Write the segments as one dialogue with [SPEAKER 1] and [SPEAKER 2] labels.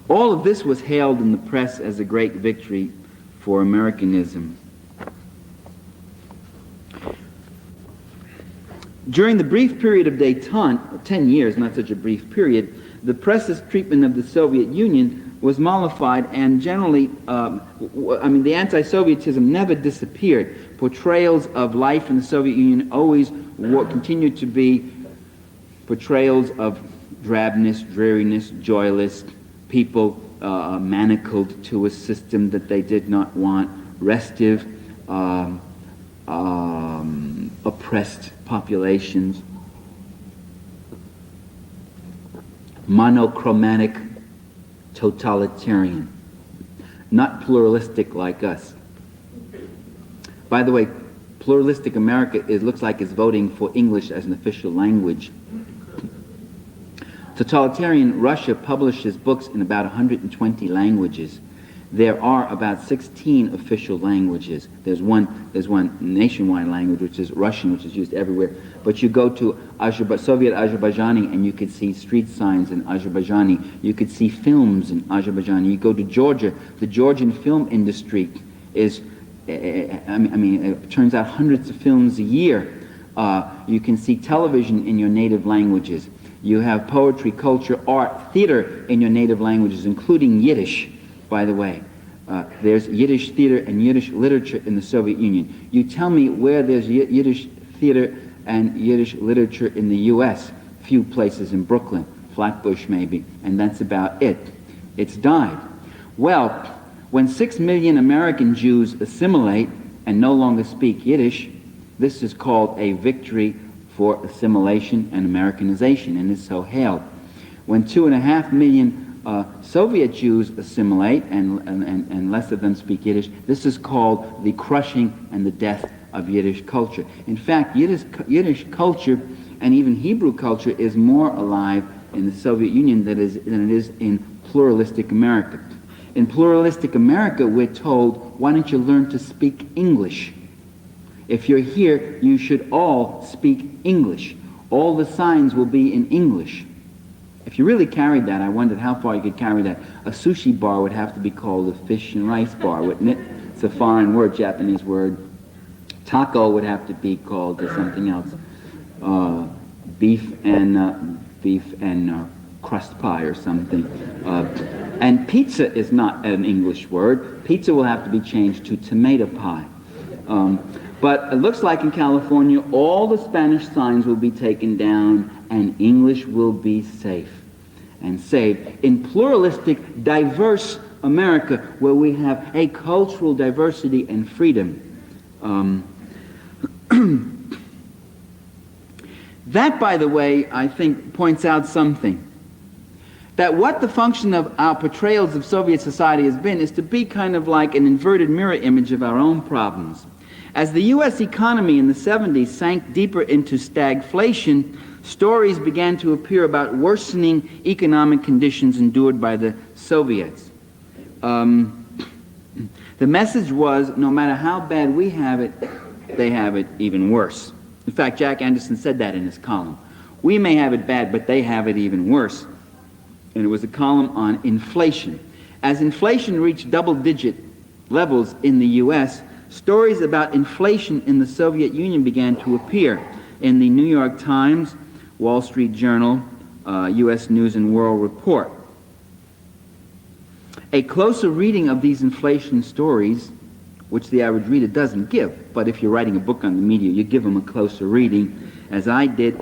[SPEAKER 1] All of this was hailed in the press as a great victory for Americanism. During the brief period of détente, 10 years, not such a brief period, the press's treatment of the Soviet Union was mollified, and generally, the anti-Sovietism never disappeared. Portrayals of life in the Soviet Union always continued to be portrayals of drabness, dreariness, joyless, people manacled to a system that they did not want, restive, oppressed populations, monochromatic, totalitarian, not pluralistic like us. By the way, pluralistic America looks like it's voting for English as an official language. Totalitarian Russia publishes books in about 120 languages. There are about 16 official languages. There's one nationwide language, which is Russian, which is used everywhere. But you go to Soviet Azerbaijani, and you could see street signs in Azerbaijani. You could see films in Azerbaijani. You go to Georgia. The Georgian film industry is, it turns out hundreds of films a year. You can see television in your native languages. You have poetry, culture, art, theater in your native languages, including Yiddish, by the way. There's Yiddish theater and Yiddish literature in the Soviet Union. You tell me where there's Yiddish theater and Yiddish literature in the U.S. Few places in Brooklyn, Flatbush maybe, and that's about it. It's died. Well, when 6 million American Jews assimilate and no longer speak Yiddish, this is called a victory for assimilation and Americanization, and is so hailed. When 2.5 million Soviet Jews assimilate and less of them speak Yiddish, this is called the crushing and the death of Yiddish culture. In fact, Yiddish culture and even Hebrew culture is more alive in the Soviet Union than it is in pluralistic America. In pluralistic America, we're told, why don't you learn to speak English? If you're here, you should all speak English. All the signs will be in English. If you really carried that, I wondered how far you could carry that. A sushi bar would have to be called a fish and rice bar, wouldn't it? It's a foreign word, Japanese word. Taco would have to be called something else. Beef and crust pie or something. And pizza is not an English word. Pizza will have to be changed to tomato pie. But it looks like in California, all the Spanish signs will be taken down and English will be safe and saved. In pluralistic, diverse America, where we have a cultural diversity and freedom. That, by the way, I think points out something. That what the function of our portrayals of Soviet society has been is to be kind of like an inverted mirror image of our own problems. As the U.S. economy in the 70s sank deeper into stagflation, stories began to appear about worsening economic conditions endured by the Soviets. The message was, no matter how bad we have it, they have it even worse. In fact, Jack Anderson said that in his column. We may have it bad, but they have it even worse. And it was a column on inflation. As inflation reached double-digit levels in the U.S., stories about inflation in the Soviet Union began to appear in the New York Times, Wall Street Journal, U.S. News and World Report. A closer reading of these inflation stories, which the average reader doesn't give, but if you're writing a book on the media, you give them a closer reading, as I did,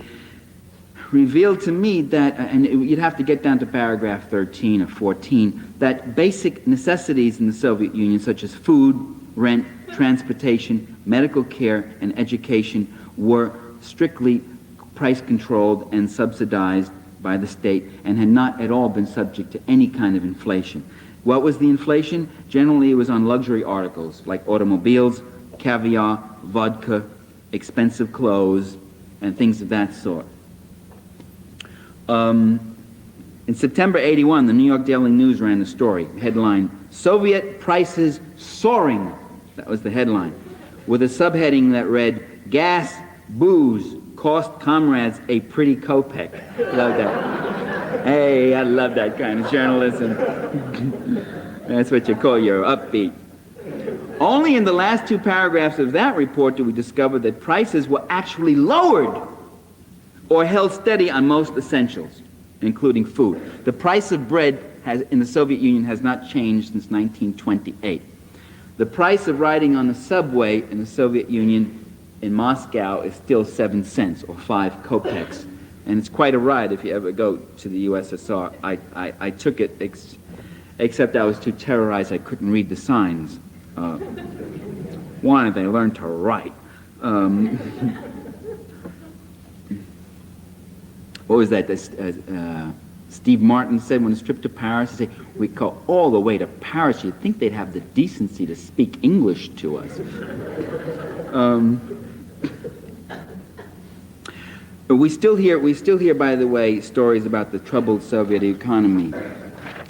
[SPEAKER 1] revealed to me that, and you'd have to get down to paragraph 13 or 14, that basic necessities in the Soviet Union, such as food, rent, transportation, medical care, and education, were strictly price-controlled and subsidized by the state and had not at all been subject to any kind of inflation. What was the inflation? Generally, it was on luxury articles like automobiles, caviar, vodka, expensive clothes, and things of that sort. In September '81, the New York Daily News ran a story, headline, "Soviet Prices Soaring." That was the headline, with a subheading that read, "Gas, booze, cost comrades a pretty kopeck." Love that. Hey, I love that kind of journalism. That's what you call your upbeat. Only in the last two paragraphs of that report do we discover that prices were actually lowered or held steady on most essentials, including food. The price of bread in the Soviet Union has not changed since 1928. The price of riding on the subway in the Soviet Union in Moscow is still 7 cents or 5 kopecks. And it's quite a ride if you ever go to the USSR. I took it, except I was too terrorized I couldn't read the signs. One, they learned to write. What was that? Steve Martin said when his trip to Paris, he said, we go all the way to Paris. You'd think they'd have the decency to speak English to us. But we still hear, by the way, stories about the troubled Soviet economy.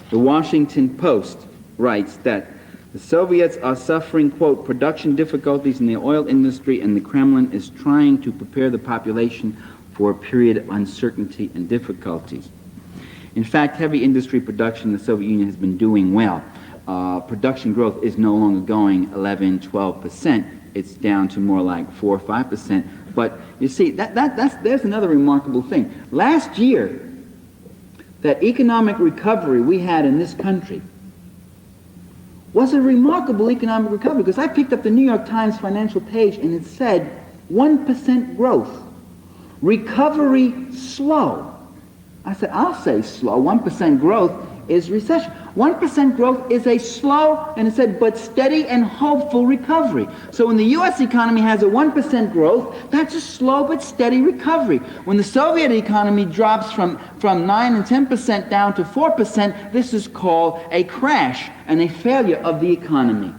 [SPEAKER 1] The Washington Post writes that the Soviets are suffering, quote, production difficulties in the oil industry, and the Kremlin is trying to prepare the population for a period of uncertainty and difficulties. In fact, heavy industry production in the Soviet Union has been doing well. Production growth is no longer going 11, 12%. It's down to more like 4 or 5%. But you see, there's another remarkable thing. Last year, that economic recovery we had in this country was a remarkable economic recovery, because I picked up the New York Times financial page and it said 1% growth. Recovery slow. I said, I'll say slow. 1% growth is recession. 1% growth is a slow, and it said, but steady and hopeful recovery. So when the U.S. economy has a 1% growth, that's a slow but steady recovery. When the Soviet economy drops from 9 and 10% down to 4%, this is called a crash and a failure of the economy.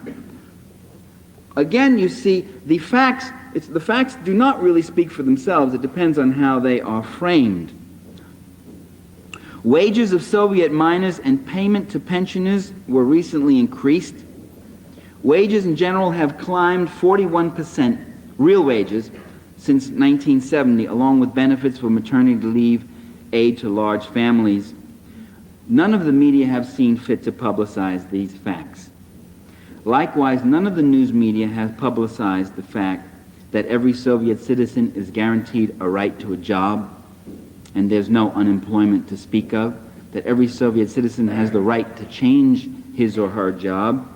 [SPEAKER 1] Again, you see, the facts do not really speak for themselves. It depends on how they are framed. Wages of Soviet miners and payment to pensioners were recently increased. Wages in general have climbed 41%, real wages, since 1970, along with benefits for maternity leave, aid to large families. None of the media have seen fit to publicize these facts. Likewise, none of the news media has publicized the fact that every Soviet citizen is guaranteed a right to a job, and there's no unemployment to speak of, that every Soviet citizen has the right to change his or her job,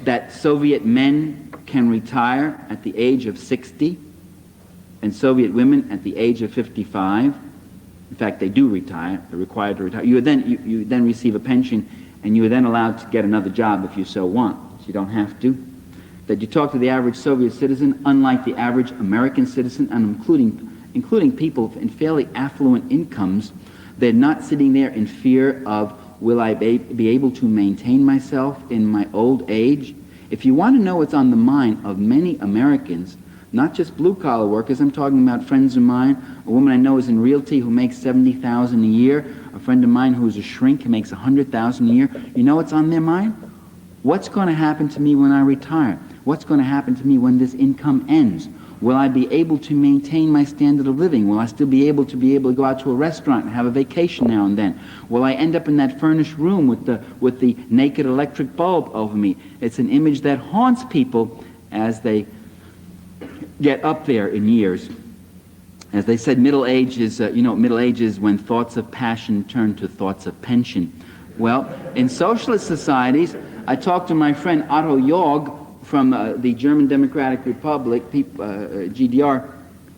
[SPEAKER 1] that Soviet men can retire at the age of 60, and Soviet women at the age of 55. In fact, they do retire. They're required to retire. You then receive a pension, and you are then allowed to get another job if you so want. So you don't have to. That you talk to the average Soviet citizen, unlike the average American citizen, and including people in fairly affluent incomes, they're not sitting there in fear of, will I be able to maintain myself in my old age? If you want to know what's on the mind of many Americans, not just blue-collar workers, I'm talking about friends of mine, a woman I know is in realty who makes $70,000 a year, a friend of mine who's a shrink who makes $100,000 a year. You know what's on their mind? What's going to happen to me when I retire? What's going to happen to me when this income ends? Will I be able to maintain my standard of living? Will I still be able to go out to a restaurant and have a vacation now and then? Will I end up in that furnished room with the naked electric bulb over me? It's an image that haunts people as they get up there in years. As they said, middle age is when thoughts of passion turn to thoughts of pension. Well, in socialist societies, I talked to my friend Otto Jorg from the German Democratic Republic, GDR,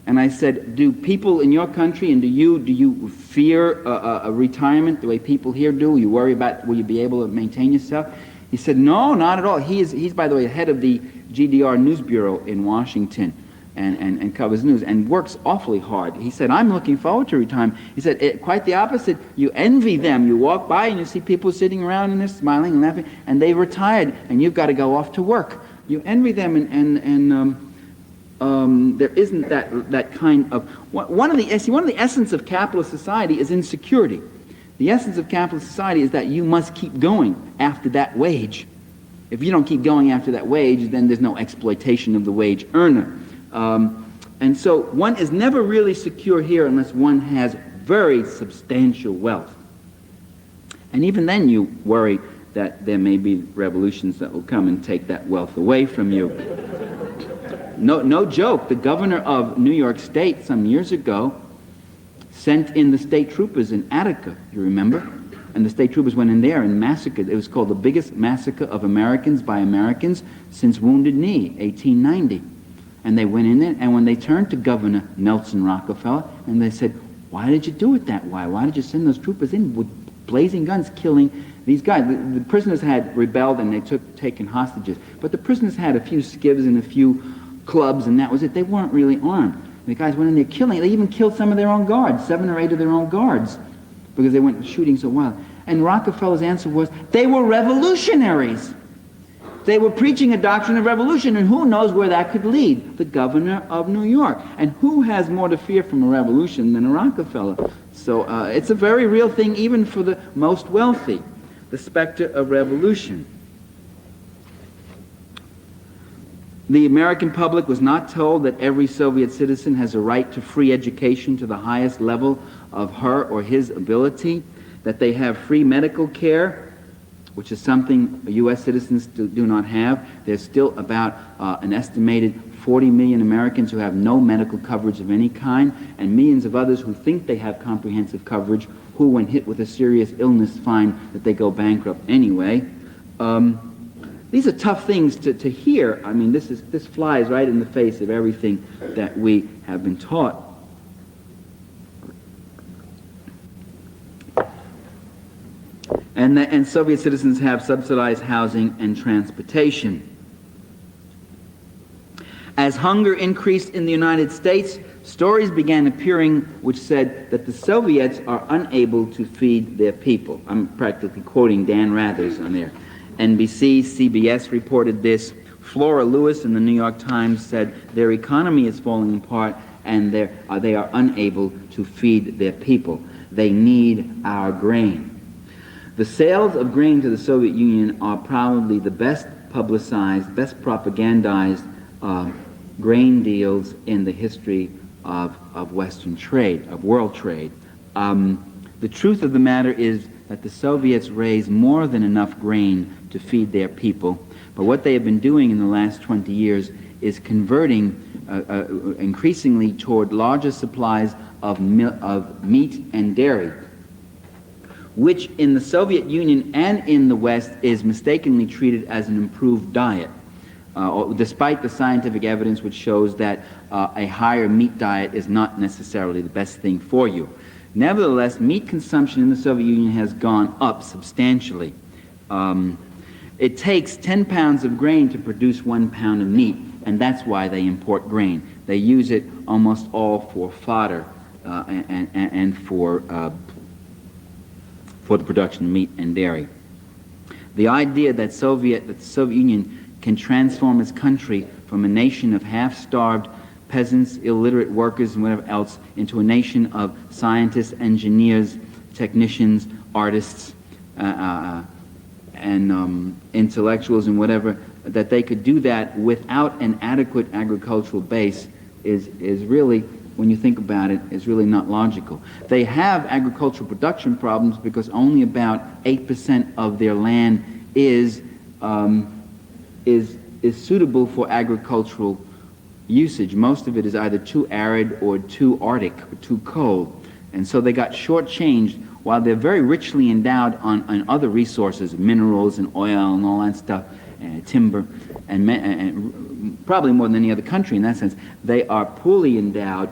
[SPEAKER 1] and I said, do people in your country and do you fear a retirement the way people here do? You worry about will you be able to maintain yourself? He said, no, not at all. He's by the way, head of the GDR News Bureau in Washington and covers news and works awfully hard. He said, I'm looking forward to retirement. He said, quite the opposite. You envy them. You walk by and you see people sitting around and they're smiling and laughing, and they retired, and you've got to go off to work. You envy them, and there isn't that kind of one of the essence of capitalist society is insecurity. The essence of capitalist society is that you must keep going after that wage. If you don't keep going after that wage, then there's no exploitation of the wage earner. And so one is never really secure here unless one has very substantial wealth. And even then you worry that there may be revolutions that will come and take that wealth away from you. No joke, the governor of New York State some years ago sent in the state troopers in Attica, you remember? And the state troopers went in there and massacred. It was called the biggest massacre of Americans by Americans since Wounded Knee, 1890. And they went in there, and when they turned to Governor Nelson Rockefeller, and they said, why did you do it that way? Why did you send those troopers in with blazing guns killing these guys? The prisoners had rebelled and they taken hostages. But the prisoners had a few skivs and a few clubs, and that was it. They weren't really armed. The guys went in there killing. They even killed some of their own guards, 7 or 8 of their own guards, because they went shooting so wild. And Rockefeller's answer was, they were revolutionaries. They were preaching a doctrine of revolution, and who knows where that could lead? The governor of New York. And who has more to fear from a revolution than a Rockefeller? So it's a very real thing even for the most wealthy, the specter of revolution. The American public was not told that every Soviet citizen has a right to free education to the highest level of her or his ability, that they have free medical care, which is something U.S. citizens do not have. There's still about an estimated 40 million Americans who have no medical coverage of any kind, and millions of others who think they have comprehensive coverage, who, when hit with a serious illness, find that they go bankrupt anyway. These are tough things to hear. I mean, this flies right in the face of everything that we have been taught. And Soviet citizens have subsidized housing and transportation. As hunger increased in the United States, stories began appearing which said that the Soviets are unable to feed their people. I'm practically quoting Dan Rathers on there. NBC, CBS reported this. Flora Lewis in the New York Times said their economy is falling apart and they are unable to feed their people. They need our grain. The sales of grain to the Soviet Union are probably the best publicized, best propagandized grain deals in the history of Western trade, of world trade. The truth of the matter is that the Soviets raise more than enough grain to feed their people, but what they have been doing in the last 20 years is converting increasingly toward larger supplies of meat and dairy, which in the Soviet Union and in the West is mistakenly treated as an improved diet, despite the scientific evidence which shows that a higher meat diet is not necessarily the best thing for you. Nevertheless, meat consumption in the Soviet Union has gone up substantially. It takes 10 pounds of grain to produce 1 pound of meat, and that's why they import grain. They use it almost all for fodder and for the production of meat and dairy. The idea that the Soviet Union can transform its country from a nation of half-starved peasants, illiterate workers, and whatever else, into a nation of scientists, engineers, technicians, artists, and intellectuals and whatever, that they could do that without an adequate agricultural base is really, when you think about it, is really not logical. They have agricultural production problems because only about 8% of their land is suitable for agricultural usage. Most of it is either too arid or too arctic or too cold. And so they got shortchanged while they're very richly endowed on other resources, minerals and oil and all that stuff, and timber, and probably more than any other country in that sense. They are poorly endowed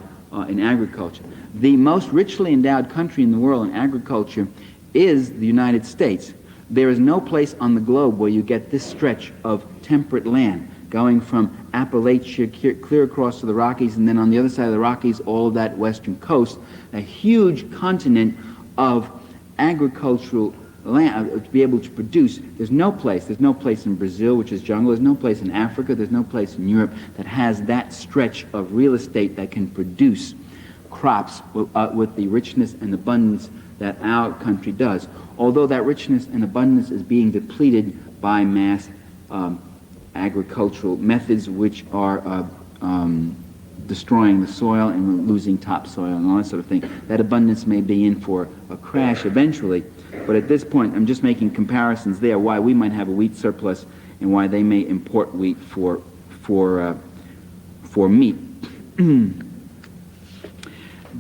[SPEAKER 1] in agriculture. The most richly endowed country in the world in agriculture is the United States. There is no place on the globe where you get this stretch of temperate land, going from Appalachia clear across to the Rockies, and then on the other side of the Rockies, all of that western coast, a huge continent of agricultural land to be able to produce. There's no place in Brazil, which is jungle, there's no place in Africa, there's no place in Europe that has that stretch of real estate that can produce crops with the richness and abundance that our country does. Although that richness and abundance is being depleted by mass agricultural methods which are destroying the soil and we're losing topsoil and all that sort of thing. That abundance may be in for a crash eventually, but at this point I'm just making comparisons there why we might have a wheat surplus and why they may import wheat for meat.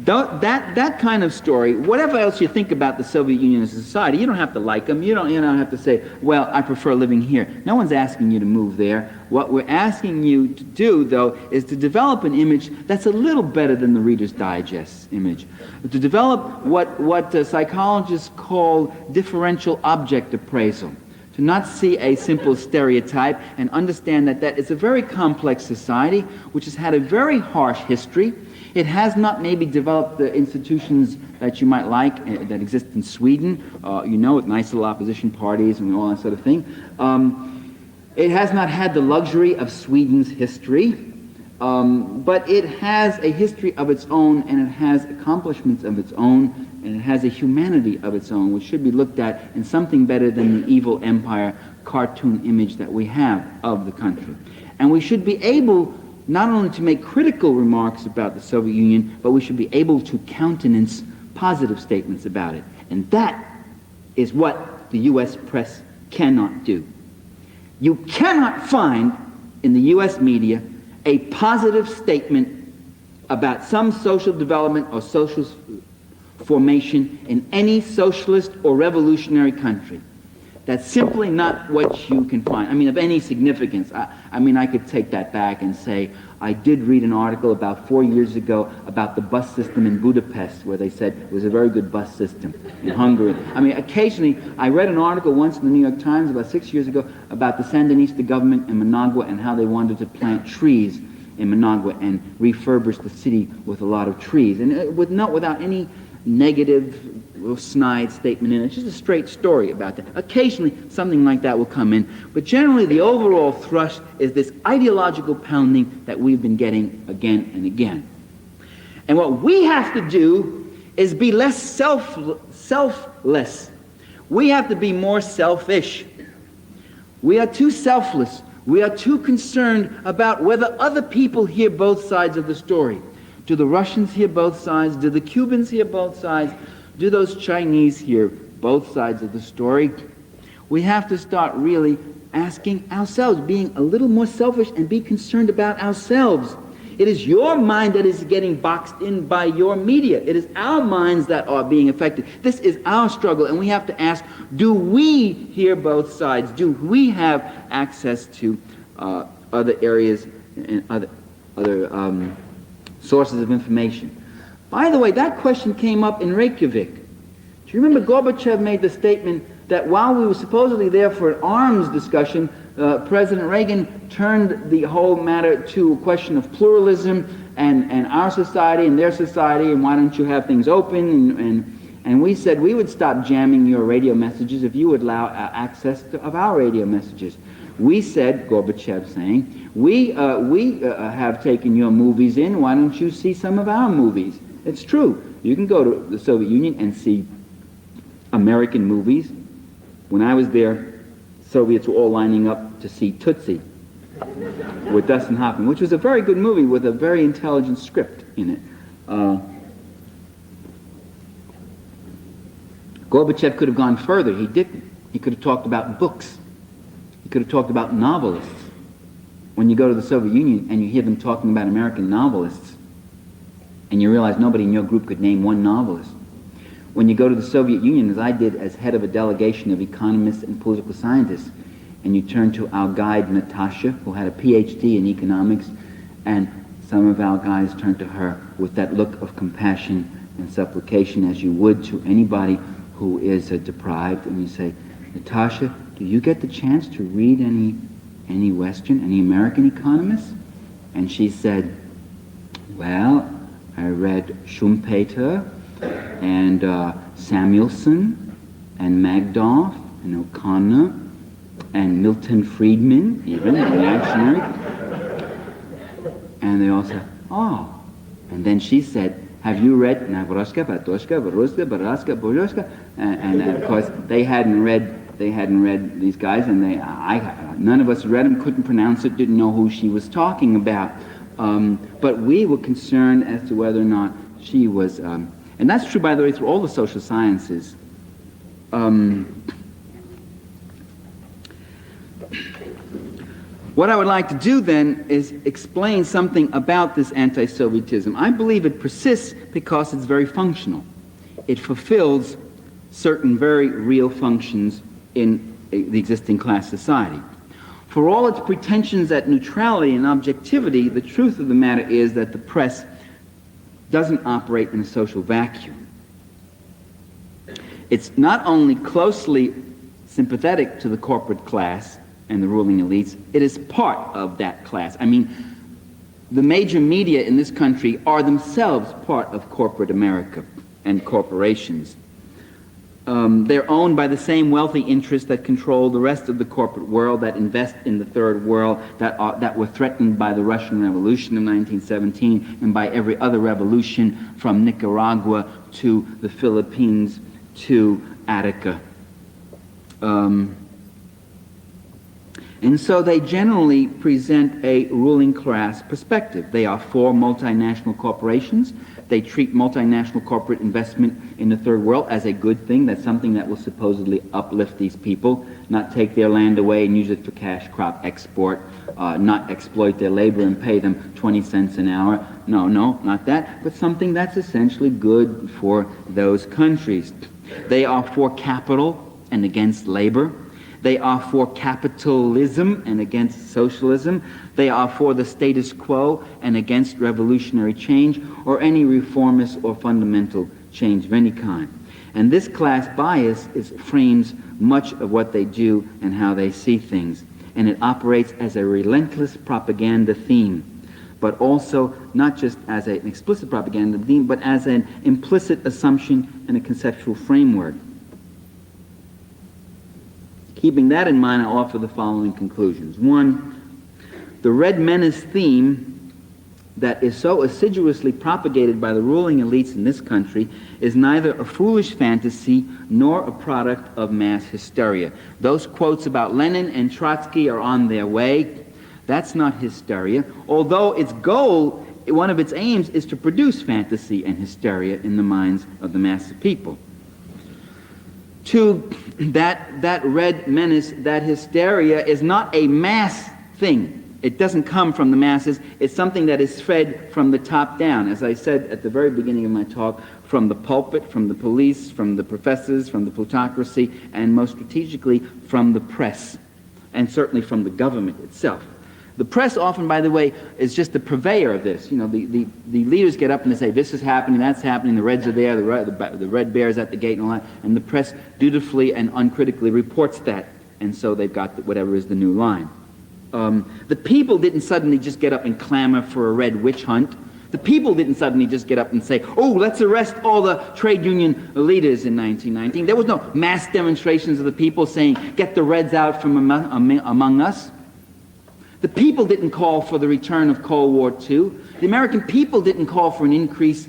[SPEAKER 1] That kind of story, whatever else you think about the Soviet Union as a society, you don't have to like them. You don't have to say, well, I prefer living here. No one's asking you to move there. What we're asking you to do, though, is to develop an image that's a little better than the Reader's Digest image. To develop what psychologists call differential object appraisal. To not see a simple stereotype and understand that it's a very complex society which has had a very harsh history. It has not maybe developed the institutions that you might like that exist in Sweden, with nice little opposition parties and all that sort of thing. It has not had the luxury of Sweden's history, but it has a history of its own, and it has accomplishments of its own, and it has a humanity of its own, which should be looked at in something better than the evil empire cartoon image that we have of the country. And we should be able not only to make critical remarks about the Soviet Union, but we should be able to countenance positive statements about it. And that is what the U.S. press cannot do. You cannot find in the U.S. media a positive statement about some social development or social formation in any socialist or revolutionary country. That's simply not what you can find. I mean, of any significance. I could take that back and say, I did read an article about 4 years ago about the bus system in Budapest, where they said it was a very good bus system in Hungary. I mean, occasionally, I read an article once in the New York Times about 6 years ago about the Sandinista government in Managua and how they wanted to plant trees in Managua and refurbish the city with a lot of trees. And without any negative little snide statement in it. It's just a straight story about that. Occasionally, something like that will come in. But generally, the overall thrust is this ideological pounding that we've been getting again and again. And what we have to do is be less selfless. We have to be more selfish. We are too selfless. We are too concerned about whether other people hear both sides of the story. Do the Russians hear both sides? Do the Cubans hear both sides? Do those Chinese hear both sides of the story? We have to start really asking ourselves, being a little more selfish and be concerned about ourselves. It is your mind that is getting boxed in by your media. It is our minds that are being affected. This is our struggle, and we have to ask, do we hear both sides? Do we have access to other areas and other sources of information? By the way, that question came up in Reykjavik. Do you remember Gorbachev made the statement that while we were supposedly there for an arms discussion, President Reagan turned the whole matter to a question of pluralism and our society and their society, and why don't you have things open? And we said we would stop jamming your radio messages if you would allow access of our radio messages. We said, Gorbachev saying, we have taken your movies in, why don't you see some of our movies? It's true. You can go to the Soviet Union and see American movies. When I was there, Soviets were all lining up to see Tootsie with Dustin Hoffman, which was a very good movie with a very intelligent script in it. Gorbachev could have gone further. He didn't. He could have talked about books. He could have talked about novelists. When you go to the Soviet Union and you hear them talking about American novelists, and you realize nobody in your group could name one novelist. When you go to the Soviet Union, as I did as head of a delegation of economists and political scientists, and you turn to our guide Natasha, who had a PhD in economics, and some of our guys turned to her with that look of compassion and supplication as you would to anybody who is deprived, and you say, Natasha, do you get the chance to read any Western, any American economists? And she said, well, I read Schumpeter and Samuelson and Magdoff and O'Connor and Milton Friedman, even, the reactionary. And they all said, oh. And then she said, have you read Navroshka, Batoshka, Varuska, Baraska, Bojoshka? And of course, they hadn't read these guys, and none of us read them, couldn't pronounce it, didn't know who she was talking about. But we were concerned as to whether or not she was, and that's true, by the way, through all the social sciences. What I would like to do then is explain something about this anti-Sovietism. I believe it persists because it's very functional. It fulfills certain very real functions in the existing class society. For all its pretensions at neutrality and objectivity, the truth of the matter is that the press doesn't operate in a social vacuum. It's not only closely sympathetic to the corporate class and the ruling elites, it is part of that class. I mean, the major media in this country are themselves part of corporate America and corporations. They're owned by the same wealthy interests that control the rest of the corporate world, that invest in the third world, that were threatened by the Russian Revolution of 1917 and by every other revolution from Nicaragua to the Philippines to Attica. And so they generally present a ruling class perspective. They are for multinational corporations. They treat multinational corporate investment in the third world as a good thing. That's something that will supposedly uplift these people, not take their land away and use it for cash crop export, not exploit their labor and pay them 20 cents an hour. No, not that, but something that's essentially good for those countries. They are for capital and against labor. They are for capitalism and against socialism. They are for the status quo and against revolutionary change or any reformist or fundamental change of any kind. And this class bias frames much of what they do and how they see things. And it operates as a relentless propaganda theme, but also not just as an explicit propaganda theme, but as an implicit assumption and a conceptual framework. Keeping that in mind, I offer the following conclusions. One, the Red Menace theme that is so assiduously propagated by the ruling elites in this country is neither a foolish fantasy nor a product of mass hysteria. Those quotes about Lenin and Trotsky are on their way. That's not hysteria, although its goal, one of its aims, is to produce fantasy and hysteria in the minds of the mass of people. Two, that red menace, that hysteria is not a mass thing. It doesn't come from the masses. It's something that is fed from the top down. As I said at the very beginning of my talk, from the pulpit, from the police, from the professors, from the plutocracy, and most strategically from the press, and certainly from the government itself. The press often, by the way, is just the purveyor of this. You know, the leaders get up and they say, this is happening, that's happening, the Reds are there, the Red Bear's at the gate and all that, and the press dutifully and uncritically reports that, and so they've got whatever is the new line. The people didn't suddenly just get up and clamor for a red witch hunt. The people didn't suddenly just get up and say, oh, let's arrest all the trade union leaders in 1919. There was no mass demonstrations of the people saying, get the Reds out from among us. The people didn't call for the return of Cold War II. The American people didn't call for an increase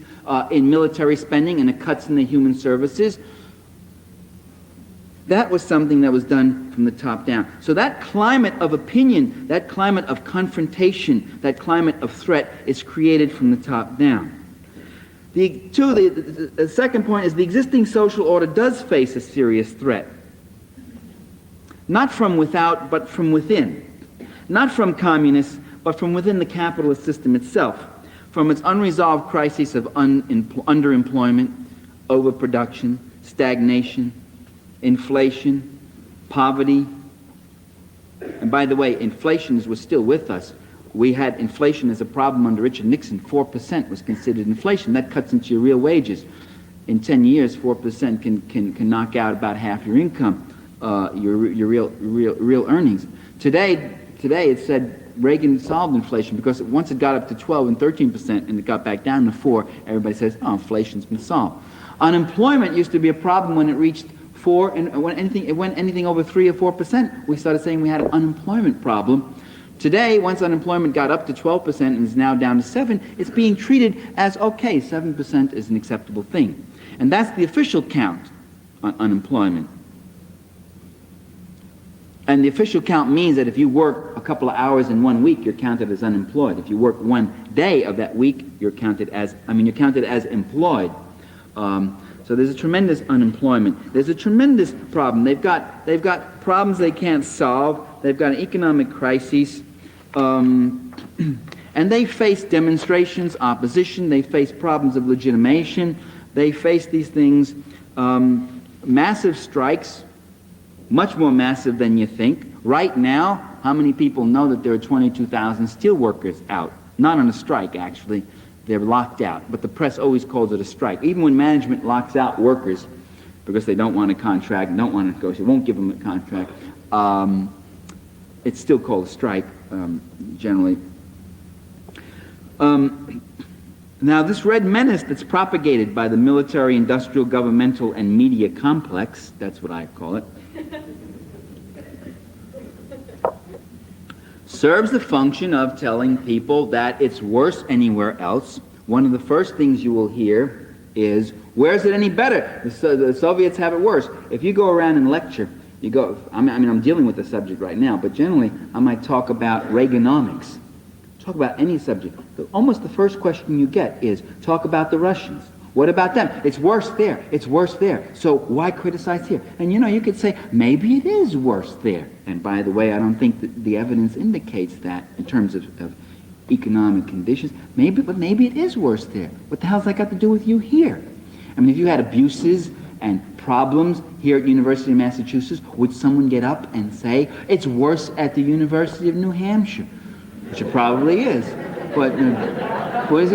[SPEAKER 1] in military spending and a cuts in the human services. That was something that was done from the top down. So that climate of opinion, that climate of confrontation, that climate of threat is created from the top down. The second point is the existing social order does face a serious threat. Not from without, but from within. Not from communists, but from within the capitalist system itself, from its unresolved crises of underemployment, overproduction, stagnation, inflation, poverty. And by the way, inflation was still with us. We had inflation as a problem under Richard Nixon. 4% was considered inflation. That cuts into your real wages. In 10 years, 4% can knock out about half your income, your real earnings. Today it said Reagan solved inflation because once it got up to 12 and 13% and it got back down to 4, everybody says, oh, inflation's been solved. Unemployment used to be a problem when it reached 4, and when anything over 3 or 4%, we started saying we had an unemployment problem. Today, once unemployment got up to 12% and is now down to 7, it's being treated as, okay, 7% is an acceptable thing. And that's the official count on unemployment. And the official count means that if you work a couple of hours in 1 week, you're counted as unemployed. If you work 1 day of that week, you're counted as employed. So there's a tremendous unemployment. There's a tremendous problem. They've got problems they can't solve. They've got an economic crisis. And they face demonstrations, opposition. They face problems of legitimation. They face these things, massive strikes, much more massive than you think. Right now, how many people know that there are 22,000 steel workers out? Not on a strike, actually. They're locked out. But the press always calls it a strike. Even when management locks out workers because they don't want a contract, don't want to negotiate, won't give them a contract, it's still called a strike, generally. Now, this red menace that's propagated by the military, industrial, governmental, and media complex, that's what I call it, serves the function of telling people that it's worse anywhere else. One of the first things you will hear is, where is it any better? The Soviets have it worse. If you go around and lecture, I'm dealing with the subject right now, but generally I might talk about Reaganomics. Talk about any subject. Almost the first question you get is, talk about the Russians. What about them? It's worse there. It's worse there. So why criticize here? And you could say, maybe it is worse there. And by the way, I don't think that the evidence indicates that in terms of economic conditions. But maybe it is worse there. What the hell's that got to do with you here? I mean, if you had abuses and problems here at University of Massachusetts, would someone get up and say, it's worse at the University of New Hampshire? Which it probably is. But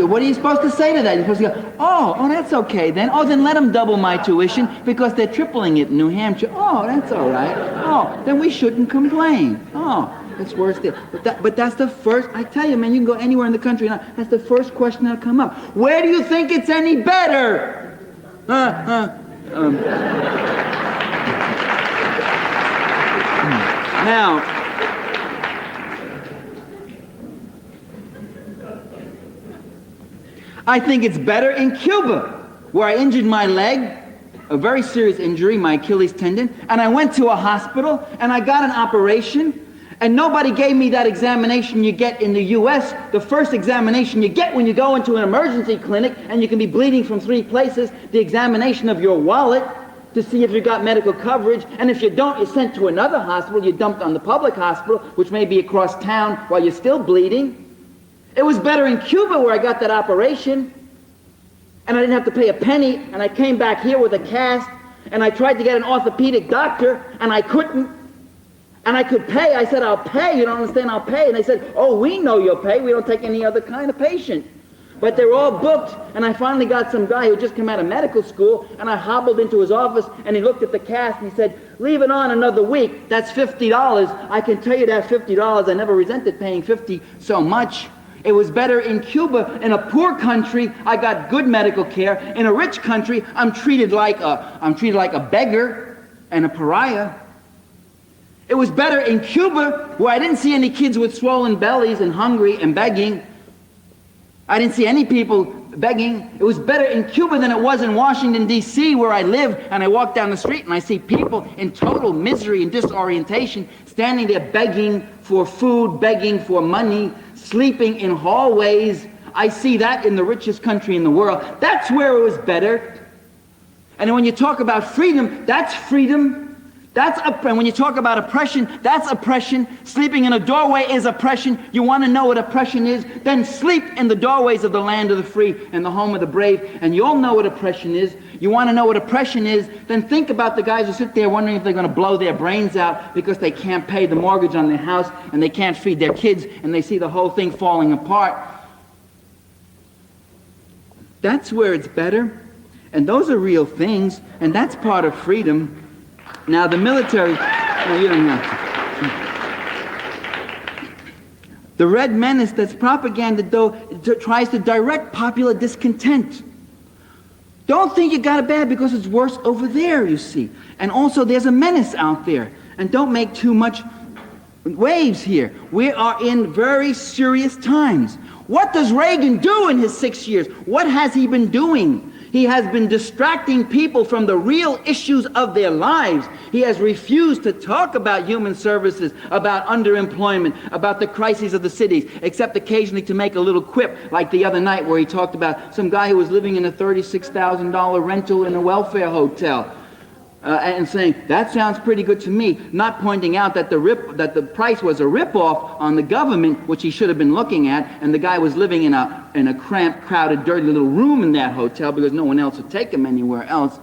[SPEAKER 1] what are you supposed to say to that? You're supposed to go, oh, that's okay then. Oh, then let them double my tuition because they're tripling it in New Hampshire. Oh, that's all right. Oh, then we shouldn't complain. Oh, it's worse there. But that's the first, I tell you, man, you can go anywhere in the country now. That's the first question that'll come up. Where do you think it's any better? Now, I think it's better in Cuba, where I injured my leg, a very serious injury, my Achilles tendon, and I went to a hospital, and I got an operation, and nobody gave me that examination you get in the U.S., the first examination you get when you go into an emergency clinic, and you can be bleeding from 3 places, the examination of your wallet to see if you got medical coverage, and if you don't, you're sent to another hospital, you're dumped on the public hospital, which may be across town while you're still bleeding. It was better in Cuba where I got that operation, and I didn't have to pay a penny, and I came back here with a cast, and I tried to get an orthopedic doctor, and I couldn't, and I could pay. I said, I'll pay. You don't understand, I'll pay. And they said, oh, we know you'll pay. We don't take any other kind of patient. But they're all booked, and I finally got some guy who just came out of medical school, and I hobbled into his office, and he looked at the cast, and he said, leave it on another week. That's $50. I can tell you that $50. I never resented paying $50 so much. It was better in Cuba. In a poor country, I got good medical care. In a rich country, I'm treated like a beggar and a pariah. It was better in Cuba, where I didn't see any kids with swollen bellies and hungry and begging. I didn't see any people begging. It was better in Cuba than it was in Washington, D.C., where I live, and I walk down the street and I see people in total misery and disorientation standing there begging for food, begging for money, sleeping in hallways. I see that in the richest country in the world. That's where it was better. And when you talk about freedom, that's freedom. And when you talk about oppression, that's oppression. Sleeping in a doorway is oppression. You want to know what oppression is? Then sleep in the doorways of the land of the free and the home of the brave, and you'll know what oppression is. You want to know what oppression is? Then think about the guys who sit there wondering if they're going to blow their brains out because they can't pay the mortgage on their house and they can't feed their kids, and they see the whole thing falling apart. That's where it's better. And those are real things, and that's part of freedom. Now, the military, no, you don't have to. The red menace that's propaganda, though, tries to direct popular discontent. Don't think you got it bad because it's worse over there, you see. And also, there's a menace out there. And don't make too much waves here. We are in very serious times. What does Reagan do in his 6 years? What has he been doing? He has been distracting people from the real issues of their lives. He has refused to talk about human services, about underemployment, about the crises of the cities, except occasionally to make a little quip, like the other night where he talked about some guy who was living in a $36,000 rental in a welfare hotel. And saying, that sounds pretty good to me, not pointing out that the price was a rip-off on the government, which he should have been looking at, and the guy was living in a cramped, crowded, dirty little room in that hotel because no one else would take him anywhere else.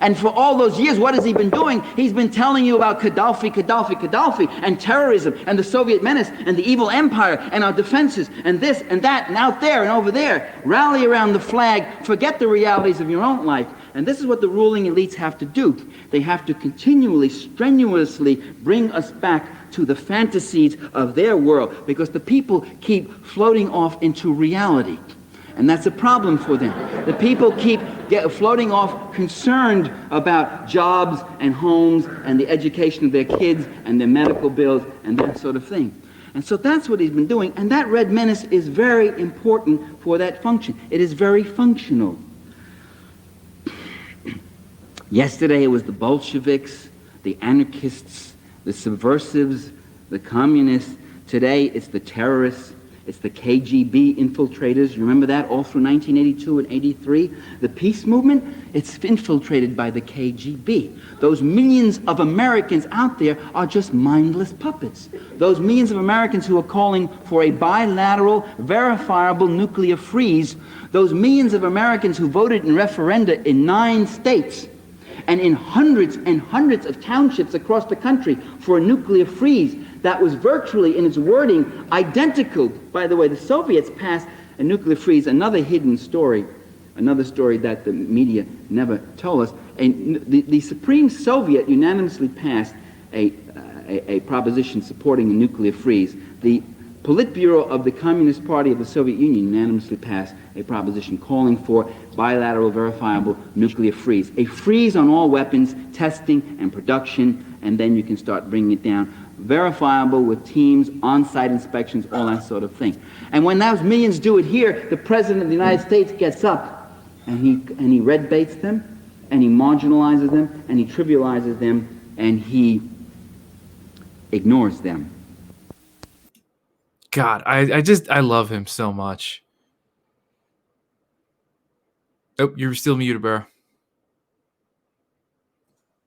[SPEAKER 1] And for all those years, what has he been doing? He's been telling you about Gaddafi, and terrorism, and the Soviet menace, and the evil empire, and our defenses, and this, and that, and out there, and over there. Rally around the flag, forget the realities of your own life. And this is what the ruling elites have to do. They have to continually, strenuously bring us back to the fantasies of their world, because the people keep floating off into reality. And that's a problem for them. The people keep floating off concerned about jobs and homes and the education of their kids and their medical bills and that sort of thing. And so that's what he's been doing. And that red menace is very important for that function. It is very functional. Yesterday it was the Bolsheviks, the anarchists, the subversives, the communists. Today it's the terrorists. It's the KGB infiltrators. You remember that all through 1982 and 83? The peace movement, it's infiltrated by the KGB. Those millions of Americans out there are just mindless puppets. Those millions of Americans who are calling for a bilateral, verifiable nuclear freeze, those millions of Americans who voted in referenda in 9 states and in hundreds and hundreds of townships across the country for a nuclear freeze that was virtually, in its wording, identical. By the way, the Soviets passed a nuclear freeze, another hidden story, another story that the media never told us. And the Supreme Soviet unanimously passed a proposition supporting a nuclear freeze. The Politburo of the Communist Party of the Soviet Union unanimously passed a proposition calling for bilateral verifiable nuclear freeze. A freeze on all weapons, testing and production, and then you can start bringing it down. Verifiable with teams, on-site inspections, all that sort of thing. And when those millions do it here, the President of the United States gets up and he red baits them, and he marginalizes them, and he trivializes them, and he ignores them.
[SPEAKER 2] God, I love him so much. Oh, you're still muted, bro.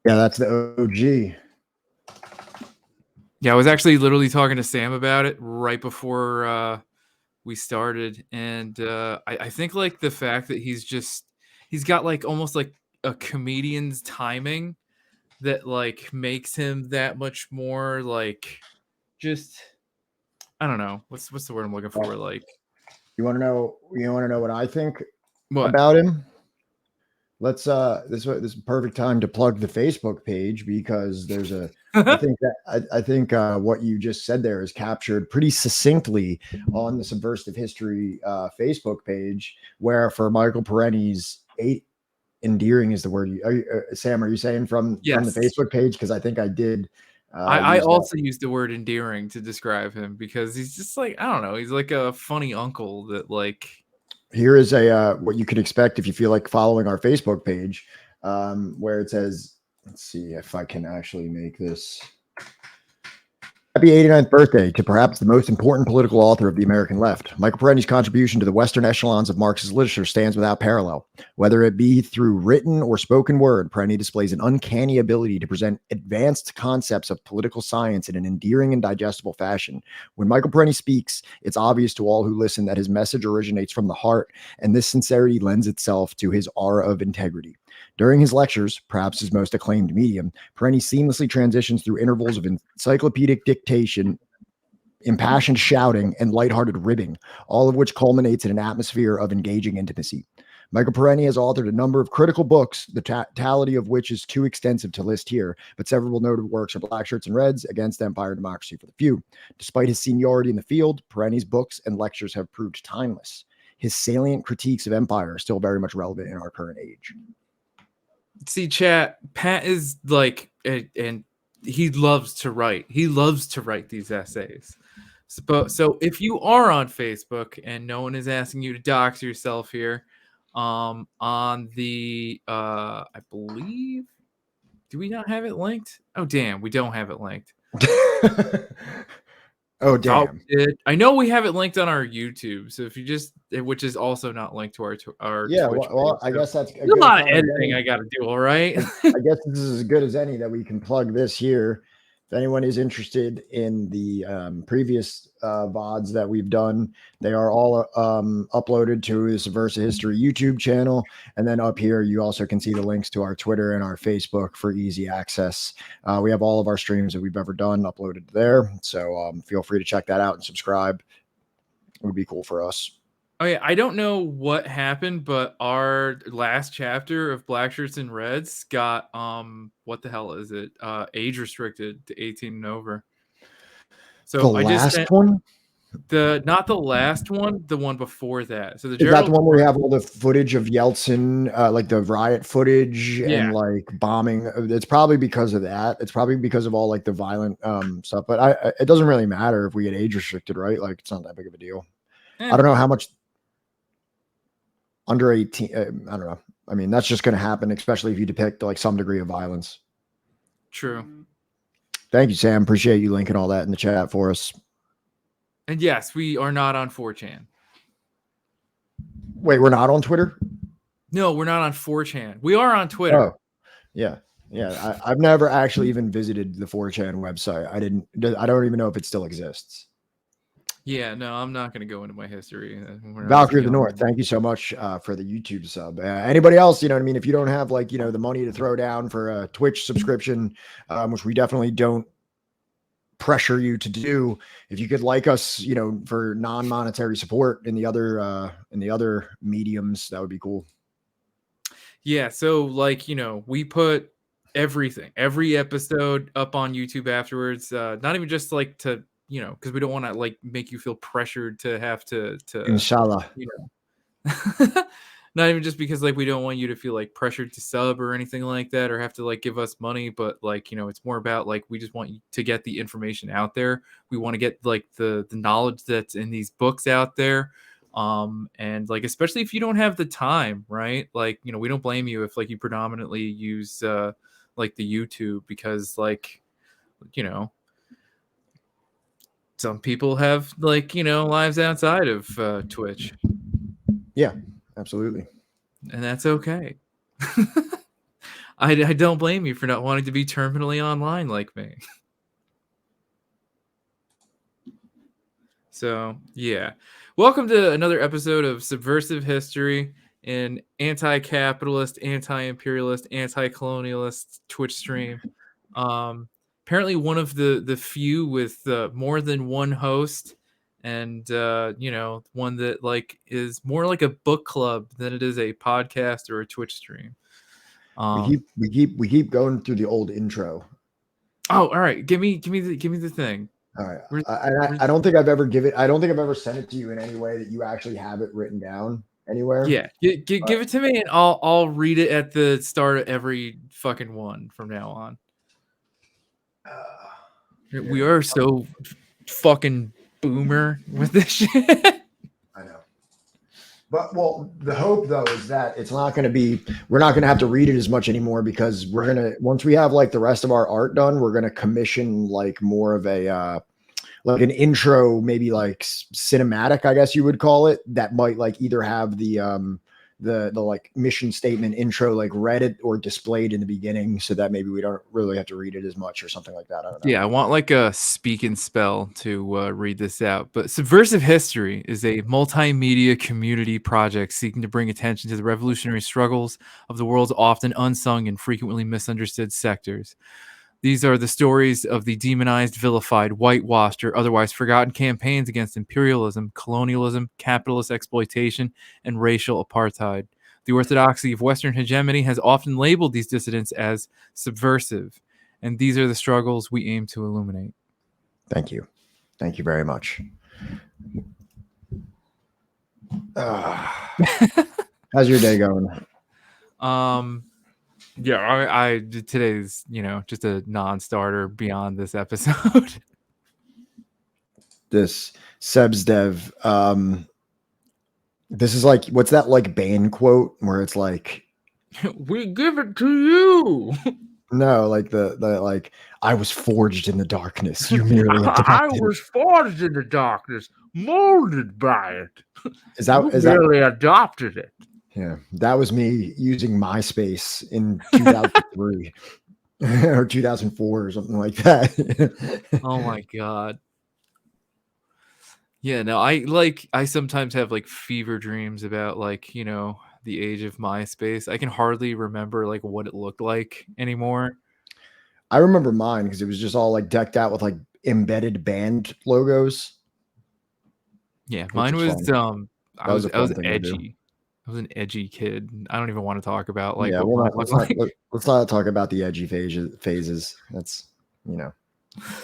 [SPEAKER 3] Yeah, that's the OG.
[SPEAKER 2] Yeah, I was actually literally talking to Sam about it right before we started, and I think like the fact that he's got like almost like a comedian's timing that like makes him that much more like just, I don't know, what's the word I'm looking for? Like,
[SPEAKER 3] you want to know what I think
[SPEAKER 2] what?
[SPEAKER 3] about him? Let's this is a perfect time to plug the Facebook page, because there's a I think what you just said there is captured pretty succinctly on the Subversive History Facebook page, where for Michael Perenni's endearing is the word. Sam, are you saying from the Facebook page? Because I think I did.
[SPEAKER 2] I also used the word endearing to describe him, because he's just like, I don't know, he's like a funny uncle that like.
[SPEAKER 3] Here is what you can expect if you feel like following our Facebook page, where it says, let's see if I can actually make this. Happy 89th birthday to perhaps the most important political author of the American left. Michael Perenni's contribution to the Western echelons of Marxist literature stands without parallel. Whether it be through written or spoken word, Perenni displays an uncanny ability to present advanced concepts of political science in an endearing and digestible fashion. When Michael Perenni speaks, it's obvious to all who listen that his message originates from the heart, and this sincerity lends itself to his aura of integrity. During his lectures, perhaps his most acclaimed medium, Perenni seamlessly transitions through intervals of encyclopedic dictation, impassioned shouting, and lighthearted ribbing, all of which culminates in an atmosphere of engaging intimacy. Michael Perenni has authored a number of critical books, the totality of which is too extensive to list here, but several noted works are Blackshirts and Reds, Against Empire and Democracy for the Few. Despite his seniority in the field, Perenni's books and lectures have proved timeless. His salient critiques of empire are still very much relevant in our current age.
[SPEAKER 2] See, chat, Pat is like, and he loves to write. He loves to write these essays. So if you are on Facebook and no one is asking you to dox yourself here, on the I believe. Do we not have it linked? Oh damn, we don't have it linked.
[SPEAKER 3] Oh damn!
[SPEAKER 2] I know we have it linked on our YouTube. So if you just, which is also not linked to our
[SPEAKER 3] Yeah,
[SPEAKER 2] Twitch
[SPEAKER 3] well,
[SPEAKER 2] page,
[SPEAKER 3] I
[SPEAKER 2] so
[SPEAKER 3] guess that's a
[SPEAKER 2] there's a
[SPEAKER 3] good
[SPEAKER 2] lot of
[SPEAKER 3] time as
[SPEAKER 2] editing
[SPEAKER 3] any.
[SPEAKER 2] I got to do. All right.
[SPEAKER 3] I guess this is as good as any that we can plug this here. If anyone is interested in the previous VODs that we've done, they are all uploaded to the Subversive History YouTube channel. And then up here, you also can see the links to our Twitter and our Facebook for easy access. We have all of our streams that we've ever done uploaded there. So feel free to check that out and subscribe. It would be cool for us.
[SPEAKER 2] Oh yeah, I don't know what happened, but our last chapter of Blackshirts and Reds got what the hell is it? Age restricted to 18 and over. So
[SPEAKER 3] The
[SPEAKER 2] I just
[SPEAKER 3] last
[SPEAKER 2] sent
[SPEAKER 3] one?
[SPEAKER 2] not the last one, the one before that. So the
[SPEAKER 3] Is that the
[SPEAKER 2] Gerald
[SPEAKER 3] one where you have all the footage of Yeltsin, like the riot footage
[SPEAKER 2] Yeah.
[SPEAKER 3] and like bombing? It's probably because of that. It's probably because of all like the violent stuff. But it doesn't really matter if we get age restricted, right? Like it's not that big of a deal. I don't know how much under 18. I don't know. I mean, that's just going to happen, especially if you depict like some degree of violence.
[SPEAKER 2] True.
[SPEAKER 3] Thank you, Sam. Appreciate you linking all that in the chat for us.
[SPEAKER 2] And yes, we are not on 4chan.
[SPEAKER 3] Wait, we're not on Twitter?
[SPEAKER 2] No, we're not on 4chan. We are on Twitter.
[SPEAKER 3] Oh, yeah. Yeah. I've never actually even visited the 4chan website. I don't even know if it still exists.
[SPEAKER 2] Yeah, no, I'm not going to go into my history.
[SPEAKER 3] Valkyrie of the North, thank you so much for the YouTube sub. Anybody else, you know what I mean? If you don't have like, you know, the money to throw down for a Twitch subscription, which we definitely don't pressure you to do, if you could like us, you know, for non-monetary support in the other mediums, that would be cool.
[SPEAKER 2] Yeah, so like, you know, we put every episode up on YouTube afterwards. Not even just like to, you know, because we don't want to like make you feel pressured to have to
[SPEAKER 3] Inshallah.
[SPEAKER 2] you know. Not even just because like we don't want you to feel like pressured to sub or anything like that or have to like give us money, but like, you know, it's more about like we just want you to get the information out there. We want to get like the knowledge that's in these books out there. And like especially if you don't have the time, right? Like, you know, we don't blame you if like you predominantly use like the YouTube because like, you know, some people have like, you know, lives outside of Twitch.
[SPEAKER 3] Yeah, absolutely.
[SPEAKER 2] And that's okay. I don't blame you for not wanting to be terminally online like me. So, yeah. Welcome to another episode of Subversive History, an anti-capitalist, anti-imperialist, anti-colonialist Twitch stream. Apparently one of the few with more than one host and you know, one that like is more like a book club than it is a podcast or a Twitch stream.
[SPEAKER 3] We keep going through the old intro.
[SPEAKER 2] Oh, all right. Give me the thing.
[SPEAKER 3] All right. I don't think I've ever sent it to you in any way that you actually have it written down anywhere.
[SPEAKER 2] Yeah, give it to me, and I'll read it at the start of every fucking one from now on. We are so fucking boomer with this shit.
[SPEAKER 3] I know. But well, the hope though is that we're not going to have to read it as much anymore because once we have like the rest of our art done, we're going to commission like more of a like an intro, maybe like cinematic, I guess you would call it, that might like either have the like mission statement intro like read it or displayed in the beginning so that maybe we don't really have to read it as much or something like that. I don't know.
[SPEAKER 2] Yeah, I want like a speak and spell to read this out. But Subversive History is a multimedia community project seeking to bring attention to the revolutionary struggles of the world's often unsung and frequently misunderstood sectors. These are the stories of the demonized, vilified, whitewashed, or otherwise forgotten campaigns against imperialism, colonialism, capitalist exploitation, and racial apartheid. The orthodoxy of Western hegemony has often labeled these dissidents as subversive, and these are the struggles we aim to illuminate.
[SPEAKER 3] Thank you. Thank you very much. How's your day going?
[SPEAKER 2] Yeah, I today's, you know, just a non-starter beyond this episode.
[SPEAKER 3] This Sebs Dev, This is like, what's that like band quote where it's like,
[SPEAKER 2] We give it to you.
[SPEAKER 3] no, like the like, I was forged in the darkness. You merely
[SPEAKER 2] I
[SPEAKER 3] adopted.
[SPEAKER 2] was forged in the darkness, molded by it.
[SPEAKER 3] Is
[SPEAKER 2] You
[SPEAKER 3] that
[SPEAKER 2] merely adopted it.
[SPEAKER 3] yeah, that was me using MySpace in 2003 or 2004 or something like that.
[SPEAKER 2] Oh my god. Yeah, no, I sometimes have like fever dreams about like, the age of MySpace. I can hardly remember like what it looked like anymore.
[SPEAKER 3] I remember mine because it was just all like decked out with like embedded band logos,
[SPEAKER 2] Yeah,
[SPEAKER 3] which
[SPEAKER 2] mine
[SPEAKER 3] was
[SPEAKER 2] was
[SPEAKER 3] fun.
[SPEAKER 2] I
[SPEAKER 3] That was
[SPEAKER 2] was
[SPEAKER 3] a
[SPEAKER 2] I was
[SPEAKER 3] fun thing to do.
[SPEAKER 2] edgy. I was an edgy kid. I don't even want to talk about like
[SPEAKER 3] Yeah,
[SPEAKER 2] what
[SPEAKER 3] well,
[SPEAKER 2] mine
[SPEAKER 3] not,
[SPEAKER 2] looked like.
[SPEAKER 3] let's not talk about the edgy phases. That's you know.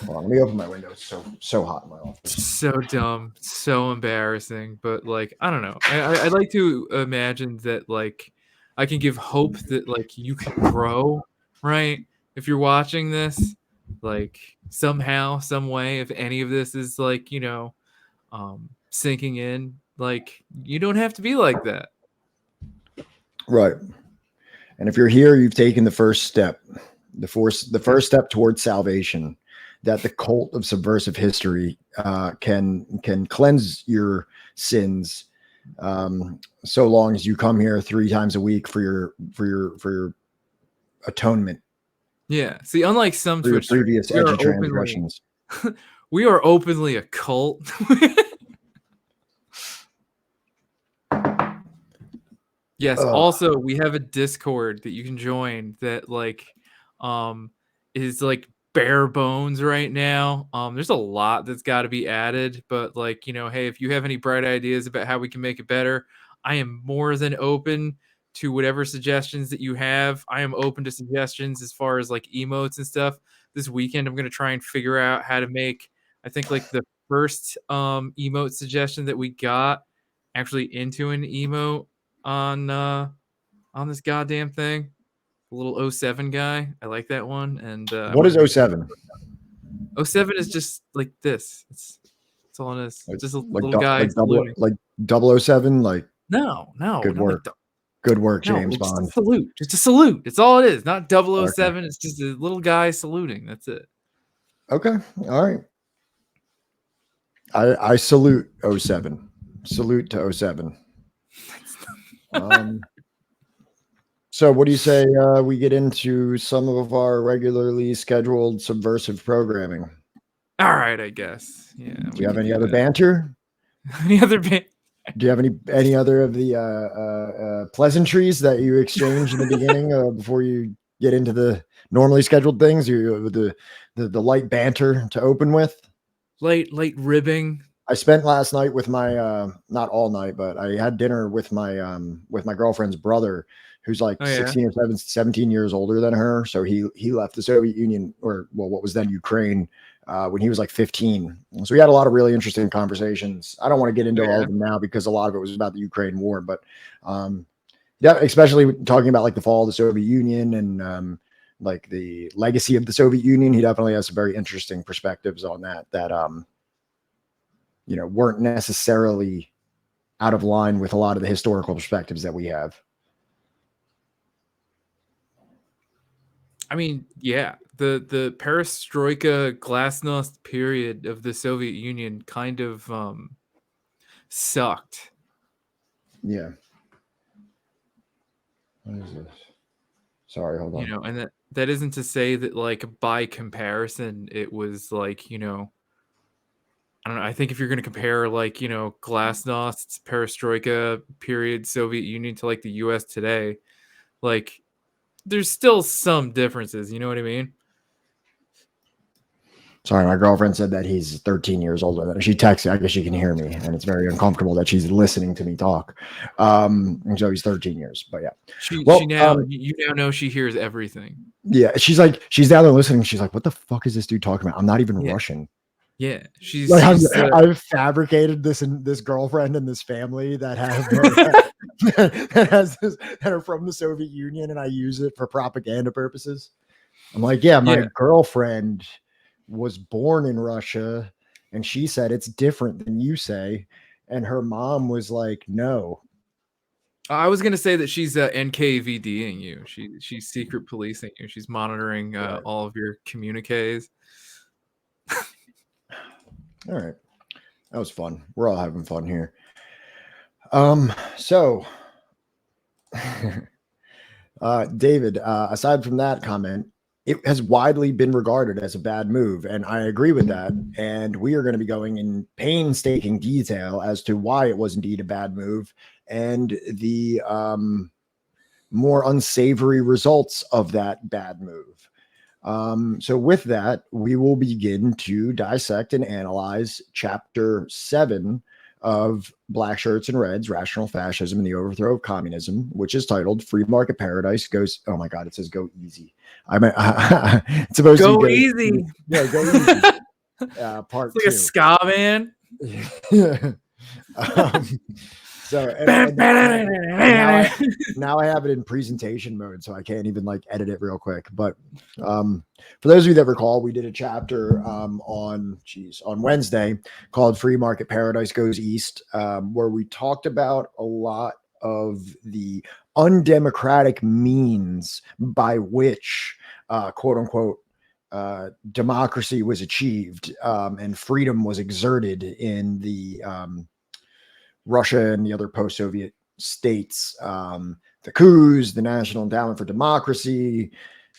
[SPEAKER 3] Hold on, let me open my window. It's so hot in my office.
[SPEAKER 2] So dumb, so embarrassing, but like I don't know. I like to imagine that like I can give hope that like you can grow, right? If you're watching this, like somehow, some way, if any of this is like sinking in, like you don't have to be like that.
[SPEAKER 3] Right. And if you're here, you've taken the first step, the first step towards salvation. That the cult of subversive history can cleanse your sins, so long as you come here 3 times a week for your atonement
[SPEAKER 2] Yeah. See, unlike some
[SPEAKER 3] for your
[SPEAKER 2] Twitch streamers,
[SPEAKER 3] previous edgy transgressions.
[SPEAKER 2] we are openly a cult. Yes,
[SPEAKER 3] Ugh.
[SPEAKER 2] also we have a Discord that you can join that like is like bare bones right now. There's a lot that's got to be added, but like, hey, if you have any bright ideas about how we can make it better, I am more than open to whatever suggestions that you have. I am open to suggestions as far as like emotes and stuff. This weekend I'm going to try and figure out how to make I think like the first emote suggestion that we got actually into an emote on this goddamn thing. The little '07 guy. I like that one. And I'm
[SPEAKER 3] What
[SPEAKER 2] gonna
[SPEAKER 3] is
[SPEAKER 2] make
[SPEAKER 3] '07?
[SPEAKER 2] '07 is just like this. It's all it is.
[SPEAKER 3] Like
[SPEAKER 2] Just a little guy
[SPEAKER 3] like double
[SPEAKER 2] saluting.
[SPEAKER 3] like 007? Like
[SPEAKER 2] No,
[SPEAKER 3] good
[SPEAKER 2] not like
[SPEAKER 3] work. Good work,
[SPEAKER 2] no,
[SPEAKER 3] James
[SPEAKER 2] it's just a
[SPEAKER 3] Bond.
[SPEAKER 2] salute. Just a salute. It's all it is. Not
[SPEAKER 3] Okay.
[SPEAKER 2] 007. It's just a little guy saluting. That's it.
[SPEAKER 3] Okay. All right. I salute '07. Salute to '07. So what do you say we get into some of our regularly scheduled subversive programming?
[SPEAKER 2] All right, I guess. Yeah.
[SPEAKER 3] Do
[SPEAKER 2] We
[SPEAKER 3] you have
[SPEAKER 2] could
[SPEAKER 3] any
[SPEAKER 2] do
[SPEAKER 3] other
[SPEAKER 2] that.
[SPEAKER 3] banter?
[SPEAKER 2] Any other band?
[SPEAKER 3] Do you have any other of the pleasantries that you exchange in the beginning before you get into the normally scheduled things? You the light banter to open with?
[SPEAKER 2] Late ribbing.
[SPEAKER 3] I spent last night with my not all night, but I had dinner with my girlfriend's brother, who's like
[SPEAKER 2] Oh yeah.
[SPEAKER 3] 16 or 17 years older than her. So he left the Soviet Union, or well, what was then Ukraine, when he was like 15. So we had a lot of really interesting conversations. I don't want to get into
[SPEAKER 2] Oh,
[SPEAKER 3] all
[SPEAKER 2] yeah.
[SPEAKER 3] of them now because a lot of it was about the Ukraine war, but yeah, especially talking about like the fall of the Soviet Union and like the legacy of the Soviet Union. He definitely has some very interesting perspectives on that weren't necessarily out of line with a lot of the historical perspectives that we have.
[SPEAKER 2] I mean, yeah, the perestroika glasnost period of the Soviet Union kind of sucked.
[SPEAKER 3] Yeah. What is this? Sorry, hold on.
[SPEAKER 2] And that isn't to say that like by comparison it was like, I don't know, I think if you're going to compare like, glasnost perestroika period Soviet Union to like the US today, like there's still some differences, you know what I mean?
[SPEAKER 3] Sorry, my girlfriend said that he's 13 years older than her. She texted. I guess she can hear me, and it's very uncomfortable that she's listening to me talk. And so he's 13 years, but yeah.
[SPEAKER 2] She
[SPEAKER 3] Well,
[SPEAKER 2] now you now know she hears everything.
[SPEAKER 3] yeah, she's down there listening. She's like, "What the fuck is this dude talking about? I'm not even
[SPEAKER 2] Yeah.
[SPEAKER 3] Russian."
[SPEAKER 2] Yeah,
[SPEAKER 3] Like I've fabricated this girlfriend and this family that have that are from the Soviet Union, and I use it for propaganda purposes. I'm like, yeah, my girlfriend was born in Russia, and she said it's different than you say. and her mom was like, no.
[SPEAKER 2] I was gonna say that she's NKVDing you. She's secret policing you. She's monitoring
[SPEAKER 3] Right.
[SPEAKER 2] all of your communiques.
[SPEAKER 3] All right, that was fun. We're all having fun here. So David, aside from that comment, it has widely been regarded as a bad move, and I agree with that. And we are going to be going in painstaking detail as to why it was indeed a bad move and the more unsavory results of that bad move. So with that, we will begin to dissect and analyze Chapter 7 of Blackshirts and Reds, Rational Fascism and the Overthrow of Communism, which is titled Free Market Paradise Goes, oh my God, it says go easy. It's supposed to
[SPEAKER 2] Go
[SPEAKER 3] be
[SPEAKER 2] easy.
[SPEAKER 3] Yeah, go easy. Part
[SPEAKER 2] It's like
[SPEAKER 3] 2.
[SPEAKER 2] a ska man.
[SPEAKER 3] So now I have it in presentation mode, so I can't even like edit it real quick. But for those of you that recall, we did a chapter on Wednesday called "Free Market Paradise Goes East," where we talked about a lot of the undemocratic means by which, quote unquote, democracy was achieved and freedom was exerted in the Russia and the other post-Soviet states, the coups, the National Endowment for Democracy,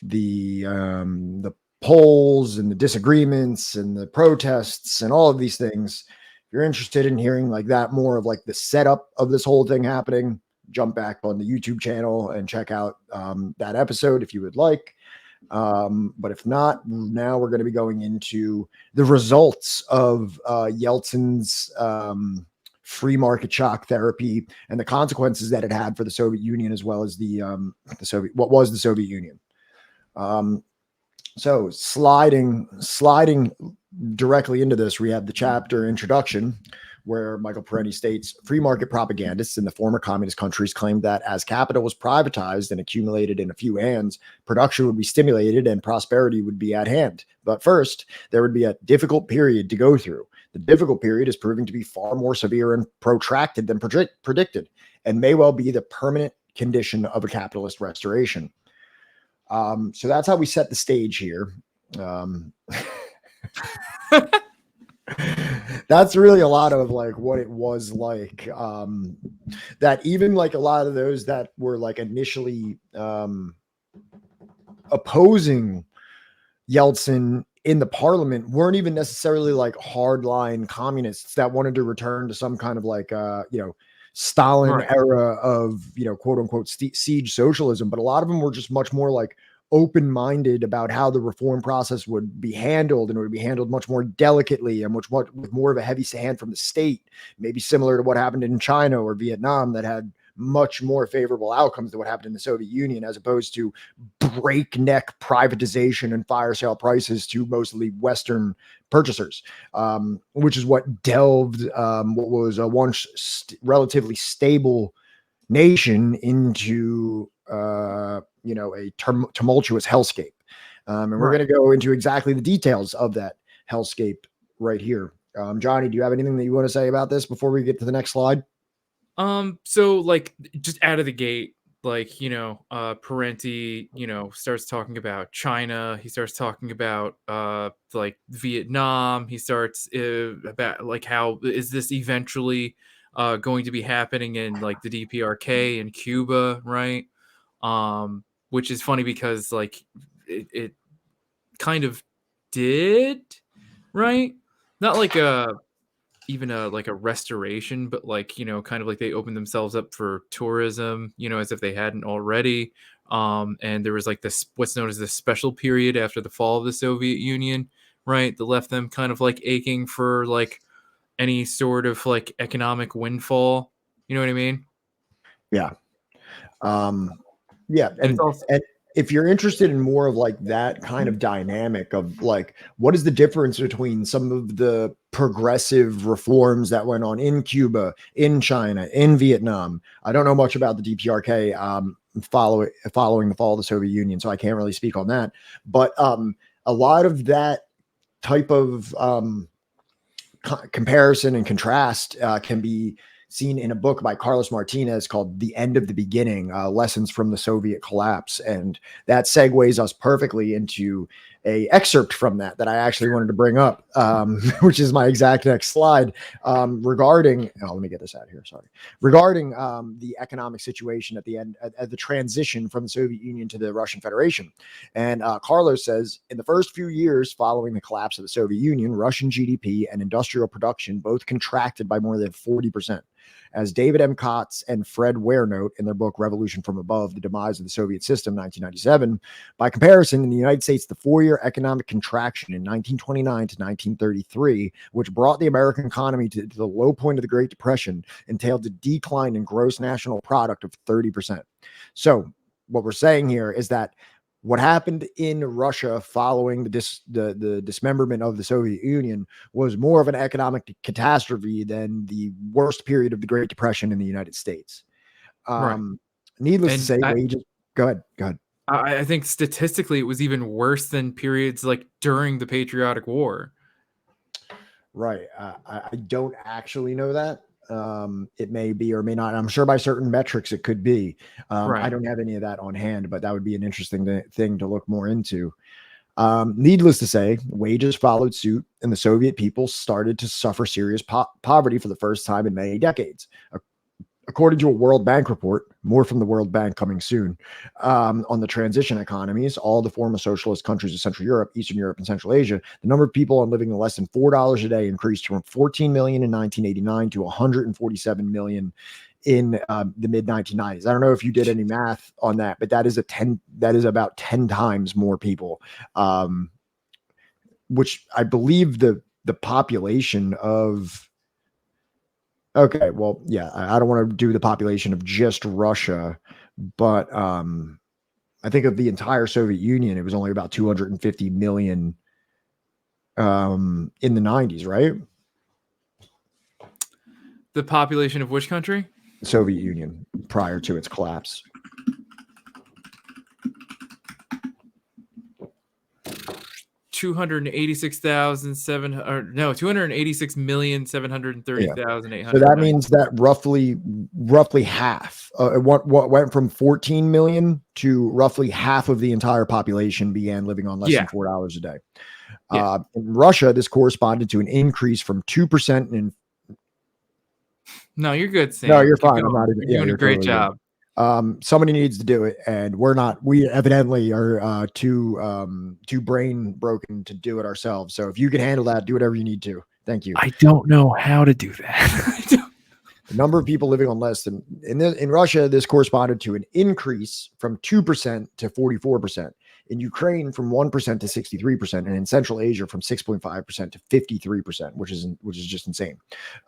[SPEAKER 3] the polls and the disagreements and the protests and all of these things. If you're interested in hearing like that, more of like the setup of this whole thing happening, jump back on the YouTube channel and check out that episode if you would like. But if not, now we're going to be going into the results of Yeltsin's free market shock therapy and the consequences that it had for the Soviet Union as well as the Soviet Union. So sliding directly into this, we have the chapter introduction where Michael Parenti states, free market propagandists in the former communist countries claimed that as capital was privatized and accumulated in a few hands, production would be stimulated and prosperity would be at hand. But first, there would be a difficult period to go through. The difficult period is proving to be far more severe and protracted than predicted, and may well be the permanent condition of a capitalist restoration. So that's how we set the stage here. That's really a lot of like what it was like, that even like a lot of those that were like initially opposing Yeltsin in the parliament weren't even necessarily like hardline communists that wanted to return to some kind of like Stalin era of quote unquote siege socialism, but a lot of them were just much more like open-minded about how the reform process would be handled, and it would be handled much more delicately and with more of a heavy hand from the state, maybe similar to what happened in China or Vietnam that had much more favorable outcomes than what happened in the Soviet Union, as opposed to breakneck privatization and fire sale prices to mostly Western purchasers, which is what delved what was a once relatively stable nation into a tumultuous hellscape. And we're going to go into exactly the details of that hellscape right here. Johnny, do you have anything that you want to say about this before we get to the next slide?
[SPEAKER 2] So like just out of the gate, like, Parenti, starts talking about China. He starts talking about like Vietnam. He starts about like how is this eventually going to be happening in like the DPRK in Cuba, right? Which is funny because like it kind of did, right? Not like even like a restoration, but like, kind of like they opened themselves up for tourism, as if they hadn't already. And there was like this, what's known as the special period after the fall of the Soviet Union, right? That left them kind of like aching for like any sort of like economic windfall. You know what I mean?
[SPEAKER 3] Yeah. Yeah.
[SPEAKER 2] And it's also,
[SPEAKER 3] and if you're interested in more of like that kind of dynamic of like, what is the difference between some of the progressive reforms that went on in Cuba, in China, in Vietnam? I don't know much about the DPRK, following the fall of the Soviet Union, so I can't really speak on that. But a lot of that type of comparison and contrast can be seen in a book by Carlos Martinez called The End of the Beginning, Lessons from the Soviet Collapse. And that segues us perfectly into a excerpt from that I actually wanted to bring up, which is my exact next slide, regarding, let me get this out here, sorry, regarding the economic situation at the end, at the transition from the Soviet Union to the Russian Federation. And Carlos says, in the first few years following the collapse of the Soviet Union, Russian GDP and industrial production both contracted by more than 40%. As David M. Kotz and Fred Ware note in their book, Revolution from Above, The Demise of the Soviet System, 1997, by comparison, in the United States, the four-year economic contraction in 1929 to 1933, which brought the American economy to the low point of the Great Depression, entailed a decline in gross national product of 30%. So what we're saying here is that what happened in Russia following the dismemberment of the Soviet Union was more of an economic catastrophe than the worst period of the Great Depression in the United States.
[SPEAKER 2] Right.
[SPEAKER 3] Needless
[SPEAKER 2] And
[SPEAKER 3] to say, wages. Go ahead.
[SPEAKER 2] I think statistically it was even worse than periods like during the Patriotic War.
[SPEAKER 3] Right. I don't actually know that. It may be or may not. I'm sure by certain metrics it could be.
[SPEAKER 2] Right.
[SPEAKER 3] I don't have any of that on hand, but that would be an interesting thing to look more into. Needless to say, wages followed suit, and the Soviet people started to suffer serious poverty for the first time in many decades. According to a World Bank report, more from the World Bank coming soon, on the transition economies, all the former socialist countries of Central Europe, Eastern Europe, and Central Asia, the number of people on living on less than $4 a day increased from 14 million in 1989 to 147 million in the mid 1990s. I don't know if you did any math on that, but that is about 10 times more people, which I believe the population of. Okay, well, yeah, I don't want to do the population of just Russia, but I think of the entire Soviet Union, it was only about 250 million in the 90s, right?
[SPEAKER 2] The population of which country?
[SPEAKER 3] The Soviet Union prior to its collapse.
[SPEAKER 2] Two hundred eighty-six million seven hundred thirty thousand eight hundred.
[SPEAKER 3] So that means that roughly half. What went from 14 million to roughly half of the entire population began living on less than $4 a day. In Russia, this corresponded to an increase from 2% in.
[SPEAKER 2] No, you're good, Sam.
[SPEAKER 3] No, you're fine. I'm not even.
[SPEAKER 2] You're doing a great job.
[SPEAKER 3] Somebody needs to do it, and we evidently are too brain broken to do it ourselves. So if you can handle that, do whatever you need to. Thank you.
[SPEAKER 2] I don't know how to do that.
[SPEAKER 3] The number of people living on less than in Russia, this corresponded to an increase from 2% to 44%. In Ukraine, from 1% to 63%, and in Central Asia, from 6.5% to 53%, which is just insane.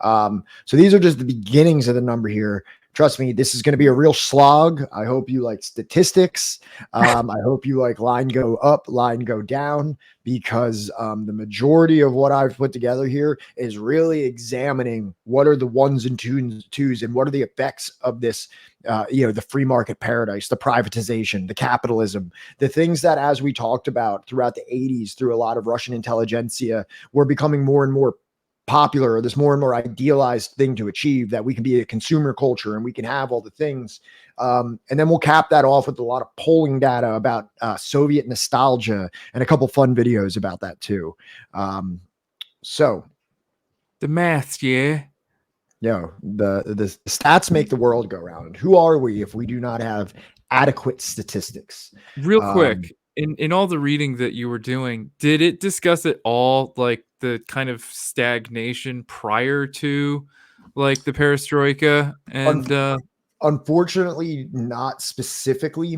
[SPEAKER 3] So these are just the beginnings of the number here. Trust me, this is going to be a real slog. I hope you like statistics. I hope you like line go up, line go down, because the majority of what I've put together here is really examining what are the ones and twos and what are the effects of this, the free market paradise, the privatization, the capitalism, the things that, as we talked about throughout the 80s, through a lot of Russian intelligentsia, were becoming more and more popular, or this more and more idealized thing to achieve, that we can be a consumer culture and we can have all the things. And then we'll cap that off with a lot of polling data about Soviet nostalgia and a couple fun videos about that too. So
[SPEAKER 2] the maths, the
[SPEAKER 3] stats make the world go round. Who are we if we do not have adequate statistics?
[SPEAKER 2] Real quick, in all the reading that you were doing, did it discuss at all like the kind of stagnation prior to like the perestroika? And
[SPEAKER 3] unfortunately, not specifically,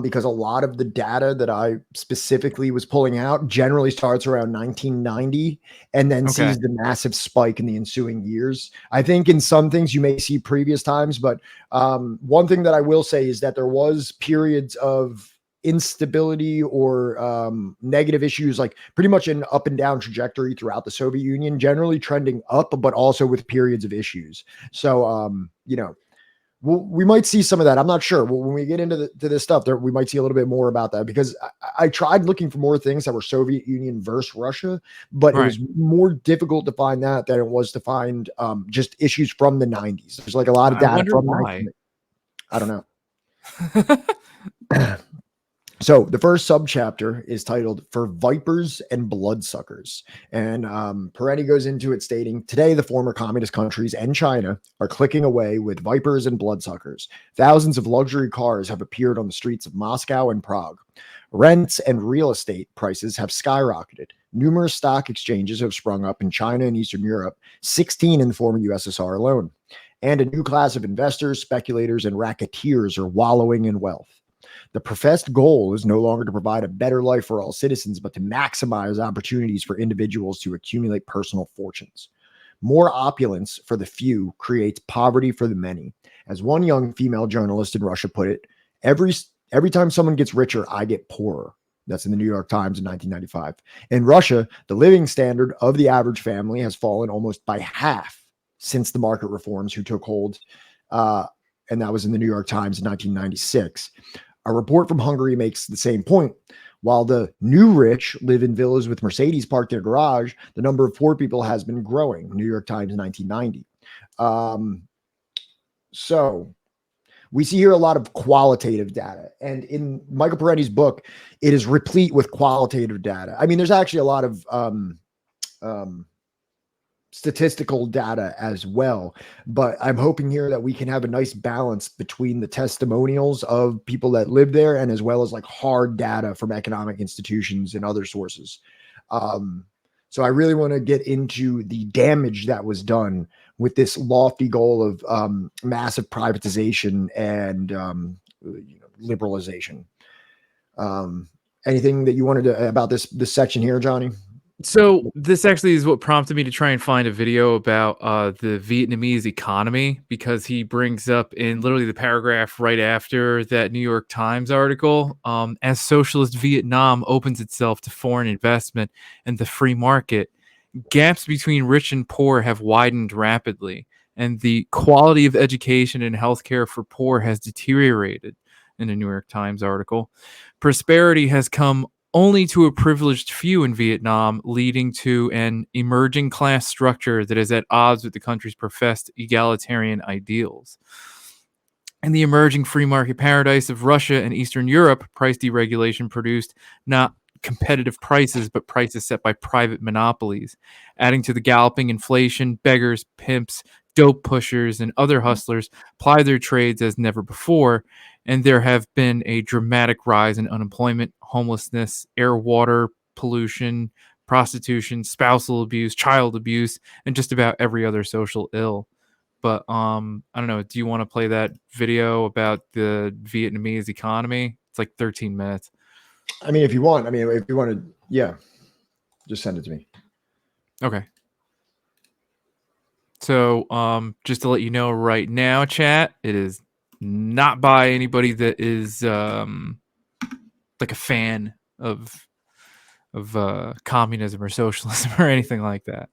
[SPEAKER 3] because a lot of the data that I specifically was pulling out generally starts around 1990 and then sees the massive spike in the ensuing years. I think in some things you may see previous times, but one thing that I will say is that there was periods of instability or negative issues, like pretty much an up and down trajectory throughout the Soviet Union, generally trending up, but also with periods of issues. So, we might see some of that. I'm not sure. When we get into this stuff, we might see a little bit more about that, because I tried looking for more things that were Soviet Union versus Russia, but it was more difficult to find that than it was to find just issues from the 90s. There's like a lot of data.
[SPEAKER 2] I wonder why.
[SPEAKER 3] I don't know. So the first subchapter is titled "For Vipers and Bloodsuckers," and Peretti goes into it stating, "Today, the former communist countries and China are clicking away with vipers and bloodsuckers. Thousands of luxury cars have appeared on the streets of Moscow and Prague. Rents and real estate prices have skyrocketed. Numerous stock exchanges have sprung up in China and Eastern Europe, 16 in the former USSR alone. And a new class of investors, speculators, and racketeers are wallowing in wealth. The professed goal is no longer to provide a better life for all citizens, but to maximize opportunities for individuals to accumulate personal fortunes. More opulence for the few creates poverty for the many. As one young female journalist in Russia put it, every time someone gets richer, I get poorer." That's in the New York Times in 1995. In Russia, the living standard of the average family has fallen almost by half since the market reforms who took hold, and that was in the New York Times in 1996. A report from Hungary makes the same point. While the new rich live in villas with Mercedes parked in a garage, the number of poor people has been growing. New York Times, 1990. So we see here a lot of qualitative data. And in Michael Peretti's book, it is replete with qualitative data. I mean, there's actually a lot of statistical data as well, but I'm hoping here that we can have a nice balance between the testimonials of people that live there and as well as like hard data from economic institutions and other sources. So I really want to get into the damage that was done with this lofty goal of massive privatization and liberalization. Anything that you wanted to about this section here, Johnny?
[SPEAKER 2] So this actually is what prompted me to try and find a video about the Vietnamese economy, because he brings up in literally the paragraph right after that New York Times article, as socialist Vietnam opens itself to foreign investment and the free market, gaps between rich and poor have widened rapidly, and the quality of education and healthcare for poor has deteriorated. In a New York Times article, prosperity has come only to a privileged few in Vietnam, leading to an emerging class structure that is at odds with the country's professed egalitarian ideals. In the emerging free market paradise of Russia and Eastern Europe, price deregulation produced not competitive prices, but prices set by private monopolies. Adding to the galloping inflation, beggars, pimps, dope pushers, and other hustlers ply their trades as never before, and there have been a dramatic rise in unemployment, homelessness, air, water pollution, prostitution, spousal abuse, child abuse, and just about every other social ill. But I don't know. Do you want to play that video about the Vietnamese economy? It's like 13 minutes.
[SPEAKER 3] I mean, if you want. I mean, if you want to, yeah, just send it to me.
[SPEAKER 2] Okay. So just to let you know right now, chat, it is not by anybody that is like a fan of communism or socialism or anything like that.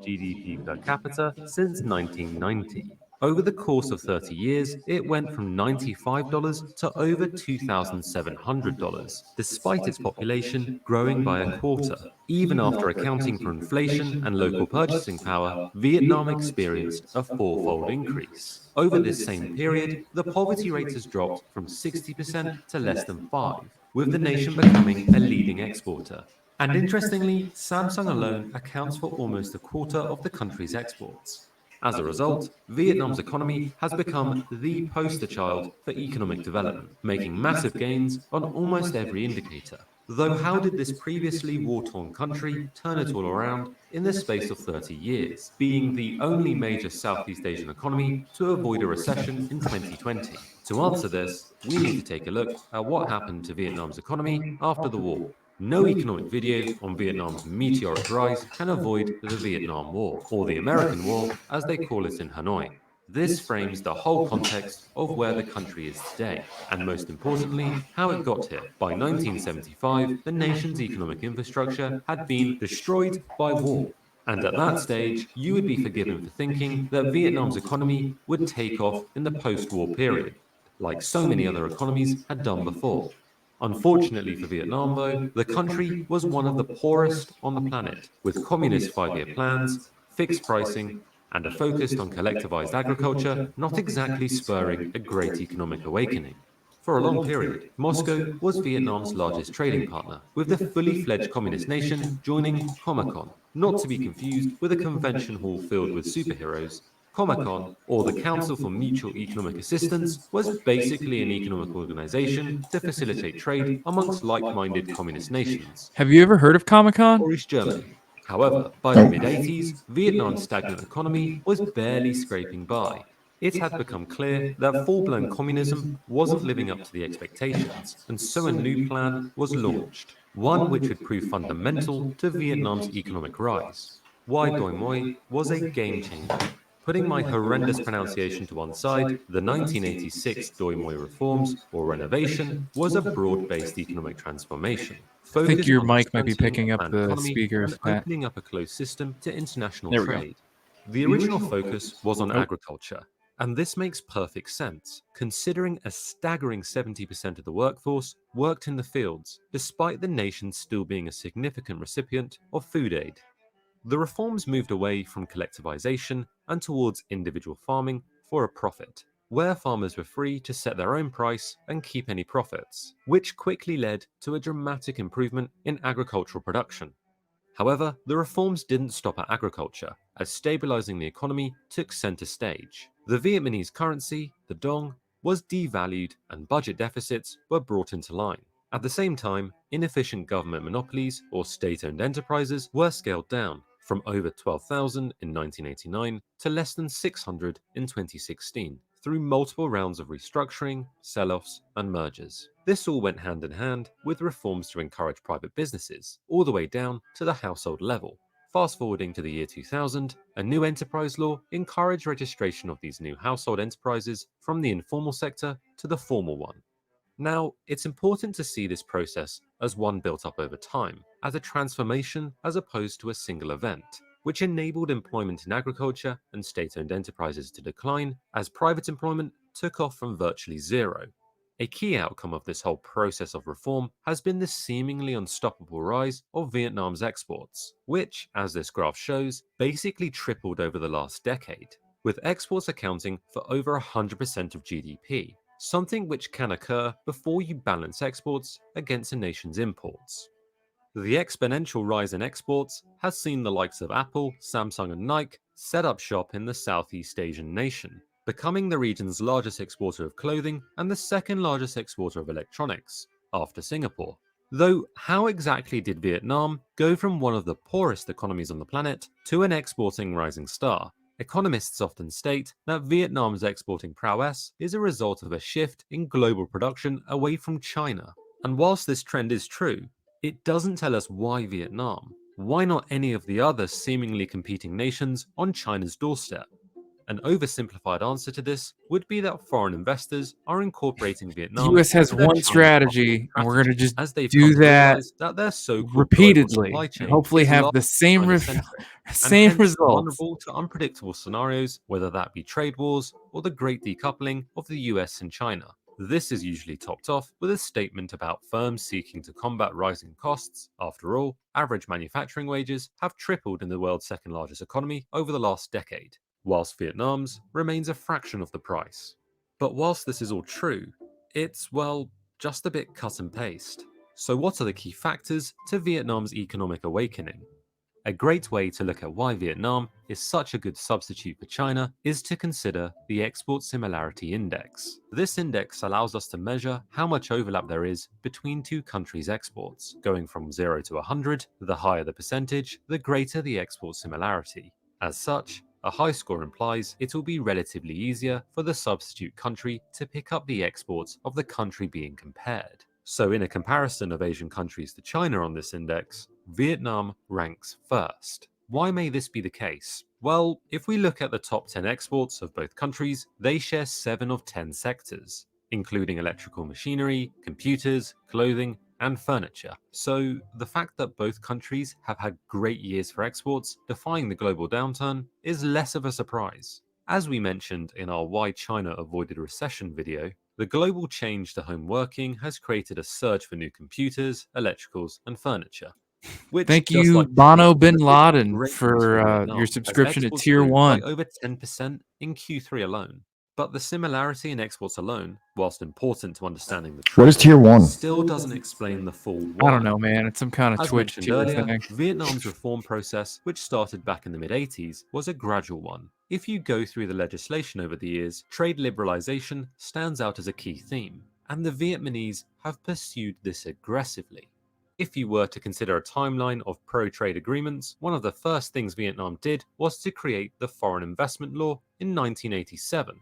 [SPEAKER 4] GDP per capita since 1990. Over the course of 30 years, it went from $95 to over $2,700, despite its population growing by a quarter. Even after accounting for inflation and local purchasing power, Vietnam experienced a fourfold increase. Over this same period, the poverty rate has dropped from 60% to less than 5%, with the nation becoming a leading exporter. And interestingly, Samsung alone accounts for almost a quarter of the country's exports. As a result, Vietnam's economy has become the poster child for economic development, making massive gains on almost every indicator. Though how did this previously war-torn country turn it all around in the space of 30 years, being the only major Southeast Asian economy to avoid a recession in 2020? To answer this, we need to take a look at what happened to Vietnam's economy after the war. No economic video on Vietnam's meteoric rise can avoid the Vietnam War, or the American War, as they call it in Hanoi. This frames the whole context of where the country is today, and most importantly, how it got here. By 1975, the nation's economic infrastructure had been destroyed by war. And at that stage, you would be forgiven for thinking that Vietnam's economy would take off in the post-war period, like so many other economies had done before. Unfortunately for Vietnam, though, the country was one of the poorest on the planet, with communist 5-year plans, fixed pricing, and a focus on collectivized agriculture not exactly spurring a great economic awakening. For a long period, Moscow was Vietnam's largest trading partner, with the fully fledged communist nation joining Comecon, not to be confused with a convention hall filled with superheroes. Comecon, or the Council for Mutual Economic Assistance, was basically an economic organization to facilitate trade amongst like-minded communist nations,
[SPEAKER 2] Have you ever heard of Comic-Con?
[SPEAKER 4] or East Germany. However, by the mid-80s, Vietnam's stagnant economy was barely scraping by. It had become clear that full-blown communism wasn't living up to the expectations, and so a new plan was launched, one which would prove fundamental to Vietnam's economic rise. Wai Doi Moi was a game-changer. Putting my horrendous pronunciation to one side, the 1986 Doi Moi reforms, or renovation, was a broad-based economic transformation,
[SPEAKER 2] I think
[SPEAKER 4] focused
[SPEAKER 2] your
[SPEAKER 4] on
[SPEAKER 2] mic might be
[SPEAKER 4] dismantling
[SPEAKER 2] picking
[SPEAKER 4] the
[SPEAKER 2] up
[SPEAKER 4] planned
[SPEAKER 2] the
[SPEAKER 4] economy
[SPEAKER 2] speakers,
[SPEAKER 4] and
[SPEAKER 2] Pat.
[SPEAKER 4] opening up a closed system to international
[SPEAKER 2] There we go.
[SPEAKER 4] trade. The original focus was on
[SPEAKER 2] Oh.
[SPEAKER 4] agriculture, and this makes perfect sense, considering a staggering 70% of the workforce worked in the fields, despite the nation still being a significant recipient of food aid. The reforms moved away from collectivization and towards individual farming for a profit, where farmers were free to set their own price and keep any profits, which quickly led to a dramatic improvement in agricultural production. However, the reforms didn't stop at agriculture, as stabilizing the economy took center stage. The Vietnamese currency, the dong, was devalued and budget deficits were brought into line. At the same time, inefficient government monopolies or state-owned enterprises were scaled down from over 12,000 in 1989 to less than 600 in 2016 through multiple rounds of restructuring, sell-offs, and mergers. This all went hand in hand with reforms to encourage private businesses, all the way down to the household level. Fast forwarding to the year 2000, a new enterprise law encouraged registration of these new household enterprises from the informal sector to the formal one. Now, it's important to see this process as one built up over time, as a transformation as opposed to a single event, which enabled employment in agriculture and state-owned enterprises to decline as private employment took off from virtually zero. A key outcome of this whole process of reform has been the seemingly unstoppable rise of Vietnam's exports, which, as this graph shows, basically tripled over the last decade, with exports accounting for over 100% of GDP, something which can occur before you balance exports against a nation's imports. The exponential rise in exports has seen the likes of Apple, Samsung, and Nike set up shop in the Southeast Asian nation, becoming the region's largest exporter of clothing and the second largest exporter of electronics, after Singapore. Though, how exactly did Vietnam go from one of the poorest economies on the planet to an exporting rising star? Economists often state that Vietnam's exporting prowess is a result of a shift in global production away from China. And whilst this trend is true, it doesn't tell us why Vietnam. Why not any of the other seemingly competing nations on China's doorstep? An oversimplified answer to this would be that foreign investors are incorporating
[SPEAKER 2] The
[SPEAKER 4] Vietnam
[SPEAKER 2] U.S. has
[SPEAKER 4] into their
[SPEAKER 2] one
[SPEAKER 4] China
[SPEAKER 2] strategy, and we're going to
[SPEAKER 4] strategy,
[SPEAKER 2] just
[SPEAKER 4] as they've
[SPEAKER 2] do
[SPEAKER 4] come to
[SPEAKER 2] that
[SPEAKER 4] realize that their so-called global supply
[SPEAKER 2] repeatedly,
[SPEAKER 4] chain
[SPEAKER 2] and hopefully
[SPEAKER 4] is
[SPEAKER 2] have
[SPEAKER 4] largely
[SPEAKER 2] the same
[SPEAKER 4] China-centric, and
[SPEAKER 2] same
[SPEAKER 4] hence
[SPEAKER 2] results.
[SPEAKER 4] vulnerable to unpredictable scenarios, whether that be trade wars or the great decoupling of the US and China. This is usually topped off with a statement about firms seeking to combat rising costs. After all, average manufacturing wages have tripled in the world's second largest economy over the last decade, whilst Vietnam's remains a fraction of the price. But whilst this is all true, it's, well, just a bit cut and paste. So what are the key factors to Vietnam's economic awakening? A great way to look at why Vietnam is such a good substitute for China is to consider the Export Similarity Index. This index allows us to measure how much overlap there is between two countries' exports. Going from 0 to 100, the higher the percentage, the greater the export similarity. As such, a high score implies it will be relatively easier for the substitute country to pick up the exports of the country being compared. So in a comparison of Asian countries to China on this index, Vietnam ranks first. Why may this be the case? Well, if we look at the top 10 exports of both countries, they share 7 of 10 sectors, including electrical machinery, computers, clothing, and furniture. So the fact that both countries have had great years for exports, defying the global downturn, is less of a surprise. As we mentioned in our Why China Avoided Recession video, the global change to home working has created a surge for new computers, electricals, and furniture. Which,
[SPEAKER 2] Thank
[SPEAKER 4] just
[SPEAKER 2] you,
[SPEAKER 4] like
[SPEAKER 2] Bono
[SPEAKER 4] technology,
[SPEAKER 2] bin
[SPEAKER 4] is
[SPEAKER 2] Laden,
[SPEAKER 4] great news
[SPEAKER 2] for
[SPEAKER 4] Vietnam,
[SPEAKER 2] your
[SPEAKER 4] as
[SPEAKER 2] subscription to
[SPEAKER 4] exports
[SPEAKER 2] Tier
[SPEAKER 4] grew
[SPEAKER 2] 1.
[SPEAKER 4] by over 10% in Q3 alone. But the similarity in exports alone, whilst important to understanding the
[SPEAKER 3] What is
[SPEAKER 4] trend,
[SPEAKER 3] tier one?
[SPEAKER 4] still doesn't explain the full
[SPEAKER 2] I
[SPEAKER 4] why.
[SPEAKER 2] don't know, man. It's some kind of
[SPEAKER 4] As
[SPEAKER 2] Twitch
[SPEAKER 4] mentioned
[SPEAKER 2] tier
[SPEAKER 4] earlier,
[SPEAKER 2] thing.
[SPEAKER 4] Vietnam's reform process, which started back in the mid-80s, was a gradual one. If you go through the legislation over the years, trade liberalization stands out as a key theme, and the Vietnamese have pursued this aggressively. If you were to consider a timeline of pro-trade agreements, one of the first things Vietnam did was to create the Foreign Investment Law in 1987.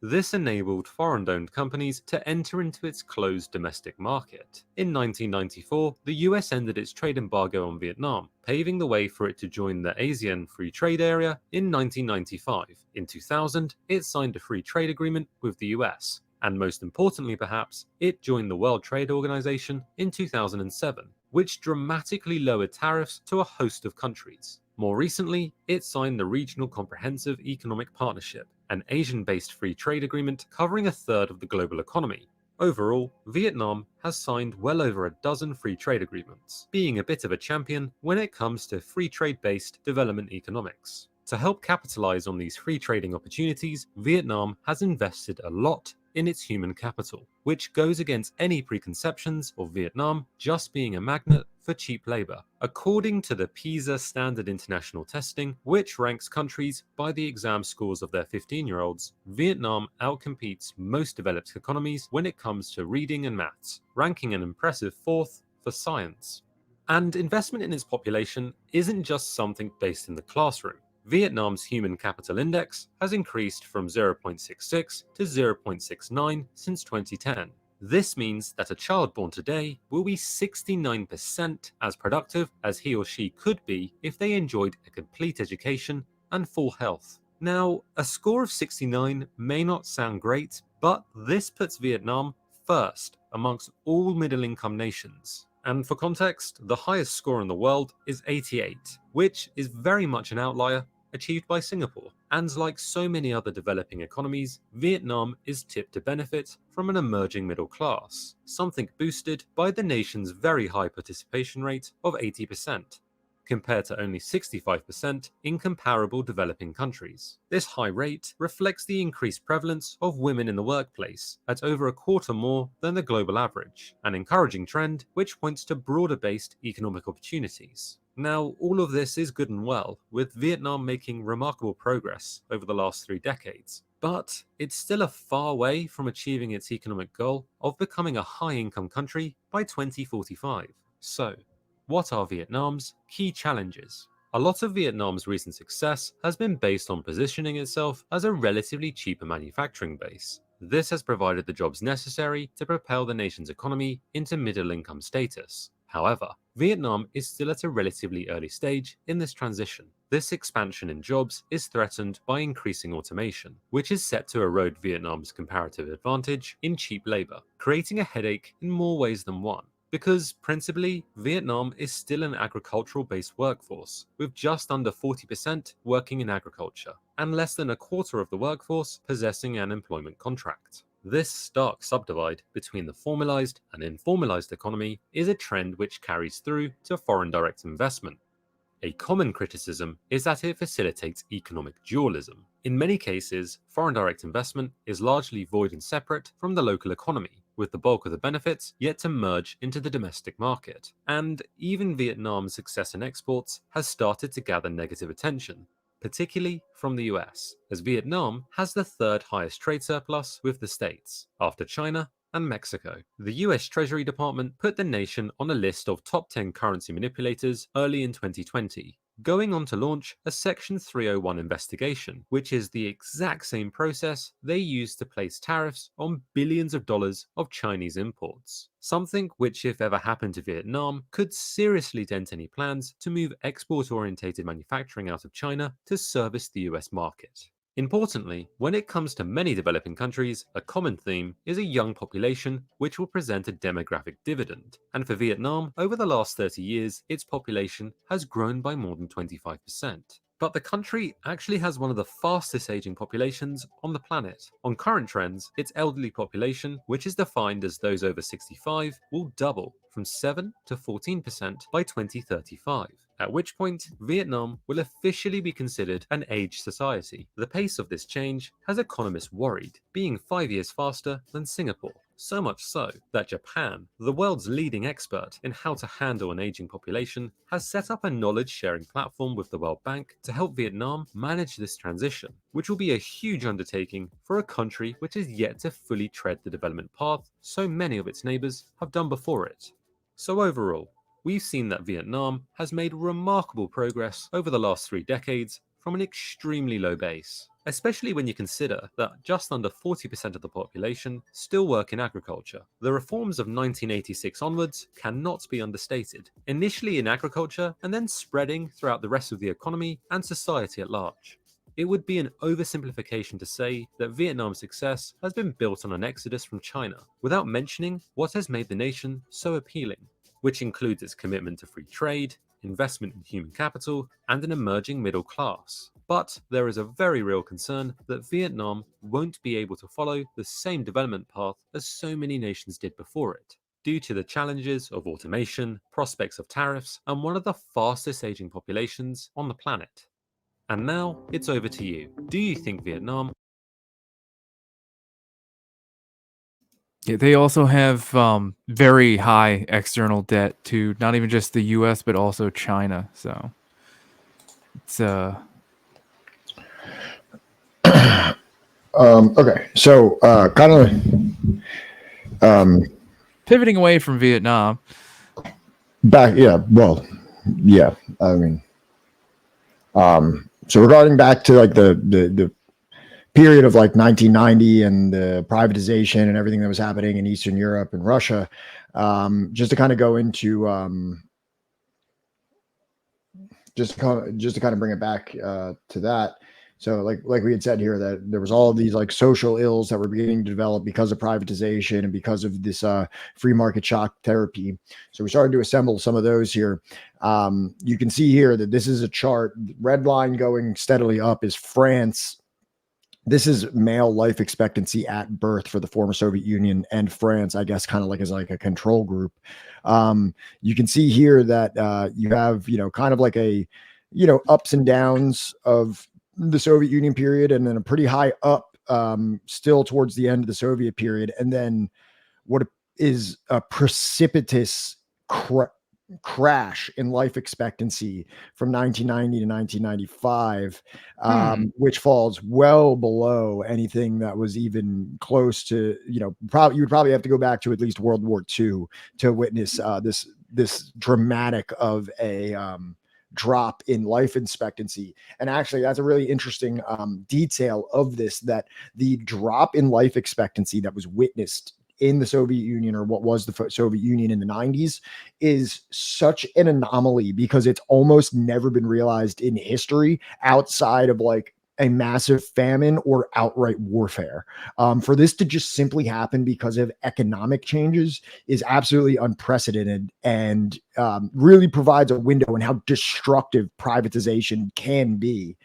[SPEAKER 4] This enabled foreign-owned companies to enter into its closed domestic market. In 1994, the US ended its trade embargo on Vietnam, paving the way for it to join the ASEAN Free Trade Area in 1995. In 2000, it signed a free trade agreement with the US, and most importantly perhaps, it joined the World Trade Organization in 2007, which dramatically lowered tariffs to a host of countries. More recently, it signed the Regional Comprehensive Economic Partnership, an Asian-based free trade agreement covering a third of the global economy. Overall, Vietnam has signed well over a dozen free trade agreements, being a bit of a champion when it comes to free trade-based development economics. To help capitalize on these free trading opportunities, Vietnam has invested a lot in its human capital, which goes against any preconceptions of Vietnam just being a magnet for cheap labor. According to the PISA Standard International Testing, which ranks countries by the exam scores of their 15-year-olds, Vietnam outcompetes most developed economies when it comes to reading and maths, ranking an impressive 4th for science. And investment in its population isn't just something based in the classroom. Vietnam's Human Capital Index has increased from 0.66 to 0.69 since 2010. This means that a child born today will be 69% as productive as he or she could be if they enjoyed a complete education and full health. Now, a score of 69 may not sound great, but this puts Vietnam first amongst all middle-income nations. And for context, the highest score in the world is 88, which is very much an outlier achieved by Singapore. And like so many other developing economies, Vietnam is tipped to benefit from an emerging middle class, something boosted by the nation's very high participation rate of 80%, compared to only 65% in comparable developing countries. This high rate reflects the increased prevalence of women in the workplace at over a quarter more than the global average, an encouraging trend which points to broader-based economic opportunities. Now, all of this is good and well, with Vietnam making remarkable progress over the last 3 decades, but it's still a far way from achieving its economic goal of becoming a high-income country by 2045. So, what are Vietnam's key challenges? A lot of Vietnam's recent success has been based on positioning itself as a relatively cheaper manufacturing base. This has provided the jobs necessary to propel the nation's economy into middle-income status. However, Vietnam is still at a relatively early stage in this transition. This expansion in jobs is threatened by increasing automation, which is set to erode Vietnam's comparative advantage in cheap labor, creating a headache in more ways than one. Because principally, Vietnam is still an agricultural-based workforce, with just under 40% working in agriculture, and less than a quarter of the workforce possessing an employment contract. This stark subdivide between the formalized and informalized economy is a trend which carries through to foreign direct investment. A common criticism is that it facilitates economic dualism. In many cases, foreign direct investment is largely void and separate from the local economy, with the bulk of the benefits yet to merge into the domestic market. And even Vietnam's success in exports has started to gather negative attention, particularly from the US, as Vietnam has the 3rd highest trade surplus with the States, after China and Mexico. The US Treasury Department put the nation on a list of top 10 currency manipulators early in 2020, going on to launch a Section 301 investigation, which is the exact same process they used to place tariffs on billions of dollars of Chinese imports. Something which, if ever happened to Vietnam, could seriously dent any plans to move export-orientated manufacturing out of China to service the US market. Importantly, when it comes to many developing countries, a common theme is a young population which will present a demographic dividend. And for Vietnam, over the last 30 years, its population has grown by more than 25%. But the country actually has one of the fastest aging populations on the planet. On current trends, its elderly population, which is defined as those over 65, will double from 7 to 14% by 2035. At which point, Vietnam will officially be considered an aged society. The pace of this change has economists worried, being 5 years faster than Singapore. So much so that Japan, the world's leading expert in how to handle an aging population, has set up a knowledge-sharing platform with the World Bank to help Vietnam manage this transition, which will be a huge undertaking for a country which is yet to fully tread the development path so many of its neighbors have done before it. So overall, we've seen that Vietnam has made remarkable progress over the last 3 decades from an extremely low base, especially when you consider that just under 40% of the population still work in agriculture. The reforms of 1986 onwards cannot be understated, initially in agriculture and then spreading throughout the rest of the economy and society at large. It would be an oversimplification to say that Vietnam's success has been built on an exodus from China, without mentioning what has made the nation so appealing, which includes its commitment to free trade, investment in human capital, and an emerging middle class. But there is a very real concern that Vietnam won't be able to follow the same development path as so many nations did before it, due to the challenges of automation, prospects of tariffs, and one of the fastest aging populations on the planet. And now, it's over to you. Do you think Vietnam...
[SPEAKER 2] Yeah, they also have very high external debt to not even just the U.S. but also China. So it's
[SPEAKER 3] Okay, so kind of
[SPEAKER 2] pivoting away from Vietnam.
[SPEAKER 3] back. Yeah, well, yeah. I mean, so regarding back to like the period of like 1990 and the privatization and everything that was happening in Eastern Europe and Russia, just to kind of go into just to kind of bring it back to that. So like we had said here, that there was all of these like social ills that were beginning to develop because of privatization and because of this free market shock therapy. So we started to assemble some of those here. You can see here that this is a chart. Red line going steadily up is France. This is male life expectancy at birth for the former Soviet Union and France, I guess, kind of like as like a control group. You can see here that you have, kind of like a, ups and downs of the Soviet Union period, and then a pretty high up still towards the end of the Soviet period. And then what is a precipitous crash in life expectancy from 1990 to 1995, which falls well below anything that was even close to, you would probably have to go back to at least World War II to witness this dramatic of a drop in life expectancy. And actually, that's a really interesting detail of this, that the drop in life expectancy that was witnessed in the Soviet Union, or what was the Soviet Union in the 90s, is such an anomaly because it's almost never been realized in history outside of like a massive famine or outright warfare. For this to just simply happen because of economic changes is absolutely unprecedented, and really provides a window on how destructive privatization can be.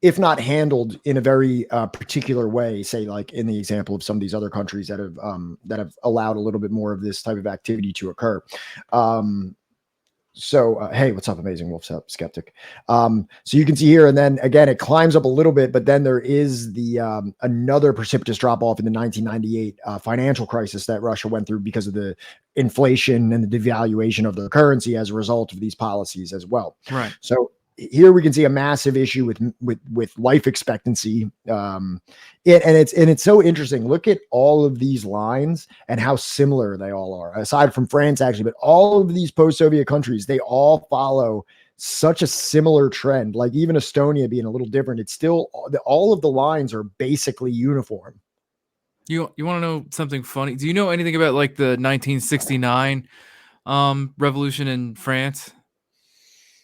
[SPEAKER 3] If not handled in a very particular way, say like in the example of some of these other countries that have allowed a little bit more of this type of activity to occur. Hey, what's up, Amazing Wolf Skeptic? So you can see here, and then again, it climbs up a little bit, but then there is the another precipitous drop off in the 1998 financial crisis that Russia went through because of the inflation and the devaluation of the currency as a result of these policies as well.
[SPEAKER 2] Right.
[SPEAKER 3] So here we can see a massive issue with life expectancy. And it's so interesting. Look at all of these lines and how similar they all are, aside from France, actually, but all of these post-Soviet countries, they all follow such a similar trend. Like even Estonia being a little different, it's still all of the lines are basically uniform.
[SPEAKER 2] You want to know something funny? Do you know anything about like the 1969 revolution in France?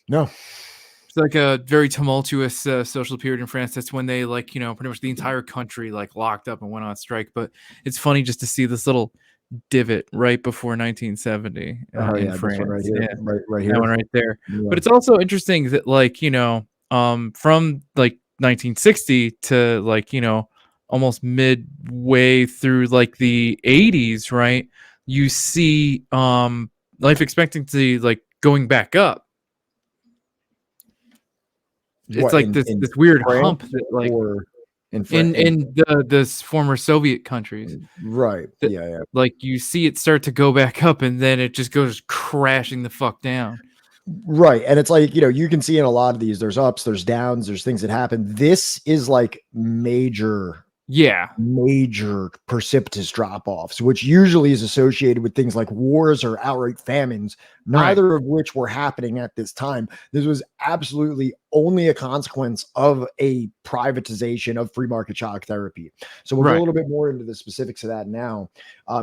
[SPEAKER 3] No.
[SPEAKER 2] It's like a very tumultuous social period in France. That's when they like, pretty much the entire country like locked up and went on strike. But it's funny just to see this little divot right before 1970 in France.
[SPEAKER 3] This one right here,
[SPEAKER 2] Yeah,
[SPEAKER 3] right here,
[SPEAKER 2] that one right there.
[SPEAKER 3] Yeah.
[SPEAKER 2] But it's also interesting that like, from like 1960 to like, almost midway through like the 80s, right? You see life expectancy like going back up. It's like this weird hump that like in the former Soviet countries,
[SPEAKER 3] right?
[SPEAKER 2] That,
[SPEAKER 3] yeah.
[SPEAKER 2] Like you see it start to go back up, and then it just goes crashing the fuck down.
[SPEAKER 3] Right, and it's like you can see in a lot of these, there's ups, there's downs, there's things that happen. This is like major precipitous drop-offs, which usually is associated with things like wars or outright famines, neither of which were happening at this time. This was absolutely only a consequence of a privatization of free market shock therapy. So we'll go a little bit more into the specifics of that now.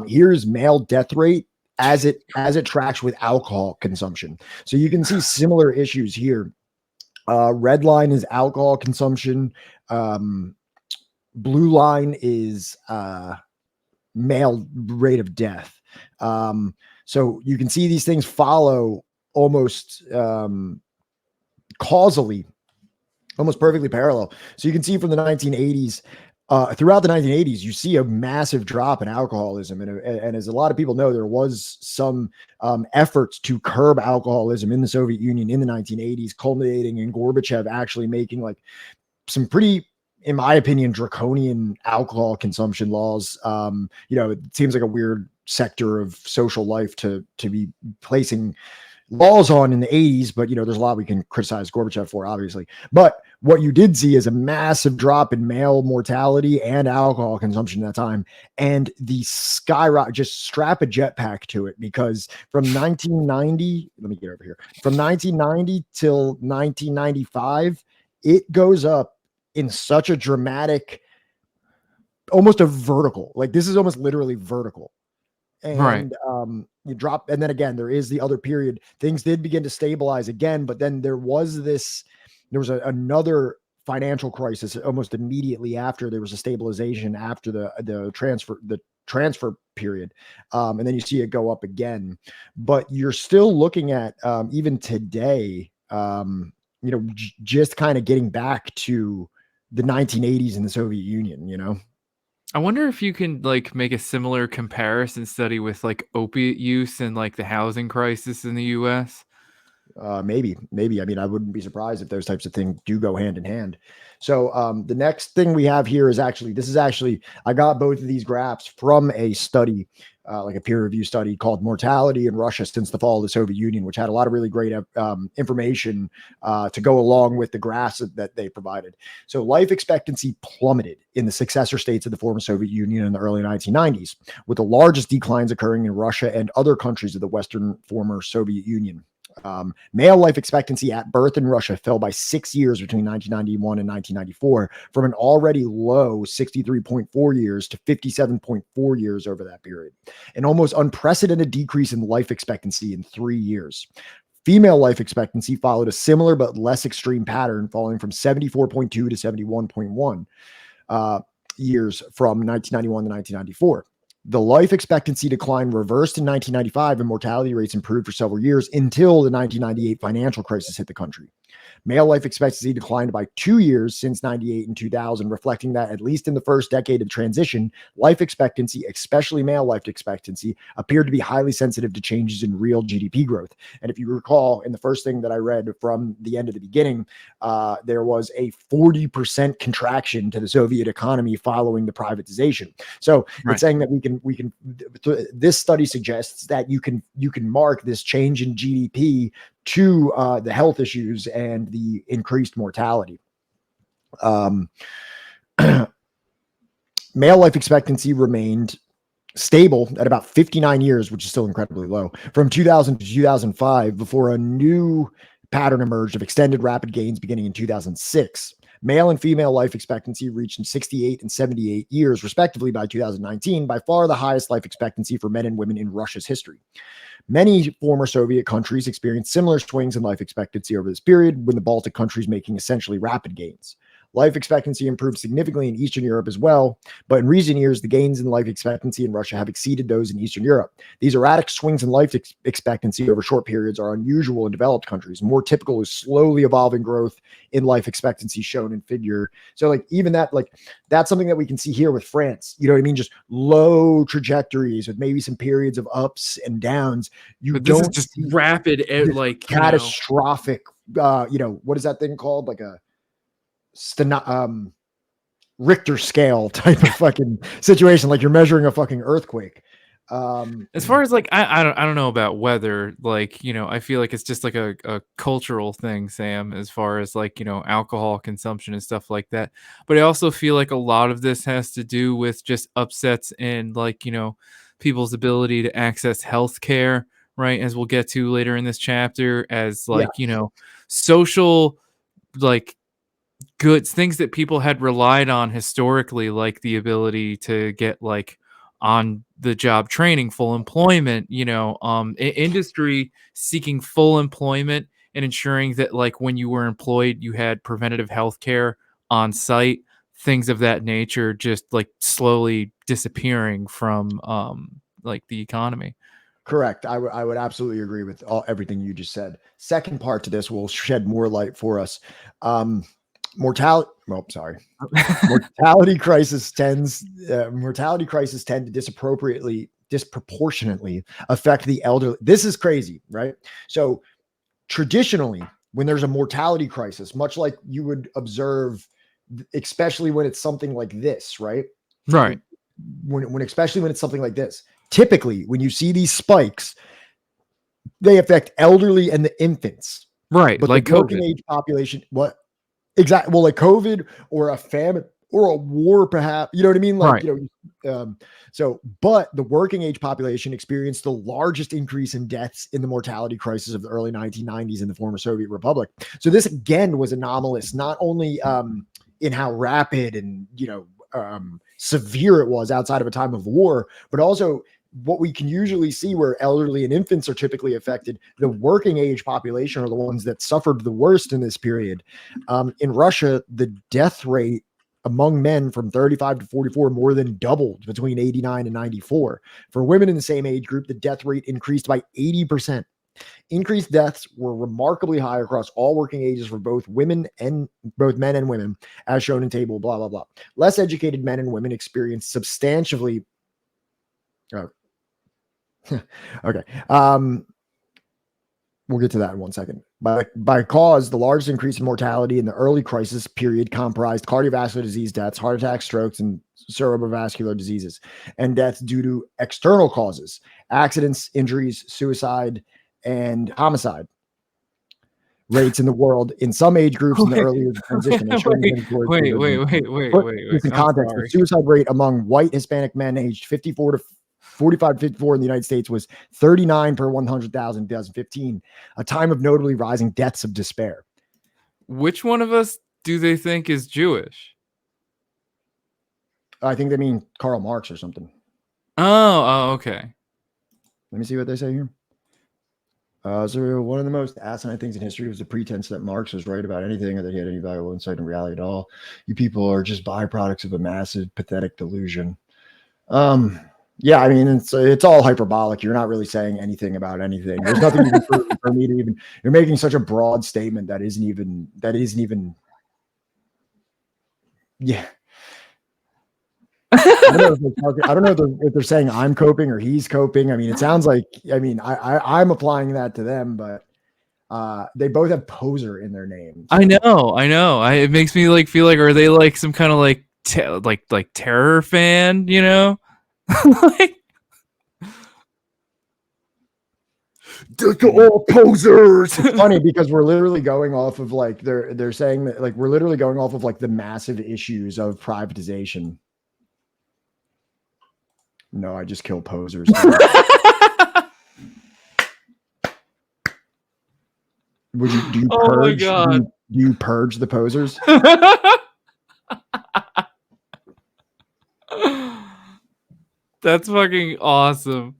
[SPEAKER 3] Here's male death rate as it tracks with alcohol consumption. So you can see similar issues here. Red line is alcohol consumption. Blue line is male rate of death. So you can see these things follow almost causally, almost perfectly parallel. So you can see from the 1980s, throughout the 1980s, you see a massive drop in alcoholism. And as a lot of people know, there was some efforts to curb alcoholism in the Soviet Union in the 1980s, culminating in Gorbachev actually making like some pretty, in my opinion, draconian alcohol consumption laws. It seems like a weird sector of social life to be placing laws on in the 80s, but there's a lot we can criticize Gorbachev for, obviously. But what you did see is a massive drop in male mortality and alcohol consumption at that time, and the skyrocket. Just strap a jetpack to it, because from 1990, let me get over here, from 1990 till 1995, it goes up in such a dramatic, almost a vertical, like this is almost literally vertical. And you drop, and then again, there is the other period. Things did begin to stabilize again, but then there was another financial crisis almost immediately after. There was a stabilization after the transfer period. And then you see it go up again, but you're still looking at even today, just kind of getting back to the 1980s in the Soviet Union,
[SPEAKER 2] I wonder if you can like make a similar comparison study with like opiate use and like the housing crisis in the US.
[SPEAKER 3] Maybe. I mean, I wouldn't be surprised if those types of things do go hand in hand. So the next thing we have here is I got both of these graphs from a study, like a peer review study called Mortality in Russia Since the Fall of the Soviet Union, which had a lot of really great information to go along with the graphs that they provided. So life expectancy plummeted in the successor states of the former Soviet Union in the early 1990s, with the largest declines occurring in Russia and other countries of the Western former Soviet Union. Male life expectancy at birth in Russia fell by 6 years between 1991 and 1994, from an already low 63.4 years to 57.4 years over that period, an almost unprecedented decrease in life expectancy in 3 years. Female life expectancy followed a similar but less extreme pattern, falling from 74.2 to 71.1 years from 1991 to 1994. The life expectancy decline reversed in 1995, and mortality rates improved for several years until the 1998 financial crisis hit the country. Male life expectancy declined by 2 years since 98 and 2000, reflecting that at least in the first decade of transition, life expectancy, especially male life expectancy, appeared to be highly sensitive to changes in real GDP growth. And if you recall, in the first thing that I read from the end of the beginning, there was a 40% contraction to the Soviet economy following the privatization. So it's saying that we can. This study suggests that you can mark this change in GDP to the health issues and the increased mortality. Male life expectancy remained stable at about 59 years, which is still incredibly low, from 2000 to 2005, before a new pattern emerged of extended rapid gains beginning in 2006. Male and female life expectancy reached 68 and 78 years, respectively, by 2019, by far the highest life expectancy for men and women in Russia's history. Many former Soviet countries experienced similar swings in life expectancy over this period, with the Baltic countries making essentially rapid gains. Life expectancy improved significantly in Eastern Europe as well, but in recent years, the gains in life expectancy in Russia have exceeded those in Eastern Europe. These erratic swings in life expectancy over short periods are unusual in developed countries. More typical is slowly evolving growth in life expectancy shown in figure. So like even that, like that's something that we can see here with France. You know what I mean? Just low trajectories with maybe some periods of ups and downs.
[SPEAKER 2] But this is just rapid, like
[SPEAKER 3] catastrophic. What is that thing called? Like a Richter scale type of fucking situation, like you're measuring a fucking earthquake.
[SPEAKER 2] As far as like I don't know about weather, like I feel like it's just like a cultural thing, Sam, as far as like alcohol consumption and stuff like that. But I also feel like a lot of this has to do with just upsets in like people's ability to access healthcare, right? As we'll get to later in this chapter, as like social like goods, things that people had relied on historically, like the ability to get like on the job training, full employment, industry seeking full employment and ensuring that like when you were employed, you had preventative health care on site, things of that nature, just like slowly disappearing from like the economy.
[SPEAKER 3] Correct. I would absolutely agree with everything you just said. Second part to this will shed more light for us. Mortality crisis tend to disproportionately affect the elderly. This is crazy, right? So traditionally, when there's a mortality crisis, much like you would observe, especially when it's something like this, right?
[SPEAKER 2] Right.
[SPEAKER 3] Especially when it's something like this, typically when you see these spikes, they affect elderly and the infants.
[SPEAKER 2] Right.
[SPEAKER 3] But
[SPEAKER 2] like
[SPEAKER 3] the working age population, what? Exactly. Well, like COVID or a famine or a war, perhaps, you know what I mean? Like,
[SPEAKER 2] right.
[SPEAKER 3] But the working age population experienced the largest increase in deaths in the mortality crisis of the early 1990s in the former Soviet Republic. So this again was anomalous, not only in how rapid and, severe it was outside of a time of war, but also what we can usually see where elderly and infants are typically affected. The working age population are the ones that suffered the worst in this period. In Russia, the death rate among men from 35 to 44 more than doubled between 89 and 94. For women in the same age group, the death rate increased by 80%. Increased deaths were remarkably high across all working ages for both men and women, as shown in table, blah, blah, blah. Less educated men and women experienced substantially okay. We'll get to that in 1 second. By cause, the largest increase in mortality in the early crisis period comprised cardiovascular disease deaths, heart attacks, strokes, and cerebrovascular diseases, and deaths due to external causes, accidents, injuries, suicide, and homicide rates in the world in some age groups in the earlier transition.
[SPEAKER 2] Wait.
[SPEAKER 3] In context, the suicide rate among white Hispanic men aged 54 to 45 to 54 in the United States was 39 per 100,000 in 2015, a time of notably rising deaths of despair.
[SPEAKER 2] Which one of us do they think is Jewish?
[SPEAKER 3] I think they mean Karl Marx or something.
[SPEAKER 2] Oh, okay.
[SPEAKER 3] Let me see what they say here. So one of the most asinine things in history was the pretense that Marx was right about anything or that he had any valuable insight in reality at all. You people are just byproducts of a massive, pathetic delusion. Yeah, I mean, it's all hyperbolic. You're not really saying anything about anything. There's nothing even for me to even. You're making such a broad statement that isn't even. Yeah. I don't know if they're saying I'm coping or he's coping. I mean, it sounds like. I mean, I'm applying that to them, but they both have poser in their names.
[SPEAKER 2] So. I know. It makes me like feel like, are they like some kind of like terror fan? Like,
[SPEAKER 3] all posers. It's funny because we're literally going off of like they're saying that like we're literally going off of like the massive issues of privatization. No, I just kill posers. Would you do you
[SPEAKER 2] Oh my
[SPEAKER 3] purge?
[SPEAKER 2] God.
[SPEAKER 3] Do you purge the posers?
[SPEAKER 2] That's fucking awesome.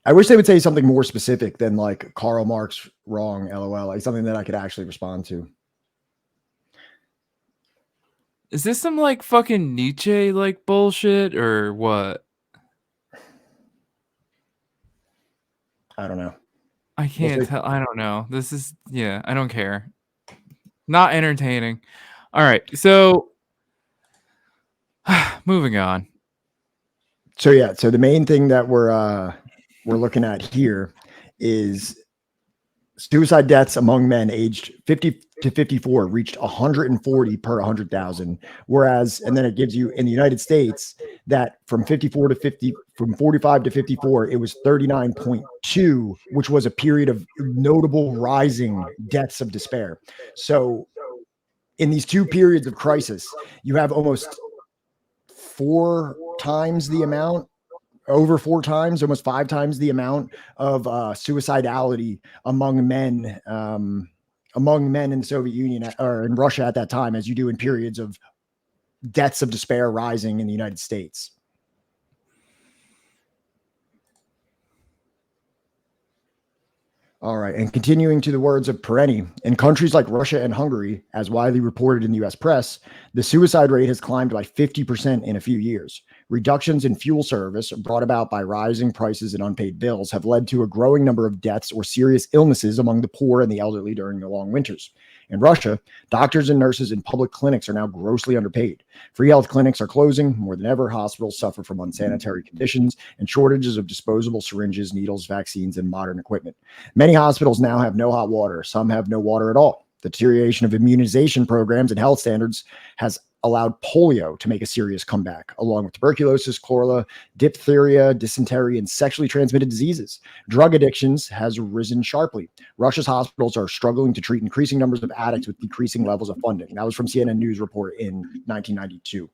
[SPEAKER 3] I wish they would say something more specific than like Karl Marx wrong, LOL, like something that I could actually respond to.
[SPEAKER 2] Is this some like fucking Nietzsche like bullshit or what?
[SPEAKER 3] I don't know.
[SPEAKER 2] I can't tell. I don't know. This is, yeah, I don't care. Not entertaining. All right. So moving on.
[SPEAKER 3] So yeah, so the main thing that we're looking at here is suicide deaths among men aged 50 to 54 reached 140 per 100,000, whereas, and then it gives you in the United States that from 54 to 50, from 45 to 54, it was 39.2, which was a period of notable rising deaths of despair. So in these two periods of crisis, you have almost 4 times the amount, over 4 times, almost 5 times the amount of suicidality among men in the Soviet Union or in Russia at that time, as you do in periods of deaths of despair rising in the United States. All right. And continuing to the words of Perenni, in countries like Russia and Hungary, as widely reported in the US press, the suicide rate has climbed by 50% in a few years. Reductions in fuel service brought about by rising prices and unpaid bills have led to a growing number of deaths or serious illnesses among the poor and the elderly during the long winters. In Russia, doctors and nurses in public clinics are now grossly underpaid. Free health clinics are closing. More than ever, hospitals suffer from unsanitary conditions and shortages of disposable syringes, needles, vaccines, and modern equipment. Many hospitals now have no hot water. Some have no water at all. The deterioration of immunization programs and health standards has allowed polio to make a serious comeback, along with tuberculosis, cholera, diphtheria, dysentery, and sexually transmitted diseases. Drug addictions has risen sharply. Russia's hospitals are struggling to treat increasing numbers of addicts with decreasing levels of funding. That was from CNN News report in 1992.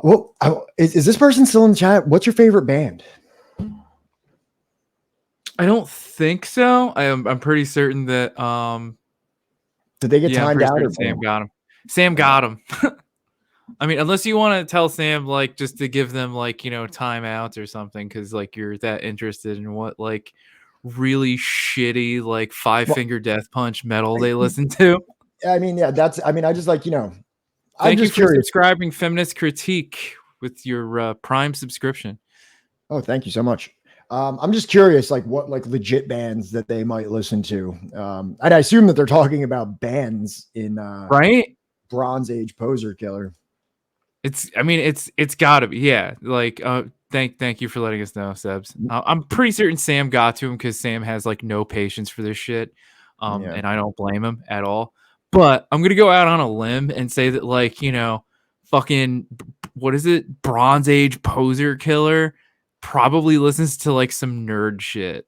[SPEAKER 3] Well, is this person still in the chat? What's your favorite band?
[SPEAKER 2] I don't think so. I'm pretty certain that
[SPEAKER 3] did they get timed out? Or
[SPEAKER 2] Sam got him. Sam got him. I mean, unless you want to tell Sam like just to give them like, you know, timeouts or something, because like you're that interested in what like really shitty like Five Finger Death Punch metal they listen to.
[SPEAKER 3] I mean, yeah, that's. I mean, I just like, you know.
[SPEAKER 2] Thank you for subscribing, Feminist Critique, with your Prime subscription.
[SPEAKER 3] Oh, thank you so much. I'm just curious, like what like legit bands that they might listen to. And I assume that they're talking about bands in
[SPEAKER 2] right
[SPEAKER 3] Bronze Age Poser Killer.
[SPEAKER 2] It's gotta be, yeah. Like thank you for letting us know, Sebs. I'm pretty certain Sam got to him because Sam has like no patience for this shit. And I don't blame him at all. But I'm gonna go out on a limb and say that, like, you know, fucking what is it? Bronze Age Poser Killer probably listens to like some nerd shit.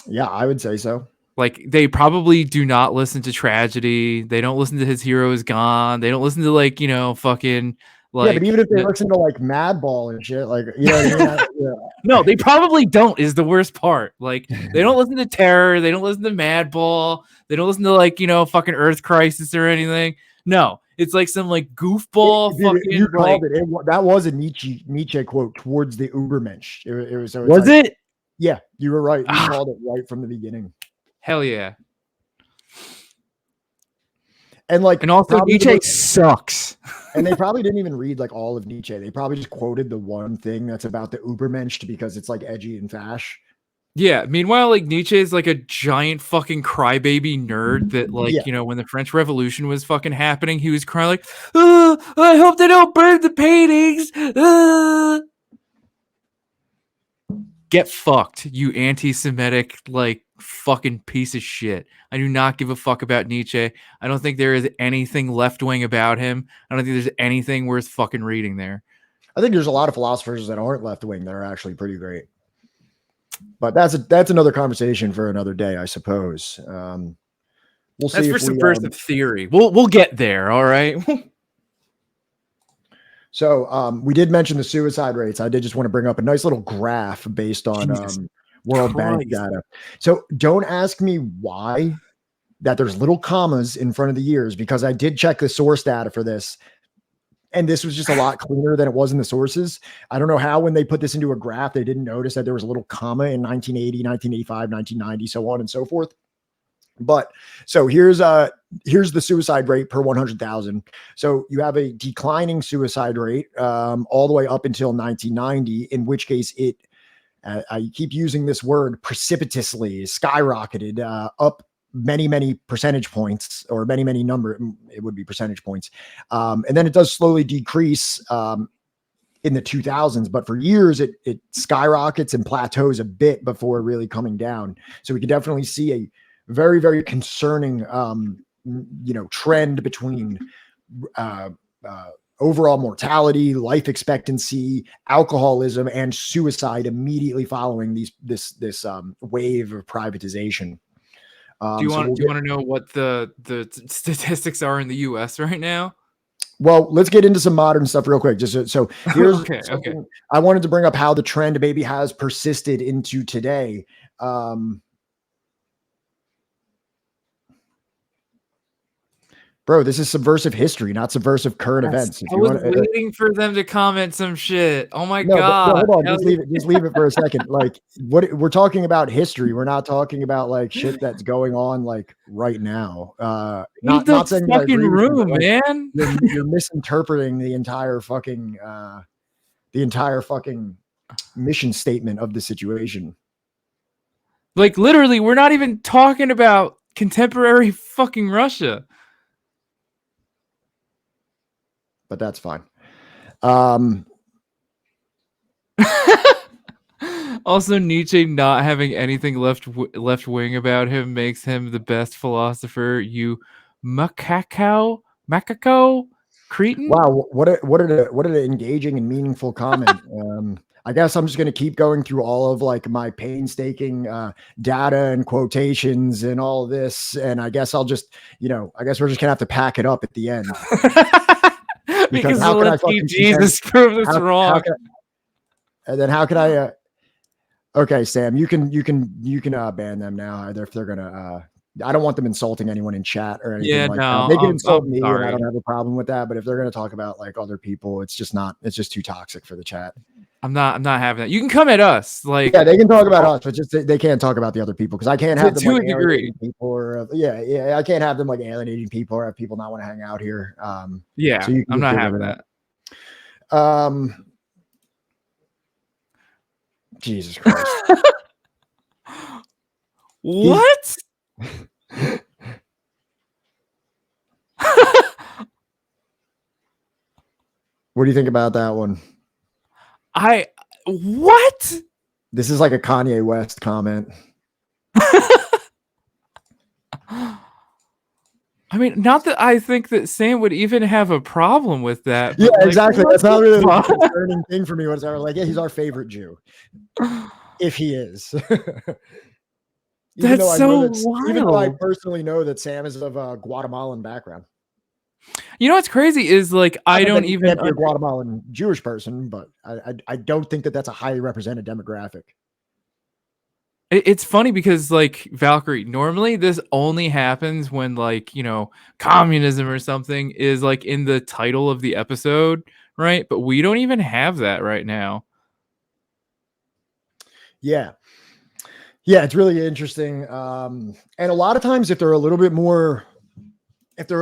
[SPEAKER 3] Yeah, I would say so.
[SPEAKER 2] Like, they probably do not listen to Tragedy. They don't listen to His Hero Is Gone. They don't listen to, like, you know, fucking like.
[SPEAKER 3] Yeah, but even if they listen to like Madball and shit, like, you know what I mean?
[SPEAKER 2] No, they probably don't, is the worst part. Like, they don't listen to Terror. They don't listen to Madball. They don't listen to, like, you know, fucking Earth Crisis or anything. No, it's like some like goofball.
[SPEAKER 3] You called it. That was a Nietzsche quote towards the Ubermensch. It was. So
[SPEAKER 2] was like, it?
[SPEAKER 3] Yeah, you were right. You called it right from the beginning.
[SPEAKER 2] Hell yeah.
[SPEAKER 3] And like,
[SPEAKER 2] and also Nietzsche sucks.
[SPEAKER 3] And they probably didn't even read like all of Nietzsche. They probably just quoted the one thing that's about the Ubermensch because it's like edgy and fash.
[SPEAKER 2] Yeah. Meanwhile, like, Nietzsche is like a giant fucking crybaby nerd that, like, you know, when the French Revolution was fucking happening, he was crying like, oh, I hope they don't burn the paintings. Get fucked, you anti-Semitic, like, fucking piece of shit. I do not give a fuck about Nietzsche. I don't think there is anything left-wing about him. I don't think there's anything worth fucking reading there.
[SPEAKER 3] I think there's a lot of philosophers that aren't left wing that are actually pretty great. But that's another conversation for another day, I suppose. We'll see.
[SPEAKER 2] That's for subversive theory. We'll get there. All right.
[SPEAKER 3] So we did mention the suicide rates. I did just want to bring up a nice little graph based on World Bank data. So don't ask me why that there's little commas in front of the years, because I did check the source data for this. And this was just a lot cleaner than it was in the sources. I don't know how, when they put this into a graph, they didn't notice that there was a little comma in 1980, 1985, 1990, so on and so forth. But so here's the suicide rate per 100,000. So you have a declining suicide rate all the way up until 1990, in which case it, I keep using this word, precipitously skyrocketed up many percentage points, or many number, it would be percentage points. And then it does slowly decrease in the 2000s, but for years it skyrockets and plateaus a bit before really coming down. So we can definitely see a very concerning, trend between overall mortality, life expectancy, alcoholism, and suicide immediately following this wave of privatization.
[SPEAKER 2] Do you want to know what the statistics are in the U.S. right now?
[SPEAKER 3] Well, let's get into some modern stuff real quick. Just so here's
[SPEAKER 2] okay.
[SPEAKER 3] I wanted to bring up how the trend maybe has persisted into today. Bro, this is subversive history, not subversive current events.
[SPEAKER 2] I was waiting for them to comment some shit. Oh my God.
[SPEAKER 3] No, hold on. Just leave it for a second. Like, what we're talking about history. We're not talking about like shit that's going on like right now. Not saying
[SPEAKER 2] fucking room, man.
[SPEAKER 3] You're misinterpreting the entire fucking mission statement of the situation.
[SPEAKER 2] Like, literally, we're not even talking about contemporary fucking Russia.
[SPEAKER 3] But that's fine.
[SPEAKER 2] Also, Nietzsche not having anything left wing about him makes him the best philosopher. You macaco cretin.
[SPEAKER 3] Wow, what an engaging and meaningful comment. I guess I'm just going to keep going through all of like my painstaking data and quotations and all of this, and I guess I'll just, I guess we're just gonna have to pack it up at the end.
[SPEAKER 2] Because how can I fucking Jesus prove this wrong?
[SPEAKER 3] And then how can I? Okay, Sam, you can ban them now. Either if they're gonna. I don't want them insulting anyone in chat or anything that. They can insult me, and I don't have a problem with that. But if they're gonna talk about like other people, it's just too toxic for the chat.
[SPEAKER 2] I'm not having that. You can come at us, like
[SPEAKER 3] they can talk about us, but just they can't talk about the other people, because I can't have them
[SPEAKER 2] to a degree.
[SPEAKER 3] People or I can't have them like alienating people or have people not want to hang out here.
[SPEAKER 2] So I'm not having that.
[SPEAKER 3] Jesus Christ.
[SPEAKER 2] What?
[SPEAKER 3] What do you think about that one?
[SPEAKER 2] What?
[SPEAKER 3] This is like a Kanye West comment.
[SPEAKER 2] I mean, not that I think that Sam would even have a problem with that.
[SPEAKER 3] Yeah, exactly. That's not really a concerning thing for me whatsoever. Like, he's our favorite Jew. If he is. Even though I personally know that Sam is of a Guatemalan background.
[SPEAKER 2] You know what's crazy is like I don't even
[SPEAKER 3] be a Guatemalan Jewish person, but I don't think that that's a highly represented demographic.
[SPEAKER 2] It's funny because like Valkyrie, normally this only happens when like communism or something is like in the title of the episode, right? But we don't even have that right now.
[SPEAKER 3] Yeah, it's really interesting. And a lot of times, if they're a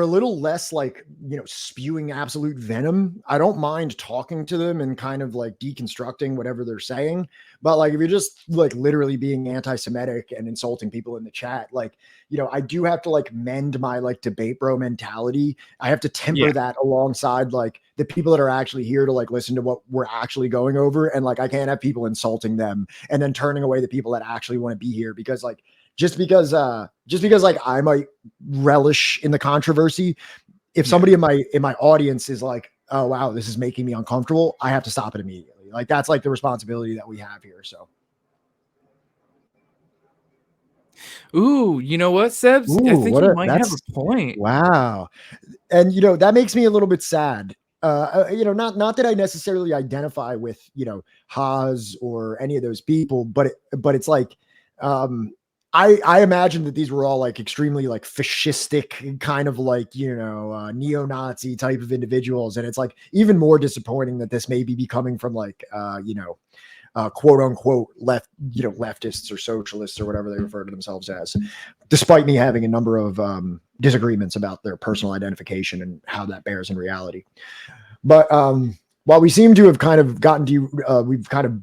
[SPEAKER 3] little less like, spewing absolute venom, I don't mind talking to them and kind of like deconstructing whatever they're saying. But like, if you're just like literally being anti-Semitic and insulting people in the chat, like, I do have to like mend my like debate bro mentality. I have to temper that alongside like the people that are actually here to like listen to what we're actually going over. And like, I can't have people insulting them and then turning away the people that actually want to be here, because like, just because like I might relish in the controversy, if somebody in my audience is like oh wow, this is making me uncomfortable, I have to stop it immediately. Like that's like the responsibility that we have here. So
[SPEAKER 2] Ooh, you know what, Sebs? I think you might have a point.
[SPEAKER 3] wow. And that makes me a little bit sad. Not that I necessarily identify with Haas or any of those people, but it's like I imagine that these were all like extremely like fascistic kind of like neo-Nazi type of individuals, and it's like even more disappointing that this may be becoming from like quote unquote leftists or socialists or whatever they refer to themselves as, despite me having a number of disagreements about their personal identification and how that bears in reality. But while we seem to have kind of we've kind of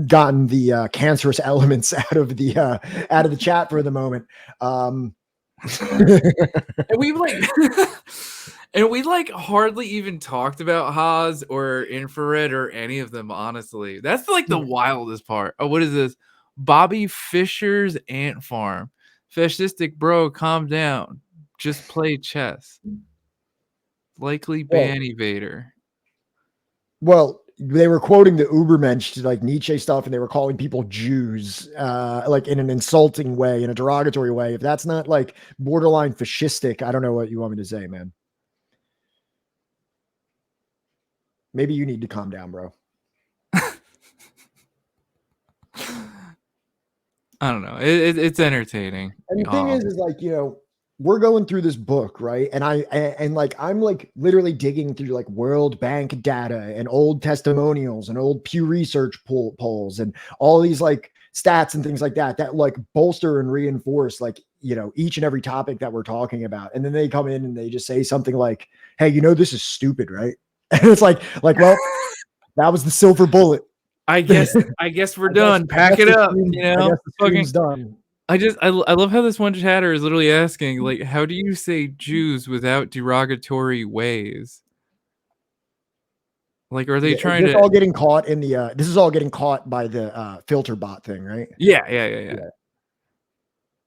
[SPEAKER 3] gotten the cancerous elements out of the chat for the moment.
[SPEAKER 2] And we like hardly even talked about Haas or Infrared or any of them, honestly. That's like the wildest part. Oh, what is this? Bobby Fischer's Ant Farm. Fascistic bro, calm down. Just play chess. Likely ban evader.
[SPEAKER 3] Well, they were quoting the Ubermensch, like Nietzsche stuff, and they were calling people Jews, like in an insulting way, in a derogatory way. If that's not like borderline fascistic, I don't know what you want me to say, man. Maybe you need to calm down, bro.
[SPEAKER 2] I don't know. It's entertaining.
[SPEAKER 3] And the thing is like, we're going through this book, right? And I'm like literally digging through like World Bank data and old testimonials and old Pew Research polls and all these like stats and things like that like bolster and reinforce like, each and every topic that we're talking about. And then they come in and they just say something like, hey, this is stupid, right? And it's like, well, that was the silver bullet.
[SPEAKER 2] I guess we're done. Pack it up.
[SPEAKER 3] Fucking done.
[SPEAKER 2] I love how this one chatter is literally asking, like, how do you say Jews without derogatory ways? Like, are they trying to?
[SPEAKER 3] All getting caught in the? This is all getting caught by the filter bot thing, right?
[SPEAKER 2] Yeah.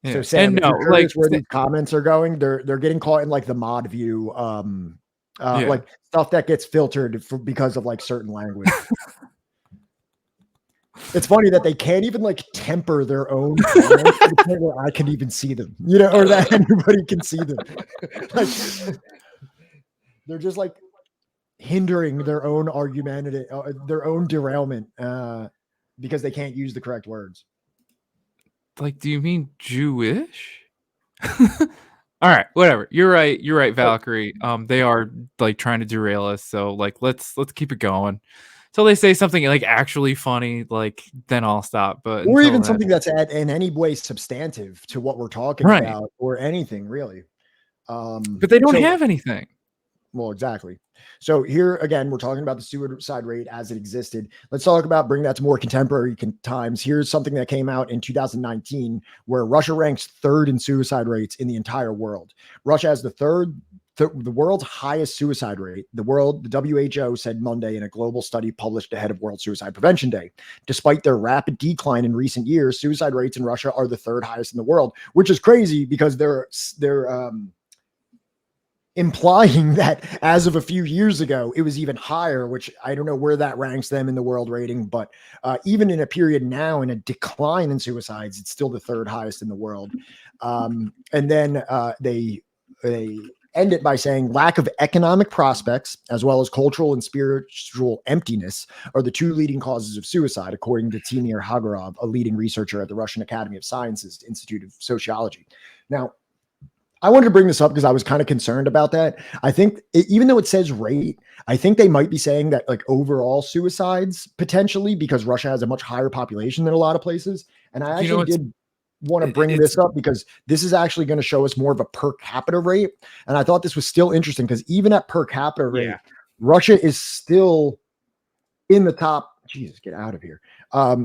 [SPEAKER 3] So Sam,
[SPEAKER 2] and no,
[SPEAKER 3] like where these comments are going, they're getting caught in like the mod view, like stuff that gets filtered because of like certain language. It's funny that they can't even like temper their own comments to the point where I can even see them, or that anybody can see them. Like they're just like hindering their own argument, their own derailment, because they can't use the correct words.
[SPEAKER 2] Like, do you mean Jewish? All right, whatever. You're right, Valkyrie. They are like trying to derail us, so like let's keep it going. Till they say something like actually funny, like then I'll stop. But
[SPEAKER 3] or even something that's in any way substantive to what we're talking about, or anything really.
[SPEAKER 2] But they don't have anything.
[SPEAKER 3] Well, exactly. So here again, we're talking about the suicide rate as it existed. Let's talk about bringing that to more contemporary times. Here's something that came out in 2019, where Russia ranks third in suicide rates in the entire world. Russia has the world's highest suicide rate. The WHO said Monday in a global study published ahead of World Suicide Prevention Day. Despite their rapid decline in recent years, suicide rates in Russia are the third highest in the world, which is crazy because they're implying that as of a few years ago, it was even higher, which I don't know where that ranks them in the world rating. But even in a period now in a decline in suicides, it's still the third highest in the world. And then they end it by saying lack of economic prospects, as well as cultural and spiritual emptiness, are the two leading causes of suicide, according to Timur Hagarov, a leading researcher at the Russian Academy of Sciences Institute of Sociology. Now, I wanted to bring this up because I was kind of concerned about that. I think even though it says rate, I think they might be saying that like overall suicides potentially, because Russia has a much higher population than a lot of places. And I actually did want to bring this up because this is actually going to show us more of a per capita rate. And I thought this was still interesting because even at per capita rate, Russia is still in the top. Jesus, get out of here.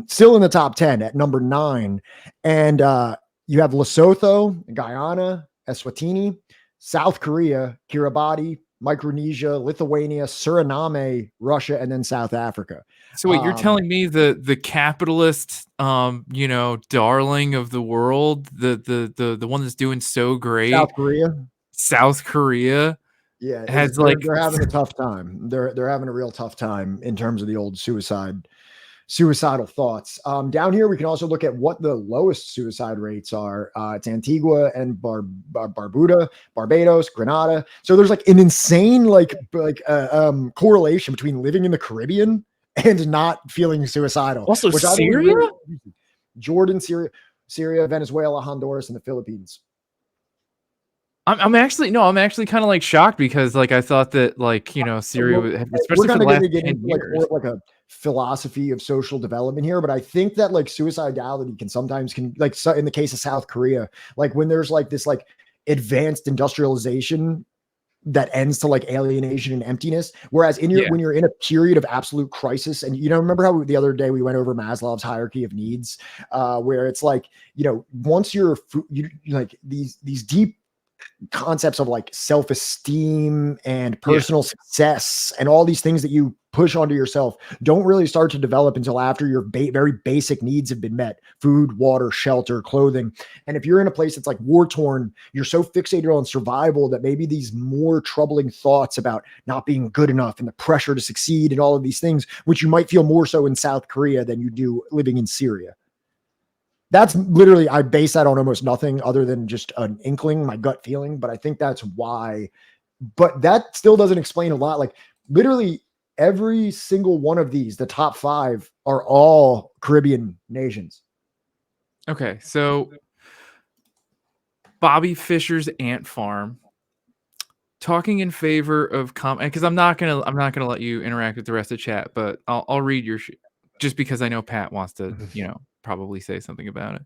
[SPEAKER 3] Still in the top 10 at number 9. And you have Lesotho, Guyana, Eswatini, South Korea, Kiribati, Micronesia, Lithuania, Suriname, Russia, and then South Africa.
[SPEAKER 2] So wait, you're telling me the capitalist, darling of the world, the one that's doing so great,
[SPEAKER 3] South Korea Yeah,
[SPEAKER 2] has
[SPEAKER 3] they're,
[SPEAKER 2] like
[SPEAKER 3] they're having a tough time. They're having a real tough time in terms of the old suicidal thoughts. Down here, we can also look at what the lowest suicide rates are. It's Antigua and Barbados, Grenada. So there's like an insane correlation between living in the Caribbean and not feeling suicidal.
[SPEAKER 2] also
[SPEAKER 3] which I thought was
[SPEAKER 2] Syria.
[SPEAKER 3] really confusing. Jordan, Syria, Venezuela, Honduras, and the Philippines.
[SPEAKER 2] I'm actually kind of like shocked because like I thought that like Syria,
[SPEAKER 3] We're
[SPEAKER 2] especially for
[SPEAKER 3] kind
[SPEAKER 2] the
[SPEAKER 3] of
[SPEAKER 2] last
[SPEAKER 3] going to get
[SPEAKER 2] 10
[SPEAKER 3] into like
[SPEAKER 2] years.
[SPEAKER 3] more of like a philosophy of social development here, but I think that like suicidality can sometimes like in the case of South Korea, like when there's like this like advanced industrialization that ends to like alienation and emptiness, whereas when you're in a period of absolute crisis, and remember how the other day we went over Maslow's hierarchy of needs, where it's like once you're like these deep concepts of like self-esteem and personal success and all these things that you push onto yourself don't really start to develop until after your very basic needs have been met: food, water, shelter, clothing. And if you're in a place that's like war torn, you're so fixated on survival that maybe these more troubling thoughts about not being good enough and the pressure to succeed and all of these things, which you might feel more so in South Korea than you do living in Syria. That's literally, I base that on almost nothing other than just an inkling, my gut feeling, but I think that's why. But that still doesn't explain a lot. Like literally every single one of these, the top 5 are all Caribbean nations.
[SPEAKER 2] Okay, so Bobby Fischer's Ant Farm talking in favor of because I'm not gonna let you interact with the rest of the chat, but I'll read your just because I know Pat wants to probably say something about it.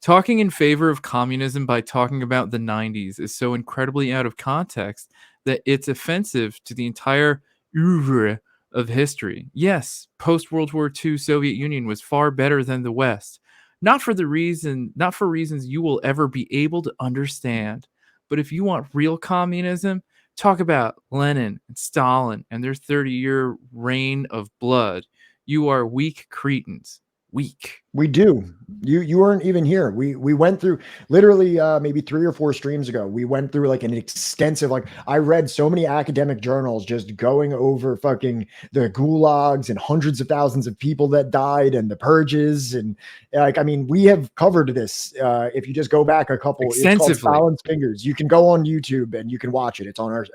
[SPEAKER 2] Talking in favor of communism by talking about the 90s is so incredibly out of context that it's offensive to the entire oeuvre of history. Yes, post-World War II Soviet Union was far better than the West. Not for reasons you will ever be able to understand. But if you want real communism, talk about Lenin and Stalin and their 30-year reign of blood. You are weak cretins. Weak.
[SPEAKER 3] We do. You weren't even here. We went through literally maybe 3 or 4 streams ago. We went through like an extensive, like I read so many academic journals just going over fucking the gulags and hundreds of thousands of people that died and the purges. And like, I mean, we have covered this. If you just go back a couple, it's called Stalin's Fingers. You can go on YouTube and you can watch it. It's on our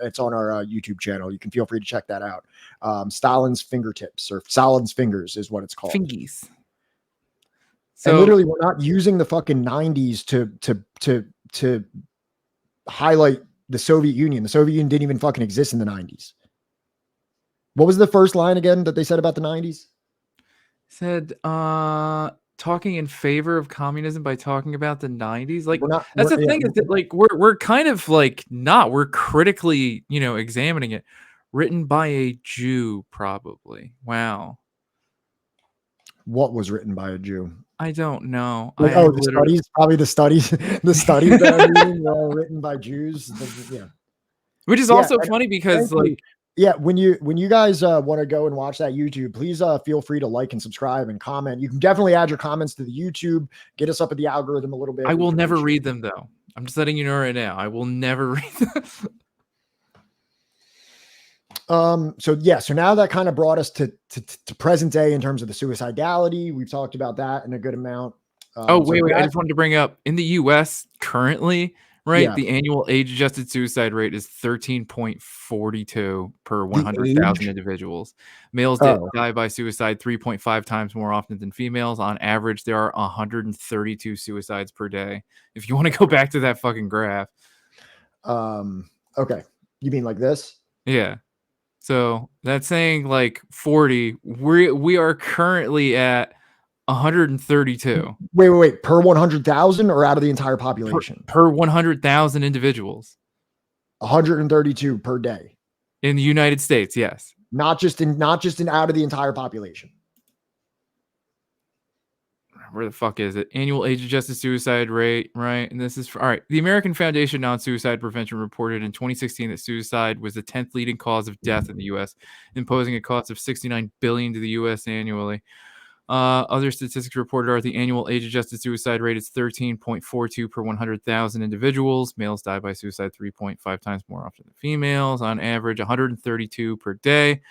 [SPEAKER 3] YouTube channel. You can feel free to check that out. Stalin's Fingertips or Stalin's Fingers is what it's called.
[SPEAKER 2] Fingies.
[SPEAKER 3] So, and literally, we're not using the fucking 90s to highlight the Soviet Union. The Soviet Union didn't even fucking exist in the 90s. What was the first line again that they said about the 90s?
[SPEAKER 2] Said talking in favor of communism by talking about the 90s. Like that's the thing is that like we're kind of like we're critically, examining it. Written by a Jew, probably. Wow.
[SPEAKER 3] What was written by a Jew?
[SPEAKER 2] I don't know.
[SPEAKER 3] The studies, probably the studies that I'm reading are all written by Jews. Yeah.
[SPEAKER 2] Which is also funny because like,
[SPEAKER 3] when you guys want to go and watch that YouTube, please feel free to like and subscribe and comment. You can definitely add your comments to the YouTube, get us up at the algorithm a little bit.
[SPEAKER 2] I will never read them though. I'm just letting you know right now. I will never read them.
[SPEAKER 3] So now that kind of brought us to present day in terms of the suicidality. We've talked about that in a good amount.
[SPEAKER 2] Wait. I just wanted to bring up in the US currently, right? The annual age-adjusted suicide rate is 13.42 per 100,000 individuals. Males die by suicide 3.5 times more often than females. On average, there are 132 suicides per day. If you want to go back to that fucking graph.
[SPEAKER 3] Okay. You mean like this?
[SPEAKER 2] Yeah. So that's saying like 40. We are currently at 132.
[SPEAKER 3] Wait. Per 100,000 or out of the entire population?
[SPEAKER 2] Per 100,000 individuals.
[SPEAKER 3] 132 per day.
[SPEAKER 2] In the United States, yes.
[SPEAKER 3] Not just in out of the entire population.
[SPEAKER 2] Where the fuck is it? Annual age-adjusted suicide rate, right? And this is all right. The American Foundation on Suicide Prevention reported in 2016 that suicide was the 10th leading cause of death in the U.S., imposing a cost of $69 billion to the U.S. annually. Other statistics reported are the annual age-adjusted suicide rate is 13.42 per 100,000 individuals. Males die by suicide 3.5 times more often than females. On average, 132 per day.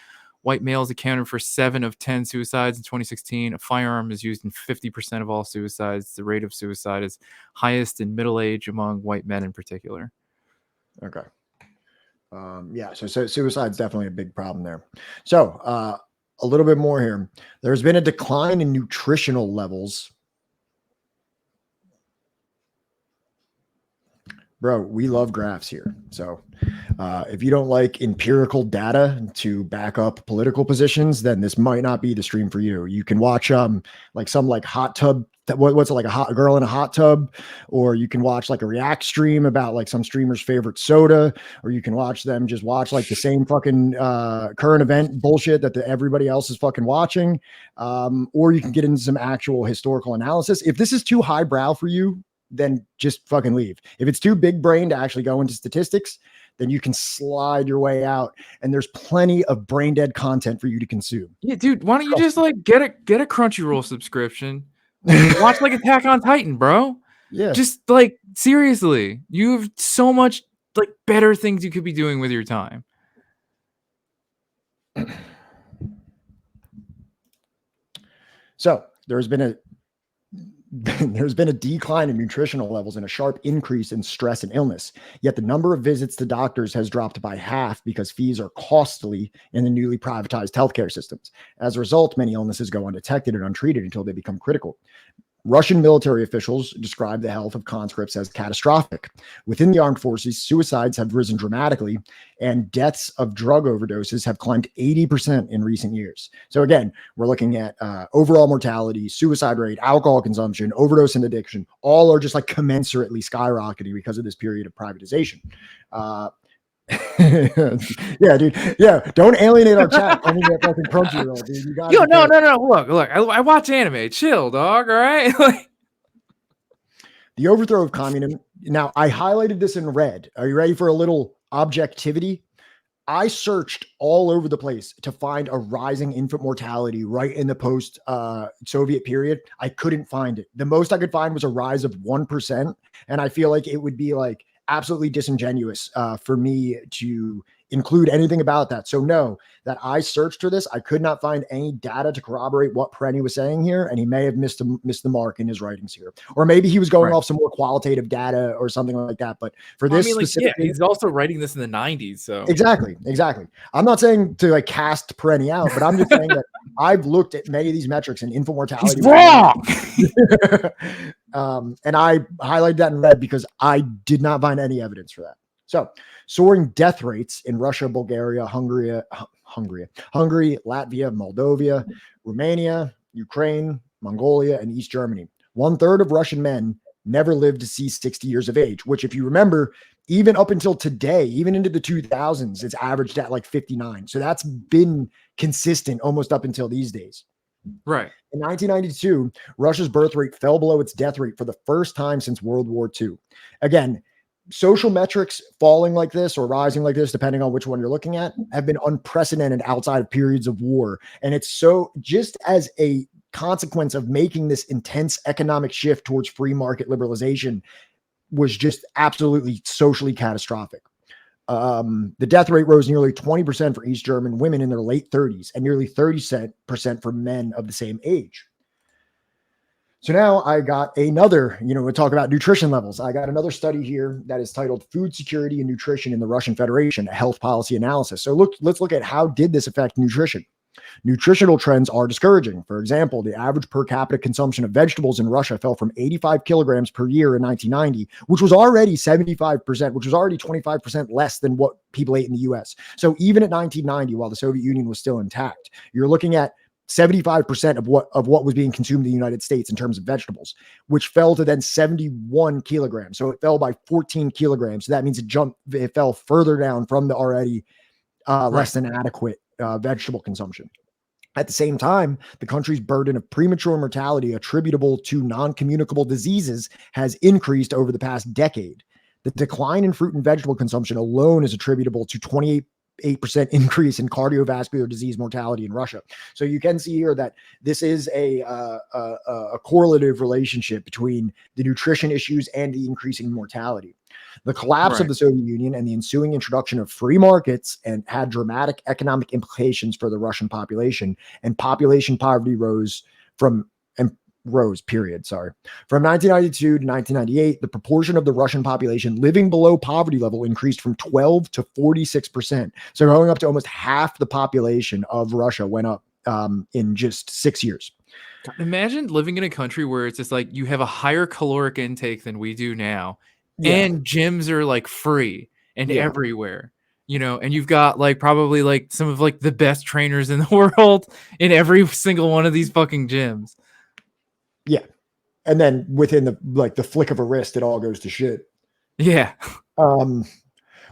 [SPEAKER 2] White males accounted for 7 of 10 suicides in 2016. A firearm is used in 50% of all suicides. The rate of suicide is highest in middle age among white men in particular.
[SPEAKER 3] Okay. Yeah, so suicide's definitely a big problem there. So a little bit more here. There's been a decline in nutritional levels. Bro, we love graphs here. So if you don't like empirical data to back up political positions, then this might not be the stream for you. You can watch like some like hot tub, what's it, like a hot girl in a hot tub, or you can watch like a react stream about like some streamer's favorite soda, or you can watch them just watch like the same fucking current event bullshit that everybody else is fucking watching, or you can get into some actual historical analysis. If this is too highbrow for you, then just fucking leave. If it's too big brain to actually go into statistics, then you can slide your way out, and there's plenty of brain dead content for you to consume.
[SPEAKER 2] Yeah, dude, why don't you just like get a Crunchyroll subscription? Watch like Attack on Titan, bro.
[SPEAKER 3] Yeah.
[SPEAKER 2] Just like seriously, you have so much like better things you could be doing with your time.
[SPEAKER 3] So there's been a decline in nutritional levels and a sharp increase in stress and illness. Yet the number of visits to doctors has dropped by half because fees are costly in the newly privatized healthcare systems. As a result, many illnesses go undetected and untreated until they become critical. Russian military officials describe the health of conscripts as catastrophic. Within the armed forces, suicides have risen dramatically, and deaths of drug overdoses have climbed 80% in recent years. So again, we're looking at overall mortality, suicide rate, alcohol consumption, overdose and addiction. All are just like commensurately skyrocketing because of this period of privatization. Yeah, dude. Yeah, don't alienate our chat. I mean, that fucking Crunchyroll, dude. You gotta
[SPEAKER 2] no. Look. I watch anime. Chill, dog. All right.
[SPEAKER 3] The overthrow of communism. Now, I highlighted this in red. Are you ready for a little objectivity? I searched all over the place to find a rising infant mortality right in the post-Soviet period. I couldn't find it. The most I could find was a rise of 1%, and I feel like it would be like absolutely disingenuous for me to include anything about that. So no, that I searched for this, I could not find any data to corroborate what Perenni was saying here, and he may have missed the mark in his writings here, or maybe he was going off some more qualitative data or something like that. But for this,
[SPEAKER 2] he's also writing this in the 90s. So
[SPEAKER 3] exactly. I'm not saying to like cast Perenni out, but I'm just saying that I've looked at many of these metrics and infant mortality.
[SPEAKER 2] He's wrong.
[SPEAKER 3] And I highlighted that in red because I did not find any evidence for that. So soaring death rates in Russia, Bulgaria, Hungary, Latvia, Moldova, Romania, Ukraine, Mongolia, and East Germany. 1/3 of Russian men never lived to see 60 years of age, which, if you remember, even up until today, even into the 2000s, it's averaged at like 59. So that's been consistent almost up until these days.
[SPEAKER 2] Right.
[SPEAKER 3] In 1992, Russia's birth rate fell below its death rate for the first time since World War II. Again, social metrics falling like this or rising like this, depending on which one you're looking at, have been unprecedented outside of periods of war. And it's so just as a consequence of making this intense economic shift towards free market liberalization was just absolutely socially catastrophic. The death rate rose nearly 20% for East German women in their late 30s and nearly 30% for men of the same age. So now I got another, we'll talk about nutrition levels. I got another study here that is titled Food Security and Nutrition in the Russian Federation, a health policy analysis. So let's look at how did this affect nutrition. Nutritional trends are discouraging. For example, the average per capita consumption of vegetables in Russia fell from 85 kilograms per year in 1990, which was already 75%, which was already 25% less than what people ate in the US. So even at 1990, while the Soviet Union was still intact, you're looking at 75% of what was being consumed in the United States in terms of vegetables, which fell to then 71 kilograms. So it fell by 14 kilograms. So that means it fell further down from the already less than adequate vegetable consumption. At the same time, the country's burden of premature mortality attributable to non-communicable diseases has increased over the past decade. The decline in fruit and vegetable consumption alone is attributable to 28 8% increase in cardiovascular disease mortality in Russia. So you can see here that this is a correlative relationship between the nutrition issues and the increasing mortality. The collapse of the Soviet Union and the ensuing introduction of free markets and had dramatic economic implications for the Russian population, and population poverty rose, period. From 1992 to 1998, the proportion of the Russian population living below poverty level increased from 12 to 46%. So going up to almost half the population of Russia went up in just 6 years.
[SPEAKER 2] Imagine living in a country where it's just like you have a higher caloric intake than we do now,
[SPEAKER 3] Yeah.
[SPEAKER 2] and gyms are like free and everywhere, you know, and you've got like probably like some of like the best trainers in the world in every single one of these fucking gyms.
[SPEAKER 3] Yeah. And then within the flick of a wrist, it all goes to shit.
[SPEAKER 2] Yeah.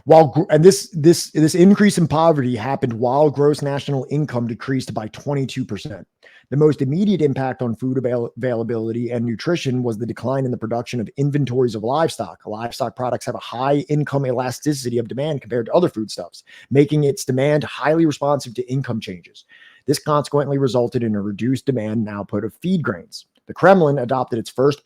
[SPEAKER 3] This increase in poverty happened while gross national income decreased by 22%. The most immediate impact on food availability and nutrition was the decline in the production of inventories of livestock. Livestock products have a high income elasticity of demand compared to other foodstuffs, making its demand highly responsive to income changes. This consequently resulted in a reduced demand and output of feed grains. The Kremlin adopted its first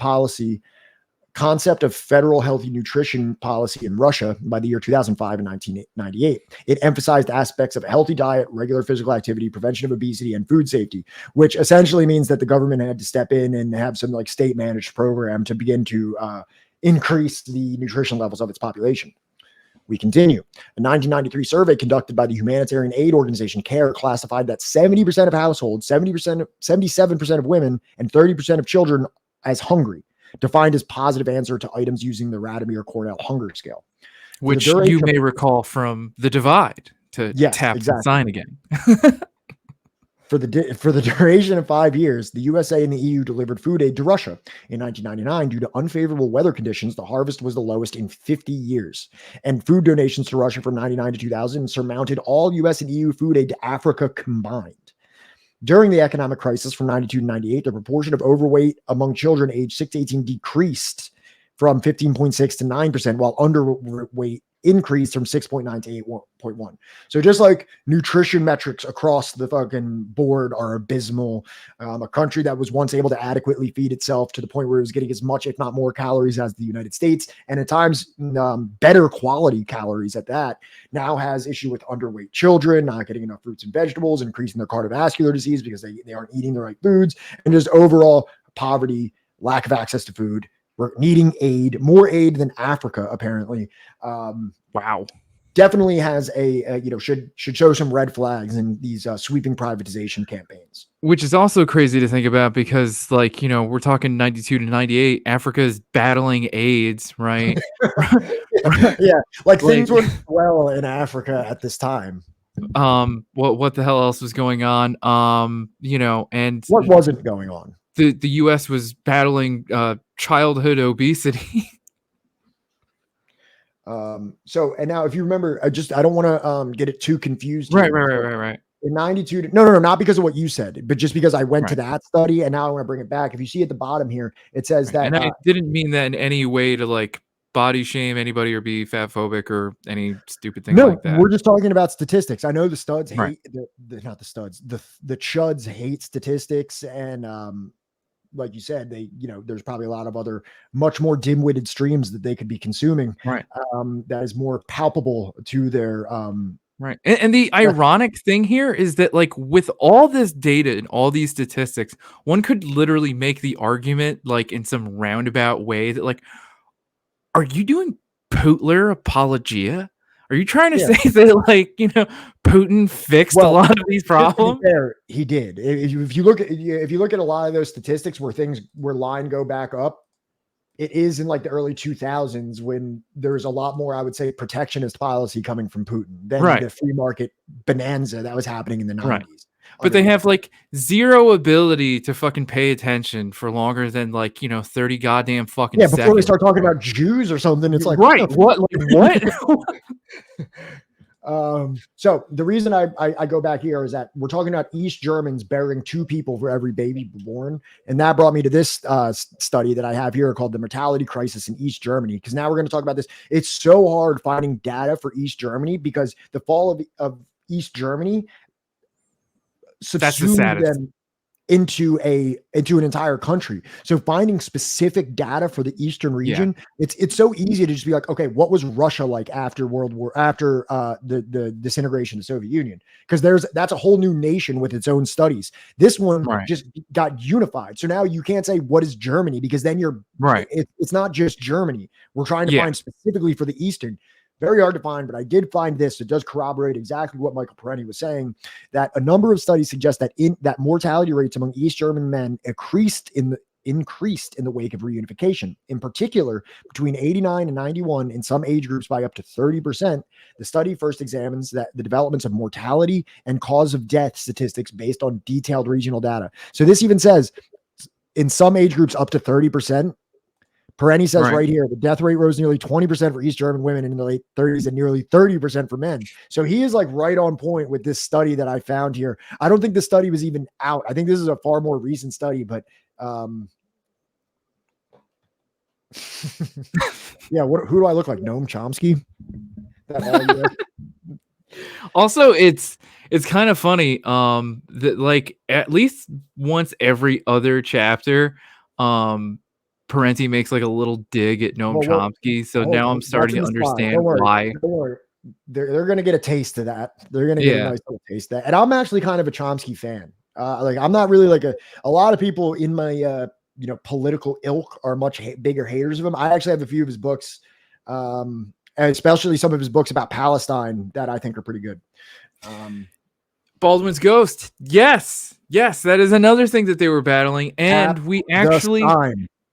[SPEAKER 3] concept of federal healthy nutrition policy in Russia by the year 2005 and 1998. It emphasized aspects of a healthy diet, regular physical activity, prevention of obesity, and food safety, which essentially means that the government had to step in and have some like state managed program to begin to increase the nutrition levels of its population. We continue. A 1993 survey conducted by the humanitarian aid organization CARE classified that 70% of households, 77% of women, and 30% of children as hungry, defined as positive answer to items using the Radomir-Cornell hunger scale.
[SPEAKER 2] Which you may recall from The Divide, to tap the sign again.
[SPEAKER 3] For the duration of 5 years, the USA and the EU delivered food aid to Russia. In 1999, due to unfavorable weather conditions, the harvest was the lowest in 50 years. And food donations to Russia from 1999 to 2000 surmounted all US and EU food aid to Africa combined. During the economic crisis from 92 to 98, the proportion of overweight among children aged 6 to 18 decreased from 15.6 to 9%, while underweight increased from 6.9 to 8.1. So just like nutrition metrics across the fucking board are abysmal, a country that was once able to adequately feed itself to the point where it was getting as much, if not more calories as the United States, and at times better quality calories at that, now has issue with underweight children, not getting enough fruits and vegetables, increasing their cardiovascular disease because they aren't eating the right foods, and just overall poverty, lack of access to food. We're needing aid, more aid than Africa, apparently.
[SPEAKER 2] Wow.
[SPEAKER 3] Definitely has should show some red flags in these sweeping privatization campaigns.
[SPEAKER 2] Which is also crazy to think about because, like, you know, we're talking 92 to 98. Africa is battling AIDS, right?
[SPEAKER 3] Yeah, like things were well in Africa at this time.
[SPEAKER 2] What the hell else was going on? You know, and
[SPEAKER 3] what wasn't going on?
[SPEAKER 2] The U.S. was battling childhood obesity.
[SPEAKER 3] So, and now if you remember, I don't want to get it too confused.
[SPEAKER 2] Right.
[SPEAKER 3] In 92, no, not because of what you said, but just because I went to that study and now I want to bring it back. If you see at the bottom here, it says that.
[SPEAKER 2] And I didn't mean that in any way to like body shame anybody or be fat phobic or any stupid thing like that.
[SPEAKER 3] We're just talking about statistics. I know the studs hate not the studs, the chuds hate statistics, and like you said, there's probably a lot of other much more dim-witted streams that they could be consuming, that is more palpable to their
[SPEAKER 2] right. And the ironic thing here is that, like, with all this data and all these statistics, one could literally make the argument, like, in some roundabout way that, like, are you doing Putler apologia? Are you trying to say that, like, you know, Putin fixed a lot of these problems?
[SPEAKER 3] He did. If you look at a lot of those statistics where line go back up, it is in like the early 2000s when there's a lot more, I would say, protectionist policy coming from Putin than the free market bonanza that was happening in the 90s.
[SPEAKER 2] But they have like zero ability to fucking pay attention for longer than, like, you know, 30 goddamn fucking seconds.
[SPEAKER 3] Before they start talking about Jews or something, it's like,
[SPEAKER 2] what? Like, what?
[SPEAKER 3] So the reason I go back here is that we're talking about East Germans bearing 2 people for every baby born. And that brought me to this study that I have here called the mortality crisis in East Germany. Because now we're going to talk about this. It's so hard finding data for East Germany because the fall of East Germany
[SPEAKER 2] That's the
[SPEAKER 3] subsumed
[SPEAKER 2] saddest.
[SPEAKER 3] them into an entire country. So finding specific data for the Eastern region, it's so easy to just be like, okay, what was Russia like after the disintegration of the Soviet Union? Because that's a whole new nation with its own studies. This one just got unified. So now you can't say what is Germany because then it's not just Germany. We're trying to find specifically for the Eastern. Very hard to find, but I did find this. It does corroborate exactly what Michael Peretti was saying, that a number of studies suggest that mortality rates among East German men increased in the wake of reunification. In particular, between 89 and 91, in some age groups by up to 30%. The study first examines the developments of mortality and cause of death statistics based on detailed regional data. So this even says in some age groups up to 30%. Perenni says right here, the death rate rose nearly 20% for East German women in the late 30s and nearly 30% for men. So he is like right on point with this study that I found here. I don't think the study was even out. I think this is a far more recent study, but yeah. Who do I look like? Noam Chomsky?
[SPEAKER 2] Also, it's kind of funny that like at least once every other chapter, Parenti makes like a little dig at Noam Chomsky. So now I'm starting to understand why.
[SPEAKER 3] Don't worry. They're going to get a taste of that. They're going to get a nice little taste of that. And I'm actually kind of a Chomsky fan. Like I'm not really like a lot of people in my political ilk are much bigger haters of him. I actually have a few of his books, and especially some of his books about Palestine that I think are pretty good.
[SPEAKER 2] Baldwin's Ghost. Yes, that is another thing that they were battling, and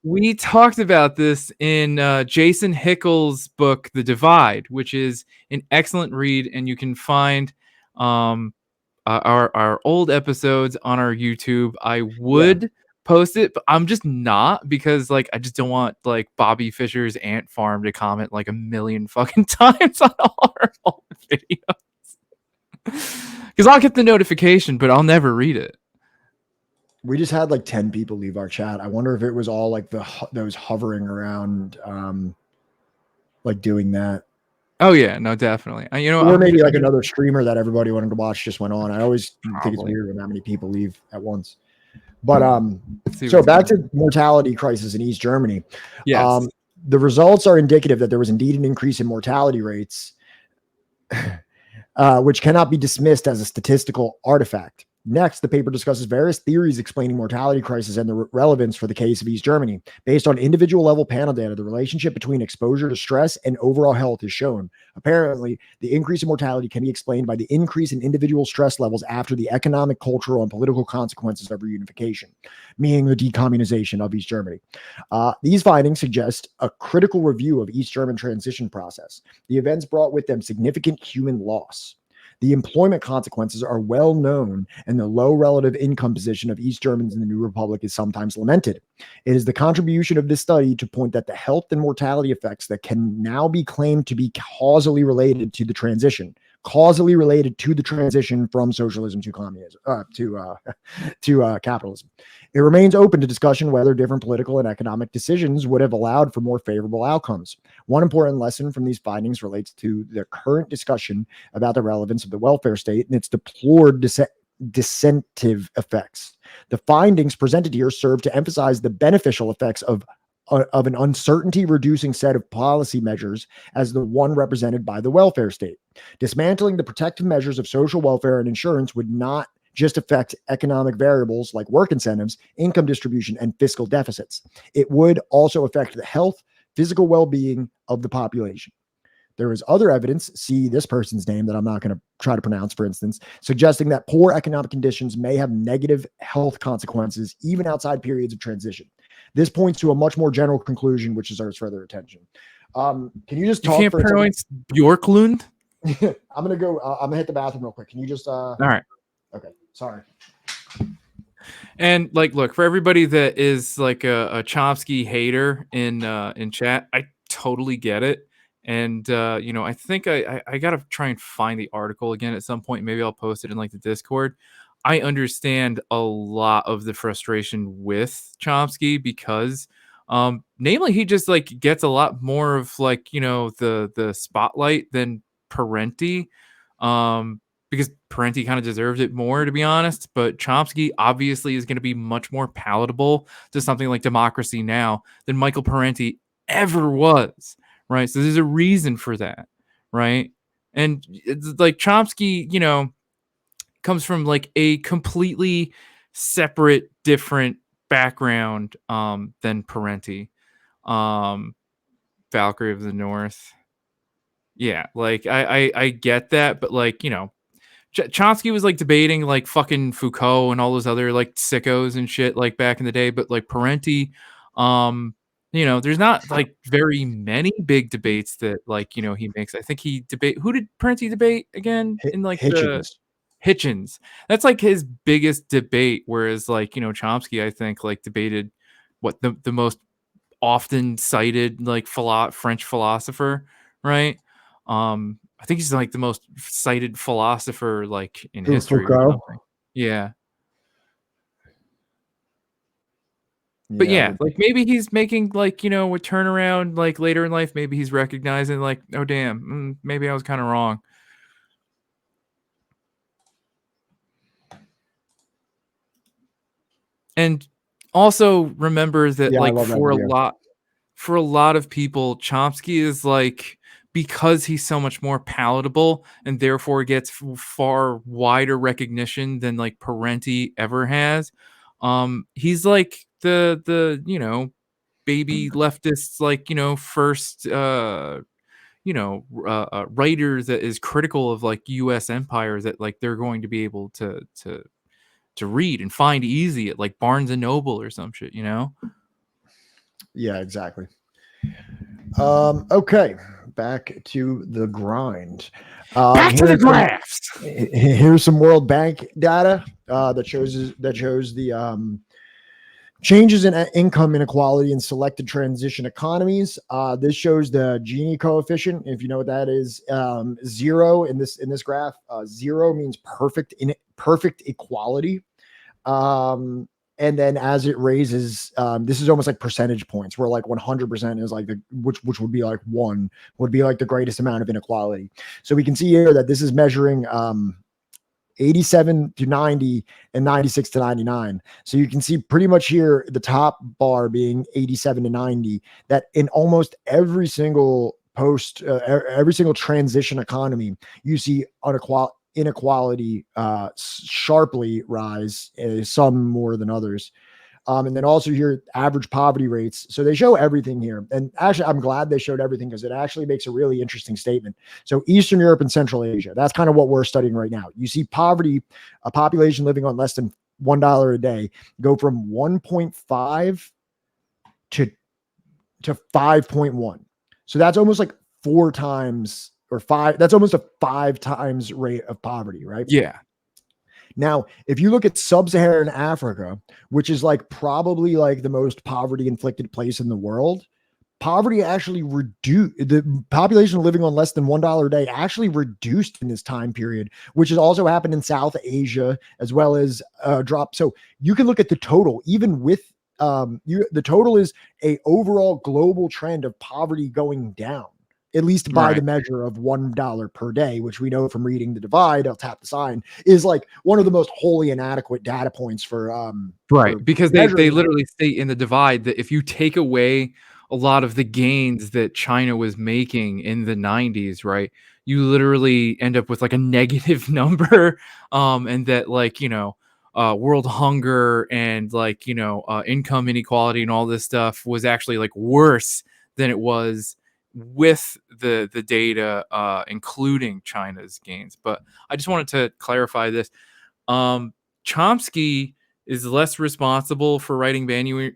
[SPEAKER 2] we talked about this in Jason Hickel's book, The Divide, which is an excellent read, and you can find our old episodes on our YouTube. I would post it, but I'm just not, because like I just don't want like Bobby Fischer's ant farm to comment like a million fucking times on all our old videos. Because I'll get the notification, but I'll never read it.
[SPEAKER 3] We just had like 10 people leave our chat. I wonder if it was all like those hovering around, like doing that.
[SPEAKER 2] Oh yeah, no, definitely.
[SPEAKER 3] Or maybe like another streamer that everybody wanted to watch just went on. I always think it's weird when that many people leave at once. But so back to mortality crisis in East Germany.
[SPEAKER 2] Yes.
[SPEAKER 3] The results are indicative that there was indeed an increase in mortality rates, which cannot be dismissed as a statistical artifact. Next, the paper discusses various theories explaining mortality crisis and the relevance for the case of East Germany. Based on individual level panel data, the relationship between exposure to stress and overall health is shown. Apparently, the increase in mortality can be explained by the increase in individual stress levels after the economic, cultural, and political consequences of reunification, meaning the decommunization of East Germany. These findings suggest a critical review of East German transition process. The events brought with them significant human loss. The employment consequences are well known, and the low relative income position of East Germans in the new republic is sometimes lamented. It is the contribution of this study to point that the health and mortality effects that can now be claimed to be causally related to the transition from socialism to communism, to capitalism. It remains open to discussion whether different political and economic decisions would have allowed for more favorable outcomes. One important lesson from these findings relates to the current discussion about the relevance of the welfare state and its deplored dissentive effects. The findings presented here serve to emphasize the beneficial effects of an uncertainty-reducing set of policy measures as the one represented by the welfare state. Dismantling the protective measures of social welfare and insurance would not just affect economic variables like work incentives, income distribution, and fiscal deficits. It would also affect the health, physical well-being of the population. There is other evidence, see this person's name that I'm not going to try to pronounce, for instance, suggesting that poor economic conditions may have negative health consequences even outside periods of transition. This points to a much more general conclusion, which deserves further attention. Can you just talk for a second?
[SPEAKER 2] Bjorklund?
[SPEAKER 3] I'm going to hit the bathroom real quick. Can you just...
[SPEAKER 2] All right.
[SPEAKER 3] Okay, sorry.
[SPEAKER 2] And like, look, for everybody that is like a Chomsky hater in chat, I totally get it. And I think I gotta try and find the article again at some point. Maybe I'll post it in like the Discord. I understand a lot of the frustration with Chomsky because namely he just like gets a lot more of like, the spotlight than Parenti. Because Parenti kind of deserved it more, to be honest. But Chomsky obviously is going to be much more palatable to something like Democracy Now! Than Michael Parenti ever was, right? So there's a reason for that, right? And it's like Chomsky, comes from like a completely separate, different background than Parenti. Valkyrie of the North. Yeah, like I get that, but like, Chomsky was like debating like fucking Foucault and all those other like sickos and shit like back in the day, but like Parenti, there's not like very many big debates that like, he makes. I think who did Parenti debate again in like the
[SPEAKER 3] Hitchens.
[SPEAKER 2] Hitchens? That's like his biggest debate, whereas like, Chomsky, I think like debated what the most often cited like French philosopher, right? I think he's like the most cited philosopher like in history or
[SPEAKER 3] Foucault.
[SPEAKER 2] something. Yeah. But
[SPEAKER 3] Yeah,
[SPEAKER 2] yeah, like maybe he's making like, a turnaround like later in life. Maybe he's recognizing like, oh damn, maybe I was kind of wrong. And also remember that
[SPEAKER 3] Yeah, I
[SPEAKER 2] like
[SPEAKER 3] love that video.
[SPEAKER 2] for a lot of people, Chomsky is like, because he's so much more palatable and therefore gets far wider recognition than like Parenti ever has. He's like the baby leftists like first writer that is critical of like U.S. empire that like they're going to be able to read and find easy at like Barnes and Noble or some shit,
[SPEAKER 3] Yeah, exactly. Okay, back to the grind.
[SPEAKER 2] Back to the graphs.
[SPEAKER 3] Here's some World Bank data that shows the changes in income inequality in selected transition economies. This shows the Gini coefficient. If you know what that is, 0 in this graph. 0 means perfect equality. And then as it raises, this is almost like percentage points, where like 100% is like which would be like 1 would be like the greatest amount of inequality. So we can see here that this is measuring 87 to 90 and 96 to 99. So you can see pretty much here the top bar being 87 to 90, that in almost every single every single transition economy, you see inequality sharply rise, some more than others. And then also here, average poverty rates. So they show everything here. And actually, I'm glad they showed everything because it actually makes a really interesting statement. So Eastern Europe and Central Asia, that's kind of what we're studying right now. You see poverty, a population living on less than $1 a day, go from 1.5 to 5.1. So that's almost like 4 times or 5. That's almost a 5 times rate of poverty, right?
[SPEAKER 2] Yeah.
[SPEAKER 3] Now, if you look at sub-Saharan Africa, which is like probably like the most poverty inflicted place in the world, poverty actually reduced. The population living on less than $1 a day actually reduced in this time period, which has also happened in South Asia as well as drop. So you can look at the total, even with the total is a overall global trend of poverty going down, at least by the measure of $1 per day, which we know from reading The Divide, I'll tap the sign, is like one of the most wholly inadequate data points for
[SPEAKER 2] because they literally state in The Divide that if you take away a lot of the gains that China was making in the 90s, right, you literally end up with like a negative number, and that like world hunger and like income inequality and all this stuff was actually like worse than it was with the data, including China's gains. But I just wanted to clarify this. Chomsky is less responsible for writing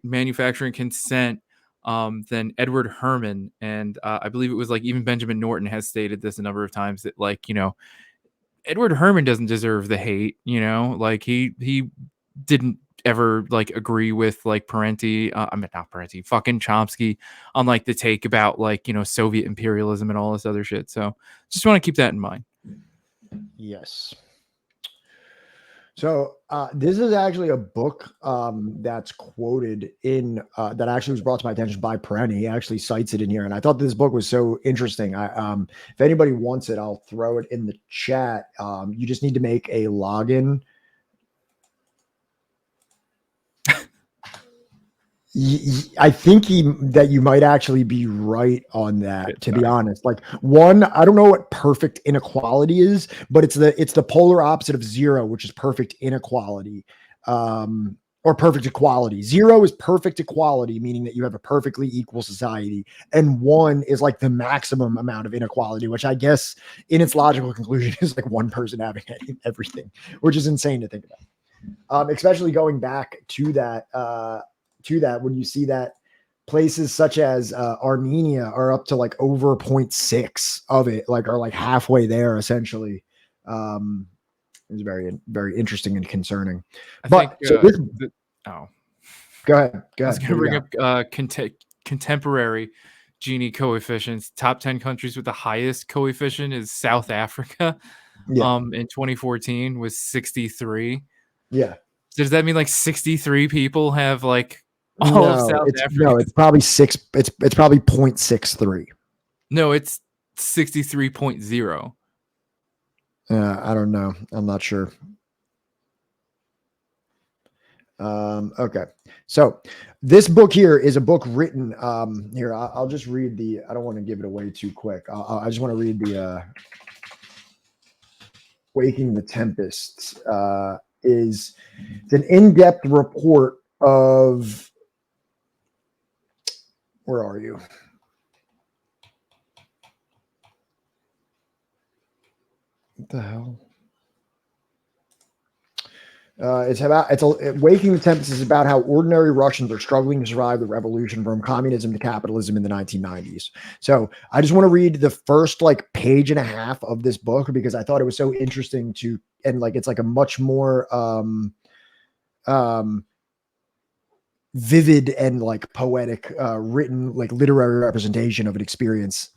[SPEAKER 2] manufacturing consent than Edward Herman, and I believe it was like even Benjamin Norton has stated this a number of times that like Edward Herman doesn't deserve the hate. Like he didn't ever like agree with like Parenti, I mean not Parenti, fucking Chomsky on like the take about like, you know, Soviet imperialism and all this other shit. So just want to keep that in mind.
[SPEAKER 3] Yes. So this is actually a book that's quoted in that actually was brought to my attention by Parenti. He actually cites it in here, and I thought this book was so interesting. If anybody wants it, I'll throw it in the chat. You just need to make a login. I think that you might actually be right on that, to be honest. Like, one, I don't know what perfect inequality is, but it's the polar opposite of zero, which is perfect inequality, or perfect equality. Zero is perfect equality, meaning that you have a perfectly equal society, and one is like the maximum amount of inequality, which I guess in its logical conclusion is like one person having everything, which is insane to think about. Especially going back to that. When you see that places such as Armenia are up to like over 0.6 of it, like are like halfway there essentially. It's very, very interesting and concerning.
[SPEAKER 2] Go ahead.
[SPEAKER 3] Go ahead.
[SPEAKER 2] I was going to bring up contemporary Gini coefficients. Top 10 countries with the highest coefficient is South Africa.
[SPEAKER 3] Yeah.
[SPEAKER 2] In 2014 was 63.
[SPEAKER 3] Yeah.
[SPEAKER 2] Does that mean like 63 people have like all of South Africa?
[SPEAKER 3] No, it's probably it's probably 0.63.
[SPEAKER 2] No, it's 63.0.
[SPEAKER 3] I don't know. I'm not sure. Okay. So this book here is a book written here. I'll just read I don't want to give it away too quick. I just want to read the Waking the Tempests. It's an in-depth report of, where are you? What the hell? Waking the Tempest is about how ordinary Russians are struggling to survive the revolution from communism to capitalism in the 1990s. So I just want to read the first like page and a half of this book because I thought it was so interesting and like, it's like a much more, vivid and like poetic written like literary representation of an experience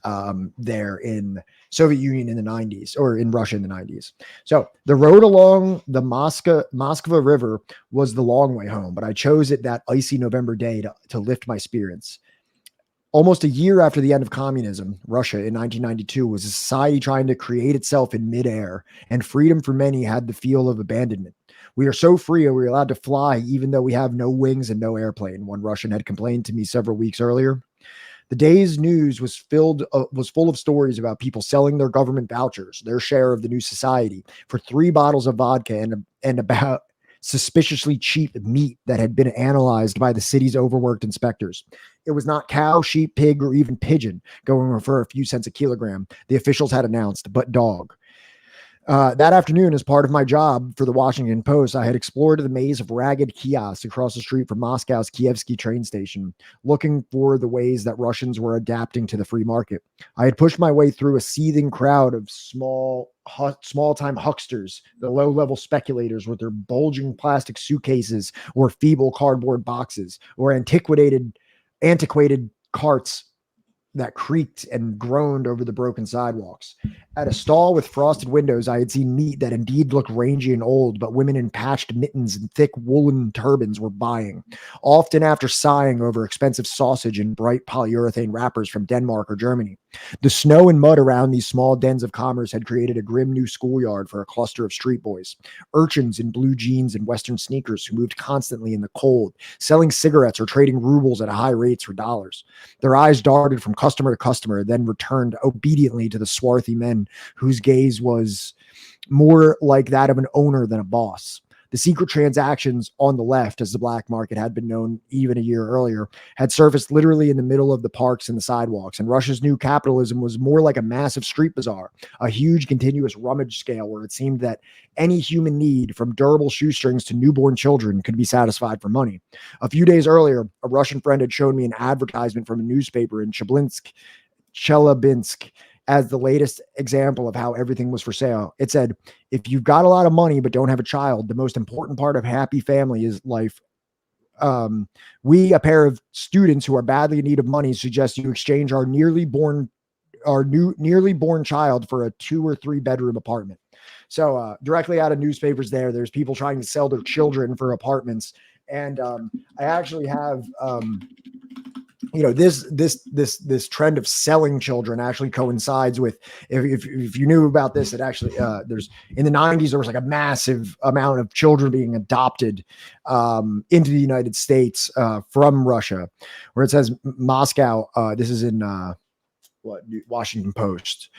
[SPEAKER 3] there in Soviet Union in the 90s, or in Russia in the 90s. So the road along the Moskva River was the long way home, but I chose it that icy November day to lift my spirits. Almost a year after the end of communism, Russia in 1992 was a society trying to create itself in midair, and freedom for many had the feel of abandonment. We are so free and we're allowed to fly even though we have no wings and no airplane, one Russian had complained to me several weeks earlier. The day's news was full of stories about people selling their government vouchers, their share of the new society, for 3 bottles of vodka and about suspiciously cheap meat that had been analyzed by the city's overworked inspectors. It was not cow, sheep, pig, or even pigeon going for a few cents a kilogram, the officials had announced, but dog. That afternoon, as part of my job for the Washington Post, I had explored the maze of ragged kiosks across the street from Moscow's Kievsky train station, looking for the ways that Russians were adapting to the free market. I had pushed my way through a seething crowd of small-time hucksters, the low-level speculators with their bulging plastic suitcases or feeble cardboard boxes, or antiquated carts that creaked and groaned over the broken sidewalks. At a stall with frosted windows, I had seen meat that indeed looked rangy and old, but women in patched mittens and thick woolen turbans were buying, often after sighing over expensive sausage in bright polyurethane wrappers from Denmark or Germany. The snow and mud around these small dens of commerce had created a grim new schoolyard for a cluster of street boys, urchins in blue jeans and Western sneakers who moved constantly in the cold, selling cigarettes or trading rubles at high rates for dollars. Their eyes darted from customer to customer, then returned obediently to the swarthy men whose gaze was more like that of an owner than a boss. The secret transactions on the left, as the black market had been known even a year earlier, had surfaced literally in the middle of the parks and the sidewalks, and Russia's new capitalism was more like a massive street bazaar, a huge continuous rummage scale where it seemed that any human need, from durable shoestrings to newborn children, could be satisfied for money. A few days earlier, a Russian friend had shown me an advertisement from a newspaper in Chelyabinsk as the latest example of how everything was for sale. It said, if you've got a lot of money but don't have a child, the most important part of happy family is life. We, a pair of students who are badly in need of money, suggest you exchange our nearly born child for a 2 or 3 bedroom apartment. So directly out of newspapers there's people trying to sell their children for apartments. And I actually have this trend of selling children actually coincides with, if you knew about this, it actually there's in the 90s there was like a massive amount of children being adopted into the United States from Russia, where it says Moscow, this is in Washington Post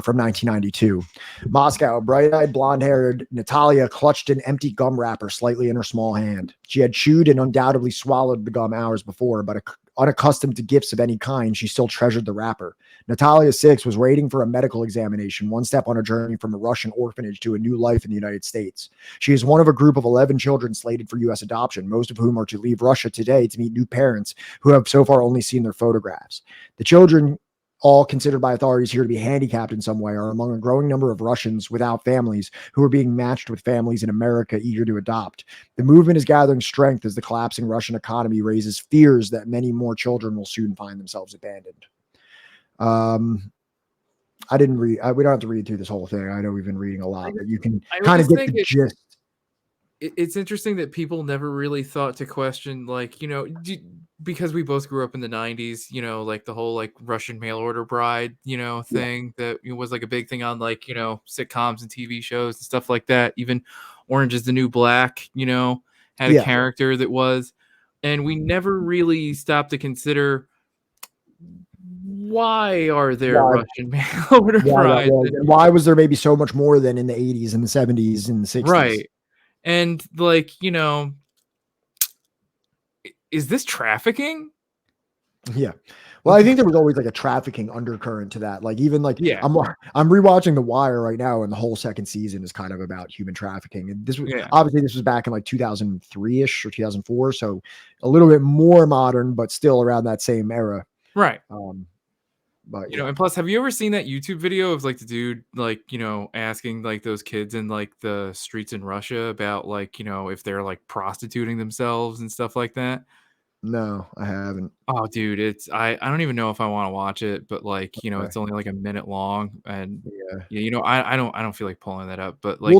[SPEAKER 3] from 1992. Moscow, bright-eyed, blonde-haired Natalia clutched an empty gum wrapper slightly in her small hand. She had chewed and undoubtedly swallowed the gum hours before, but unaccustomed to gifts of any kind, she still treasured the wrapper. Natalia, 6, was waiting for a medical examination, one step on a journey from a Russian orphanage to a new life in the United States. She is one of a group of 11 children slated for U.S. adoption, most of whom are to leave Russia today to meet new parents who have so far only seen their photographs. The children, all considered by authorities here to be handicapped in some way, are among a growing number of Russians without families who are being matched with families in America eager to adopt. The movement is gathering strength as the collapsing Russian economy raises fears that many more children will soon find themselves abandoned. I didn't read, we don't have to read through this whole thing. I know we've been reading a lot, but you can kind of get the gist.
[SPEAKER 2] It's interesting that people never really thought to question, like, because we both grew up in the 90s, like the whole like Russian mail order bride, thing that was like a big thing on like, sitcoms and TV shows and stuff like that. Even Orange is the New Black, had a character that was, and we never really stopped to consider, why are there Russian mail order brides?
[SPEAKER 3] Why was there maybe so much more than in the 80s and the 70s and the 60s?
[SPEAKER 2] Right. And like, is this trafficking?
[SPEAKER 3] Yeah. Well, I think there was always like a trafficking undercurrent to that. Like even like I'm rewatching The Wire right now, and the whole second season is kind of about human trafficking. And this was obviously this was back in like 2003-ish or 2004, so a little bit more modern, but still around that same era.
[SPEAKER 2] Right.
[SPEAKER 3] But
[SPEAKER 2] and plus, have you ever seen that YouTube video of like the dude like asking like those kids in like the streets in Russia about like if they're like prostituting themselves and stuff like that?
[SPEAKER 3] No, I haven't.
[SPEAKER 2] Oh, dude, it's I don't even know if I want to watch it, but like it's only like a minute long, and I don't feel like pulling that up, but like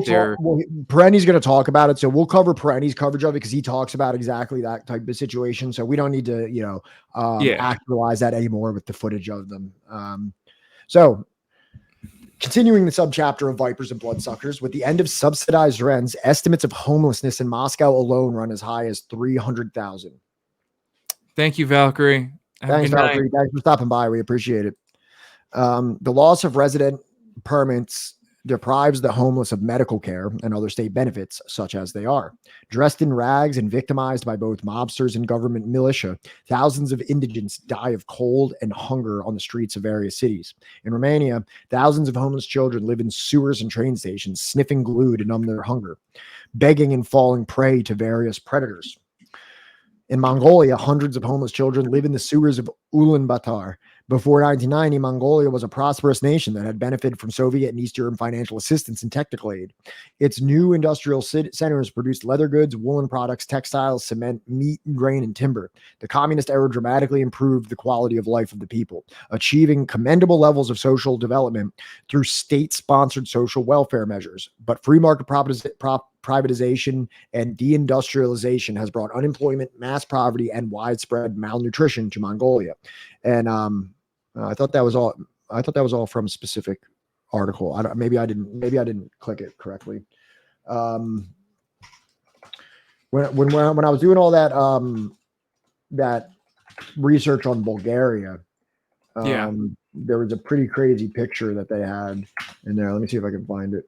[SPEAKER 3] Perenni's going to talk about it, so we'll cover Perenni's coverage of it because he talks about exactly that type of situation. So we don't need to actualize that anymore with the footage of them. So continuing the subchapter of Vipers and Bloodsuckers, with the end of subsidized rents, estimates of homelessness in Moscow alone run as high as 300,000.
[SPEAKER 2] Thank you, Valkyrie.
[SPEAKER 3] Thanks, Valkyrie. Thanks for stopping by. We appreciate it. The loss of resident permits deprives the homeless of medical care and other state benefits, such as they are. Dressed in rags and victimized by both mobsters and government militia, thousands of indigents die of cold and hunger on the streets of various cities. In Romania, thousands of homeless children live in sewers and train stations, sniffing glue to numb their hunger, begging and falling prey to various predators. In Mongolia, hundreds of homeless children live in the sewers of Ulaanbaatar. Before 1990, Mongolia was a prosperous nation that had benefited from Soviet and East European financial assistance and technical aid. Its new industrial centers produced leather goods, woolen products, textiles, cement, meat, grain, and timber. The communist era dramatically improved the quality of life of the people, achieving commendable levels of social development through state-sponsored social welfare measures. But free market privatization and deindustrialization has brought unemployment, mass poverty, and widespread malnutrition to Mongolia. And I thought that was all. I thought that was all from a specific article. Maybe I didn't click it correctly. When I was doing all that that research on Bulgaria, there was a pretty crazy picture that they had in there. Let me see if I can find it.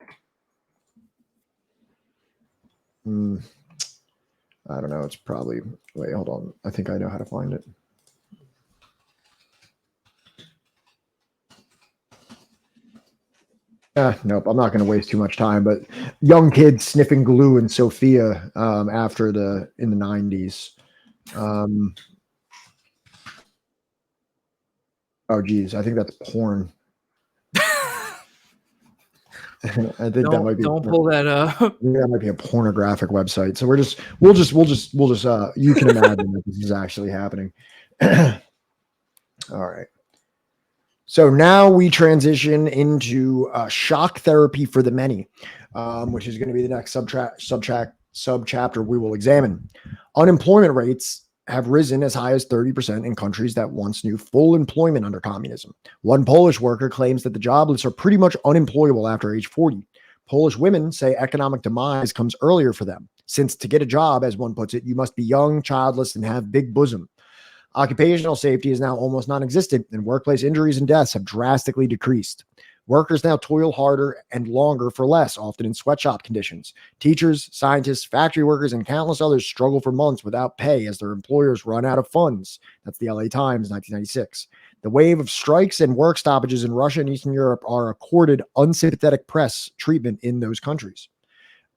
[SPEAKER 3] I don't know. It's probably, wait, hold on. I think I know how to find it. Nope, I'm not going to waste too much time, but young kids sniffing glue in Sofia in the 90s. Oh geez, I think that's porn. I think that might be.
[SPEAKER 2] Don't pull that up.
[SPEAKER 3] I think that might be a pornographic website. So we'll just you can imagine that this is actually happening. All right. So now we transition into shock therapy for the many, which is going to be the next subchapter we will examine. Unemployment rates have risen as high as 30% in countries that once knew full employment under communism. One Polish worker claims that the jobless are pretty much unemployable after age 40. Polish women say economic demise comes earlier for them, since to get a job, as one puts it, you must be young, childless, and have big bosom. Occupational safety is now almost non-existent, and workplace injuries and deaths have drastically decreased. Workers now toil harder and longer for less, often in sweatshop conditions. Teachers, scientists, factory workers, and countless others struggle for months without pay as their employers run out of funds. That's the LA Times, 1996. The wave of strikes and work stoppages in Russia and Eastern Europe are accorded unsympathetic press treatment in those countries.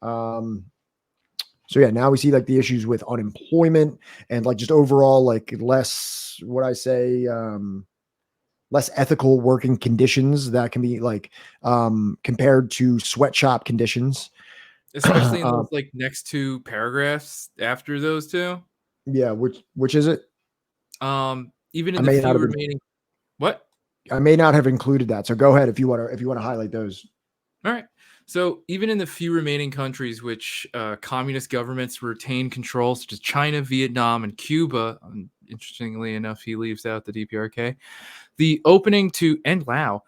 [SPEAKER 3] So yeah, now we see like the issues with unemployment and like just overall like less, what I say, less ethical working conditions that can be like compared to sweatshop conditions.
[SPEAKER 2] Especially in those like next two paragraphs after those two.
[SPEAKER 3] Yeah, which is it?
[SPEAKER 2] Even in the few remaining. What?
[SPEAKER 3] I may not have included that. So go ahead if you want to highlight those.
[SPEAKER 2] All right. So even in the few remaining countries which communist governments retain control, such as China, Vietnam, and Cuba, interestingly enough, he leaves out the DPRK, the opening to Laos,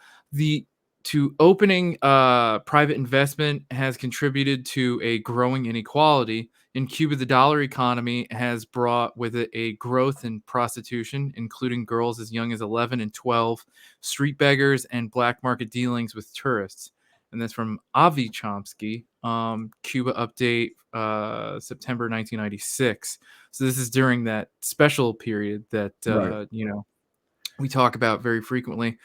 [SPEAKER 2] opening private investment has contributed to a growing inequality. In Cuba, the dollar economy has brought with it a growth in prostitution, including girls as young as 11 and 12, street beggars, and black market dealings with tourists. And that's from Avi Chomsky, Cuba Update, September 1996. So this is during that special period that,
[SPEAKER 3] Right.
[SPEAKER 2] we talk about very frequently.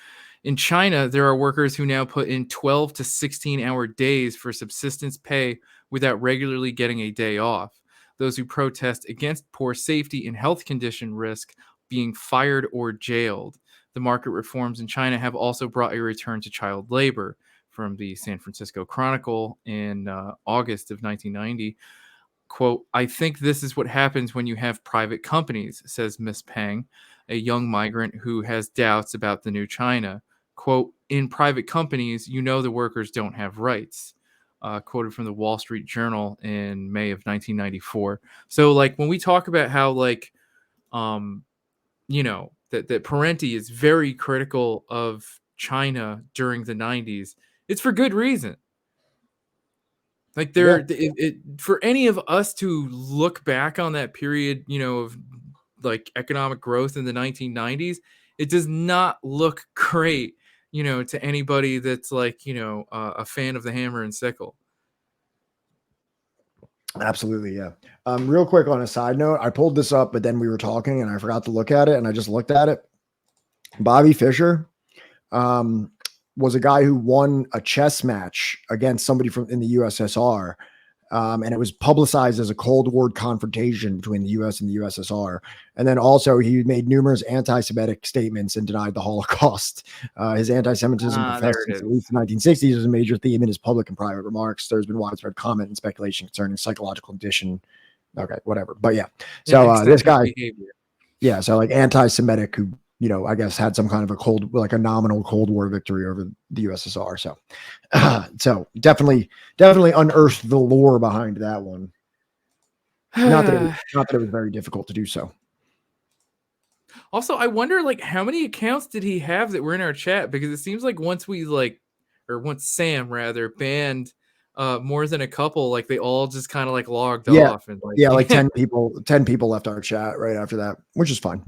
[SPEAKER 2] In China, there are workers who now put in 12 to 16-hour days for subsistence pay without regularly getting a day off. Those who protest against poor safety and health condition risk being fired or jailed. The market reforms in China have also brought a return to child labor. From the San Francisco Chronicle in August of 1990. Quote, I think this is what happens when you have private companies, says Miss Peng, a young migrant who has doubts about the new China. Quote, in private companies, the workers don't have rights. Quoted from the Wall Street Journal in May of 1994. So like when we talk about how like, that Parenti is very critical of China during the 90s, it's for good reason. Like for any of us to look back on that period, of like economic growth in the 1990s, it does not look great, to anybody that's like, a fan of the hammer and sickle.
[SPEAKER 3] Absolutely. Yeah. Real quick on a side note, I pulled this up, but then we were talking and I forgot to look at it and I just looked at it. Bobby Fischer, was a guy who won a chess match against somebody in the USSR. And it was publicized as a Cold War confrontation between the US and the USSR. And then also he made numerous anti-Semitic statements and denied the Holocaust. His anti-Semitism professed since at least the 1960s was a major theme in his public and private remarks. There's been widespread comment and speculation concerning psychological condition. Okay, whatever. But yeah. So this guy, yeah. So like anti-Semitic who, I guess had some kind of a nominal Cold War victory over the USSR. So, so definitely unearthed the lore behind that one. Not that it was very difficult to do so.
[SPEAKER 2] Also, I wonder like how many accounts did he have that were in our chat? Because it seems like once Sam rather banned more than a couple, like they all just kind of like logged off and like
[SPEAKER 3] 10 people left our chat right after that, which is fine.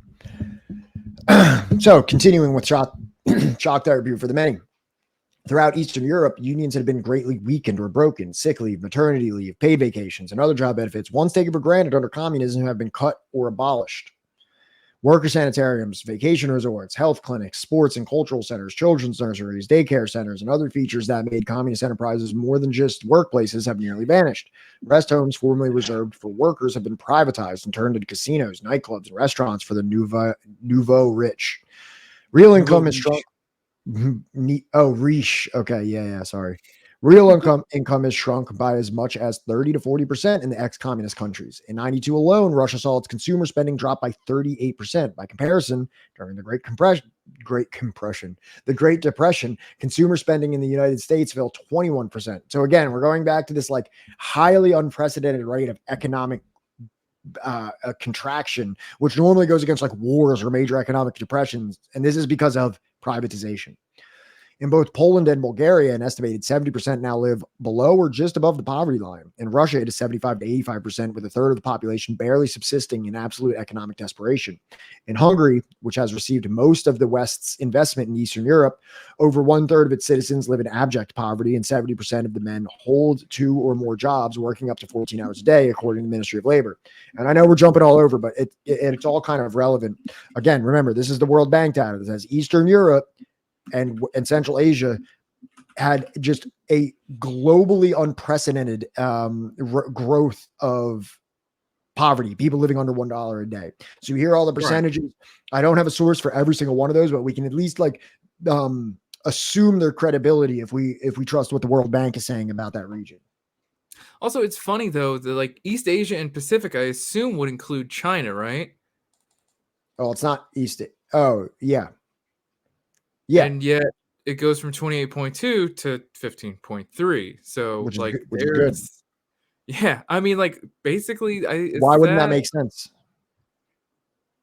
[SPEAKER 3] So continuing with shock therapy for the many. Throughout Eastern Europe, unions had been greatly weakened or broken. Sick leave, maternity leave, paid vacations, and other job benefits once taken for granted under communism have been cut or abolished. Worker sanitariums, vacation resorts, health clinics, sports and cultural centers, children's nurseries, daycare centers, and other features that made communist enterprises more than just workplaces have nearly vanished. Rest homes formerly reserved for workers have been privatized and turned into casinos, nightclubs, and restaurants for the nouveau rich. Real income is strong. Oh, riche. Okay, yeah, sorry. Real income has shrunk by as much as 30 to 40% in the ex-communist countries. In 92 alone, Russia saw its consumer spending drop by 38%. By comparison, during the Great Depression, consumer spending in the United States fell 21%. So again, we're going back to this like highly unprecedented rate of economic a contraction, which normally goes against like wars or major economic depressions. And this is because of privatization. In both Poland and Bulgaria, an estimated 70% now live below or just above the poverty line. In Russia, it is 75 to 85%, with a third of the population barely subsisting in absolute economic desperation. In Hungary, which has received most of the West's investment in Eastern Europe, over 1/3 of its citizens live in abject poverty, and 70% of the men hold 2 or more jobs, working up to 14 hours a day, according to the Ministry of Labor. And I know we're jumping all over, but it's all kind of relevant. Again, remember, this is the World Bank data that says Eastern Europe and Central Asia had just a globally unprecedented growth of poverty, people living under $1 a day. So you hear all the percentages. Right. I don't have a source for every single one of those, but we can at least like assume their credibility if we trust what the World Bank is saying about that region.
[SPEAKER 2] Also, it's funny though that like East Asia and Pacific, I assume would include China, right?
[SPEAKER 3] Oh, it's not East. Oh, yeah. Yeah.
[SPEAKER 2] And yet it goes from 28.2 to 15.3 So which like
[SPEAKER 3] is good.
[SPEAKER 2] Yeah, I mean, like basically,
[SPEAKER 3] why wouldn't that make sense?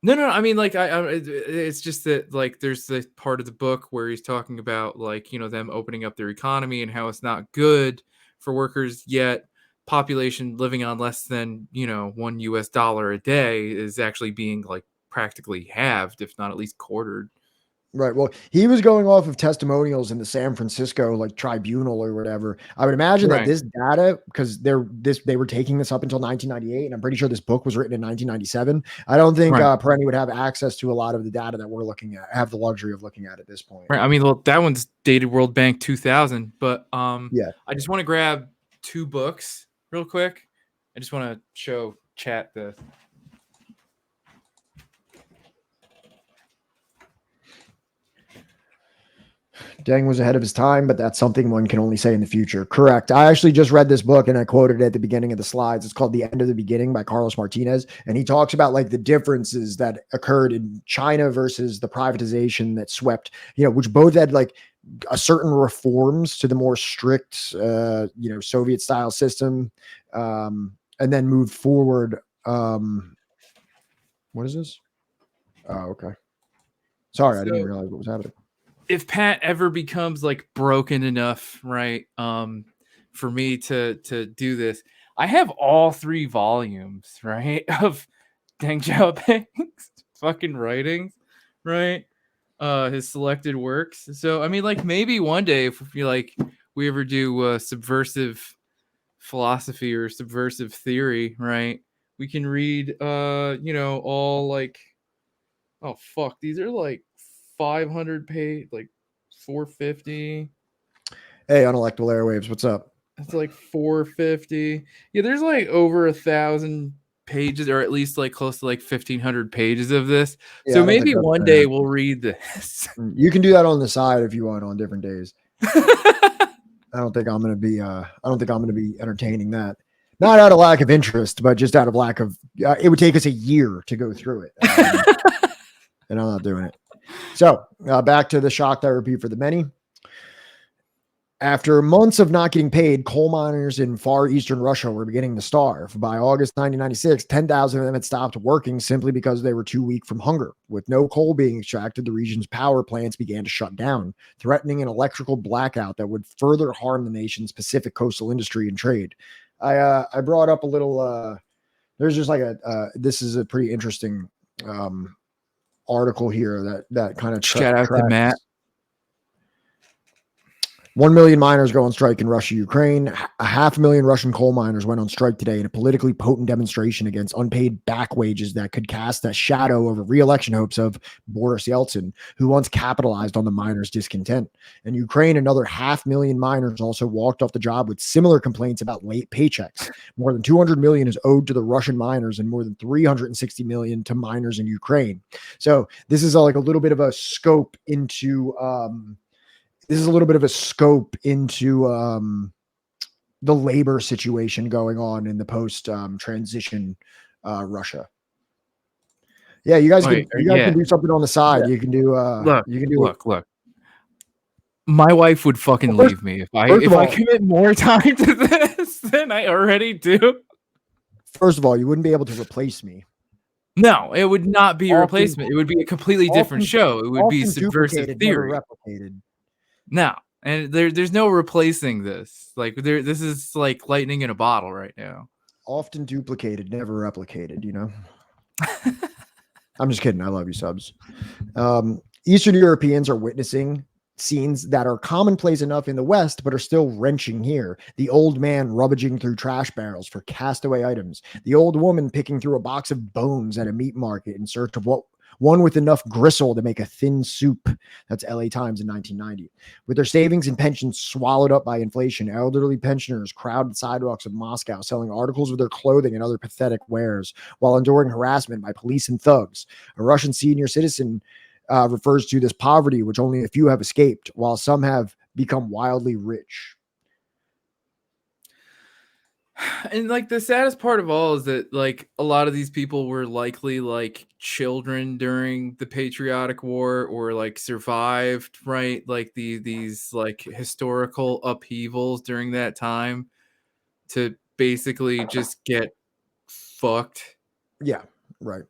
[SPEAKER 2] No. I mean, like it's just that like there's the part of the book where he's talking about like them opening up their economy and how it's not good for workers, yet population living on less than $1 a day is actually being like practically halved, if not at least quartered.
[SPEAKER 3] Right. Well, he was going off of testimonials in the San Francisco like tribunal or whatever. I would imagine that this data, because they were taking this up until 1998, and I'm pretty sure this book was written in 1997. I don't think Perenni would have access to a lot of the data that we're looking at, have the luxury of looking at this point.
[SPEAKER 2] Right. I mean, well, that one's dated World Bank 2000, but
[SPEAKER 3] yeah.
[SPEAKER 2] I just want to grab 2 books real quick. I just want to show chat this.
[SPEAKER 3] Deng was ahead of his time, but that's something one can only say in the future. Correct. I actually just read this book and I quoted it at the beginning of the slides. It's called The End of the Beginning by Carlos Martinez. And he talks about like the differences that occurred in China versus the privatization that swept, which both had like a certain reforms to the more strict, Soviet style system. And then moved forward. What is this? Oh, okay. Sorry. I didn't realize what was happening.
[SPEAKER 2] If Pat ever becomes like broken enough, right, for me to do this, I have all 3 volumes, right, of Deng Xiaoping's fucking writings, right, his selected works. So I mean, like maybe one day if we ever do subversive philosophy or subversive theory, right, we can read all like, oh fuck, these are like 500 page, like 450.
[SPEAKER 3] Hey, unelectable airwaves, what's up?
[SPEAKER 2] It's like 450. Yeah, there's like over 1,000 pages, or at least like close to like 1,500 pages of this. Yeah, so maybe one day we'll read this.
[SPEAKER 3] You can do that on the side if you want on different days. I don't think I'm gonna be entertaining that. Not out of lack of interest, but just out of lack of. It would take us a year to go through it, and I'm not doing it. So back to the shock therapy for the many. After months of not getting paid, coal miners in far eastern Russia were beginning to starve. By August 1996, 10,000 of them had stopped working simply because they were too weak from hunger. With no coal being extracted, the region's power plants began to shut down, threatening an electrical blackout that would further harm the nation's Pacific coastal industry and trade. I brought up a little. There's just like this is a pretty interesting article here that kind of
[SPEAKER 2] shout out to Matt.
[SPEAKER 3] 1 million miners go on strike in Russia, Ukraine. 500,000 Russian coal miners went on strike today in a politically potent demonstration against unpaid back wages that could cast a shadow over re-election hopes of Boris Yeltsin, who once capitalized on the miners' discontent. In Ukraine, another 500,000 miners also walked off the job with similar complaints about late paychecks. More than 200 million is owed to the Russian miners and more than 360 million to miners in Ukraine. So this is like a little bit of a scope into this is a little bit of a scope into the labor situation going on in the post transition Russia. Yeah, you guys can do something on the side.
[SPEAKER 2] Yeah.
[SPEAKER 3] You can do
[SPEAKER 2] Look. My wife would fucking leave me if I commit more time to this than I already do.
[SPEAKER 3] First of all, you wouldn't be able to replace me.
[SPEAKER 2] No, it would not be a replacement. It would be a completely different show. It would be Subversive Theory.
[SPEAKER 3] Never replicated.
[SPEAKER 2] No, and there's no replacing this. Like this is like lightning in a bottle right now.
[SPEAKER 3] Often duplicated, never replicated, you know? I'm just kidding. I love you, subs. Eastern Europeans are witnessing scenes that are commonplace enough in the West, but are still wrenching here. The old man rummaging through trash barrels for castaway items. The old woman picking through a box of bones at a meat market in search of one with enough gristle to make a thin soup. That's LA Times in 1990. With their savings and pensions swallowed up by inflation, elderly pensioners crowd the sidewalks of Moscow, selling articles of their clothing and other pathetic wares while enduring harassment by police and thugs. A Russian senior citizen refers to this poverty, which only a few have escaped, while some have become wildly rich.
[SPEAKER 2] And like the saddest part of all is that like a lot of these people were likely like children during the patriotic war or like survived, right? Like these like historical upheavals during that time to basically just get fucked.
[SPEAKER 3] Yeah, right.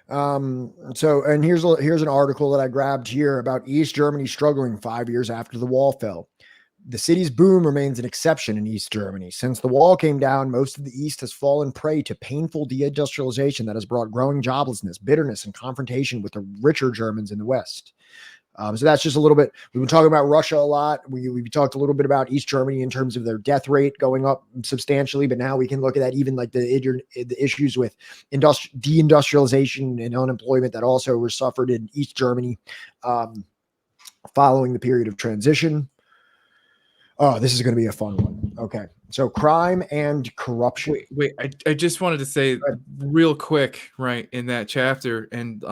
[SPEAKER 3] So, and here's an article that I grabbed here about East Germany struggling 5 years after the wall fell. The city's boom remains an exception in East Germany. Since the wall came down, most of the East has fallen prey to painful deindustrialization that has brought growing joblessness, bitterness, and confrontation with the richer Germans in the West. So that's just a little bit. We've been talking about Russia a lot. We talked a little bit about East Germany in terms of their death rate going up substantially, but now we can look at that even like the issues with deindustrialization and unemployment that also were suffered in East Germany following the period of transition. Oh, this is going to be a fun one. Okay. So crime and corruption.
[SPEAKER 2] Wait, I just wanted to say real quick, right, in that chapter, and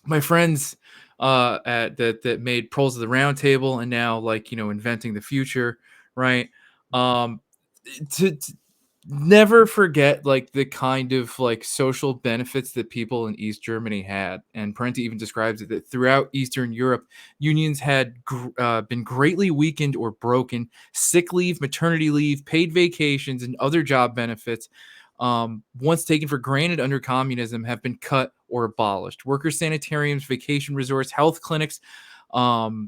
[SPEAKER 2] my friends that made Proles of the Round Table and now like, you know, inventing the future, right? To never forget like the kind of like social benefits that people in East Germany had. And Parenti even describes it that throughout Eastern Europe, unions had been greatly weakened or broken. Sick leave, maternity leave, paid vacations, and other job benefits once taken for granted under communism have been cut or abolished. Worker sanitariums, vacation resorts, health clinics,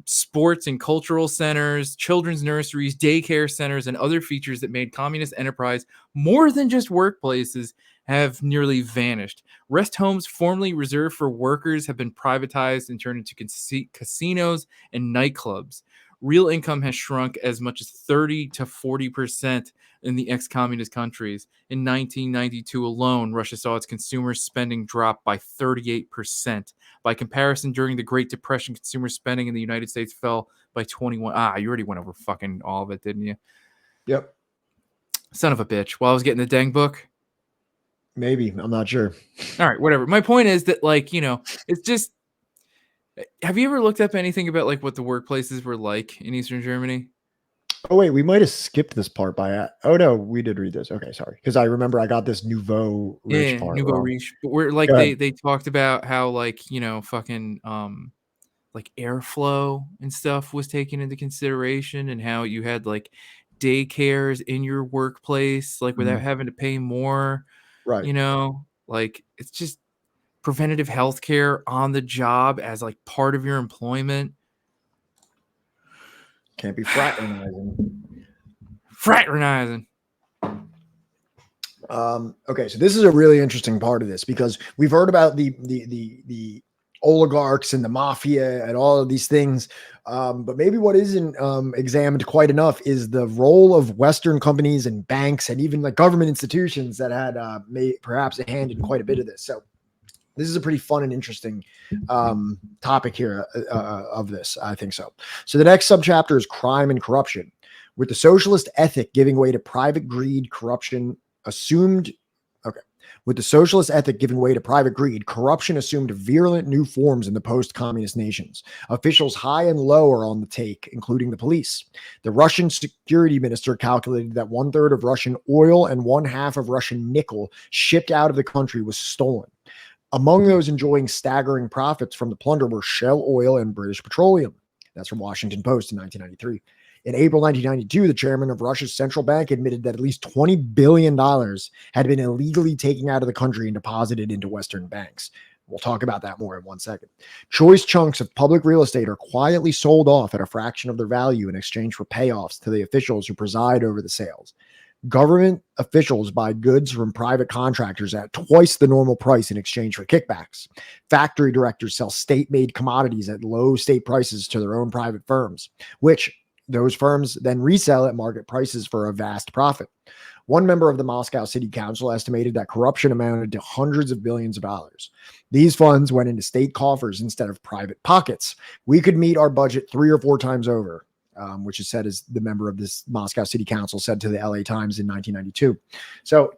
[SPEAKER 2] sports and cultural centers, children's nurseries, daycare centers, and other features that made communist enterprise more than just workplaces have nearly vanished. Rest homes formerly reserved for workers have been privatized and turned into casinos and nightclubs. Real income has shrunk as much as 30 to 40% in the ex-communist countries. In 1992 alone, Russia saw its consumer spending drop by 38%. By comparison, during the Great Depression, consumer spending in the United States fell by 21%. You already went over fucking all of it, didn't you?
[SPEAKER 3] Yep.
[SPEAKER 2] Son of a bitch. While I was getting the dang book.
[SPEAKER 3] Maybe. I'm not sure.
[SPEAKER 2] All right, whatever. My point is that, like, you know, it's just, have you ever looked up anything about like what the workplaces were like in Eastern Germany?
[SPEAKER 3] Oh wait, we might have skipped this part by. Oh no, we did read this. Okay, sorry, because I remember I got this nouveau riche part.
[SPEAKER 2] Nouveau riche. But we're like they talked about how like, you know, fucking like airflow and stuff was taken into consideration, and how you had like daycares in your workplace like without having to pay more.
[SPEAKER 3] Right.
[SPEAKER 2] You know, like it's just preventative health care on the job as like part of your employment.
[SPEAKER 3] Can't be fraternizing. Okay, so this is a really interesting part of this because we've heard about the oligarchs and the mafia and all of these things, but maybe what isn't examined quite enough is the role of Western companies and banks and even like government institutions that had made perhaps a hand in quite a bit of this. So this is a pretty fun and interesting topic here of this. I think so. So the next subchapter is crime and corruption. With the socialist ethic giving way to private greed, corruption assumed. Okay. With the socialist ethic giving way to private greed, corruption assumed virulent new forms in the post-communist nations. Officials high and low are on the take, including the police. The Russian security minister calculated that 1/3 of Russian oil and 1/2 of Russian nickel shipped out of the country was stolen. Among those enjoying staggering profits from the plunder were Shell Oil and British Petroleum. That's from Washington Post in 1993. In April 1992, the chairman of Russia's central bank admitted that at least $20 billion had been illegally taken out of the country and deposited into Western banks. We'll talk about that more in 1 second. Choice chunks of public real estate are quietly sold off at a fraction of their value in exchange for payoffs to the officials who preside over the sales. Government officials buy goods from private contractors at twice the normal price in exchange for kickbacks. Factory directors sell state-made commodities at low state prices to their own private firms, which those firms then resell at market prices for a vast profit. One member of the Moscow City Council estimated that corruption amounted to hundreds of billions of dollars. These funds went into state coffers instead of private pockets. We could meet our budget 3 or 4 times over. Which is said as the member of this Moscow City Council said to the LA Times in 1992. So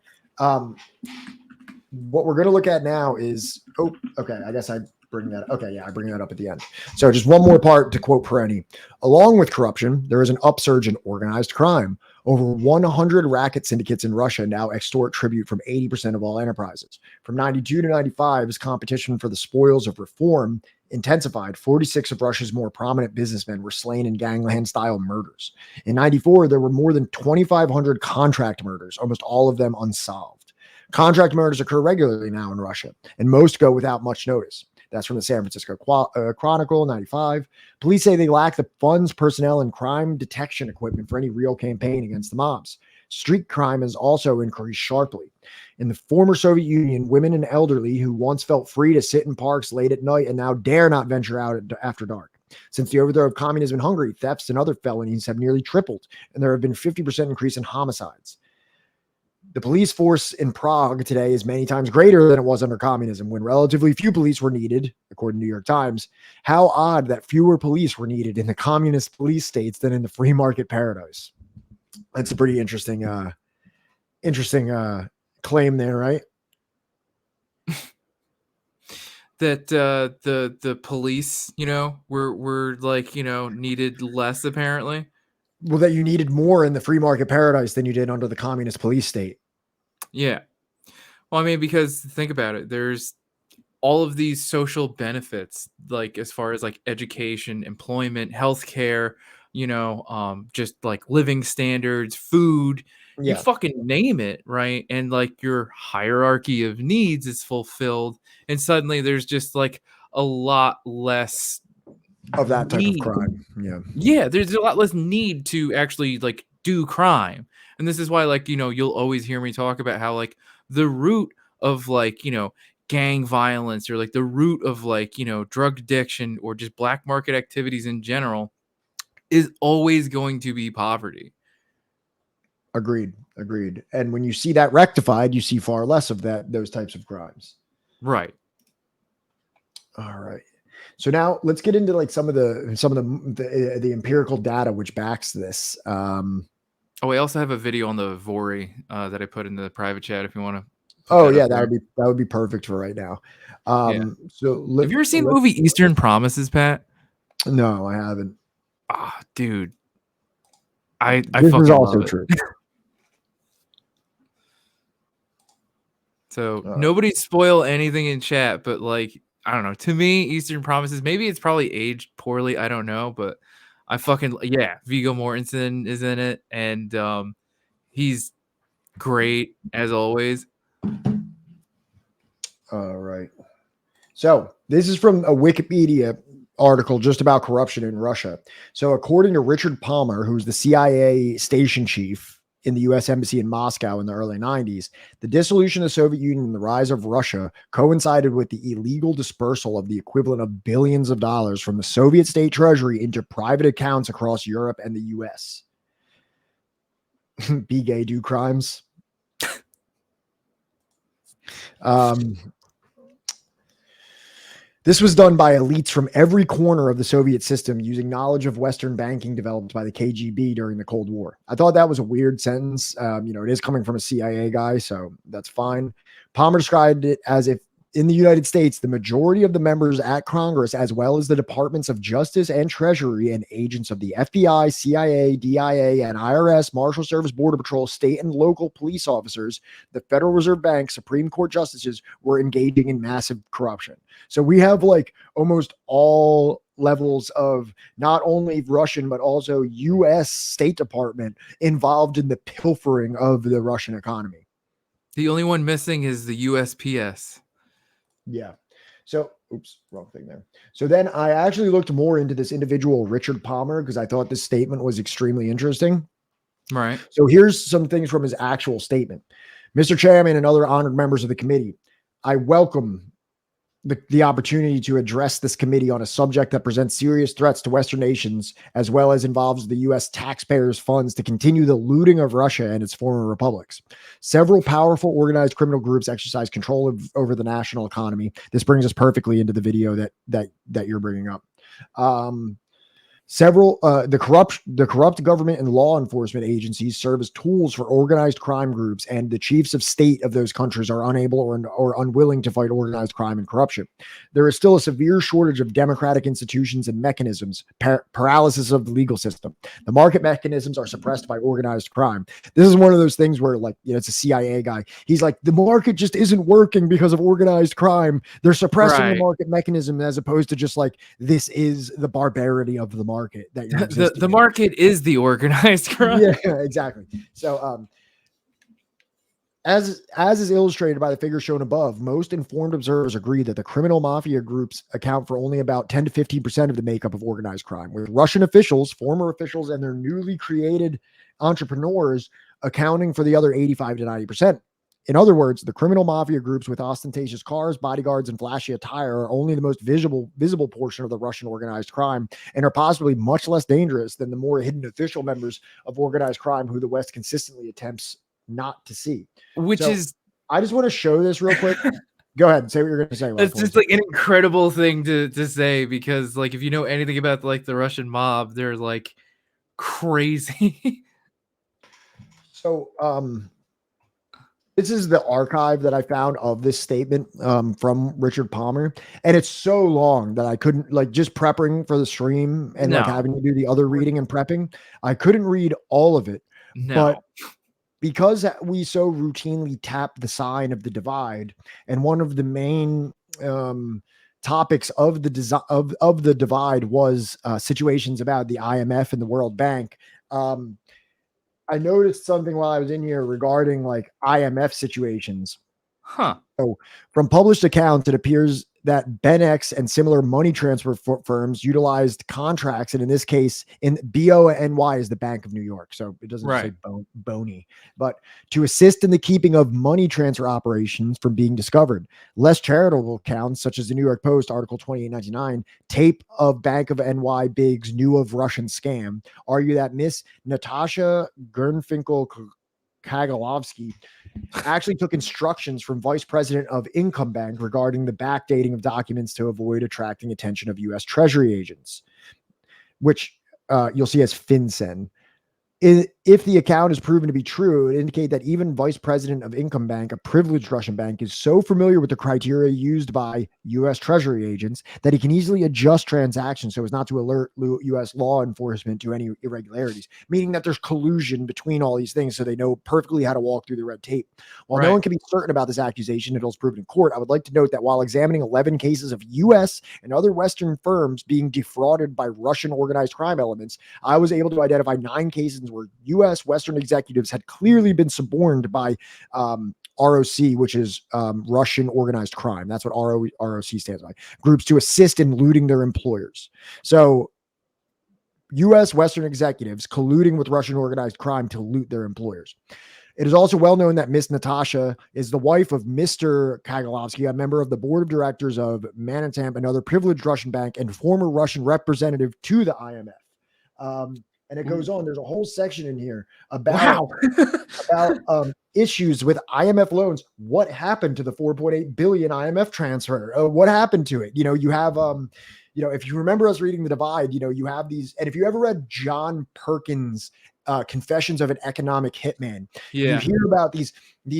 [SPEAKER 3] what we're going to look at now is, I guess I bring that. Okay. Yeah. I bring that up at the end. So just one more part to quote Perenni. Along with corruption, there is an upsurge in organized crime. Over 100 racket syndicates in Russia now extort tribute from 80% of all enterprises. From 92 to 95, as competition for the spoils of reform intensified, 46 of Russia's more prominent businessmen were slain in gangland-style murders. In 94, there were more than 2,500 contract murders, almost all of them unsolved. Contract murders occur regularly now in Russia, and most go without much notice. That's from the San Francisco Chronicle, 95. Police say they lack the funds, personnel, and crime detection equipment for any real campaign against the mobs. Street crime has also increased sharply. In the former Soviet Union, women and elderly who once felt free to sit in parks late at night and now dare not venture out after dark. Since the overthrow of communism in Hungary, thefts and other felonies have nearly tripled, and there have been 50% increase in homicides. The police force in Prague today is many times greater than it was under communism, when relatively few police were needed, according to New York Times. How odd that fewer police were needed in the communist police states than in the free market paradise. That's a pretty interesting claim there, right?
[SPEAKER 2] That the police, were like, needed less apparently.
[SPEAKER 3] Well, that you needed more in the free market paradise than you did under the communist police state.
[SPEAKER 2] Yeah. Well, I mean, because think about it, there's all of these social benefits, like as far as like education, employment, healthcare, just like living standards, food, you
[SPEAKER 3] Yeah.
[SPEAKER 2] fucking name it, right? And like your hierarchy of needs is fulfilled, and suddenly there's just like a lot less
[SPEAKER 3] Of that type
[SPEAKER 2] need.
[SPEAKER 3] of crime. Yeah.
[SPEAKER 2] Yeah, there's a lot less need to actually like do crime. And this is why, like, you'll always hear me talk about how like the root of like, gang violence, or like the root of like, drug addiction, or just black market activities in general, is always going to be poverty.
[SPEAKER 3] Agreed. And when you see that rectified, you see far less of those types of crimes.
[SPEAKER 2] Right.
[SPEAKER 3] All right. So now let's get into like some of the empirical data which backs this.
[SPEAKER 2] I also have a video on the Vori that I put in the private chat if you want to.
[SPEAKER 3] Oh yeah, that would be perfect for right now. So
[SPEAKER 2] have you ever seen the movie Eastern Promises, Pat?
[SPEAKER 3] No, I haven't.
[SPEAKER 2] Ah, dude. I
[SPEAKER 3] this
[SPEAKER 2] fucking
[SPEAKER 3] is also
[SPEAKER 2] love it.
[SPEAKER 3] true.
[SPEAKER 2] So nobody spoil anything in chat, but like, I don't know. To me, Eastern Promises, maybe it's probably aged poorly. I don't know, but I fucking, Viggo Mortensen is in it, and he's great as always.
[SPEAKER 3] All right. So this is from a Wikipedia article just about corruption in Russia. So according to Richard Palmer, who's the CIA station chief in the U.S. Embassy in Moscow in the early 90s, the dissolution of the Soviet Union and the rise of Russia coincided with the illegal dispersal of the equivalent of billions of dollars from the Soviet state treasury into private accounts across Europe and the U.S. Be gay, do crimes. This was done by elites from every corner of the Soviet system using knowledge of Western banking developed by the KGB during the Cold War. I thought that was a weird sentence. It is coming from a CIA guy, so that's fine. Palmer described it as if in the United States, the majority of the members at Congress, as well as the Departments of Justice and Treasury and agents of the FBI, CIA, DIA, and IRS, Marshal Service, Border Patrol, state and local police officers, the Federal Reserve Bank, Supreme Court justices were engaging in massive corruption. So we have like almost all levels of not only Russian, but also U.S. State Department involved in the pilfering of the Russian economy.
[SPEAKER 2] The only one missing is the USPS.
[SPEAKER 3] Yeah. So, oops, wrong thing there. So then I actually looked more into this individual, Richard Palmer, because I thought this statement was extremely interesting.
[SPEAKER 2] Right.
[SPEAKER 3] So here's some things from his actual statement. Mr. Chairman and other honored members of the committee, I welcome the opportunity to address this committee on a subject that presents serious threats to Western nations, as well as involves the U.S. taxpayers' funds to continue the looting of Russia and its former republics. Several powerful organized criminal groups exercise control over the national economy. This brings us perfectly into the video that you're bringing up. The corrupt government and law enforcement agencies serve as tools for organized crime groups, and the chiefs of state of those countries are unable or unwilling to fight organized crime and corruption. There is still a severe shortage of democratic institutions and mechanisms, paralysis of the legal system. The market mechanisms are suppressed by organized crime. This is one of those things where, like, it's a CIA guy. He's like, the market just isn't working because of organized crime. They're suppressing the market mechanism, as opposed to just like, this is the barbarity of the market that you're
[SPEAKER 2] the market is the organized crime.
[SPEAKER 3] Yeah, exactly. So as is illustrated by the figures shown above, most informed observers agree that the criminal mafia groups account for only about 10 to 15% of the makeup of organized crime, with Russian officials, former officials, and their newly created entrepreneurs accounting for the other 85 to 90%. In other words, the criminal mafia groups with ostentatious cars, bodyguards, and flashy attire are only the most visible portion of the Russian organized crime, and are possibly much less dangerous than the more hidden official members of organized crime who the West consistently attempts not to see. I just want to show this real quick. Go ahead and say what you're going to say.
[SPEAKER 2] It's just like an incredible thing to say, because like, if you know anything about like the Russian mob, they're like crazy.
[SPEAKER 3] So, this is the archive that I found of this statement from Richard Palmer. And it's so long that I couldn't, like, just prepping for the stream and like having to do the other reading and prepping, I couldn't read all of it. But because we so routinely tap the sign of the divide, and one of the main topics of the divide was situations about the IMF and the World Bank, I noticed something while I was in here regarding like IMF situations. So from published accounts, it appears that BenX and similar money transfer firms utilized contracts, and in this case, in BONY is the Bank of New York, so it doesn't say Boney, but to assist in the keeping of money transfer operations from being discovered. Less charitable accounts, such as the New York Post, Article 2899, tape of Bank of NY Bigs knew of Russian scam, argue that Miss Natasha Gernfinkel Kagalovsky actually took instructions from Vice President of Income Bank regarding the backdating of documents to avoid attracting attention of U.S. Treasury agents, which you'll see as FinCEN. If the account is proven to be true, it indicates that even Vice President of Income Bank, a privileged Russian bank, is so familiar with the criteria used by U.S. Treasury agents that he can easily adjust transactions so as not to alert U.S. law enforcement to any irregularities, meaning that there's collusion between all these things, so they know perfectly how to walk through the red tape. While no one can be certain about this accusation until it's proven in court, I would like to note that while examining 11 cases of U.S. and other Western firms being defrauded by Russian organized crime elements, I was able to identify 9 cases where U.S. Western executives had clearly been suborned by ROC, which is Russian organized crime. That's what ROC stands by. Groups to assist in looting their employers. So U.S. Western executives colluding with Russian organized crime to loot their employers. It is also well known that Miss Natasha is the wife of Mr. Kagalovsky, a member of the board of directors of Manitamp, another privileged Russian bank, and former Russian representative to the IMF. And it goes on. There's a whole section in here about issues with IMF loans. What happened to the 4.8 billion IMF transfer? What happened to it? You have if you remember us reading The Divide, you have these. And if you ever read John Perkins' Confessions of an Economic Hitman, you hear about these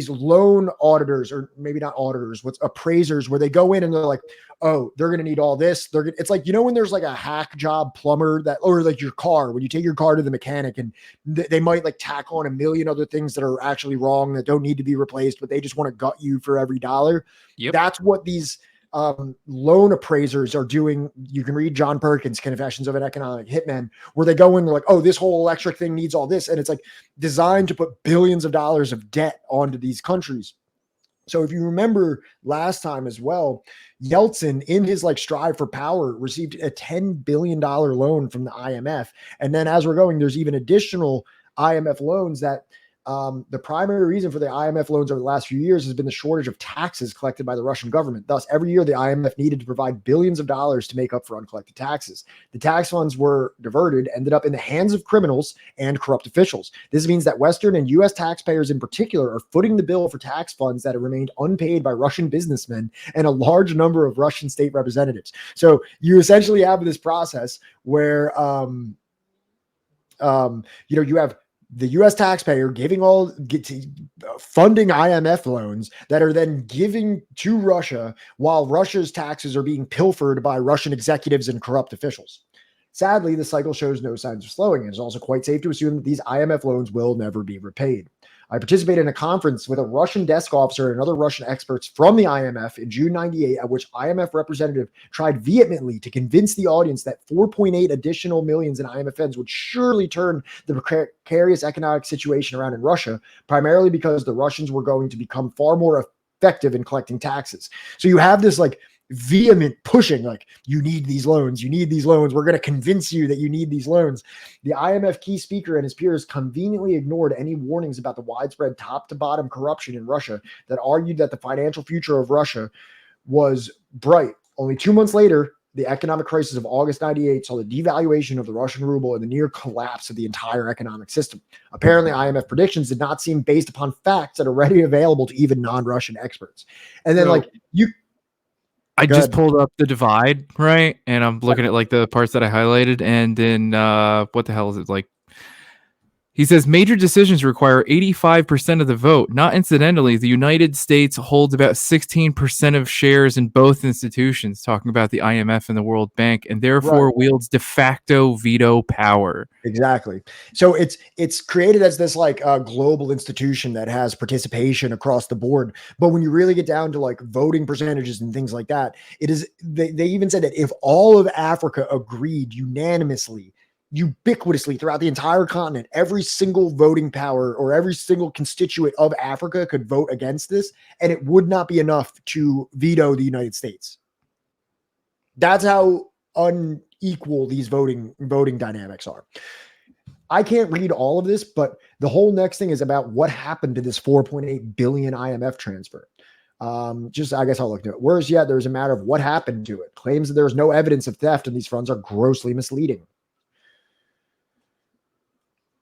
[SPEAKER 3] loan auditors, or maybe not auditors, what's appraisers, where they go in and they're like, oh, they're going to need all this. It's like, when there's like a hack job plumber or like your car, when you take your car to the mechanic and they might like tack on a million other things that are actually wrong that don't need to be replaced, but they just want to gut you for every dollar.
[SPEAKER 2] Yep.
[SPEAKER 3] That's what these loan appraisers are doing. You can read John Perkins' Confessions of an Economic Hitman, where they go in, they're like, oh, this whole electric thing needs all this. And it's like designed to put billions of dollars of debt onto these countries. So if you remember last time as well, Yeltsin, in his like strive for power, received a $10 billion loan from the IMF. And then as we're going, there's even additional IMF loans that the primary reason for the IMF loans over the last few years has been the shortage of taxes collected by the Russian government. Thus, every year the IMF needed to provide billions of dollars to make up for uncollected taxes. The tax funds were diverted, ended up in the hands of criminals and corrupt officials. This means that Western and U.S. taxpayers in particular are footing the bill for tax funds that have remained unpaid by Russian businessmen and a large number of Russian state representatives. So you essentially have this process where, you have the U.S. taxpayer funding IMF loans that are then giving to Russia, while Russia's taxes are being pilfered by Russian executives and corrupt officials. Sadly, the cycle shows no signs of slowing. It's also quite safe to assume that these IMF loans will never be repaid. I participated in a conference with a Russian desk officer and other Russian experts from the IMF in June 98, at which IMF representative tried vehemently to convince the audience that 4.8 additional millions in IMF funds would surely turn the precarious economic situation around in Russia, primarily because the Russians were going to become far more effective in collecting taxes. So you have this like vehement pushing, like, you need these loans, we're going to convince you that you need these loans. The IMF key speaker and his peers conveniently ignored any warnings about the widespread top to bottom corruption in Russia that argued that the financial future of Russia was bright. Only 2 months later, the economic crisis of August 98 saw the devaluation of the Russian ruble and the near collapse of the entire economic system. Apparently, IMF predictions did not seem based upon facts that are readily available to even non-Russian experts. And then
[SPEAKER 2] I just pulled up The Divide, right? And I'm looking at like the parts that I highlighted, and then what the hell is it like? He says major decisions require 85% of the vote. Not incidentally, the United States holds about 16% of shares in both institutions, talking about the IMF and the World Bank, and therefore wields de facto veto power.
[SPEAKER 3] Exactly. So it's created as this like global institution that has participation across the board. But when you really get down to like voting percentages and things like that, it is they even said that if all of Africa agreed unanimously, ubiquitously throughout the entire continent, every single voting power or every single constituent of Africa could vote against this, and it would not be enough to veto the United States. That's how unequal these voting dynamics are. I can't read all of this, but the whole next thing is about what happened to this 4.8 billion IMF transfer. I guess I'll look into it. Worse yet, there's a matter of what happened to it. Claims that there was no evidence of theft and these funds are grossly misleading.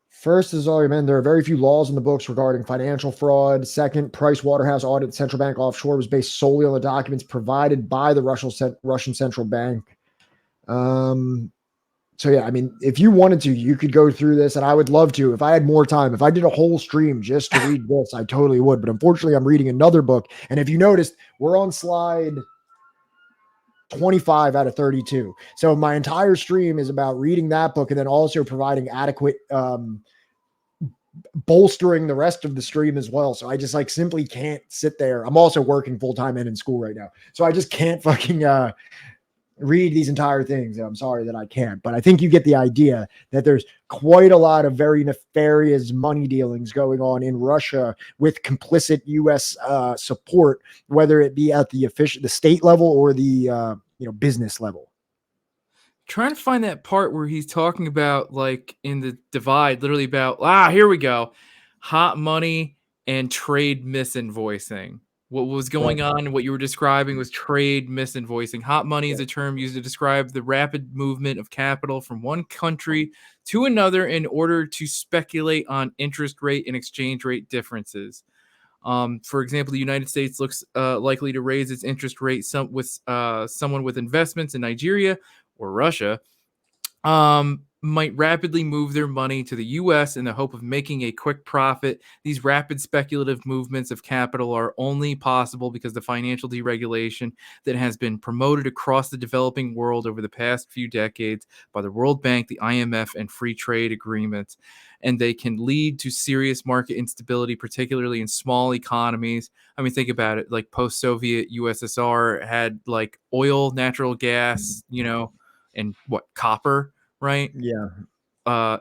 [SPEAKER 3] First, as already mentioned, there are very few laws in the books regarding financial fraud. Second, Price Waterhouse audit central bank offshore was based solely on the documents provided by the Russian central bank. So yeah, I mean, if you wanted to, you could go through this, and I would love to. If I had more time, if I did a whole stream just to read this, I totally would. But unfortunately, I'm reading another book. And if you noticed, we're on slide 25 out of 32. So my entire stream is about reading that book and then also providing adequate bolstering the rest of the stream as well. So I just like simply can't sit there. I'm also working full-time and in school right now. So I just can't fucking read these entire things. I'm sorry that I can't, but I think you get the idea that there's quite a lot of very nefarious money dealings going on in Russia with complicit U.S. Support, whether it be at the state level or the business level.
[SPEAKER 2] Trying to find that part where he's talking about, like, in The Divide, literally about, here we go, hot money and trade misinvoicing. What was going on and what you were describing was trade misinvoicing. Hot money is a term used to describe the rapid movement of capital from one country to another in order to speculate on interest rate and exchange rate differences. For example, the United States looks likely to raise its interest rate with someone with investments in Nigeria or Russia might rapidly move their money to the US in the hope of making a quick profit. These rapid speculative movements of capital are only possible because the financial deregulation that has been promoted across the developing world over the past few decades by the World Bank, the IMF, and free trade agreements. And they can lead to serious market instability, particularly in small economies. I mean, think about it. Like post-Soviet USSR had like oil, natural gas, and what, copper, right?
[SPEAKER 3] Yeah.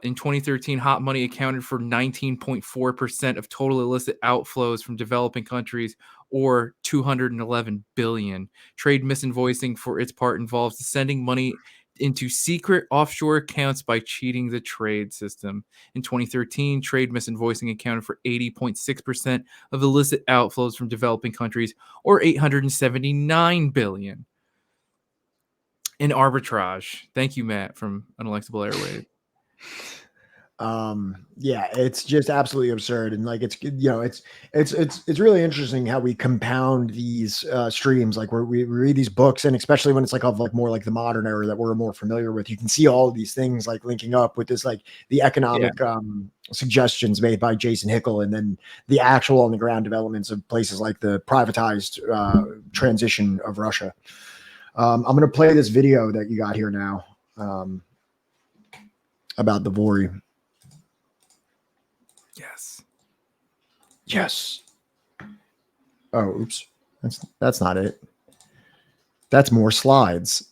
[SPEAKER 2] In 2013, hot money accounted for 19.4% of total illicit outflows from developing countries, or 211 billion. Trade misinvoicing, for its part, involves sending money into secret offshore accounts by cheating the trade system. In 2013, trade misinvoicing accounted for 80.6% of illicit outflows from developing countries, or 879 billion. In arbitrage. Thank you, Matt, from Unelectable Airwaves.
[SPEAKER 3] Yeah, it's just absolutely absurd, and like it's really interesting how we compound these streams, like where we read these books, and especially when it's like of like more like the modern era that we're more familiar with. You can see all of these things like linking up with this, like the economic suggestions made by Jason Hickel, and then the actual on the ground developments of places like the privatized transition of Russia. I'm going to play this video that you got here now about the Vori.
[SPEAKER 2] Yes.
[SPEAKER 3] Yes. Oh, oops. That's not it. That's more slides.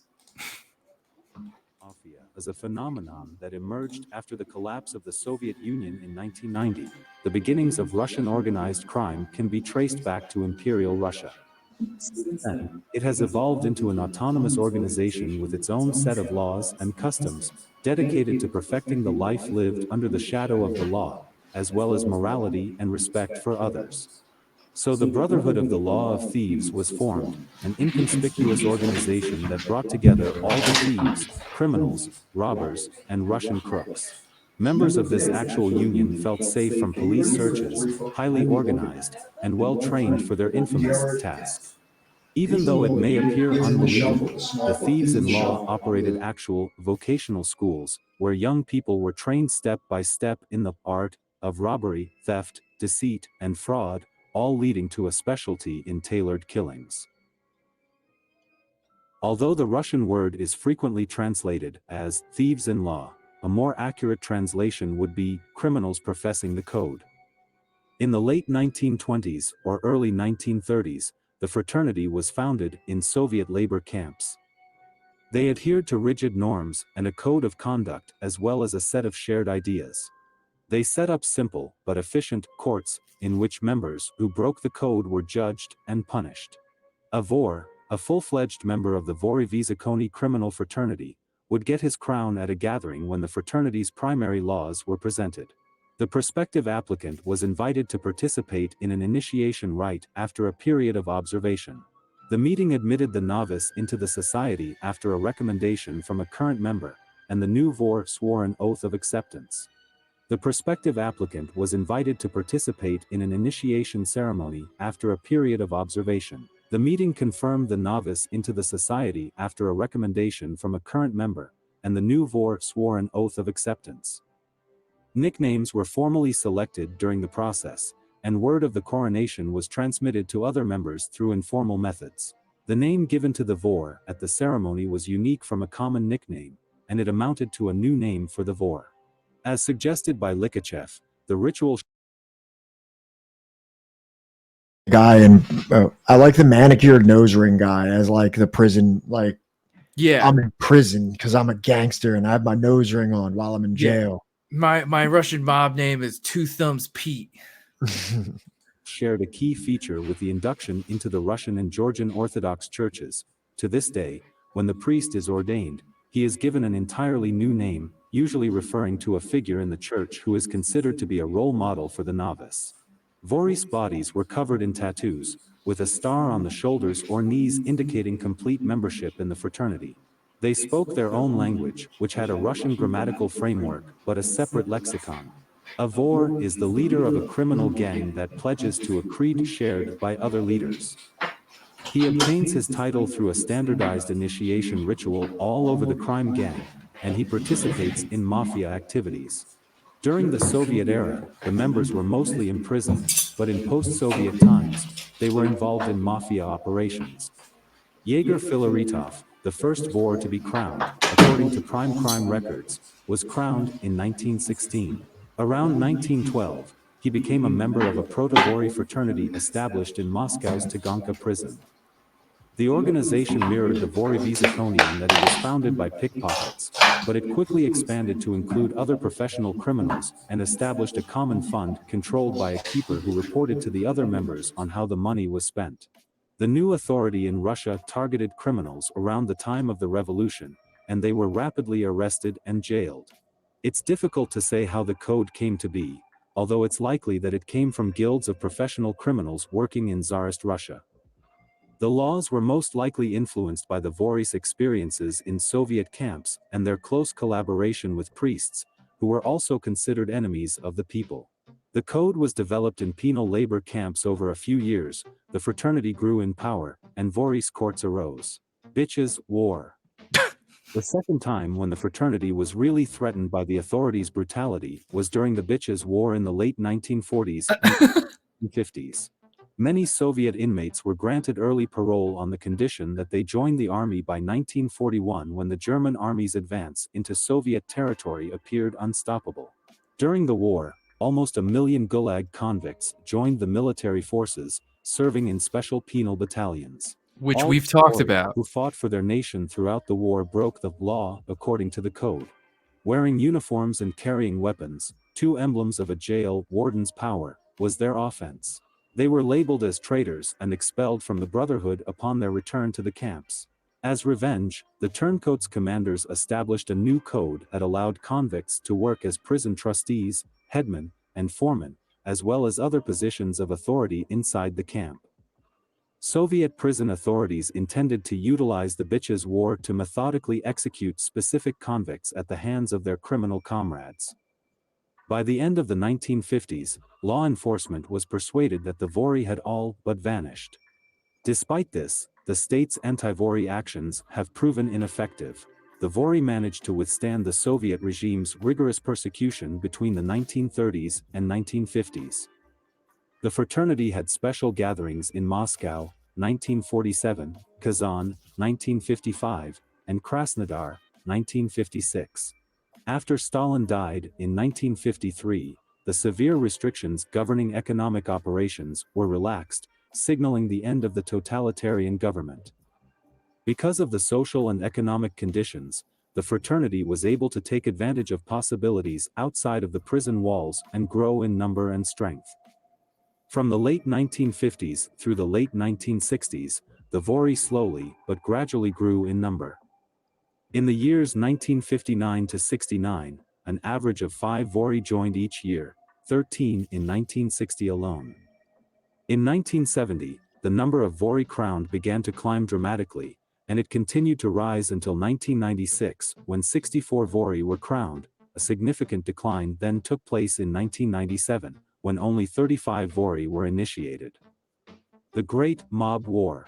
[SPEAKER 5] Mafia is a phenomenon that emerged after the collapse of the Soviet Union in 1990. The beginnings of Russian organized crime can be traced back to Imperial Russia. Since then, it has evolved into an autonomous organization with its own set of laws and customs, dedicated to perfecting the life lived under the shadow of the law, as well as morality and respect for others. So the Brotherhood of the Law of Thieves was formed, an inconspicuous organization that brought together all the thieves, criminals, robbers, and Russian crooks. Members of this actual union felt safe from police searches, highly organized, and well trained for their infamous task. Even though it may appear unbelievable, the Thieves in Law operated actual vocational schools, where young people were trained step by step in the art of robbery, theft, deceit, and fraud, all leading to a specialty in tailored killings. Although the Russian word is frequently translated as thieves in law, a more accurate translation would be criminals professing the code. In the late 1920s or early 1930s, the fraternity was founded in Soviet labor camps. They adhered to rigid norms and a code of conduct as well as a set of shared ideas. They set up simple but efficient courts in which members who broke the code were judged and punished. A Vor, a full-fledged member of the Vori-Vizakoni criminal fraternity, would get his crown at a gathering when the fraternity's primary laws were presented. The prospective applicant was invited to participate in an initiation rite after a period of observation. The meeting admitted the novice into the society after a recommendation from a current member, and the new Vor swore an oath of acceptance. The prospective applicant was invited to participate in an initiation ceremony after a period of observation. The meeting confirmed the novice into the society after a recommendation from a current member, and the new Vor swore an oath of acceptance. Nicknames were formally selected during the process, and word of the coronation was transmitted to other members through informal methods. The name given to the Vor at the ceremony was unique from a common nickname, and it amounted to a new name for the Vor. As suggested by Likachev, the ritual
[SPEAKER 3] Guy, and I like the manicured nose ring guy as like the prison, like,
[SPEAKER 2] Yeah.
[SPEAKER 3] I'm in prison because I'm a gangster and I have my nose ring on while I'm in jail.
[SPEAKER 2] My Russian mob name is Two Thumbs Pete.
[SPEAKER 5] shared a key feature with the induction into the Russian and Georgian Orthodox churches. To this day, when the priest is ordained, he is given an entirely new name, usually referring to a figure in the church who is considered to be a role model for the novice. Vory's bodies were covered in tattoos, with a star on the shoulders or knees indicating complete membership in the fraternity. They spoke their own language, which had a Russian grammatical framework, but a separate lexicon. A Vor is the leader of a criminal gang that pledges to a creed shared by other leaders. He obtains his title through a standardized initiation ritual all over the crime gang, and he participates in mafia activities. During the Soviet era, the members were mostly imprisoned, but in post-Soviet times, they were involved in mafia operations. Yegor Filaretov, the first Vor to be crowned, according to Prime Crime Records, was crowned in 1916. Around 1912, he became a member of a Proto-Vori fraternity established in Moscow's Taganka prison. The organization mirrored the Vori-Vizakoni in that it was founded by pickpockets, but it quickly expanded to include other professional criminals and established a common fund controlled by a keeper who reported to the other members on how the money was spent. The new authority in Russia targeted criminals around the time of the revolution, and they were rapidly arrested and jailed. It's difficult to say how the code came to be, although it's likely that it came from guilds of professional criminals working in Tsarist Russia. The laws were most likely influenced by the Voris' experiences in Soviet camps and their close collaboration with priests, who were also considered enemies of the people. The code was developed in penal labor camps over a few years, the fraternity grew in power, and Voris courts arose. Bitches, war. The second time when the fraternity was really threatened by the authorities' brutality was during the Bitches War in the late 1940s and 50s. Many Soviet inmates were granted early parole on the condition that they join the army by 1941 when the German army's advance into Soviet territory appeared unstoppable. During the war, almost 1 million Gulag convicts joined the military forces, serving in special penal battalions.
[SPEAKER 2] Which
[SPEAKER 5] All
[SPEAKER 2] we've talked
[SPEAKER 5] Voris
[SPEAKER 2] about.
[SPEAKER 5] who fought for their nation throughout the war broke the law according to the code. Wearing uniforms and carrying weapons, two emblems of a jail warden's power, was their offense. They were labeled as traitors and expelled from the Brotherhood upon their return to the camps. As revenge, the turncoats' commanders established a new code that allowed convicts to work as prison trustees, headmen, and foremen, as well as other positions of authority inside the camp. Soviet prison authorities intended to utilize the Bitches War to methodically execute specific convicts at the hands of their criminal comrades. By the end of the 1950s, law enforcement was persuaded that the Vori had all but vanished. Despite this, the state's anti-Vori actions have proven ineffective. The Vori managed to withstand the Soviet regime's rigorous persecution between the 1930s and 1950s. The fraternity had special gatherings in Moscow, 1947, Kazan, 1955, and Krasnodar, 1956. After Stalin died in 1953, the severe restrictions governing economic operations were relaxed, signaling the end of the totalitarian government. Because of the social and economic conditions, the fraternity was able to take advantage of possibilities outside of the prison walls and grow in number and strength. From the late 1950s through the late 1960s, the Vori slowly but gradually grew in number. In the years 1959 to 69, an average of 5 Vori joined each year, 13 in 1960 alone. In 1970, the number of Vori crowned began to climb dramatically, and it continued to rise until 1996, when 64 Vori were crowned. A significant decline then took place in 1997, when only 35 Vori were initiated. The Great Mob War.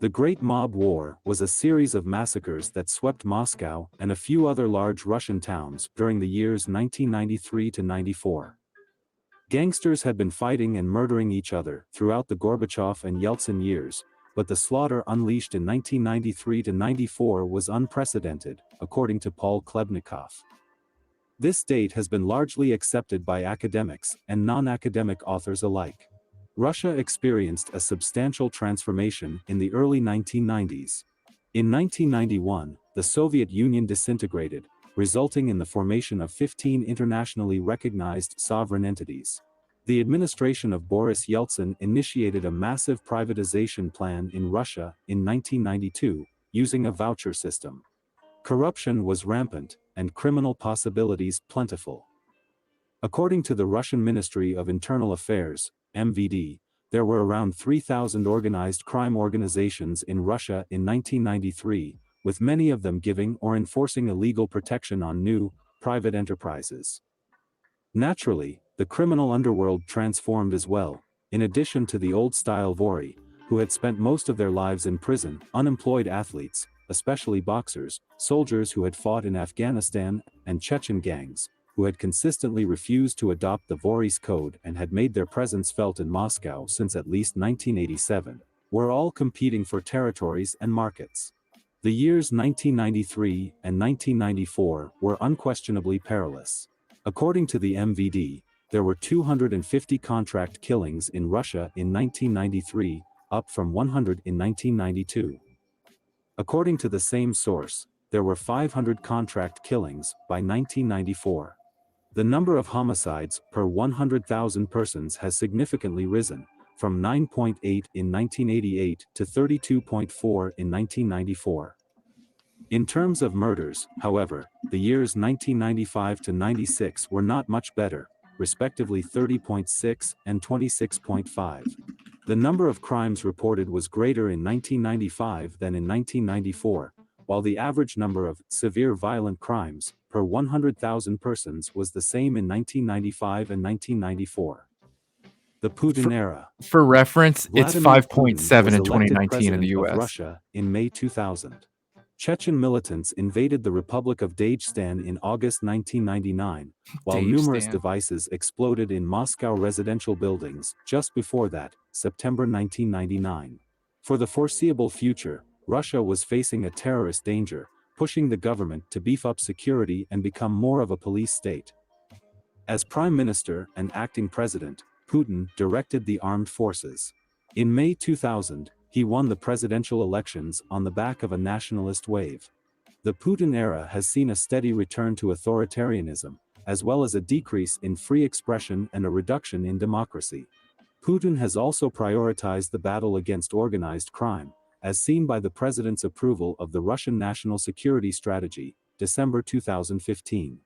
[SPEAKER 5] The Great Mob War was a series of massacres that swept Moscow and a few other large Russian towns during the years 1993 to 94. Gangsters had been fighting and murdering each other throughout the Gorbachev and Yeltsin years, but the slaughter unleashed in 1993 to 94 was unprecedented, according to Paul Klebnikov. This date has been largely accepted by academics and non-academic authors alike. Russia experienced a substantial transformation in the early 1990s. In 1991, the Soviet Union disintegrated, resulting in the formation of 15 internationally recognized sovereign entities. The administration of Boris Yeltsin initiated a massive privatization plan in Russia in 1992, using a voucher system. Corruption was rampant, and criminal possibilities plentiful. According to the Russian Ministry of Internal Affairs, MVD, there were around 3,000 organized crime organizations in Russia in 1993, with many of them giving or enforcing illegal protection on new, private enterprises. Naturally, the criminal underworld transformed as well. In addition to the old-style Vori, who had spent most of their lives in prison, unemployed athletes, especially boxers, soldiers who had fought in Afghanistan, and Chechen gangs, who had consistently refused to adopt the Vori's code and had made their presence felt in Moscow since at least 1987, were all competing for territories and markets. The years 1993 and 1994 were unquestionably perilous. According to the MVD, there were 250 contract killings in Russia in 1993, up from 100 in 1992. According to the same source, there were 500 contract killings by 1994. The number of homicides per 100,000 persons has significantly risen, from 9.8 in 1988 to 32.4 in 1994. In terms of murders, however, the years 1995 to 96 were not much better, respectively 30.6 and 26.5. The number of crimes reported was greater in 1995 than in 1994, while the average number of severe violent crimes per 100,000 persons was the same in 1995 and 1994. The Putin era.
[SPEAKER 2] For reference, it's
[SPEAKER 5] Vladimir
[SPEAKER 2] 5.7
[SPEAKER 5] Putin was
[SPEAKER 2] in
[SPEAKER 5] elected
[SPEAKER 2] 2019 in the
[SPEAKER 5] president of
[SPEAKER 2] US.
[SPEAKER 5] Russia in May 2000. Chechen militants invaded the Republic of Dagestan in August 1999, while numerous
[SPEAKER 2] Dagestan.
[SPEAKER 5] devices exploded in Moscow residential buildings just before that, September 1999. For the foreseeable future, Russia was facing a terrorist danger, pushing the government to beef up security and become more of a police state. As prime minister and acting president, Putin directed the armed forces. In May 2000, he won the presidential elections on the back of a nationalist wave. The Putin era has seen a steady return to authoritarianism, as well as a decrease in free expression and a reduction in democracy. Putin has also prioritized the battle against organized crime, as seen by the president's approval of the Russian National Security Strategy, December 2015.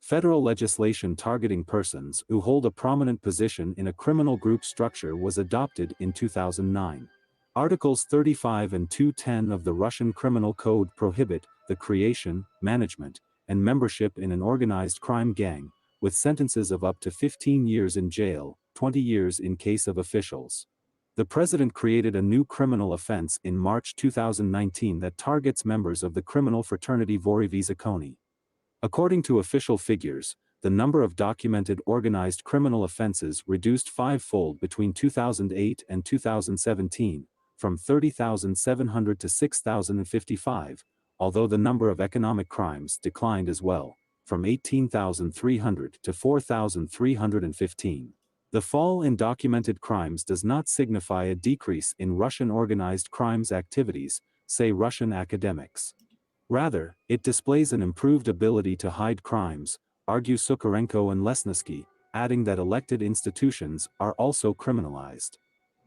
[SPEAKER 5] Federal legislation targeting persons who hold a prominent position in a criminal group structure was adopted in 2009. Articles 35 and 210 of the Russian Criminal Code prohibit the creation, management, and membership in an organized crime gang, with sentences of up to 15 years in jail, 20 years in case of officials. The president created a new criminal offense in March 2019 that targets members of the criminal fraternity Vori Vizakoni. According to official figures, the number of documented organized criminal offenses reduced five-fold between 2008 and 2017, from 30,700 to 6,055, although the number of economic crimes declined as well, from 18,300 to 4,315. The fall in documented crimes does not signify a decrease in Russian organized crimes activities, say Russian academics. Rather, it displays an improved ability to hide crimes, argue Sukharenko and Lesninsky, adding that elected institutions are also criminalized.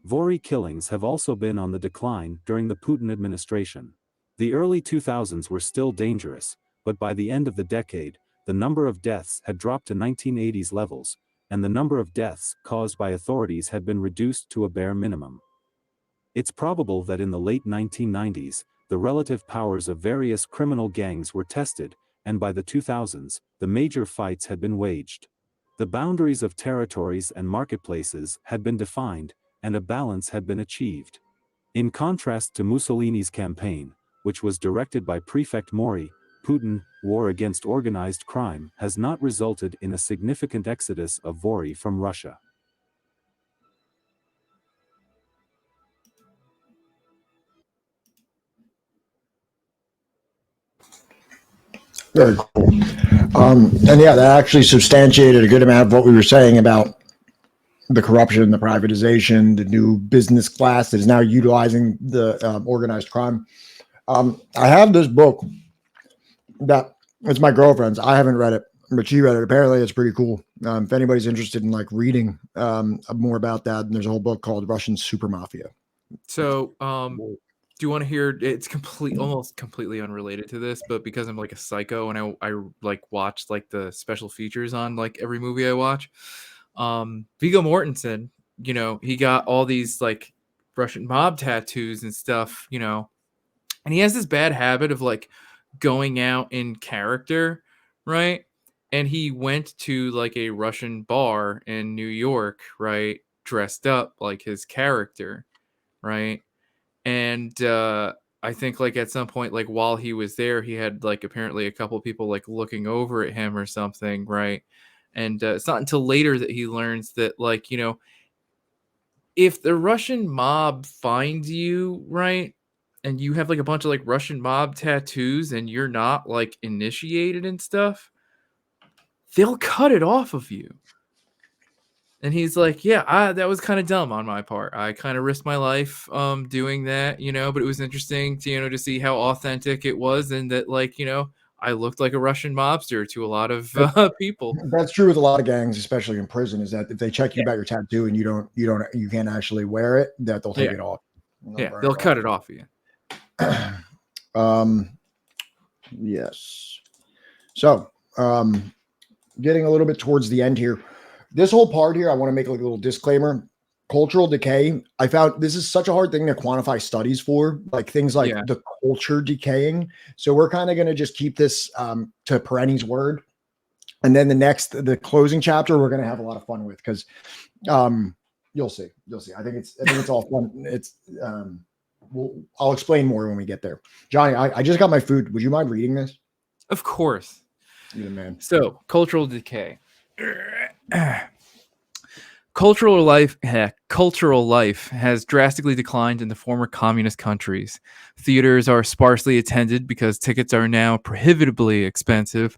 [SPEAKER 5] Vori killings have also been on the decline during the Putin administration. The early 2000s were still dangerous, but by the end of the decade, the number of deaths had dropped to 1980s levels, and the number of deaths caused by authorities had been reduced to a bare minimum. It's probable that in the late 1990s, the relative powers of various criminal gangs were tested, and by the 2000s, the major fights had been waged. The boundaries of territories and marketplaces had been defined, and a balance had been achieved. In contrast to Mussolini's campaign, which was directed by Prefect Mori, Putin's war against organized crime has not resulted in a significant exodus of Vori from Russia.
[SPEAKER 3] Very cool. And yeah, that actually substantiated a good amount of what we were saying about the corruption, the privatization, the new business class that is now utilizing the organized crime. I have this book that it's my girlfriend's. I haven't read it, but she read it. Apparently, it's pretty cool. If anybody's interested in like reading more about that, there's a whole book called Russian Super Mafia.
[SPEAKER 2] So Do you want to hear? It's almost completely unrelated to this, but because I'm like a psycho and I like watch like the special features on like every movie I watch. Viggo Mortensen, he got all these like Russian mob tattoos and stuff, and he has this bad habit of like going out in character, right? And he went to like a Russian bar in New York, right? Dressed up like his character, right? And I think like at some point, like while he was there, he had like apparently a couple people like looking over at him or something, right? And it's not until later that he learns that like if the Russian mob finds you, right, and you have like a bunch of like Russian mob tattoos and you're not like initiated and stuff, they'll cut it off of you. And he's like, yeah, that was kind of dumb on my part. I kind of risked my life doing that, but it was interesting to, to see how authentic it was and that like, I looked like a Russian mobster to a lot of people.
[SPEAKER 3] That's true with a lot of gangs, especially in prison, is that if they check you about your tattoo and you can't actually wear it, that they'll take it off.
[SPEAKER 2] They'll cut it off of you.
[SPEAKER 3] Yes. So, getting a little bit towards the end here. This whole part here, I want to make like a little disclaimer. Cultural decay. I found this is such a hard thing to quantify studies for, like things like the culture decaying. So we're kind of going to just keep this to Perenni's word. And then the closing chapter, we're going to have a lot of fun with because you'll see. I think it's all fun. I'll explain more when we get there. Johnny, I just got my food. Would you mind reading this?
[SPEAKER 2] Of course.
[SPEAKER 3] Yeah, man.
[SPEAKER 2] So, cultural decay. Cultural life has drastically declined in the former communist countries. Theaters are sparsely attended because tickets are now prohibitively expensive.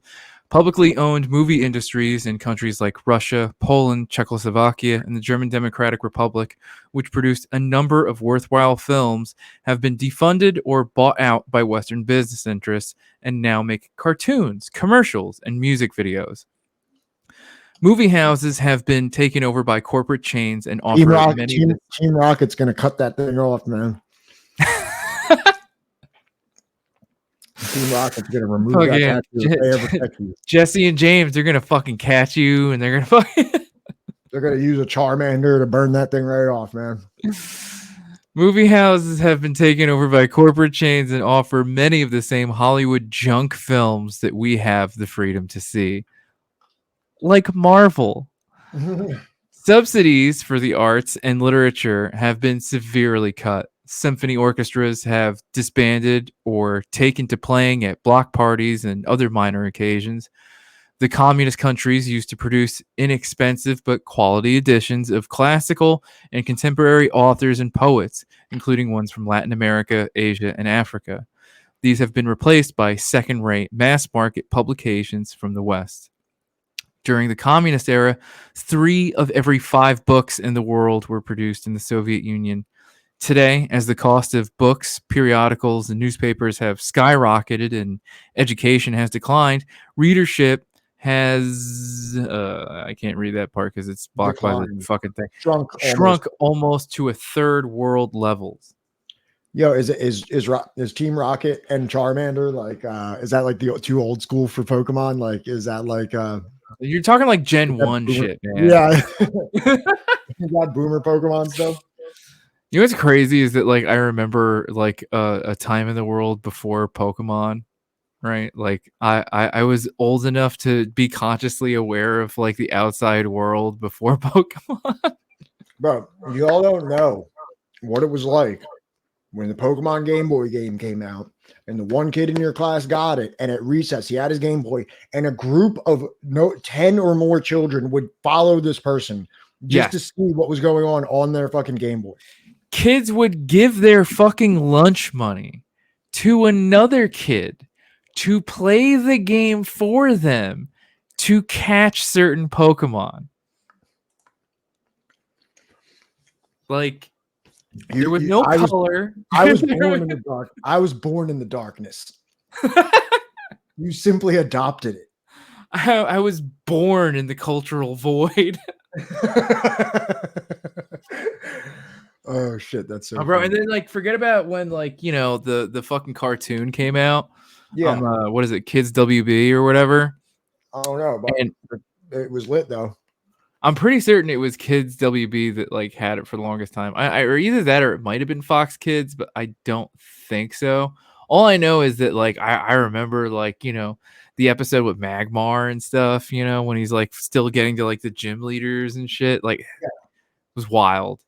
[SPEAKER 2] Publicly owned movie industries in countries like Russia, Poland, Czechoslovakia, and the German Democratic Republic, which produced a number of worthwhile films, have been defunded or bought out by Western business interests and now make cartoons, commercials, and music videos. Movie houses have been taken over by corporate chains and offer
[SPEAKER 3] Team Rocket's going to cut that thing off, man. Team Rocket's going to remove that tattoo.
[SPEAKER 2] Jesse and James, they're going to fucking catch you, and they're going to
[SPEAKER 3] they're going to use a Charmander to burn that thing right off, man.
[SPEAKER 2] Movie houses have been taken over by corporate chains and offer many of the same Hollywood junk films that we have the freedom to see. Like Marvel. Subsidies for the arts and literature have been severely cut. Symphony orchestras have disbanded or taken to playing at block parties and other minor occasions. The communist countries used to produce inexpensive but quality editions of classical and contemporary authors and poets, including ones from Latin America, Asia, and Africa. These have been replaced by second-rate mass-market publications from the West. During the communist era, 3 of every 5 books in the world were produced in the Soviet Union. Today, as the cost of books, periodicals, and newspapers have skyrocketed and education has declined, readership has I can't read that part because it's blocked by the fucking thing. Shrunk almost to a third world levels.
[SPEAKER 3] Yo, is Team Rocket and Charmander like is that like the too old school for Pokemon? Like is that like
[SPEAKER 2] you're talking like Gen 1 shit, man.
[SPEAKER 3] Yeah. You got boomer Pokemon stuff.
[SPEAKER 2] You know what's crazy is that like I remember like a time in the world before Pokemon, right? Like I was old enough to be consciously aware of like the outside world before Pokemon.
[SPEAKER 3] Bro, you all don't know what it was like when the Pokemon Game Boy game came out and the one kid in your class got it, and at recess he had his Game Boy, and a group of 10 or more children would follow this person just to see what was going on their fucking Game Boy.
[SPEAKER 2] Kids would give their fucking lunch money to another kid to play the game for them to catch certain Pokemon. Like, there was no color.
[SPEAKER 3] I was born in the dark. I was born in the darkness. You simply adopted it.
[SPEAKER 2] I was born in the cultural void.
[SPEAKER 3] Oh shit, that's so
[SPEAKER 2] Oh, bro,
[SPEAKER 3] funny.
[SPEAKER 2] and then like forget about when like the fucking cartoon came out.
[SPEAKER 3] Yeah.
[SPEAKER 2] What is it, Kids WB or whatever?
[SPEAKER 3] I don't know,
[SPEAKER 2] And
[SPEAKER 3] but it was lit though.
[SPEAKER 2] I'm pretty certain it was Kids WB that like had it for the longest time. Or either that or it might have been Fox Kids, but I don't think so. All I know is that like I remember like the episode with Magmar and stuff. When he's like still getting to like the gym leaders and shit. Like
[SPEAKER 3] Yeah.
[SPEAKER 2] it was wild.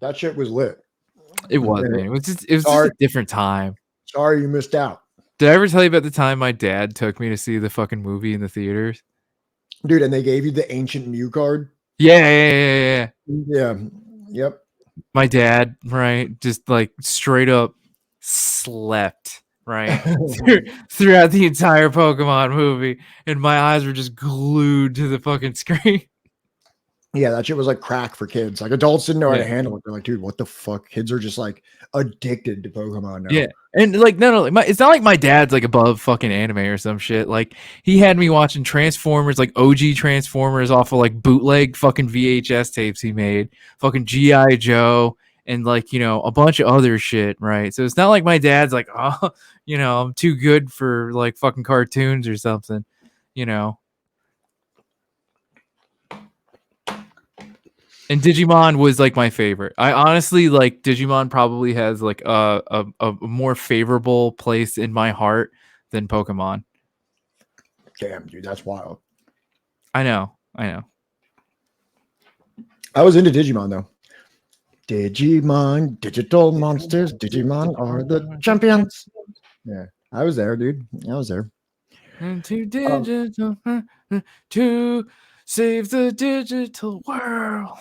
[SPEAKER 3] That shit was lit.
[SPEAKER 2] It was,
[SPEAKER 3] Yeah.
[SPEAKER 2] man. It was just a different time.
[SPEAKER 3] Sorry you missed out.
[SPEAKER 2] Did I ever tell you about the time my dad took me to see the fucking movie in the theaters?
[SPEAKER 3] Dude, and they gave you the ancient Mew card.
[SPEAKER 2] Yeah.
[SPEAKER 3] Yeah. Yep.
[SPEAKER 2] My dad, right, just like straight up slept, right, throughout the entire Pokemon movie, and my eyes were just glued to the fucking screen.
[SPEAKER 3] Yeah, that shit was like crack for kids. Like adults didn't know how to
[SPEAKER 2] Yeah.
[SPEAKER 3] handle it. They're like, dude, what the fuck? Kids are just like addicted to Pokemon now.
[SPEAKER 2] Yeah, and like it's not like my dad's like above fucking anime or some shit. Like he had me watching Transformers, like OG Transformers, off of like bootleg fucking VHS tapes he made, fucking GI Joe, and like a bunch of other shit, right? So it's not like my dad's like, oh, I'm too good for like fucking cartoons or something, you know. And Digimon was like my favorite. I honestly like Digimon probably has like a more favorable place in my heart than Pokemon.
[SPEAKER 3] Damn, dude, that's wild.
[SPEAKER 2] I know.
[SPEAKER 3] I was into Digimon though. Digimon, digital monsters, Digimon are the champions. Yeah, I was there, dude. I was there.
[SPEAKER 2] Into digital to save the digital world.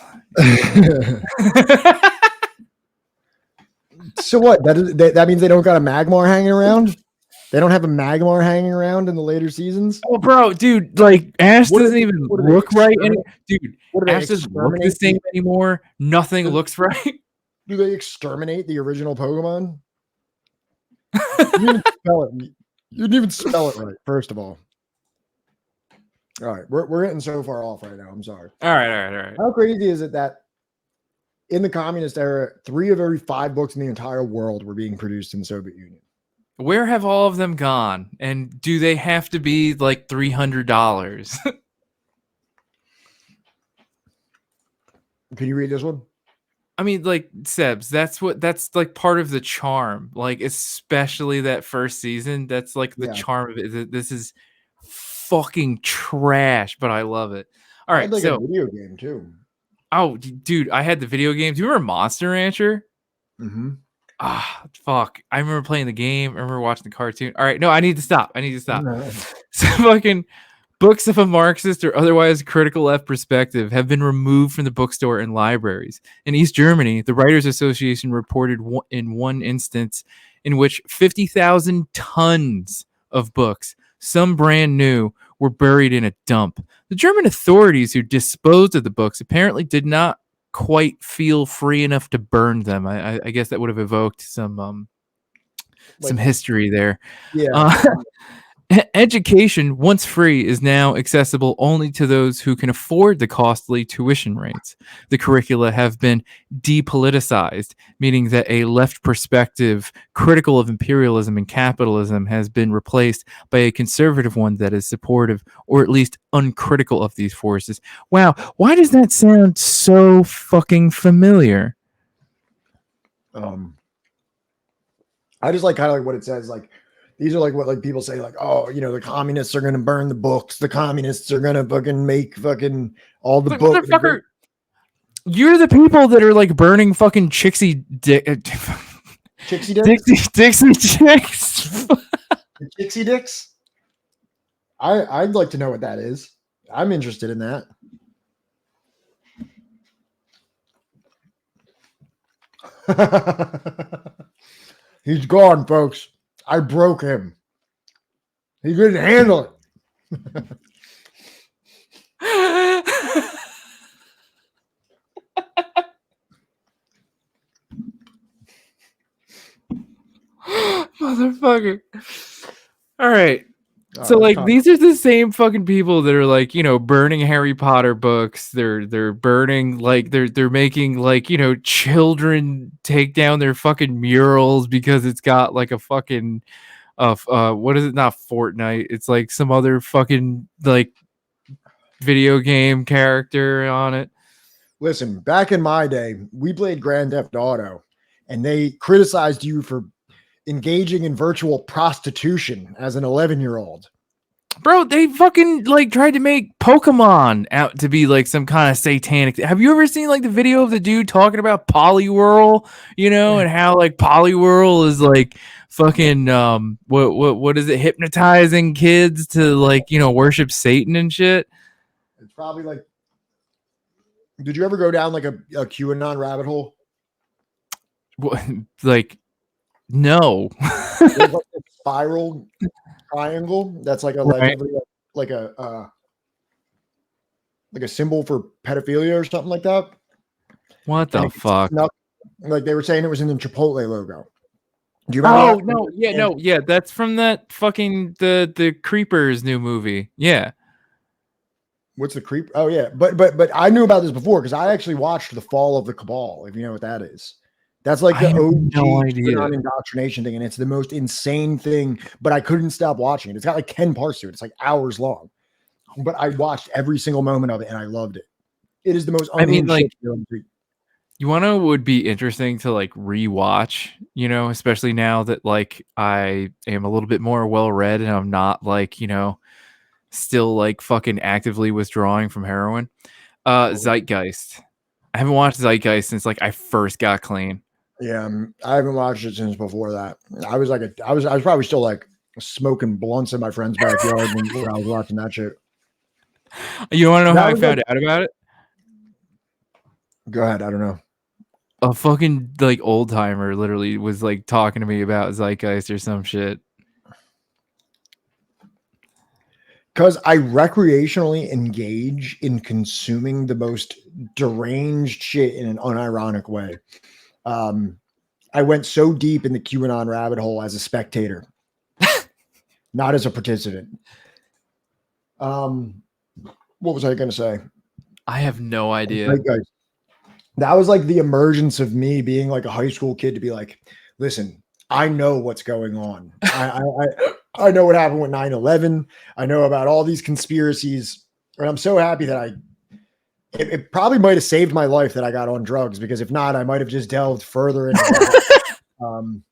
[SPEAKER 3] So what? That means they don't got a Magmar hanging around? They don't have a Magmar hanging around in the later seasons?
[SPEAKER 2] Oh, bro, dude, like Ash
[SPEAKER 3] What do
[SPEAKER 2] doesn't
[SPEAKER 3] they-
[SPEAKER 2] even
[SPEAKER 3] what do they
[SPEAKER 2] look right. Dude,
[SPEAKER 3] What do they
[SPEAKER 2] Ash doesn't look the
[SPEAKER 3] exterminate?
[SPEAKER 2] same anymore. Nothing looks right.
[SPEAKER 3] Do they exterminate the original Pokemon? You didn't even spell it. You didn't even spell it right, first of all. All right, we're getting so far off right now. I'm sorry.
[SPEAKER 2] All right.
[SPEAKER 3] How crazy is it that in the communist era, 3 of every 5 books in the entire world were being produced in the Soviet Union?
[SPEAKER 2] Where have all of them gone? And do they have to be like $300?
[SPEAKER 3] Can you read this one?
[SPEAKER 2] I mean, like Sebs, that's like part of the charm. Like, especially that first season. That's like the
[SPEAKER 3] Yeah.
[SPEAKER 2] charm of it. This is fucking trash, but I love it. All
[SPEAKER 3] I
[SPEAKER 2] right,
[SPEAKER 3] had like
[SPEAKER 2] so
[SPEAKER 3] a video game too.
[SPEAKER 2] dude, I had the video game. Do you remember Monster Rancher?
[SPEAKER 3] Mm-hmm.
[SPEAKER 2] Ah, fuck. I remember playing the game. I remember watching the cartoon. All right, no, I need to stop. So fucking books of a Marxist or otherwise critical left perspective have been removed from the bookstore and libraries. In East Germany, the Writers Association reported in one instance in which 50,000 tons of books, some brand new, were buried in a dump. The German authorities who disposed of the books apparently did not quite feel free enough to burn them. I guess that would have evoked some history there.
[SPEAKER 3] Yeah.
[SPEAKER 2] Education, once free, is now accessible only to those who can afford the costly tuition rates. The curricula have been depoliticized, meaning that a left perspective critical of imperialism and capitalism has been replaced by a conservative one that is supportive or at least uncritical of these forces. Wow, why does that sound so fucking familiar?
[SPEAKER 3] I just like kind of like what it says. Like these are like what like people say like, oh, the communists are gonna burn the books. The communists are gonna fucking make fucking all the
[SPEAKER 2] Like,
[SPEAKER 3] books.
[SPEAKER 2] motherfucker, you're the people that are like burning fucking Chixie
[SPEAKER 3] Chixie dicks.
[SPEAKER 2] Dixie chicks.
[SPEAKER 3] The Chixie dicks. I'd like to know what that is. I'm interested in that. He's gone, folks. I broke him. He couldn't handle it.
[SPEAKER 2] Motherfucker. All right. So like these are the same fucking people that are like, you know, burning Harry Potter books. They're burning like they're making like, you know, children take down their fucking murals because it's got like a fucking what is it? Not Fortnite. It's like some other fucking like video game character on it.
[SPEAKER 3] Listen, back in my day, we played Grand Theft Auto, and they criticized you for engaging in virtual prostitution as an 11-year-old.
[SPEAKER 2] Bro, they fucking like tried to make Pokemon out to be like some kind of satanic. Have you ever seen like the video of the dude talking about Poliwhirl, you know, and how like Poliwhirl is like fucking what is it, hypnotizing kids to like, you know, worship Satan and shit?
[SPEAKER 3] It's probably like, did you ever go down like a QAnon rabbit hole?
[SPEAKER 2] Like, no.
[SPEAKER 3] There's like a spiral triangle that's like a
[SPEAKER 2] right.
[SPEAKER 3] like a symbol for pedophilia or something like that.
[SPEAKER 2] What the fuck?
[SPEAKER 3] Like they were saying it was in the Chipotle logo. Do you remember?
[SPEAKER 2] Oh no, that's from that fucking the Creepers new movie. Yeah.
[SPEAKER 3] What's the creep? Oh yeah, but I knew about this before because I actually watched The Fall of the Cabal. If you know what that is, that's like the OG indoctrination thing, and it's the most insane thing. But I couldn't stop watching it. It's got like 10 parts to it. It's like hours long, but I watched every single moment of it, and I loved it. It is the most.
[SPEAKER 2] I mean, like, you want to would be interesting to like rewatch, you know, especially now that like I am a little bit more well read and I'm not like, you know, still like fucking actively withdrawing from heroin. Zeitgeist. I haven't watched Zeitgeist since like I first got clean.
[SPEAKER 3] Yeah, I haven't watched it since before that. I was probably still like smoking blunts in my friend's backyard when I was watching that shit.
[SPEAKER 2] You want to know how I found out about it?
[SPEAKER 3] Go ahead. I don't know.
[SPEAKER 2] A fucking like old timer literally was like talking to me about Zeitgeist or some shit.
[SPEAKER 3] Because I recreationally engage in consuming the most deranged shit in an unironic way. I went so deep in the QAnon rabbit hole as a spectator, not as a participant. What was I going to say?
[SPEAKER 2] I have no idea.
[SPEAKER 3] That was like the emergence of me being like a high school kid to be like, listen, I know what's going on. I know what happened with 9/11. I know about all these conspiracies. And I'm so happy that it probably might have saved my life that I got on drugs, because if not, I might have just delved further into that.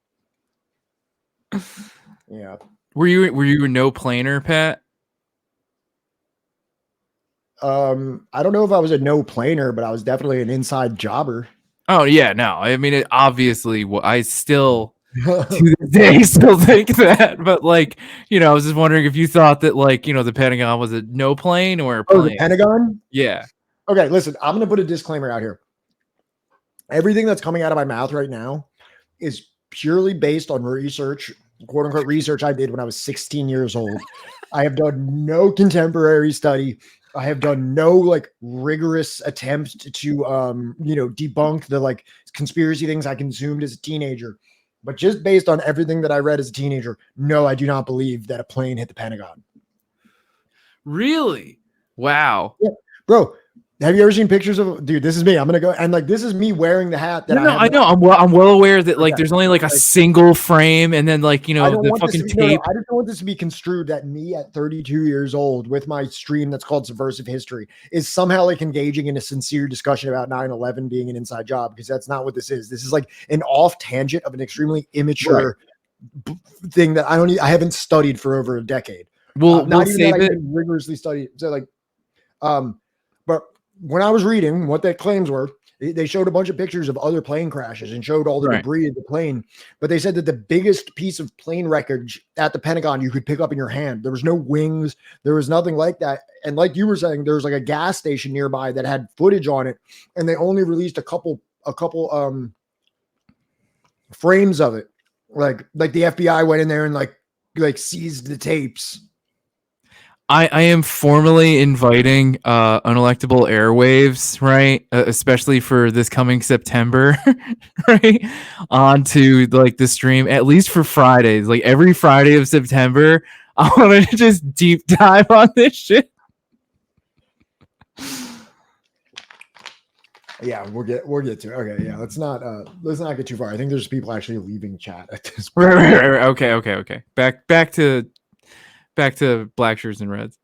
[SPEAKER 3] Yeah.
[SPEAKER 2] Were you a no planer, Pat?
[SPEAKER 3] I don't know if I was a no planer, but I was definitely an inside jobber.
[SPEAKER 2] Oh yeah, no. I mean, it obviously, I still to this day still think that, but like, you know, I was just wondering if you thought that like, you know, the Pentagon was a no plane or a plane.
[SPEAKER 3] Oh, the Pentagon?
[SPEAKER 2] Yeah.
[SPEAKER 3] Okay, listen, I'm going to put a disclaimer out here. Everything that's coming out of my mouth right now is purely based on research, quote unquote research I did when I was 16 years old. I have done no contemporary study. I have done no like rigorous attempt to, you know, debunk the like conspiracy things I consumed as a teenager. But just based on everything that I read as a teenager, no, I do not believe that a plane hit the Pentagon.
[SPEAKER 2] Really? Wow.
[SPEAKER 3] Yeah. Bro, have you ever seen pictures of, dude, this is me. I'm going to go. And like, this is me wearing the hat that
[SPEAKER 2] I know. I'm well aware that like, there's only like a single frame and then like, you know, the fucking tape.
[SPEAKER 3] I just don't want this to be construed that me at 32 years old with my stream that's called Subversive History is somehow like engaging in a sincere discussion about 9/11 being an inside job, because that's not what this is. This is like an off tangent of an extremely immature thing that I haven't studied for over a decade.
[SPEAKER 2] We'll
[SPEAKER 3] not even
[SPEAKER 2] save
[SPEAKER 3] that I
[SPEAKER 2] it.
[SPEAKER 3] didn't rigorously study. So like, but when I was reading what their claims were, they showed a bunch of pictures of other plane crashes and showed all the debris of the plane. But they said that the biggest piece of plane wreckage at the Pentagon you could pick up in your hand. There was no wings. There was nothing like that. And like you were saying, there was like a gas station nearby that had footage on it, and they only released a couple frames of it. Like the FBI went in there and like seized the tapes.
[SPEAKER 2] I am formally inviting unelectable airwaves, right? Especially for this coming September, right? Onto like the stream, at least for Fridays. Like every Friday of September, I want to just deep dive on this shit.
[SPEAKER 3] Yeah, we'll get to it. Okay, yeah, let's not get too far. I think there's people actually leaving chat at this point.
[SPEAKER 2] Right. Okay. Back to Blackshirts and Reds.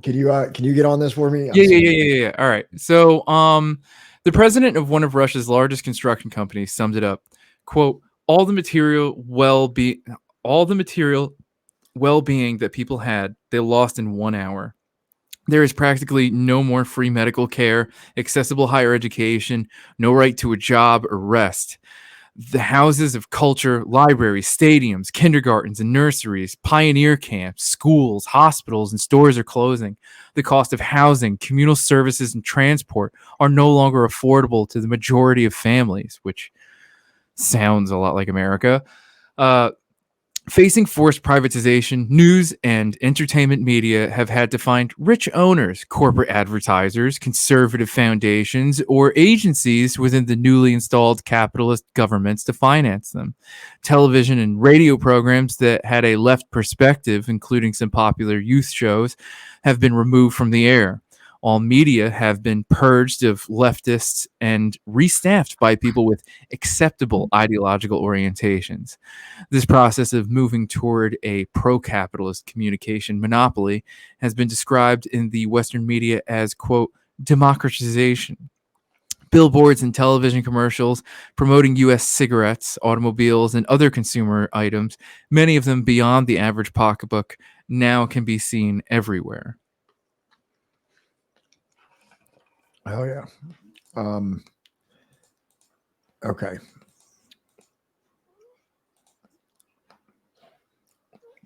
[SPEAKER 3] Can you get on this for me?
[SPEAKER 2] Yeah. All right. So, the president of one of Russia's largest construction companies summed it up. Quote, all the material well-being that people had, they lost in 1 hour. There is practically no more free medical care, accessible higher education, no right to a job or rest. The houses of culture, libraries, stadiums, kindergartens, and nurseries, pioneer camps, schools, hospitals, and stores are closing. The cost of housing, communal services, and transport are no longer affordable to the majority of families, which sounds a lot like America. Facing forced privatization, news and entertainment media have had to find rich owners, corporate advertisers, conservative foundations, or agencies within the newly installed capitalist governments to finance them. Television and radio programs that had a left perspective, including some popular youth shows, have been removed from the air. All media have been purged of leftists and restaffed by people with acceptable ideological orientations. This process of moving toward a pro-capitalist communication monopoly has been described in the Western media as, quote, democratization. Billboards and television commercials promoting U.S. cigarettes, automobiles, and other consumer items, many of them beyond the average pocketbook, now can be seen everywhere.
[SPEAKER 3] Oh yeah. Okay.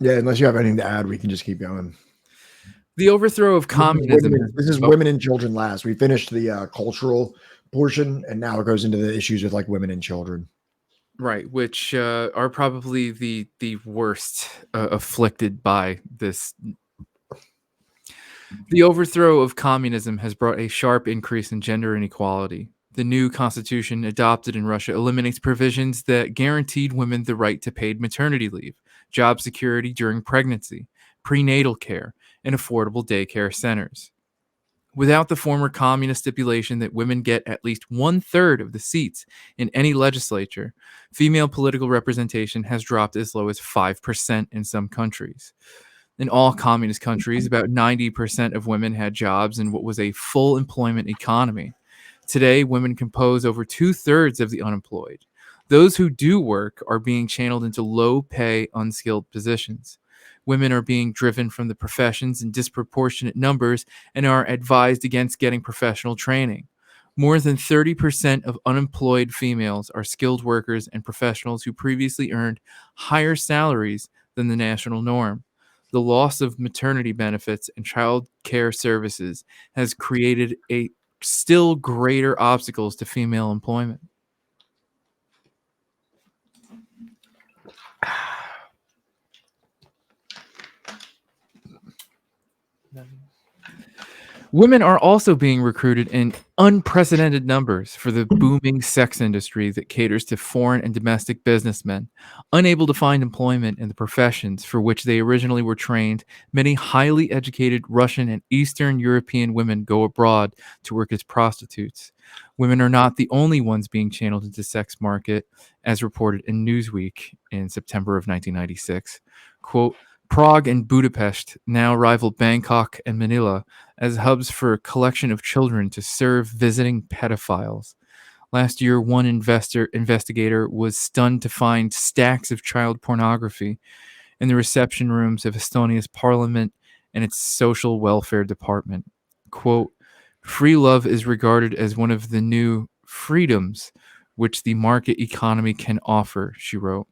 [SPEAKER 3] Yeah, unless you have anything to add, we can just keep going.
[SPEAKER 2] The overthrow of communism.
[SPEAKER 3] This is women and children last. We finished the cultural portion, and now it goes into the issues with like women and children.
[SPEAKER 2] Right, which are probably the worst afflicted by this. The overthrow of communism has brought a sharp increase in gender inequality. The new constitution adopted in Russia eliminates provisions that guaranteed women the right to paid maternity leave, job security during pregnancy, prenatal care, and affordable daycare centers. Without the former communist stipulation that women get at least 1/3 of the seats in any legislature, female political representation has dropped as low as 5% in some countries. In all communist countries, about 90% of women had jobs in what was a full employment economy. Today, women compose over 2/3 of the unemployed. Those who do work are being channeled into low-pay, unskilled positions. Women are being driven from the professions in disproportionate numbers and are advised against getting professional training. More than 30% of unemployed females are skilled workers and professionals who previously earned higher salaries than the national norm. The loss of maternity benefits and child care services has created a still greater obstacles to female employment. Women are also being recruited in unprecedented numbers for the booming sex industry that caters to foreign and domestic businessmen. Unable to find employment in the professions for which they originally were trained, many highly educated Russian and Eastern European women go abroad to work as prostitutes. Women are not the only ones being channeled into sex market, as reported in Newsweek in September of 1996. Quote, Prague and Budapest now rival Bangkok and Manila as hubs for a collection of children to serve visiting pedophiles. Last year, one investigator was stunned to find stacks of child pornography in the reception rooms of Estonia's parliament and its social welfare department. Quote, free love is regarded as one of the new freedoms which the market economy can offer, she wrote.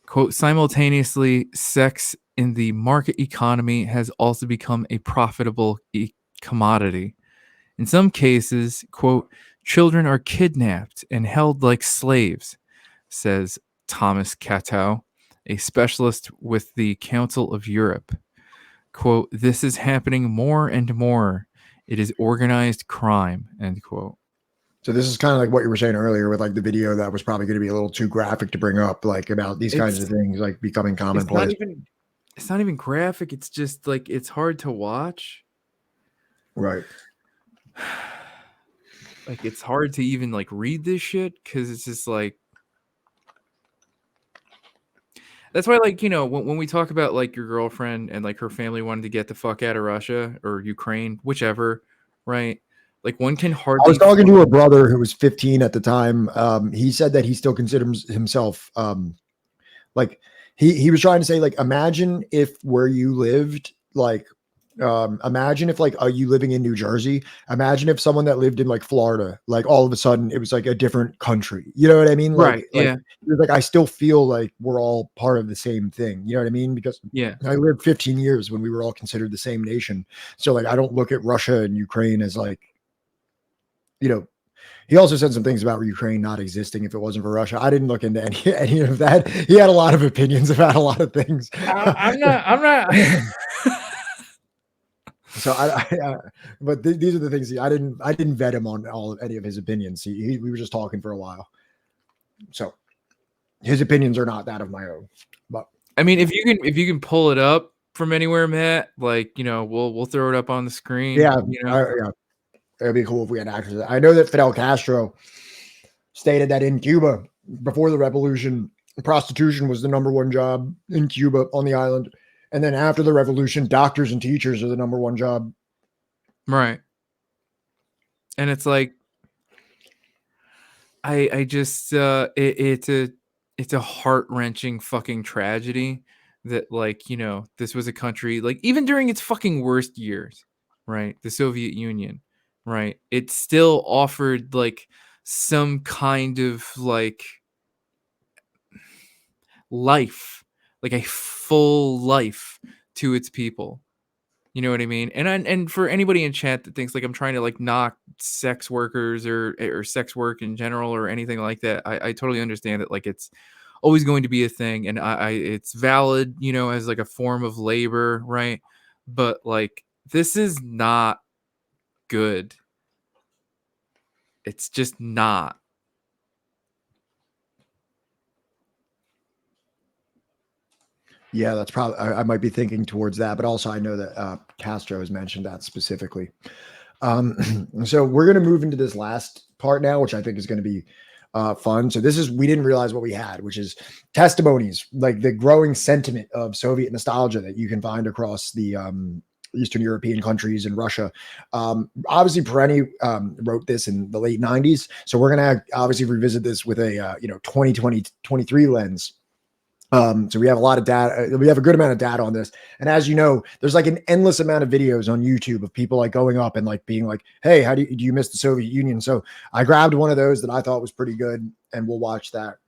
[SPEAKER 2] Quote, simultaneously, sex in the market economy has also become a profitable commodity. In some cases, quote, children are kidnapped and held like slaves, says Thomas Katow, a specialist with the Council of Europe. Quote, this is happening more and more. It is organized crime, end quote.
[SPEAKER 3] So this is kind of like what you were saying earlier with like the video that was probably going to be a little too graphic to bring up, like about these kinds of things like becoming commonplace.
[SPEAKER 2] it's not even graphic. It's just like it's hard to watch.
[SPEAKER 3] Right.
[SPEAKER 2] Like it's hard to even like read this shit because it's just like that's why, like, when we talk about like your girlfriend and like her family wanted to get the fuck out of Russia or Ukraine, whichever, right? Like one can
[SPEAKER 3] I
[SPEAKER 2] hardly.
[SPEAKER 3] was talking to a brother who was 15 at the time. He said that he still considers himself like he was trying to say, like, imagine if where you lived, like, imagine if like you living in New Jersey, imagine if someone that lived in like Florida, like all of a sudden it was like a different country. You know what I mean?
[SPEAKER 2] Right. Yeah.
[SPEAKER 3] Like I still feel like we're all part of the same thing. You know what I mean? Because
[SPEAKER 2] Yeah.
[SPEAKER 3] I lived 15 years when we were all considered the same nation. So like I don't look at Russia and Ukraine as like, he also said some things about Ukraine not existing if it wasn't for Russia. I didn't look into any of that. He had a lot of opinions about a lot of things.
[SPEAKER 2] I'm not.
[SPEAKER 3] So but these are the things I didn't vet him on any of his opinions. We were just talking for a while. So his opinions are not that of my own. But
[SPEAKER 2] I mean, if you can pull it up from anywhere, Matt, like, we'll throw it up on the screen.
[SPEAKER 3] yeah, it'd be cool if we had access. I know that Fidel Castro stated that in Cuba before the revolution, prostitution was the number one job in Cuba on the island. And then after the revolution, doctors and teachers are the number one job.
[SPEAKER 2] Right. And it's like, I just, it's a heart-wrenching fucking tragedy that, like, this was a country, like, even during its fucking worst years, right? The Soviet Union, right? It still offered like some kind of like life, like a full life to its people. You know what I mean? And for anybody in chat that thinks like I'm trying to like knock sex workers or sex work in general or anything like that, I totally understand that, like, it's always going to be a thing, and I it's valid, as like a form of labor, right? But like this is not good. It's just not.
[SPEAKER 3] Yeah, that's probably, I might be thinking towards that, but also I know that Castro has mentioned that specifically. So we're going to move into this last part now, which I think is going to be fun. So we didn't realize what we had, which is testimonies, like the growing sentiment of Soviet nostalgia that you can find across the Eastern European countries and Russia. Obviously, Perenni wrote this in the late 90s. So we're going to obviously revisit this with a 2023 lens. So we have a lot of data. We have a good amount of data on this. And as you know, there's like an endless amount of videos on YouTube of people like going up and like being like, hey, how do you miss the Soviet Union? So I grabbed one of those that I thought was pretty good, and we'll watch that.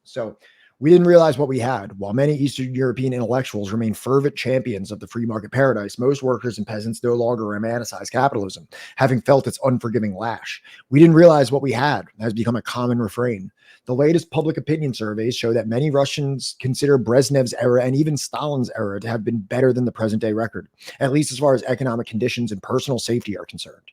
[SPEAKER 3] So we didn't realize what we had. While many Eastern European intellectuals remain fervent champions of the free market paradise, most workers and peasants no longer romanticize capitalism, having felt its unforgiving lash. We didn't realize what we had has become a common refrain. The latest public opinion surveys show that many Russians consider Brezhnev's era and even Stalin's era to have been better than the present day record, at least as far as economic conditions and personal safety are concerned.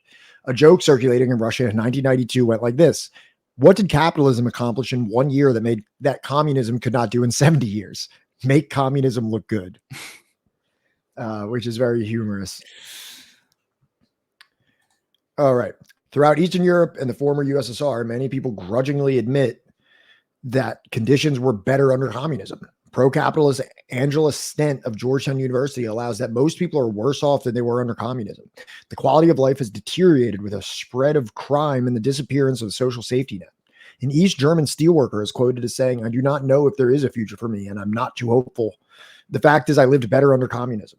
[SPEAKER 3] A joke circulating in Russia in 1992 went like this: what did capitalism accomplish in 1 year that communism could not do in 70 years? Make communism look good. Which is very humorous. All right. Throughout Eastern Europe and the former USSR, many people grudgingly admit that conditions were better under communism. Pro-capitalist Angela Stent of Georgetown University allows that most people are worse off than they were under communism. The quality of life has deteriorated with a spread of crime and the disappearance of the social safety net. An East German steelworker is quoted as saying, "I do not know if there is a future for me, and I'm not too hopeful. The fact is I lived better under communism."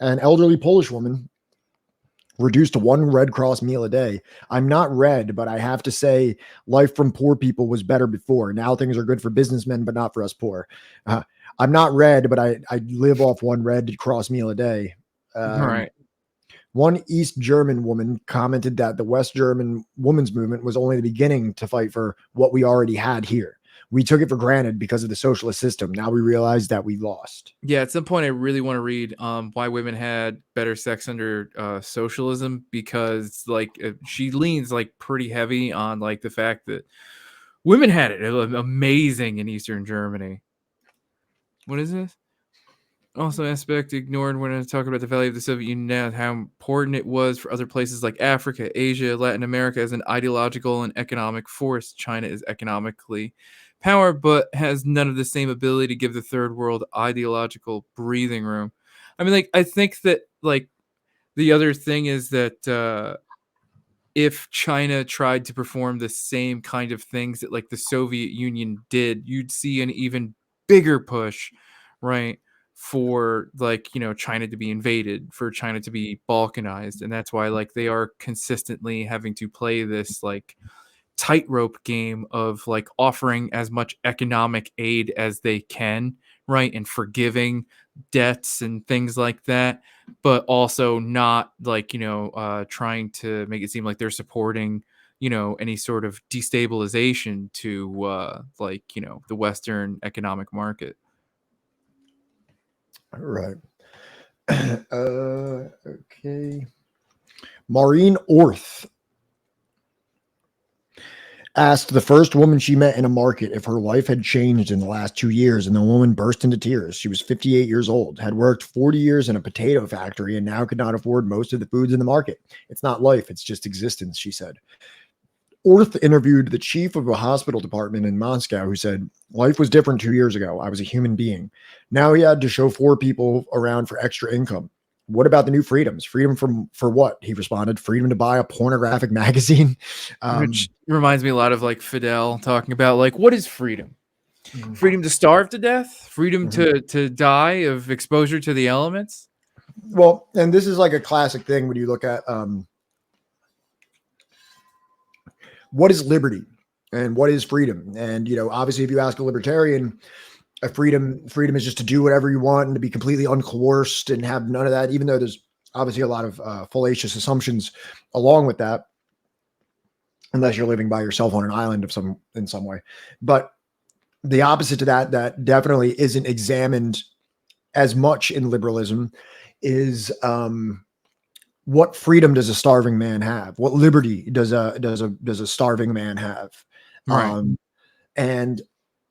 [SPEAKER 3] An elderly Polish woman reduced to one Red Cross meal a day. "I'm not red, but I have to say life from poor people was better before. Now things are good for businessmen, but not for us poor. I'm not red, but I live off one Red Cross meal a day."
[SPEAKER 2] All right.
[SPEAKER 3] One East German woman commented that the West German women's movement was only the beginning to fight for what we already had here. We took it for granted because of the socialist system. Now we realize that we lost.
[SPEAKER 2] Yeah, at some point I really want to read why women had better sex under socialism, because like she leans like pretty heavy on like the fact that women had it amazing in Eastern Germany. What is this? also aspect ignored when I talk about the value of the Soviet Union now, how important it was for other places like Africa, Asia, Latin America as an ideological and economic force. China is economically power, but has none of the same ability to give the third world ideological breathing room. I mean, like, I think that, like, the other thing is that if China tried to perform the same kind of things that like the Soviet Union did, you'd see an even bigger push, right? For like, China to be invaded, for China to be balkanized. And that's why like they are consistently having to play this like tightrope game of like offering as much economic aid as they can, right? And forgiving debts and things like that, but also not like, trying to make it seem like they're supporting, any sort of destabilization to like, the Western economic market.
[SPEAKER 3] All right. Okay. Maureen Orth asked the first woman she met in a market if her life had changed in the last 2 years, and the woman burst into tears. She was 58 years old, had worked 40 years in a potato factory, and now could not afford most of the foods in the market. It's not life, it's just existence, she said. Orth interviewed the chief of a hospital department in Moscow who said, life was different 2 years ago. I was a human being. Now he had to show 4 people around for extra income. What about the new freedoms? Freedom for what? He responded, freedom to buy a pornographic magazine.
[SPEAKER 2] Which reminds me a lot of like Fidel talking about like, what is freedom? Freedom to starve to death? Freedom to die of exposure to the elements?
[SPEAKER 3] Well, and this is like a classic thing when you look at what is liberty and what is freedom? And, obviously if you ask a libertarian, freedom is just to do whatever you want and to be completely uncoerced and have none of that, even though there's obviously a lot of fallacious assumptions along with that, unless you're living by yourself on an island in some way. But the opposite to that definitely isn't examined as much in liberalism is what freedom does a starving man have? What liberty does a starving man have?
[SPEAKER 2] Right.
[SPEAKER 3] And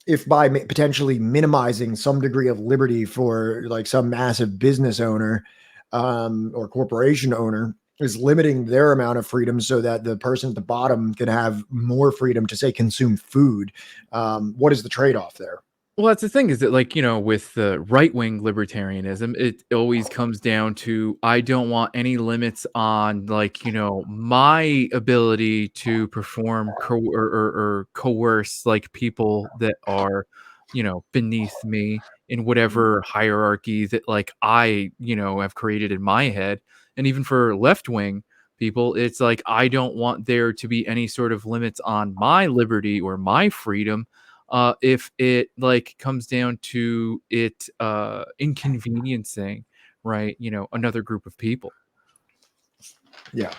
[SPEAKER 3] if by potentially minimizing some degree of liberty for like some massive business owner or corporation owner is limiting their amount of freedom so that the person at the bottom can have more freedom to say consume food, what is the trade-off there?
[SPEAKER 2] Well, that's the thing is that, like, with the right-wing libertarianism, it always comes down to I don't want any limits on, like, my ability to perform or coerce, like, people that are, beneath me in whatever hierarchy that, like, I, have created in my head. And even for left-wing people, it's like I don't want there to be any sort of limits on my liberty or my freedom if it like comes down to it inconveniencing, right, another group of people.
[SPEAKER 3] Yeah.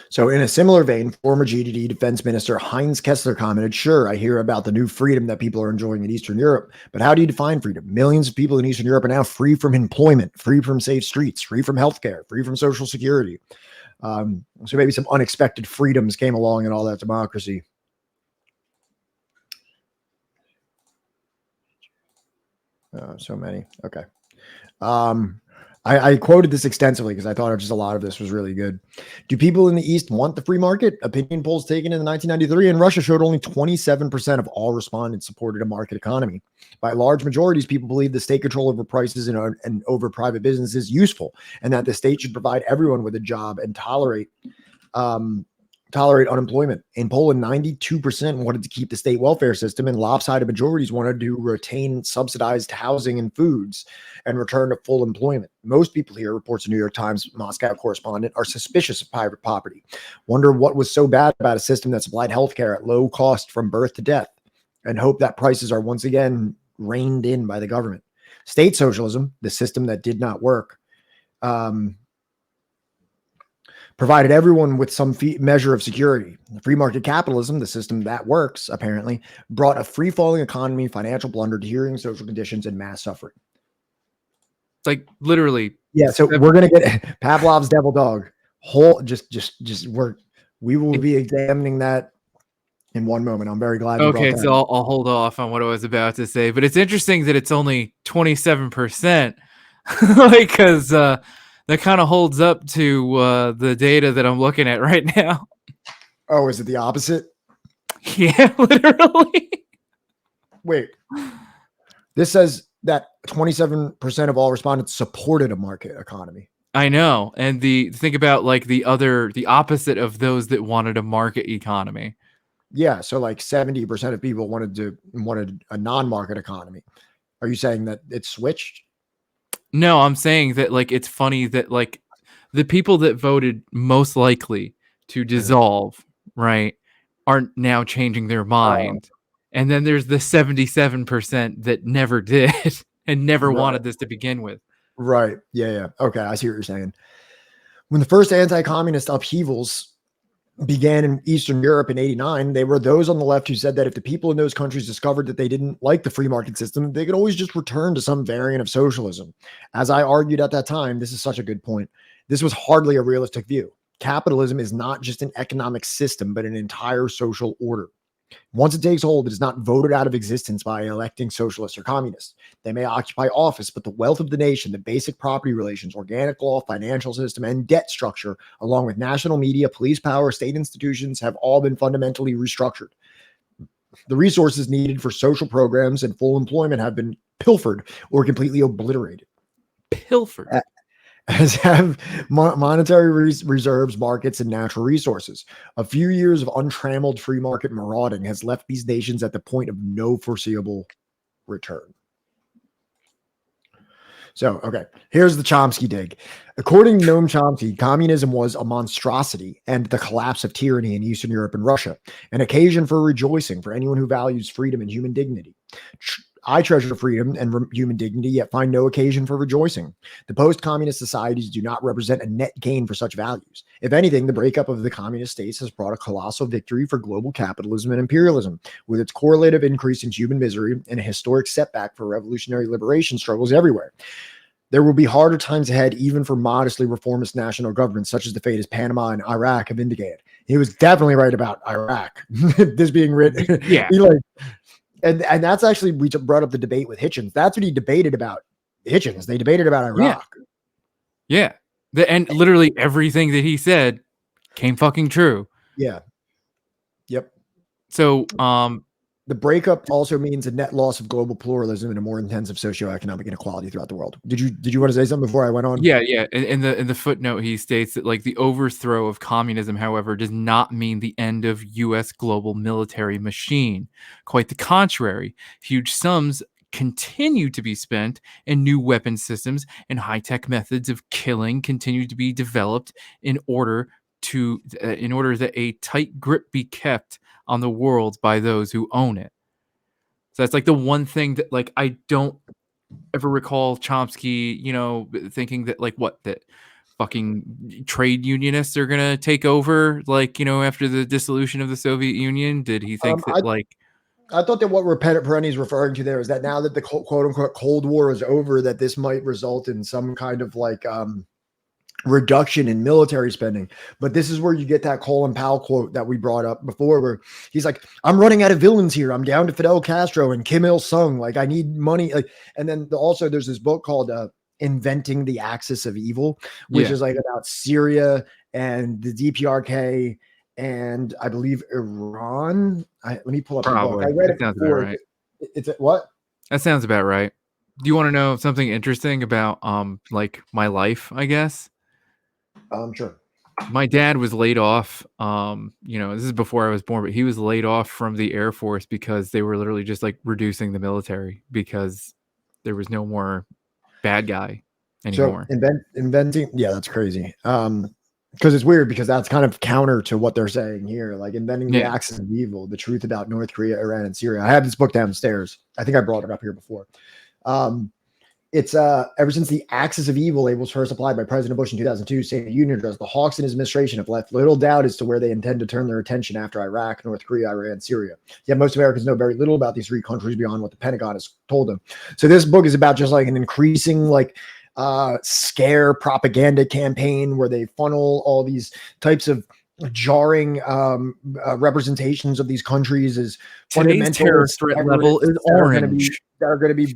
[SPEAKER 3] So in a similar vein, former GDD defense minister Heinz Kessler commented, sure, I hear about the new freedom that people are enjoying in Eastern Europe, but how do you define freedom? Millions of people in Eastern Europe are now free from employment, free from safe streets, free from healthcare, free from social security. So maybe some unexpected freedoms came along in all that democracy. So many. Okay. I quoted this extensively because I thought just a lot of this was really good. Do people in the East want the free market? Opinion polls taken in 1993 in Russia showed only 27% of all respondents supported a market economy. By large majorities, people believe the state control over prices and over private business is useful, and that the state should provide everyone with a job and tolerate unemployment. In Poland, 92% wanted to keep the state welfare system, and lopsided majorities wanted to retain subsidized housing and foods and return to full employment. Most people here, reports the New York Times Moscow correspondent, are suspicious of private property, wonder what was so bad about a system that supplied healthcare at low cost from birth to death, and hope that prices are once again reined in by the government. State socialism, the system that did not work, provided everyone with some measure of security. Free market capitalism, the system that works, apparently, brought a free-falling economy, financial blunder, deteriorating social conditions, and mass suffering.
[SPEAKER 2] Like literally.
[SPEAKER 3] Yeah, so we're gonna get Pavlov's devil dog. We will be examining that in one moment. I'm very glad you brought
[SPEAKER 2] Okay,
[SPEAKER 3] that
[SPEAKER 2] so
[SPEAKER 3] up.
[SPEAKER 2] I'll hold off on what I was about to say, but it's interesting that it's only 27%, like, because that kind of holds up to the data that I'm looking at right now.
[SPEAKER 3] Oh, is it the opposite?
[SPEAKER 2] Yeah, literally.
[SPEAKER 3] Wait, this says that 27% of all respondents supported a market economy.
[SPEAKER 2] I know, and think about like the opposite of those that wanted a market economy.
[SPEAKER 3] Yeah, so like 70% of people wanted a non-market economy. Are you saying that it switched?
[SPEAKER 2] No, I'm saying that like it's funny that like the people that voted most likely to dissolve, right, are now changing their mind. And then there's the 77% that never did and never
[SPEAKER 3] Right.
[SPEAKER 2] wanted this to begin with.
[SPEAKER 3] Right. Yeah. Okay. I see what you're saying. When the first anti-communist upheavals began in Eastern Europe in 89, they were those on the left who said that if the people in those countries discovered that they didn't like the free market system, they could always just return to some variant of socialism. As I argued at that time, this is such a good point. This was hardly a realistic view. Capitalism is not just an economic system, but an entire social order. Once it takes hold, it is not voted out of existence by electing socialists or communists. They may occupy office, but the wealth of the nation, the basic property relations, organic law, financial system, and debt structure, along with national media, police power, state institutions, have all been fundamentally restructured. The resources needed for social programs and full employment have been pilfered or completely obliterated.
[SPEAKER 2] Pilfered.
[SPEAKER 3] As have monetary reserves, markets, and natural resources. A few years of untrammeled free market marauding has left these nations at the point of no foreseeable return. So, okay, here's the Chomsky dig. According to Noam Chomsky, communism was a monstrosity and the collapse of tyranny in Eastern Europe and Russia, an occasion for rejoicing for anyone who values freedom and human dignity. I treasure freedom and human dignity, yet find no occasion for rejoicing. The post-communist societies do not represent a net gain for such values. If anything, the breakup of the communist states has brought a colossal victory for global capitalism and imperialism, with its correlative increase in human misery and a historic setback for revolutionary liberation struggles everywhere. There will be harder times ahead, even for modestly reformist national governments, such as the fate of Panama and Iraq have indicated. He was definitely right about Iraq. This being written,
[SPEAKER 2] Yeah.
[SPEAKER 3] And that's actually, we brought up the debate with Hitchens. That's what he debated about Hitchens. They debated about Iraq.
[SPEAKER 2] Yeah. And literally everything that he said came fucking true.
[SPEAKER 3] Yeah. Yep.
[SPEAKER 2] So,
[SPEAKER 3] the breakup also means a net loss of global pluralism and a more intensive socioeconomic inequality throughout the world. Did you want to say something before I went on?
[SPEAKER 2] yeah. In the footnote, he states that like the overthrow of communism, however, does not mean the end of U.S. global military machine. Quite the contrary. Huge sums continue to be spent, and new weapon systems and high-tech methods of killing continue to be developed in order that a tight grip be kept on the world by those who own it. So that's like the one thing that like I don't ever recall Chomsky, thinking that like that fucking trade unionists are gonna take over, like, after the dissolution of the Soviet Union. Did he think that
[SPEAKER 3] I thought that what Perenni is referring to there is that now that the quote unquote Cold War is over, that this might result in some kind of like reduction in military spending. But this is where you get that Colin Powell quote that we brought up before, where he's like, I'm running out of villains here. I'm down to Fidel Castro and Kim Il-sung. Like, I need money. Like, and then also there's this book called Inventing the Axis of Evil, which is like about Syria and the DPRK and I believe Iran. Let me pull up the book. I read it before. Right. It's what?
[SPEAKER 2] That sounds about right. Do you want to know something interesting about like my life, I guess?
[SPEAKER 3] Sure.
[SPEAKER 2] My dad was laid off. This is before I was born, but he was laid off from the Air Force because they were literally just like reducing the military because there was no more bad guy anymore.
[SPEAKER 3] So inventing, yeah, that's crazy. Because it's weird because that's kind of counter to what they're saying here, like inventing the axis of evil, the truth about North Korea, Iran, and Syria. I have this book downstairs. I think I brought it up here before. It's ever since the axis of evil labels first applied by President Bush in 2002, State of the Union address, the Hawks and his administration have left little doubt as to where they intend to turn their attention after Iraq, North Korea, Iran, Syria. Yet most Americans know very little about these three countries beyond what the Pentagon has told them. So this book is about just like an increasing like scare propaganda campaign where they funnel all these types of jarring representations of these countries as
[SPEAKER 2] Today's terror
[SPEAKER 3] fundamentalist
[SPEAKER 2] threat level is orange.
[SPEAKER 3] that are going to be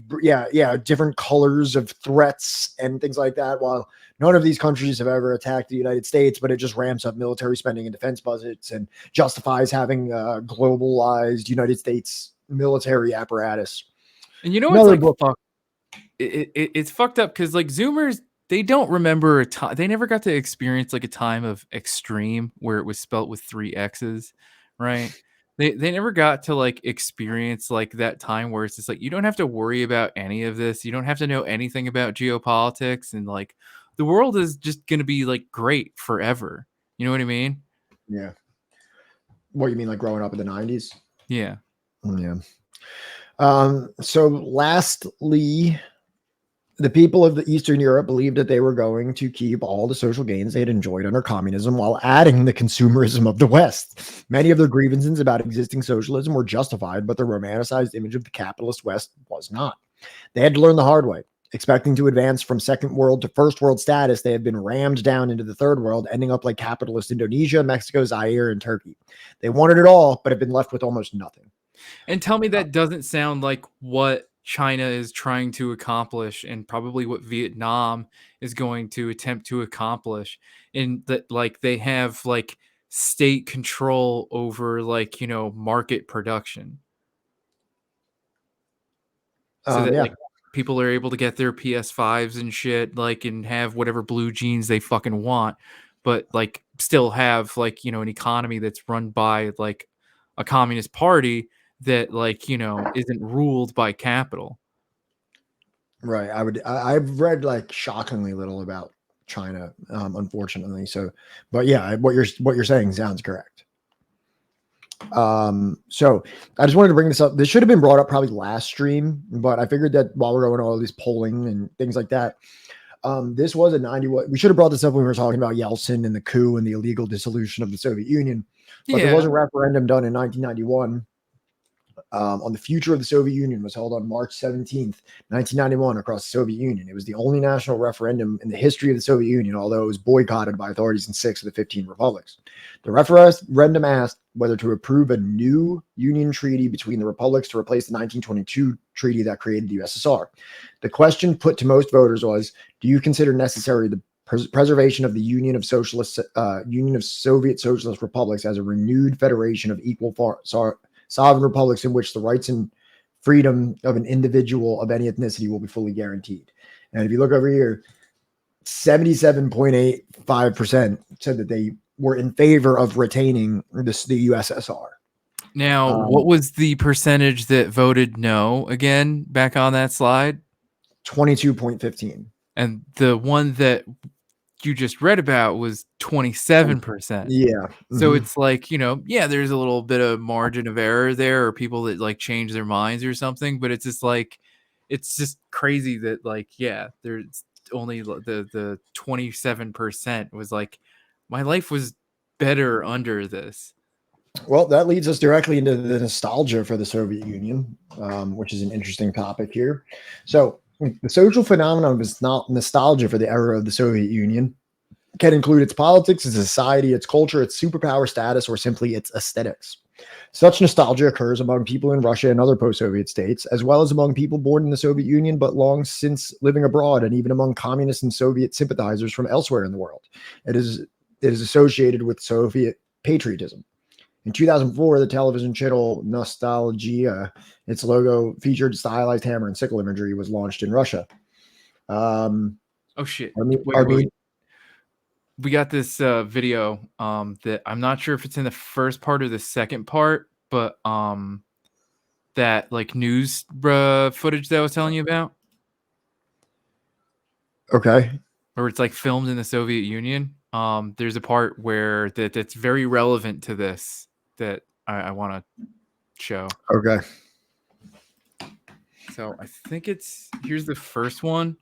[SPEAKER 3] different colors of threats and things like that. While none of these countries have ever attacked the United States, but it just ramps up military spending and defense budgets and justifies having a globalized United States military apparatus.
[SPEAKER 2] And you know
[SPEAKER 3] Another
[SPEAKER 2] what's like
[SPEAKER 3] book.
[SPEAKER 2] it's fucked up because like Zoomers, they don't remember a time. They never got to experience like a time of extreme where it was spelt with 3 X's, right? They never got to like experience like that time where it's just like you don't have to worry about any of this. You don't have to know anything about geopolitics, and like the world is just gonna be like great forever. You know what I mean?
[SPEAKER 3] Yeah. What you mean, like growing up in the 90s?
[SPEAKER 2] Yeah.
[SPEAKER 3] Yeah. So lastly, the people of the Eastern Europe believed that they were going to keep all the social gains they had enjoyed under communism while adding the consumerism of the West. Many of their grievances about existing socialism were justified, but the romanticized image of the capitalist West was not. They had to learn the hard way. Expecting to advance from second world to first world status, they have been rammed down into the third world, ending up like capitalist Indonesia, Mexico, Zaire, and Turkey. They wanted it all, but have been left with almost nothing.
[SPEAKER 2] And tell me that doesn't sound like what China is trying to accomplish, and probably what Vietnam is going to attempt to accomplish, in that like they have like state control over like, you know, market production. So that
[SPEAKER 3] Yeah.
[SPEAKER 2] like people are able to get their PS5s and shit, like, and have whatever blue jeans they fucking want, but like still have like, you know, an economy that's run by like a communist party that like, you know, isn't ruled by capital.
[SPEAKER 3] Right. I've read like shockingly little about China, unfortunately. So, but yeah, what you're saying sounds correct. So I just wanted to bring this up. This should have been brought up probably last stream, but I figured that while we're going all these polling and things like that, this was a 91. We should have brought this up when we were talking about Yeltsin and the coup and the illegal dissolution of the Soviet Union. But there was a referendum done in 1991 on the future of the Soviet Union. Was held on March 17th, 1991 across the Soviet Union. It was the only national referendum in the history of the Soviet Union, although it was boycotted by authorities in 6 of the 15 republics. The referendum asked whether to approve a new union treaty between the republics to replace the 1922 treaty that created the USSR. The question put to most voters was, do you consider necessary the preservation of the Union of Soviet Socialist Republics as a renewed federation of equal sovereign republics in which the rights and freedom of an individual of any ethnicity will be fully guaranteed? And if you look over here, 77.85% said that they were in favor of retaining the USSR.
[SPEAKER 2] Now, what was the percentage that voted no again back on that slide?
[SPEAKER 3] 22.15.
[SPEAKER 2] And the one that you just read about was 27%.
[SPEAKER 3] Yeah.
[SPEAKER 2] So it's like, you know, yeah, there's a little bit of margin of error there, or people that like change their minds or something, but it's just like, it's just crazy that like, yeah, there's only the 27% was like, my life was better under this.
[SPEAKER 3] Well, that leads us directly into the nostalgia for the Soviet Union, which is an interesting topic here. So the social phenomenon of nostalgia for the era of the Soviet Union can include its politics, its society, its culture, its superpower status, or simply its aesthetics. Such nostalgia occurs among people in Russia and other post-Soviet states, as well as among people born in the Soviet Union but long since living abroad, and even among communist and Soviet sympathizers from elsewhere in the world. It is associated with Soviet patriotism. In 2004, the television channel Nostalgia, its logo featured stylized hammer and sickle imagery, was launched in Russia.
[SPEAKER 2] Oh shit!
[SPEAKER 3] Wait.
[SPEAKER 2] We got this video that I'm not sure if it's in the first part or the second part, but that like news footage that I was telling you about.
[SPEAKER 3] Okay.
[SPEAKER 2] Or it's like filmed in the Soviet Union. There's a part where that's very relevant to this that I want to show.
[SPEAKER 3] Okay.
[SPEAKER 2] So I think here's the first one.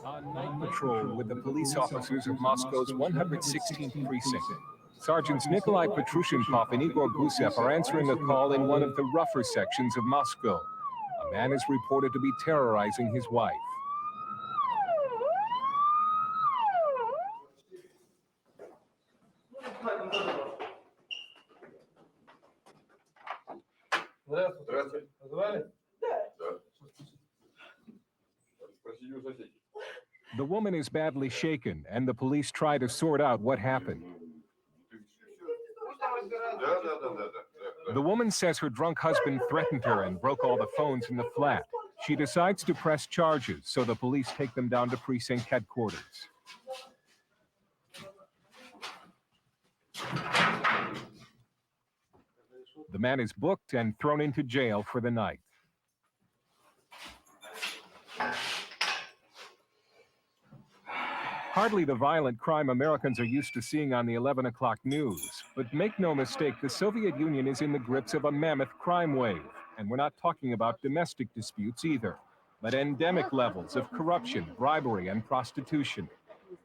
[SPEAKER 6] On night patrol with the police officers of Moscow's 116th precinct, Sergeants Nikolai Petrushenkov and Igor Gusev are answering a call in one of the rougher sections of Moscow. A man is reported to be terrorizing his wife. The woman is badly shaken, and the police try to sort out what happened. The woman says her drunk husband threatened her and broke all the phones in the flat. She decides to press charges, so the police take them down to precinct headquarters. The man is booked and thrown into jail for the night. Hardly the violent crime Americans are used to seeing on the 11 o'clock news. But make no mistake, the Soviet Union is in the grips of a mammoth crime wave. And we're not talking about domestic disputes either, but endemic levels of corruption, bribery, and prostitution.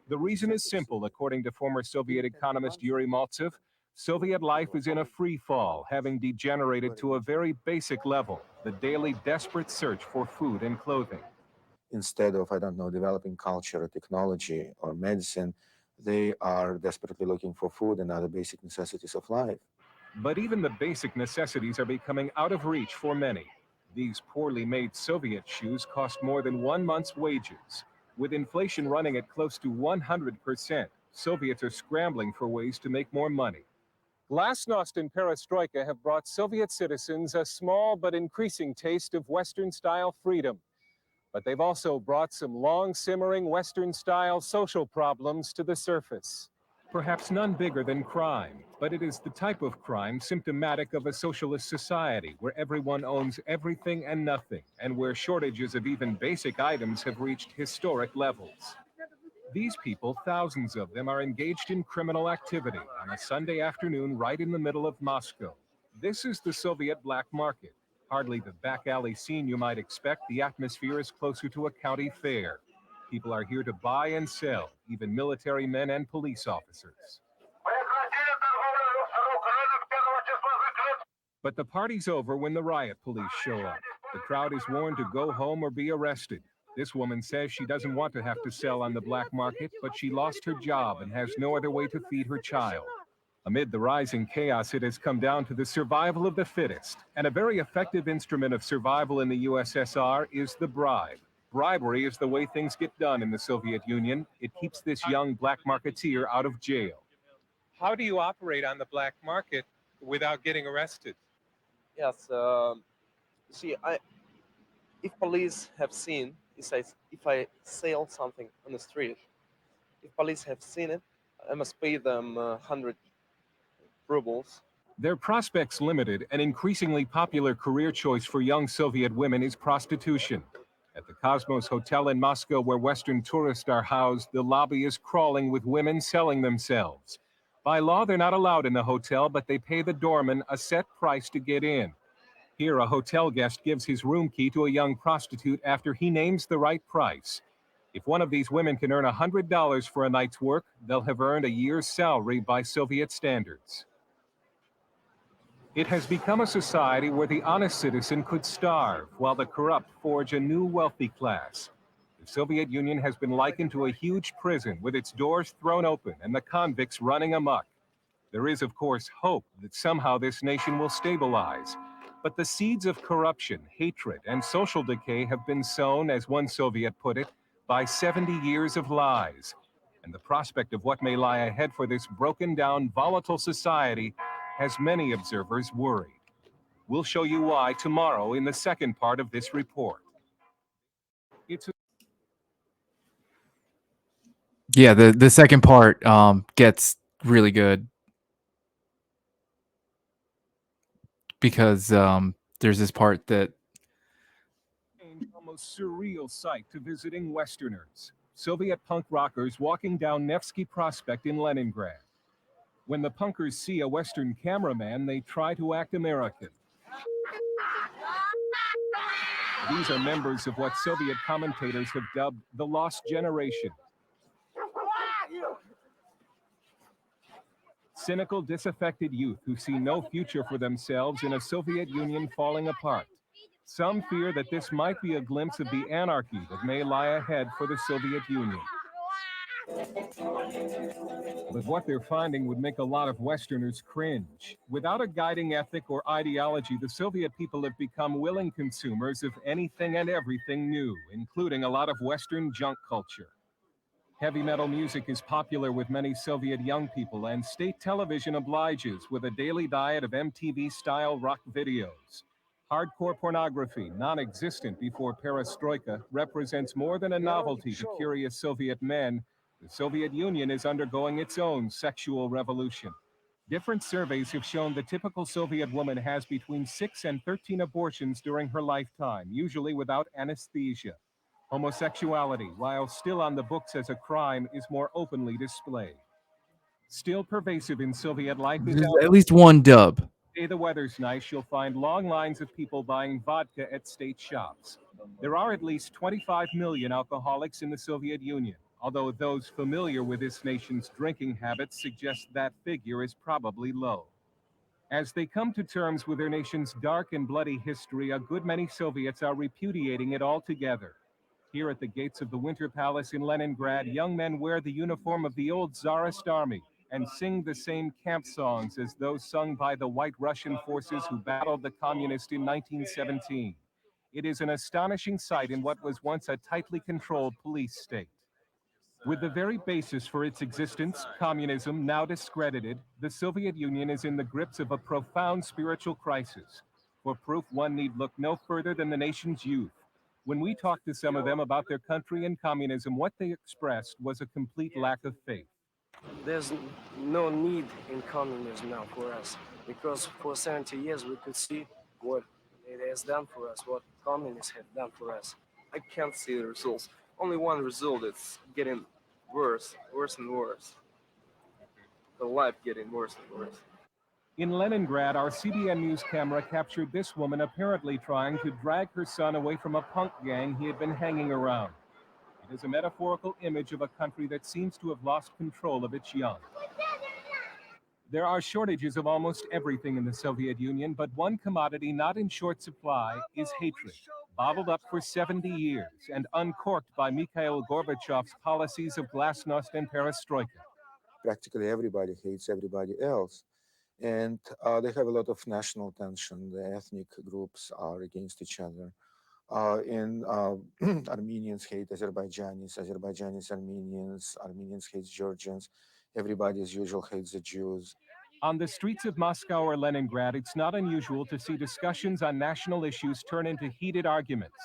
[SPEAKER 6] The reason is simple, according to former Soviet economist Yuri Maltsev. Soviet life is in a free fall, having degenerated to a very basic level, the daily desperate search for food and clothing.
[SPEAKER 7] Instead of, I don't know, developing culture or technology or medicine, they are desperately looking for food and other basic necessities of life.
[SPEAKER 6] But even the basic necessities are becoming out of reach for many. These poorly made Soviet shoes cost more than 1 month's wages. With inflation running at close to 100%, Soviets are scrambling for ways to make more money. Glasnost and perestroika have brought Soviet citizens a small but increasing taste of Western-style freedom. But they've also brought some long-simmering Western-style social problems to the surface. Perhaps none bigger than crime, but it is the type of crime symptomatic of a socialist society where everyone owns everything and nothing, and where shortages of even basic items have reached historic levels. These people, thousands of them, are engaged in criminal activity on a Sunday afternoon right in the middle of Moscow. This is the Soviet black market. Hardly the back alley scene you might expect. The atmosphere is closer to a county fair. People are here to buy and sell, even military men and police officers. But the party's over when the riot police show up. The crowd is warned to go home or be arrested. This woman says she doesn't want to have to sell on the black market, but she lost her job and has no other way to feed her child. Amid the rising chaos, it has come down to the survival of the fittest. And a very effective instrument of survival in the USSR is the bribe. Bribery is the way things get done in the Soviet Union. It keeps this young black marketeer out of jail. How do you operate on the black market without getting arrested?
[SPEAKER 8] Yes, see, if police have seen, if I sell something on the street, if police have seen it, I must pay them 100 rubles.
[SPEAKER 6] Their prospects limited, an increasingly popular career choice for young Soviet women is prostitution. At the Cosmos Hotel in Moscow, where Western tourists are housed, the lobby is crawling with women selling themselves. By law, they're not allowed in the hotel, but they pay the doorman a set price to get in. Here, a hotel guest gives his room key to a young prostitute after he names the right price. If one of these women can earn $100 for a night's work, they'll have earned a year's salary by Soviet standards. It has become a society where the honest citizen could starve, while the corrupt forge a new wealthy class. The Soviet Union has been likened to a huge prison with its doors thrown open and the convicts running amok. There is, of course, hope that somehow this nation will stabilize. But the seeds of corruption, hatred, and social decay have been sown, as one Soviet put it, by 70 years of lies. And the prospect of what may lie ahead for this broken down, volatile society has many observers worried. We'll show you why tomorrow in the second part of this report.
[SPEAKER 2] Yeah, the second part gets really good because there's this part that
[SPEAKER 6] Almost surreal sight to visiting Westerners. Soviet punk rockers walking down Nevsky Prospect in Leningrad. When the punkers see a Western cameraman, they try to act American. These are members of what Soviet commentators have dubbed the Lost Generation. Cynical, disaffected youth who see no future for themselves in a Soviet Union falling apart. Some fear that this might be a glimpse of the anarchy that may lie ahead for the Soviet Union. But what they're finding would make a lot of Westerners cringe. Without a guiding ethic or ideology, the Soviet people have become willing consumers of anything and everything new, including a lot of Western junk culture. Heavy metal music is popular with many Soviet young people, and state television obliges with a daily diet of MTV-style rock videos. Hardcore pornography, non-existent before perestroika, represents more than a novelty to curious Soviet men. The Soviet Union is undergoing its own sexual revolution. Different surveys have shown the typical Soviet woman has between 6 and 13 abortions during her lifetime, usually without anesthesia. Homosexuality, while still on the books as a crime, is more openly displayed. Still pervasive in Soviet life is
[SPEAKER 2] There's at least one dub.
[SPEAKER 6] Day the weather's nice, you'll find long lines of people buying vodka at state shops. There are at least 25 million alcoholics in the Soviet Union, although those familiar with this nation's drinking habits suggest that figure is probably low. As they come to terms with their nation's dark and bloody history, a good many Soviets are repudiating it altogether. Here at the gates of the Winter Palace in Leningrad, young men wear the uniform of the old Tsarist army and sing the same camp songs as those sung by the White Russian forces who battled the communists in 1917. It is an astonishing sight in what was once a tightly controlled police state. With the very basis for its existence, communism, now discredited, the Soviet Union is in the grips of a profound spiritual crisis. For proof, one need look no further than the nation's youth. When we talked to some of them about their country and communism, what they expressed was a complete lack of faith.
[SPEAKER 9] There's no need in communism now for us, because for 70 years we could see what it has done for us, what communists have done for us.
[SPEAKER 8] I can't see the results. Only one result, it's getting worse and worse. The life getting worse and worse.
[SPEAKER 6] In Leningrad, our CBN News camera captured this woman apparently trying to drag her son away from a punk gang he had been hanging around. It is a metaphorical image of a country that seems to have lost control of its young. There are shortages of almost everything in the Soviet Union, but one commodity not in short supply is hatred, bottled up for 70 years and uncorked by Mikhail Gorbachev's policies of glasnost and perestroika.
[SPEAKER 7] Practically everybody hates everybody else. And they have a lot of national tension. The ethnic groups are against each other. Armenians hate Azerbaijanis, Azerbaijanis Armenians, Armenians hate Georgians. Everybody as usual hates the Jews.
[SPEAKER 6] On the streets of Moscow or Leningrad, it's not unusual to see discussions on national issues turn into heated arguments.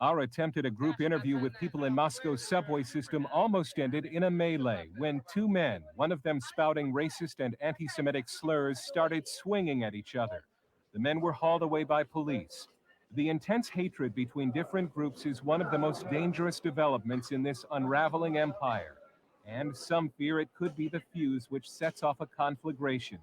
[SPEAKER 6] Our attempt at a group interview with people in Moscow's subway system almost ended in a melee when two men, one of them spouting racist and anti-Semitic slurs, started swinging at each other. The men were hauled away by police. The intense hatred between different groups is one of the most dangerous developments in this unraveling empire. And some fear it could be the fuse which sets off a conflagration.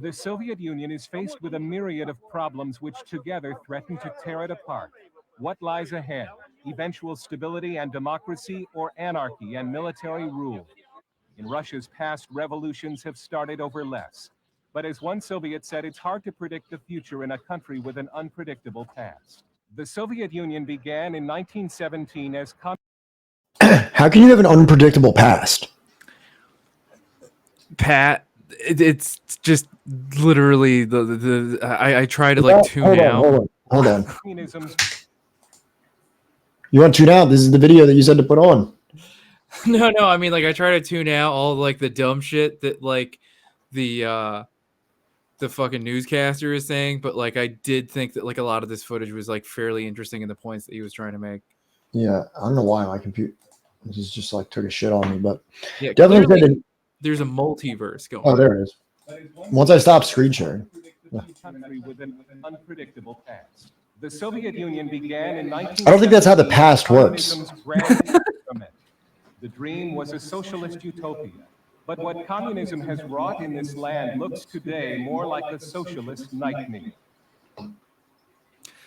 [SPEAKER 6] The Soviet Union is faced with a myriad of problems which together threaten to tear it apart. What lies ahead? Eventual stability and democracy, or anarchy and military rule? In Russia's past, revolutions have started over less. But as one Soviet said, it's hard to predict the future in a country with an unpredictable past. The Soviet Union began in 1917 as
[SPEAKER 3] How can you have an unpredictable past?
[SPEAKER 2] Pat, it's just literally I try to like tune out.
[SPEAKER 3] Hold on.
[SPEAKER 6] communism's.
[SPEAKER 3] You want to tune out? This is the video that you said to put on.
[SPEAKER 2] No, I mean, like, I try to tune out all like the dumb shit that like the fucking newscaster is saying, but like I did think that like a lot of this footage was like fairly interesting in the points that he was trying to make.
[SPEAKER 3] Yeah, I don't know why my computer this is just like took a shit on me, but
[SPEAKER 2] Yeah,
[SPEAKER 3] definitely
[SPEAKER 2] clearly there's a multiverse going.
[SPEAKER 3] Oh, there it is. Once I stop screen sharing.
[SPEAKER 6] Country with an unpredictable past. The Soviet Union began in 19.
[SPEAKER 3] I don't think that's how the past works.
[SPEAKER 6] The dream was a socialist utopia. But what communism has wrought in this land looks today more like a socialist nightmare.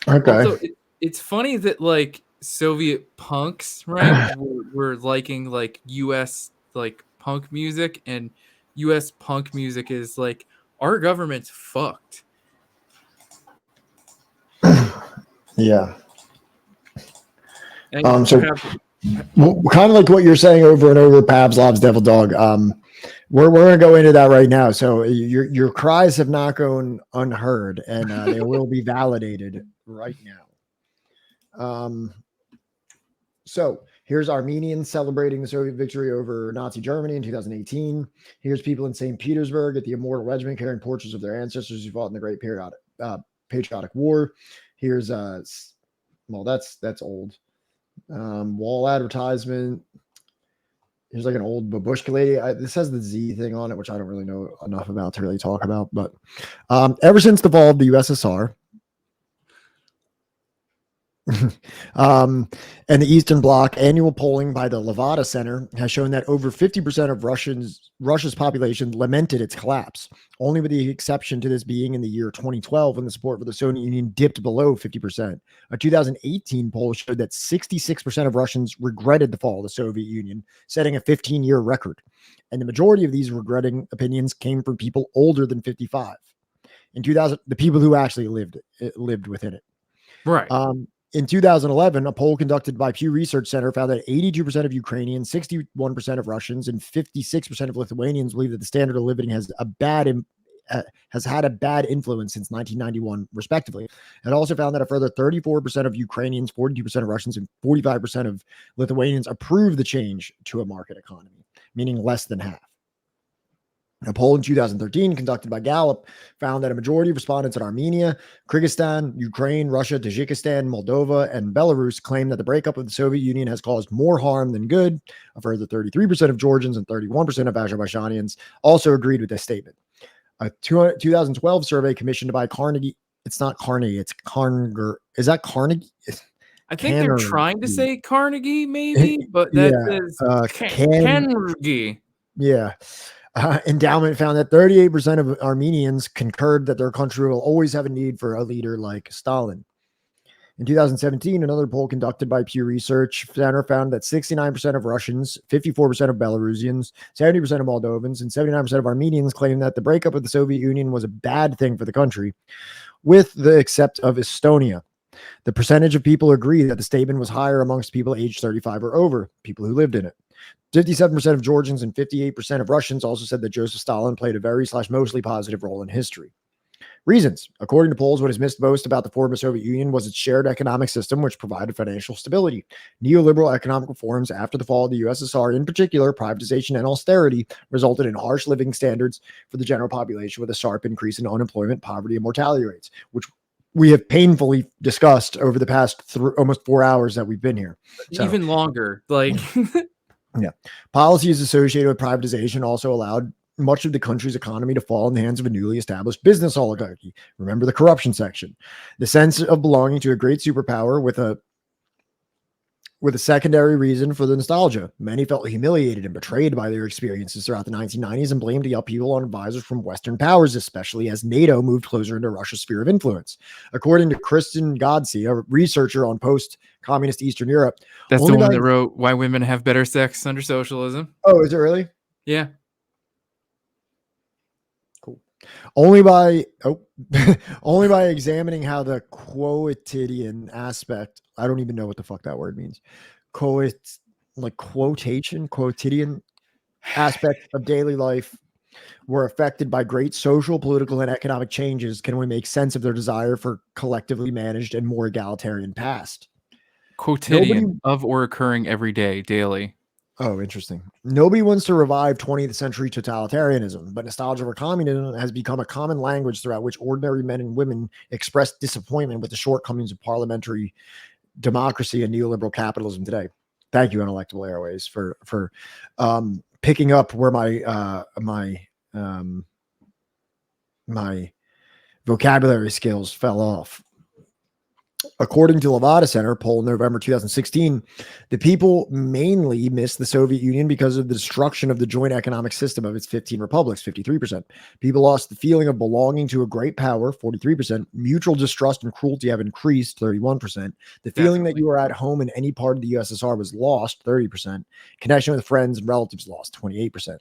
[SPEAKER 3] Okay.
[SPEAKER 2] Also, it's funny that like Soviet punks, right, were liking like U.S. like punk music, and U.S. punk music is like our government's fucked.
[SPEAKER 3] Yeah.
[SPEAKER 2] And
[SPEAKER 3] So kind of like what you're saying over and over, Pavlov's devil dog. We're gonna go into that right now. So your cries have not gone unheard, and they will be validated right now. So here's Armenians celebrating the Soviet victory over Nazi Germany in 2018. Here's people in St. Petersburg at the Immortal Regiment carrying portraits of their ancestors who fought in the Great Patriotic War. Here's well, that's old. Wall advertisement. Here's like an old babushka lady. This has the Z thing on it, which I don't really know enough about to really talk about. But ever since the fall of the USSR, and the Eastern Bloc, annual polling by the Levada Center has shown that over 50% of Russia's population lamented its collapse, only with the exception to this being in the year 2012 when the support for the Soviet Union dipped below 50%. A 2018 poll showed that 66% of Russians regretted the fall of the Soviet Union, setting a 15-year record. And the majority of these regretting opinions came from people older than 55. In 2000, the people who actually lived within it.
[SPEAKER 2] right.
[SPEAKER 3] In 2011, a poll conducted by Pew Research Center found that 82% of Ukrainians, 61% of Russians, and 56% of Lithuanians believe that the standard of living has had a bad influence since 1991, respectively. It also found that a further 34% of Ukrainians, 42% of Russians, and 45% of Lithuanians approve the change to a market economy, meaning less than half. A poll in 2013 conducted by Gallup found that a majority of respondents in Armenia, Kyrgyzstan, Ukraine, Russia, Tajikistan, Moldova, and Belarus claim that the breakup of the Soviet Union has caused more harm than good. A further 33% of Georgians and 31% of Azerbaijanians also agreed with this statement. A 2012 survey commissioned by Carnegie, it's not Carnegie, it's Carnegie. Is that Carnegie?
[SPEAKER 2] I think they're trying to say Carnegie, maybe, but
[SPEAKER 3] Yeah,
[SPEAKER 2] that says Carnegie.
[SPEAKER 3] Yeah. Endowment found that 38% of Armenians concurred that their country will always have a need for a leader like Stalin. In 2017, another poll conducted by Pew Research Center found that 69% of Russians, 54% of Belarusians, 70% of Moldovans, and 79% of Armenians claimed that the breakup of the Soviet Union was a bad thing for the country, with the exception of Estonia. The percentage of people agree that the statement was higher amongst people aged 35 or over, people who lived in it. 57% of Georgians and 58% of Russians also said that Joseph Stalin played a very/mostly positive role in history. Reasons. According to polls, what is missed most about the former Soviet Union was its shared economic system, which provided financial stability. Neoliberal economic reforms after the fall of the USSR, in particular, privatization and austerity, resulted in harsh living standards for the general population with a sharp increase in unemployment, poverty, and mortality rates, which we have painfully discussed over the past almost 4 hours that we've been here. So,
[SPEAKER 2] even longer. Like,
[SPEAKER 3] yeah. Policies associated with privatization also allowed much of the country's economy to fall in the hands of a newly established business oligarchy. Remember the corruption section. The sense of belonging to a great superpower with a secondary reason for the nostalgia. Many felt humiliated and betrayed by their experiences throughout the 1990s and blamed the upheaval on advisors from Western powers, especially as NATO moved closer into Russia's sphere of influence. According to Kristen Godsey, a researcher on post-communist Eastern Europe.
[SPEAKER 2] That's the one that wrote Why Women Have Better Sex Under Socialism.
[SPEAKER 3] Oh, is it really?
[SPEAKER 2] Yeah.
[SPEAKER 3] Cool. Only by examining how the quotidian aspect, I don't even know what the fuck that word means. Quotidian aspects of daily life were affected by great social, political, and economic changes can we make sense of their desire for collectively managed and more egalitarian past.
[SPEAKER 2] Quotidian, of or occurring every day, daily.
[SPEAKER 3] Oh, interesting. Nobody wants to revive 20th century totalitarianism, but nostalgia for communism has become a common language throughout which ordinary men and women express disappointment with the shortcomings of parliamentary democracy and neoliberal capitalism today. Thank you, Unelectable Airways, for picking up where my vocabulary skills fell off. According to Levada Center poll in November 2016, the people mainly missed the Soviet Union because of the destruction of the joint economic system of its 15 republics, 53%. People lost the feeling of belonging to a great power, 43%. Mutual distrust and cruelty have increased, 31%. The feeling that you were at home in any part of the USSR was lost, 30%. Connection with friends and relatives lost, 28%.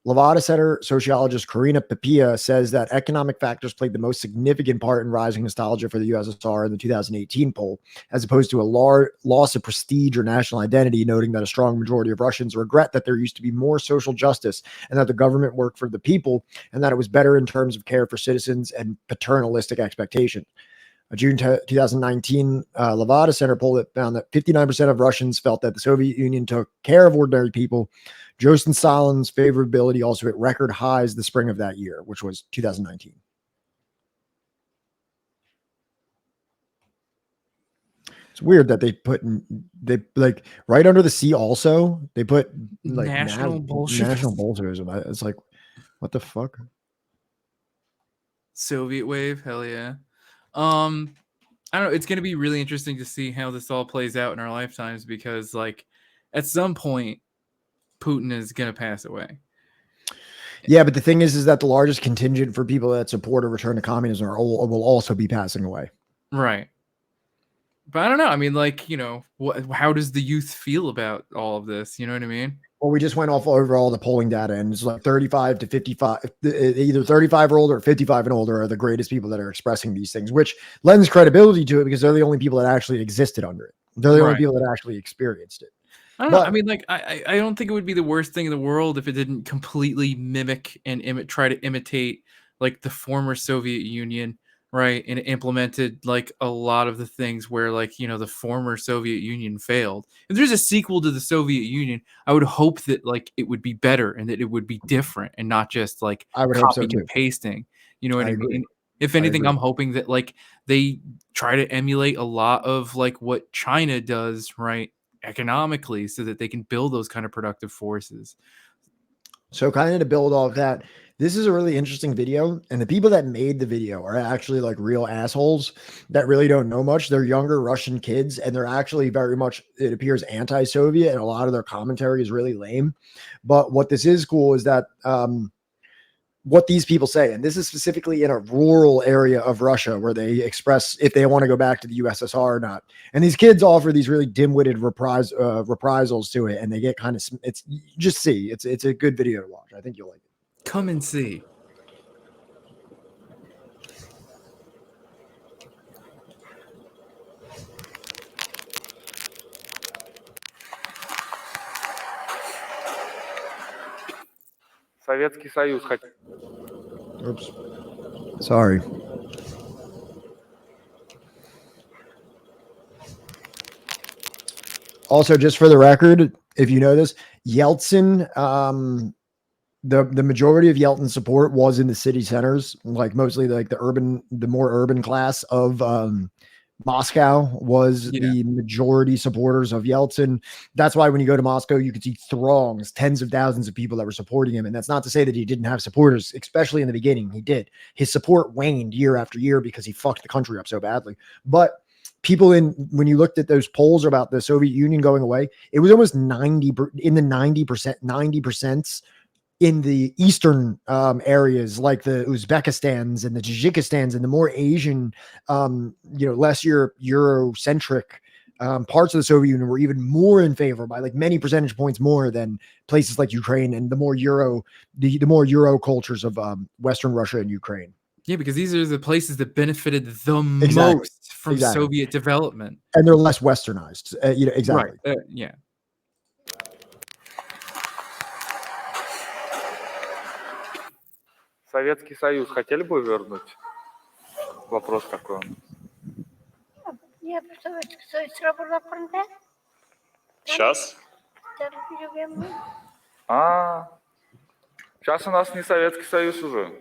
[SPEAKER 3] Levada Center sociologist Karina Papia says that economic factors played the most significant part in rising nostalgia for the USSR in the 2018 poll, as opposed to a loss of prestige or national identity, noting that a strong majority of Russians regret that there used to be more social justice and that the government worked for the people and that it was better in terms of care for citizens and paternalistic expectation. A June 2019 Levada Center poll that found that 59% of Russians felt that the Soviet Union took care of ordinary people. Joseph Stalin's favorability also hit record highs the spring of that year, which was 2019. It's weird that they put like right under the C also they put like
[SPEAKER 2] National
[SPEAKER 3] national
[SPEAKER 2] Bolshevism.
[SPEAKER 3] Bolshevism. It's like, what the fuck?
[SPEAKER 2] Soviet wave, hell yeah. I don't know. It's gonna be really interesting to see how this all plays out in our lifetimes because, like, at some point, Putin is gonna pass away.
[SPEAKER 3] Yeah, but the thing is that the largest contingent for people that support a return to communism will also be passing away.
[SPEAKER 2] Right. But I don't know. I mean, like, how does the youth feel about all of this? You know what I mean?
[SPEAKER 3] Well, we just went off over all the polling data, and it's like 35 to 55, either 35 or older or 55 and older are the greatest people that are expressing these things, which lends credibility to it because they're the only people that actually existed under it. They're the only people that actually experienced it.
[SPEAKER 2] I don't know. I mean, like, I don't think it would be the worst thing in the world if it didn't completely mimic and try to imitate like the former Soviet Union, right? And it implemented like a lot of the things where, like, the former Soviet Union failed. If there's a sequel to the Soviet Union, I would hope that like it would be better and that it would be different and not just like
[SPEAKER 3] I would hope so
[SPEAKER 2] copying
[SPEAKER 3] too.
[SPEAKER 2] and pasting. You know what I
[SPEAKER 3] agree.
[SPEAKER 2] mean? If anything, I'm hoping that like they try to emulate a lot of like what China does, right? Economically, so that they can build those kind of productive forces.
[SPEAKER 3] So kind of to build off that, this is a really interesting video, and the people that made the video are actually like real assholes that really don't know much. They're younger Russian kids, and they're actually very much, it appears, anti-Soviet, and a lot of their commentary is really lame. But what this is cool is that what these people say, and this is specifically in a rural area of Russia where they express if they want to go back to the USSR or not. And these kids offer these really dim-witted reprisals to it, and they get kind of, it's, just see, it's a good video to watch. I think you'll like it.
[SPEAKER 2] Come and see.
[SPEAKER 10] Советский Союз.
[SPEAKER 3] Oops. Sorry. Also, just for the record, if you know this, Yeltsin, the majority of Yeltsin's support was in the city centers, like mostly like the more urban class of Moscow was the majority supporters of Yeltsin. That's why when you go to Moscow, you could see throngs, tens of thousands of people that were supporting him. And that's not to say that he didn't have supporters, especially in the beginning. He did. His support waned year after year because he fucked the country up so badly. But people when you looked at those polls about the Soviet Union going away, it was almost 90% in the eastern areas like the Uzbekistans and the Tajikistans and the more Asian, less Eurocentric parts of the Soviet Union were even more in favor by like many percentage points more than places like Ukraine and the more Euro cultures of Western Russia and Ukraine.
[SPEAKER 2] Yeah, because these are the places that benefited the most from Soviet development.
[SPEAKER 3] And they're less westernized. Exactly.
[SPEAKER 2] Right. Yeah.
[SPEAKER 10] Советский Союз хотели бы вернуть? Вопрос такой.
[SPEAKER 11] Нет, Советский Союз работал правда?
[SPEAKER 10] Сейчас? Сейчас у нас не Советский Союз уже.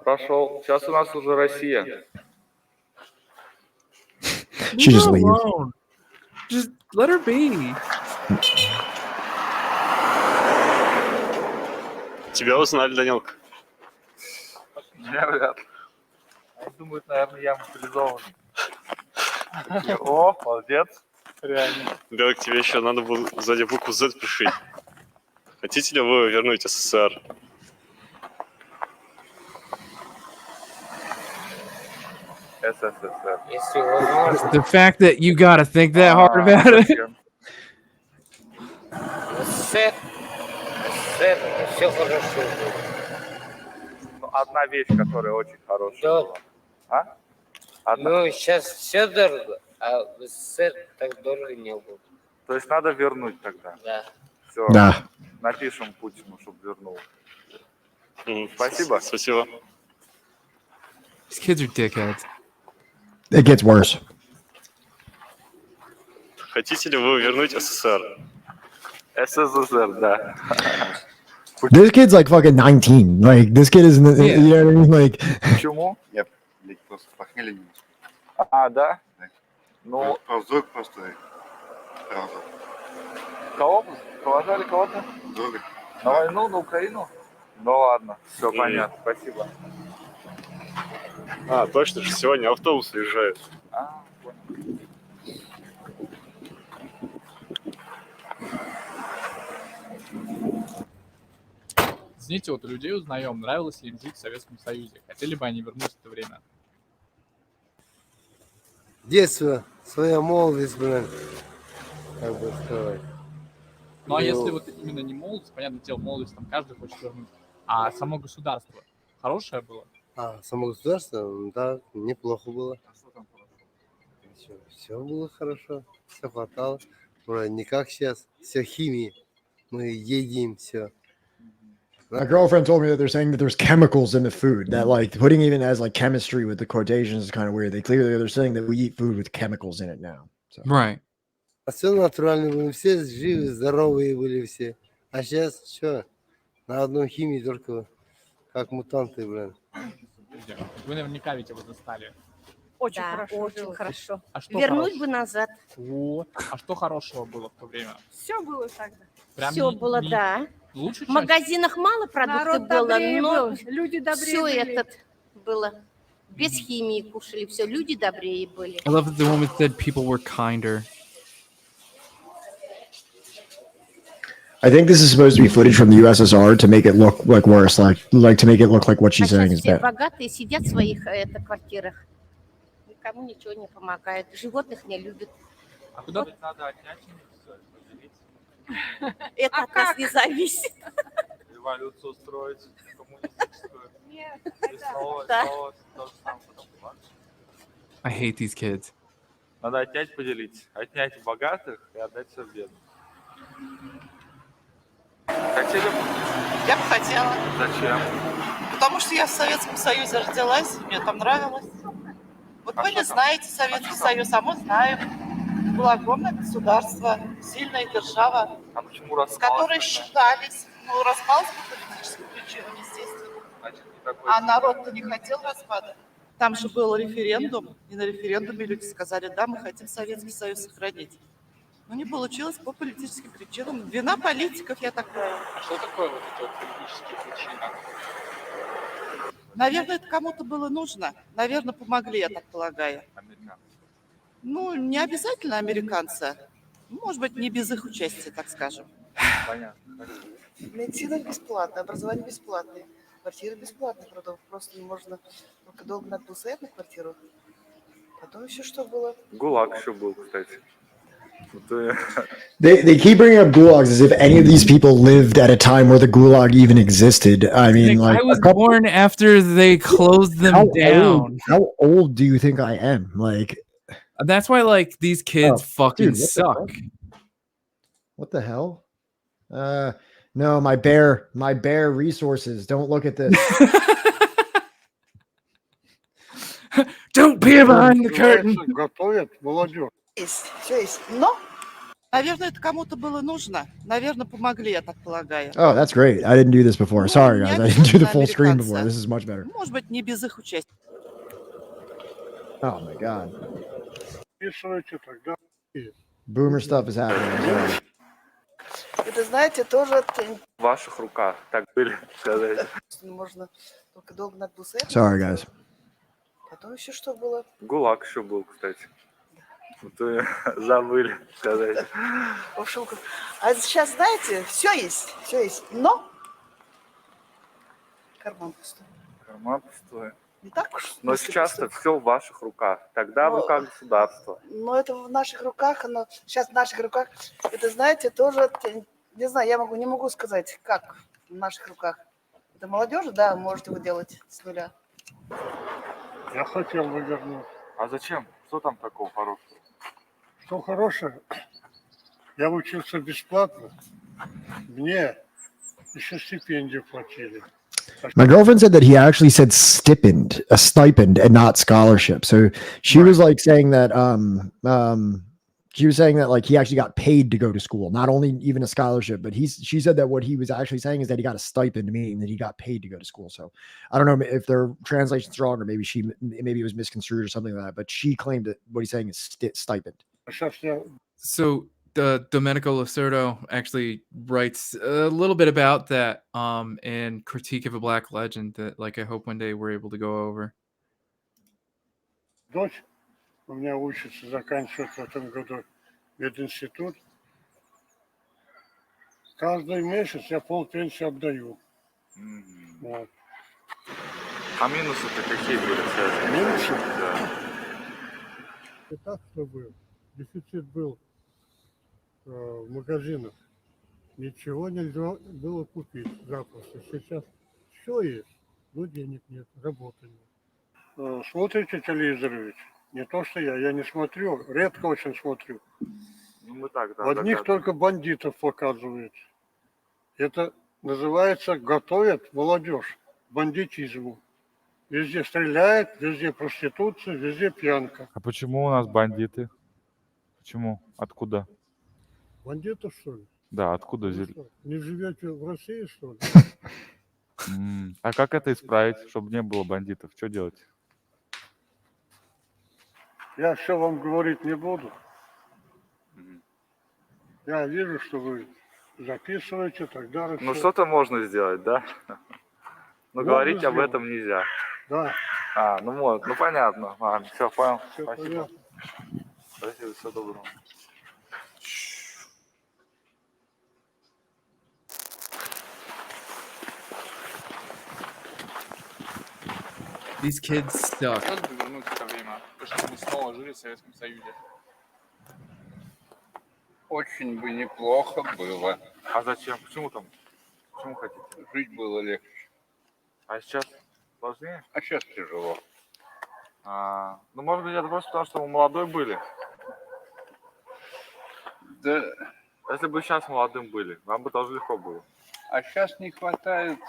[SPEAKER 10] Прошел. Сейчас у нас уже Россия.
[SPEAKER 3] She just leaves.
[SPEAKER 2] Just let her be.
[SPEAKER 12] Тебя узнали, Данилка.
[SPEAKER 10] Меня вряд ли. Думают, наверное, я мобилизованный. О, молодец. Реально.
[SPEAKER 12] Белок, тебе еще надо было сзади букву Z пришить. Хотите ли вы вернуть СССР?
[SPEAKER 10] СССР.
[SPEAKER 9] Если возможно.
[SPEAKER 2] The fact that you gotta think that hard about it.
[SPEAKER 9] СССР, все хорошо было.
[SPEAKER 10] Ну, одна вещь, которая очень хорошая
[SPEAKER 9] Да.
[SPEAKER 10] была. А? Одна.
[SPEAKER 9] Ну, сейчас все дорого, а в СССР так дорого не было.
[SPEAKER 10] То есть надо вернуть тогда.
[SPEAKER 9] Да.
[SPEAKER 10] Все.
[SPEAKER 3] Да.
[SPEAKER 10] Напишем Путину, чтобы вернул.
[SPEAKER 12] Спасибо. Спасибо.
[SPEAKER 2] These kids are dickheads.
[SPEAKER 3] It gets worse.
[SPEAKER 12] Хотите ли вы вернуть СССР?
[SPEAKER 10] СССР, да.
[SPEAKER 3] This kid's like fucking 19. Like this kid is, you know what I mean? Like,
[SPEAKER 10] Почему?
[SPEAKER 13] Я, блядь, просто похмелье немножко.
[SPEAKER 10] А, да? Ну,
[SPEAKER 13] Вдруг просто сразу.
[SPEAKER 10] кого? Положили кого-то?
[SPEAKER 13] Друга.
[SPEAKER 10] На войну, на Украину? Ну ладно, все понятно, спасибо.
[SPEAKER 12] А, точно же, сегодня автобус уезжает.
[SPEAKER 10] А, понял.
[SPEAKER 14] Извините, вот у людей узнаем, нравилось ли им жить в Советском Союзе. Хотели бы они вернуть это время?
[SPEAKER 15] Детство, своя молодость, блин, как бы сказать.
[SPEAKER 14] Ну а если вот именно не молодость, понятное дело, молодость там каждый хочет вернуть, а само государство хорошее было?
[SPEAKER 15] А, само государство, да, неплохо было.
[SPEAKER 10] А что там хорошо?
[SPEAKER 15] Все было хорошо, все хватало. Вроде не как сейчас, все химии. Мы едим все.
[SPEAKER 3] my girlfriend told me that they're saying that there's chemicals in the food. That like putting even as like chemistry with the quotations is kind of weird. They're saying that we eat food with chemicals in it now. So.
[SPEAKER 2] Right.
[SPEAKER 15] А все натурально были, все живы, здоровые были все. А сейчас что? На одной химии только как мутанты, блин.
[SPEAKER 14] Вы наверняка ведь его застали.
[SPEAKER 11] Очень
[SPEAKER 16] Да,
[SPEAKER 11] хорошо.
[SPEAKER 16] очень
[SPEAKER 11] было.
[SPEAKER 16] хорошо.
[SPEAKER 11] А что
[SPEAKER 16] Вернуть
[SPEAKER 11] хорошего?
[SPEAKER 16] бы назад.
[SPEAKER 14] О, а что хорошего было в то время?
[SPEAKER 11] Все было тогда.
[SPEAKER 14] Прям
[SPEAKER 16] Все
[SPEAKER 14] не-
[SPEAKER 16] было,
[SPEAKER 14] не
[SPEAKER 16] да.
[SPEAKER 14] Лучше,
[SPEAKER 16] В магазинах мало продуктов
[SPEAKER 11] Народ
[SPEAKER 16] было,
[SPEAKER 11] добрее
[SPEAKER 16] но
[SPEAKER 11] был, люди добрее
[SPEAKER 16] все
[SPEAKER 11] были.
[SPEAKER 16] этот было. Без химии кушали, все, люди добрее были.
[SPEAKER 2] I love that the woman said people were kinder.
[SPEAKER 3] I think this is supposed to be footage from the USSR to make it look like worse, like to make it look like what
[SPEAKER 16] А
[SPEAKER 3] she's saying
[SPEAKER 16] сейчас
[SPEAKER 3] is
[SPEAKER 16] все
[SPEAKER 3] bad.
[SPEAKER 16] богатые сидят в своих квартирах. Никому ничего не помогает. Животных не любят.
[SPEAKER 14] А куда
[SPEAKER 10] Надо отнять у них все, поделить.
[SPEAKER 16] Это от нас не зависит.
[SPEAKER 10] Революцию устроить, коммунистическую.
[SPEAKER 11] Нет,
[SPEAKER 10] И снова,
[SPEAKER 16] Да.
[SPEAKER 10] снова то же самое потом. Ладно.
[SPEAKER 2] I hate these kids.
[SPEAKER 10] Надо отнять, поделить. Отнять у богатых и отдать все бедным. Хотели бы?
[SPEAKER 17] Я бы хотела,
[SPEAKER 10] Зачем?
[SPEAKER 17] потому что я в Советском Союзе родилась, мне там нравилось. Вот
[SPEAKER 10] А
[SPEAKER 17] вы
[SPEAKER 10] что
[SPEAKER 17] не
[SPEAKER 10] там?
[SPEAKER 17] знаете Советский Союз, а мы знаем. Было огромное государство, сильная держава,
[SPEAKER 10] А почему
[SPEAKER 17] с
[SPEAKER 10] распалось
[SPEAKER 17] которой
[SPEAKER 10] тогда?
[SPEAKER 17] считались. Ну, распалась по политическим причинам, естественно.
[SPEAKER 10] Значит, никакой...
[SPEAKER 17] А народ-то не хотел распада. Там же был референдум, и на референдуме люди сказали, да, мы хотим Советский Союз сохранить. Но не получилось по политическим причинам. Вина политиков, я так понимаю.
[SPEAKER 14] А что такое вот эти вот политические причины?
[SPEAKER 17] Наверное, это кому-то было нужно. Наверное, помогли, я так полагаю.
[SPEAKER 10] Американцы.
[SPEAKER 17] Ну, не обязательно американцы. Может быть, не без их участия, так скажем.
[SPEAKER 10] Понятно.
[SPEAKER 17] Медицина бесплатная, образование бесплатное, квартиры бесплатные, правда, просто можно только долго надо было стоять на квартиру. Потом еще что было?
[SPEAKER 10] ГУЛАГ еще был, кстати. Вот,
[SPEAKER 3] They keep bringing up gulags as if any of these people lived at a time where the gulag even existed. I mean, like
[SPEAKER 2] I was born after they closed them
[SPEAKER 3] how
[SPEAKER 2] down.
[SPEAKER 3] old, how old do you think I am? Like,
[SPEAKER 2] That's why like these kids fucking
[SPEAKER 3] dude, what the
[SPEAKER 2] suck.
[SPEAKER 3] what the hell? No, my bear resources. Don't look at this.
[SPEAKER 2] Don't peer behind the curtain.
[SPEAKER 15] Готовят молодежь.
[SPEAKER 17] Есть, все есть. Но, наверное, это кому-то было нужно. Наверное, помогли, я так полагаю.
[SPEAKER 3] Oh, that's great. I didn't do this before. Sorry, guys. I didn't do the full screen before. This is much better.
[SPEAKER 17] Может быть, не без их участия.
[SPEAKER 3] Oh my god.
[SPEAKER 15] Пишите тогда.
[SPEAKER 3] Boomer stuff is happening. I'm sorry.
[SPEAKER 17] Это, знаете, тоже
[SPEAKER 10] в ваших руках, так были сказать.
[SPEAKER 17] можно только долго надо было стоять.
[SPEAKER 3] Sorry, guys.
[SPEAKER 17] Потом еще что было?
[SPEAKER 10] ГУЛАГ еще был, кстати. Вот забыли сказать.
[SPEAKER 17] В общем, а сейчас, знаете, все есть, но карман пустой.
[SPEAKER 10] Карман пустой.
[SPEAKER 17] Не так уж.
[SPEAKER 10] Но сейчас-то все в ваших руках. Тогда в руках государства.
[SPEAKER 17] Но это в наших руках, но сейчас в наших руках. Это, знаете, тоже, не знаю, не могу сказать, как в наших руках. Это молодежь, да, может его делать с нуля.
[SPEAKER 18] Я хотел бы вернуть.
[SPEAKER 10] А зачем? Что там такого хорошего?
[SPEAKER 18] Что хорошее? Я учился бесплатно. Мне еще стипендию платили.
[SPEAKER 3] My girlfriend said that he actually said a stipend, and not scholarship. So she was like saying that she was saying that like he actually got paid to go to school, not only even a scholarship, but she said that what he was actually saying is that he got a stipend, meaning that he got paid to go to school. So I don't know if their translation's wrong, or maybe it was misconstrued or something like that, but she claimed that what he's saying is stipend.
[SPEAKER 2] So Domenico Lacerdo actually writes a little bit about that in Critique of a Black Legend that like I hope one day we're able to go over.
[SPEAKER 18] Дочь у меня учится, заканчивает в этом году мединститут. Каждый месяц я полпенсии отдаю. Вот.
[SPEAKER 10] А минусы-то какие были связаны?
[SPEAKER 18] Минусы?
[SPEAKER 10] Да.
[SPEAKER 18] И так, чтобы дефицит был в магазинах. Ничего нельзя было купить запросто. Сейчас все есть, но денег нет, работы нет. Смотрите телевизор ведь? Не то, что я не смотрю, редко очень смотрю.
[SPEAKER 10] Ну, мы так, да.
[SPEAKER 18] В одних только бандитов показывают. Это называется готовят молодежь к бандитизму. Везде стреляют, везде проституция, везде пьянка.
[SPEAKER 19] А почему у нас бандиты? Почему? Откуда?
[SPEAKER 18] Бандитов, что ли?
[SPEAKER 19] Да, откуда
[SPEAKER 18] Вы
[SPEAKER 19] взяли?
[SPEAKER 18] что, не живете в России, что ли?
[SPEAKER 19] А как это исправить, чтобы не было бандитов? Что делать?
[SPEAKER 18] Я все вам говорить не буду. Я вижу, что вы записываете, тогда...
[SPEAKER 10] Ну, что-то можно сделать, да? Но говорить об этом нельзя.
[SPEAKER 18] Да.
[SPEAKER 10] Ну понятно. Ладно, все, понял.
[SPEAKER 18] Все
[SPEAKER 10] Спасибо.
[SPEAKER 18] понятно.
[SPEAKER 10] Спасибо, всего доброго.
[SPEAKER 2] These kids suck.
[SPEAKER 14] Хотелось бы вернуть это время, чтобы мы снова жили в Советском Союзе.
[SPEAKER 20] Очень бы неплохо было.
[SPEAKER 10] А зачем? Почему там? Почему хотите?
[SPEAKER 20] Жить было легче.
[SPEAKER 10] А сейчас сложнее?
[SPEAKER 20] А сейчас тяжело.
[SPEAKER 10] Ну, может быть, это просто потому, что вы молодой были.
[SPEAKER 20] Да.
[SPEAKER 10] Если бы сейчас молодым были, вам бы тоже легко было.
[SPEAKER 20] А сейчас не хватает.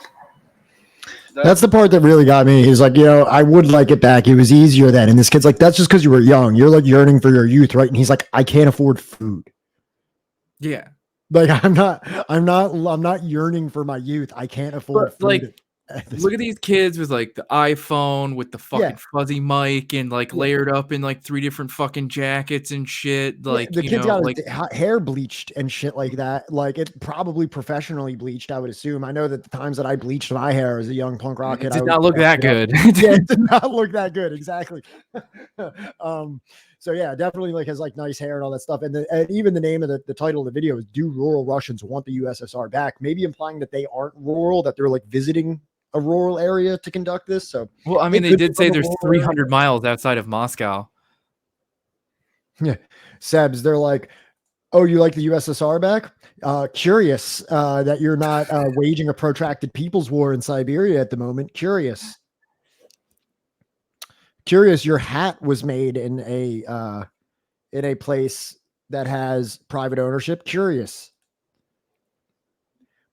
[SPEAKER 3] That's the part that really got me. He's like, I would like it back. It was easier then. And this kid's like, that's just because you were young. You're like yearning for your youth, right? And he's like, I can't afford food.
[SPEAKER 2] Yeah.
[SPEAKER 3] Like I'm not yearning for my youth. I can't afford food.
[SPEAKER 2] Like, look at these kids with like the iPhone with the fucking fuzzy mic and like layered up in like 3 different fucking jackets and shit. Like
[SPEAKER 3] the kid's got
[SPEAKER 2] like
[SPEAKER 3] his hair bleached and shit like that. Like it probably professionally bleached, I would assume. I know that the times that I bleached my hair as a young punk rock kid,
[SPEAKER 2] it did not look that good.
[SPEAKER 3] Yeah, it did not look that good. Exactly. So yeah, definitely like has like nice hair and all that stuff. And even the name of the title of the video is "Do Rural Russians Want the USSR Back?" Maybe implying that they aren't rural, that they're like visiting a rural area to conduct this. So
[SPEAKER 2] well, I mean, they did say there's 300 miles outside of Moscow.
[SPEAKER 3] Yeah, Sebs, they're like, oh, you like the USSR back? Curious that you're not waging a protracted people's war in Siberia at the moment. Curious, your hat was made in a place that has private ownership. Curious.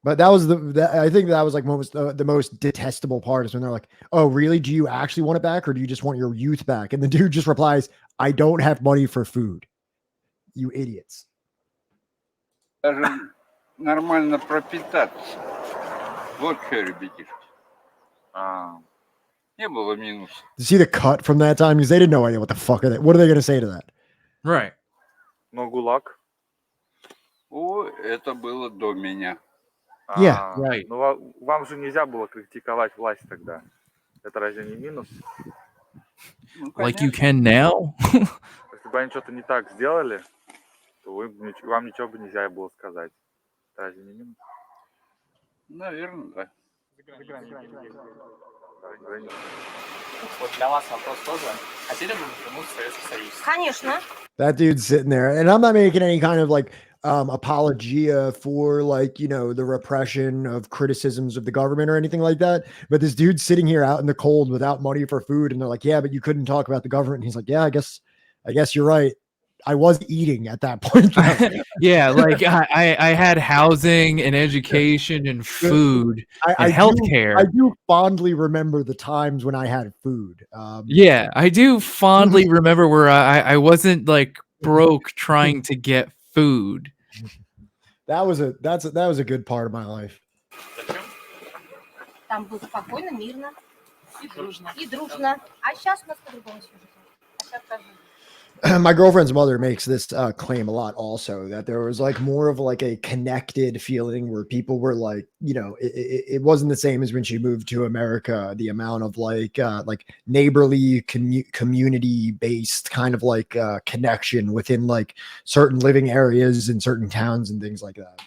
[SPEAKER 3] But that was I think that was like the most detestable part is when they're like, oh, really? Do you actually want it back or do you just want your youth back? And the dude just replies, I don't have money for food. You idiots.
[SPEAKER 20] Даже нормально пропитаться. Вот что, ребятишки. Не было минуса.
[SPEAKER 3] You see the cut from that time? Because they didn't know what the fuck are they. What are they going to say to that?
[SPEAKER 2] Right.
[SPEAKER 10] Но ГУЛАГ?
[SPEAKER 20] О, это было до меня.
[SPEAKER 3] Yeah,
[SPEAKER 2] right.
[SPEAKER 10] Ну, вам же нельзя было критиковать власть тогда. Это разве не минус?
[SPEAKER 2] Like you can now?
[SPEAKER 19] Если бы они что-то не так сделали, то вам ничего бы нельзя было сказать. Разве не минус?
[SPEAKER 20] Наверное, да.
[SPEAKER 14] Вот для вас вопрос тоже. Хотели бы вы вернуться в Советский Союз?
[SPEAKER 16] Конечно.
[SPEAKER 3] That dude's sitting there, and I'm not making any kind of like apologia for like, you know, the repression of criticisms of the government or anything like that. But this dude's sitting here out in the cold without money for food, and they're like, yeah, but you couldn't talk about the government. And he's like, yeah, I guess you're right. I was eating at that point.
[SPEAKER 2] Yeah, like I had housing and education and food and healthcare.
[SPEAKER 3] I do fondly remember the times when I had food.
[SPEAKER 2] Yeah, I do fondly remember where I wasn't like broke trying to get food.
[SPEAKER 3] That was a good part of my life.
[SPEAKER 16] Там было спокойно, мирно. И дружно. И дружно. А сейчас у нас по-другому все живет. А сейчас как бы...
[SPEAKER 3] My girlfriend's mother makes this claim a lot also, that there was like more of like a connected feeling where people were like, you know, it wasn't the same as when she moved to America. The amount of like neighborly community based kind of like connection within like certain living areas in certain towns and things like that.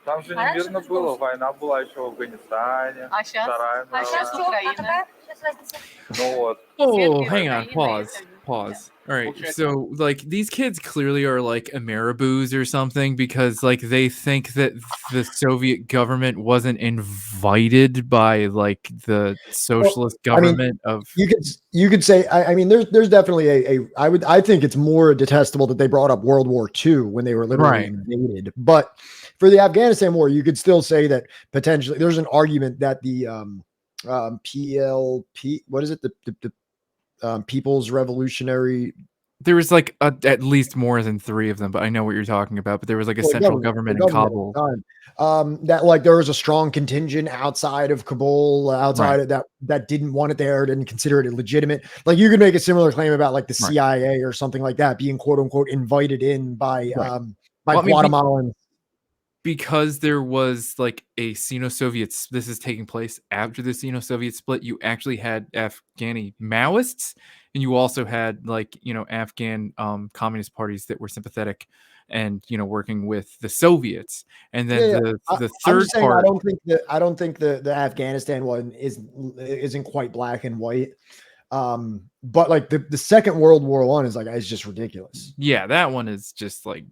[SPEAKER 19] Там же не мирно было, война была еще в Афганистане.
[SPEAKER 17] А сейчас? А сейчас Украина.
[SPEAKER 19] Ну вот.
[SPEAKER 2] Oh, hang on, pause. All right, so like these kids clearly are like Ameriboos or something, because like they think that the Soviet government wasn't invited by like the socialist government of.
[SPEAKER 3] You could say, I mean, there's definitely I think it's more detestable that they brought up World War II when they were literally invaded. But for the Afghanistan war, you could still say that potentially there's an argument that the PLP, what is it, the People's Revolutionary.
[SPEAKER 2] There was like at least more than 3 of them, but I know what you're talking about. But there was like a central government in Kabul.
[SPEAKER 3] That like there was a strong contingent outside of Kabul, outside of that didn't want it there, didn't consider it legitimate. Like you could make a similar claim about like the CIA or something like that being quote unquote invited in by Guatemalans.
[SPEAKER 2] Because there was like a Sino-Soviet, this is taking place after the Sino-Soviet split, you actually had Afghani Maoists, and you also had like, you know, Afghan communist parties that were sympathetic and, you know, working with the Soviets. And then the third part,
[SPEAKER 3] I don't think the Afghanistan one isn't quite black and white. But like the Second World War I is like, it's just ridiculous.
[SPEAKER 2] Yeah, that one is just like,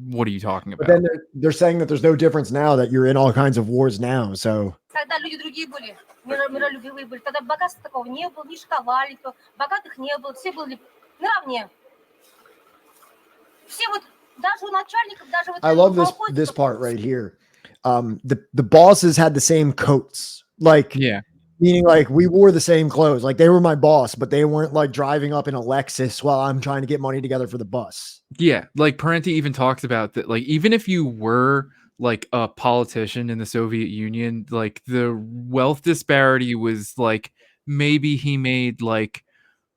[SPEAKER 2] what are you talking about?
[SPEAKER 3] But then they're saying that there's no difference now, that you're in all kinds of wars now. So
[SPEAKER 16] Когда люди другие были, миролюбивые были, тогда богатства такого не было, не шковали, то богатых не было, все были наравне. Все вот, даже у начальников, даже вот...
[SPEAKER 3] I love this part right here. The bosses had the same coats, like meaning like we wore the same clothes, like they were my boss, but they weren't like driving up in a Lexus while I'm trying to get money together for the bus.
[SPEAKER 2] Yeah, like Parenti even talks about that, like even if you were like a politician in the Soviet Union, like the wealth disparity was like maybe he made like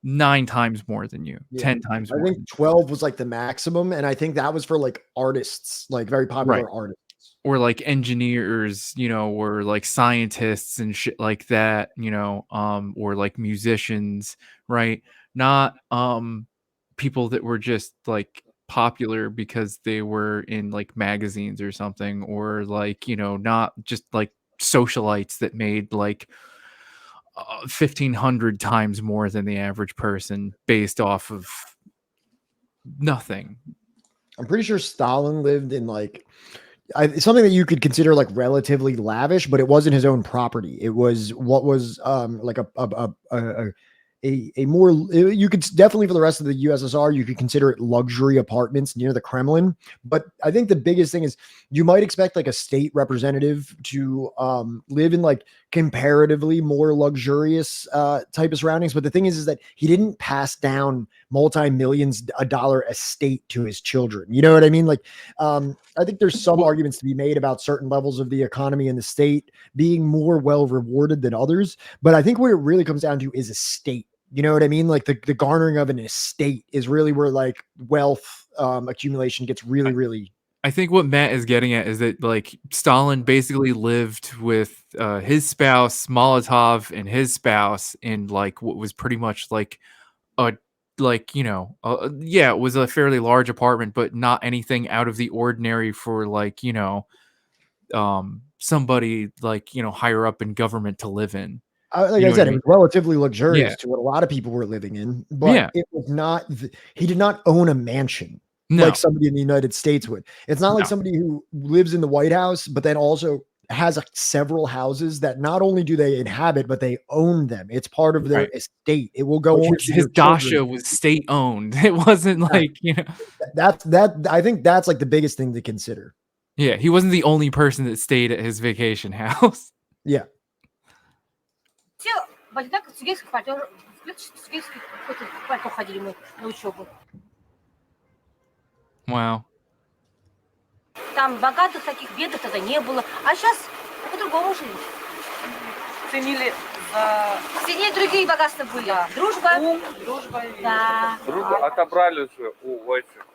[SPEAKER 2] 9 times more than you, 10 times more.
[SPEAKER 3] I think 12 was like the maximum, and I think that was for like artists, like very popular artists.
[SPEAKER 2] Or like engineers, you know, or like scientists and shit like that, you know, or like musicians, right? Not people that were just like popular because they were in like magazines or something, or like, you know, not just like socialites that made like 1,500 times more than the average person based off of nothing.
[SPEAKER 3] I'm pretty sure Stalin lived in like something that you could consider like relatively lavish, but it wasn't his own property. It was what was like a more, you could definitely, for the rest of the USSR, you could consider it luxury apartments near the Kremlin. But I think the biggest thing is you might expect like a state representative to live in like comparatively more luxurious type of surroundings. But the thing is that he didn't pass down multi-millions dollar estate to his children. You know what I mean? Like, I think there's some arguments to be made about certain levels of the economy and the state being more well rewarded than others. But I think what it really comes down to is a state. You know what I mean? Like the garnering of an estate is really where like wealth accumulation gets really, really
[SPEAKER 2] I think what Matt is getting at is that like Stalin basically lived with his spouse Molotov and his spouse in like what was pretty much like a it was a fairly large apartment, but not anything out of the ordinary for like somebody like higher up in government to live in.
[SPEAKER 3] Like
[SPEAKER 2] You know
[SPEAKER 3] I
[SPEAKER 2] what I
[SPEAKER 3] said, it
[SPEAKER 2] mean?
[SPEAKER 3] was relatively luxurious
[SPEAKER 2] Yeah.
[SPEAKER 3] to what a lot of people were living in, but
[SPEAKER 2] Yeah.
[SPEAKER 3] it was not. He did not own a mansion
[SPEAKER 2] No.
[SPEAKER 3] like somebody in the United States would. It's not like
[SPEAKER 2] No.
[SPEAKER 3] somebody who lives in the White House, but then also has like several houses that not only do they inhabit, but they own them. It's part of their
[SPEAKER 2] Right.
[SPEAKER 3] estate. It will go
[SPEAKER 2] Like
[SPEAKER 3] on
[SPEAKER 2] his,
[SPEAKER 3] to
[SPEAKER 2] his
[SPEAKER 3] their children.
[SPEAKER 2] Dasha was state owned. It wasn't like
[SPEAKER 3] That I think that's like the biggest thing to consider.
[SPEAKER 2] Yeah, he wasn't the only person that stayed at his vacation house.
[SPEAKER 3] Yeah.
[SPEAKER 16] Все, так в студенческих пальто ходили мы на учебу.
[SPEAKER 2] Wow.
[SPEAKER 16] Там богатых таких, бедных тогда не было. А сейчас по-другому жили.
[SPEAKER 17] Ценили
[SPEAKER 16] Сильнее другие богатства были. Да. Дружба.
[SPEAKER 17] дружба.
[SPEAKER 16] Да.
[SPEAKER 10] Дружбу отобрали же у этих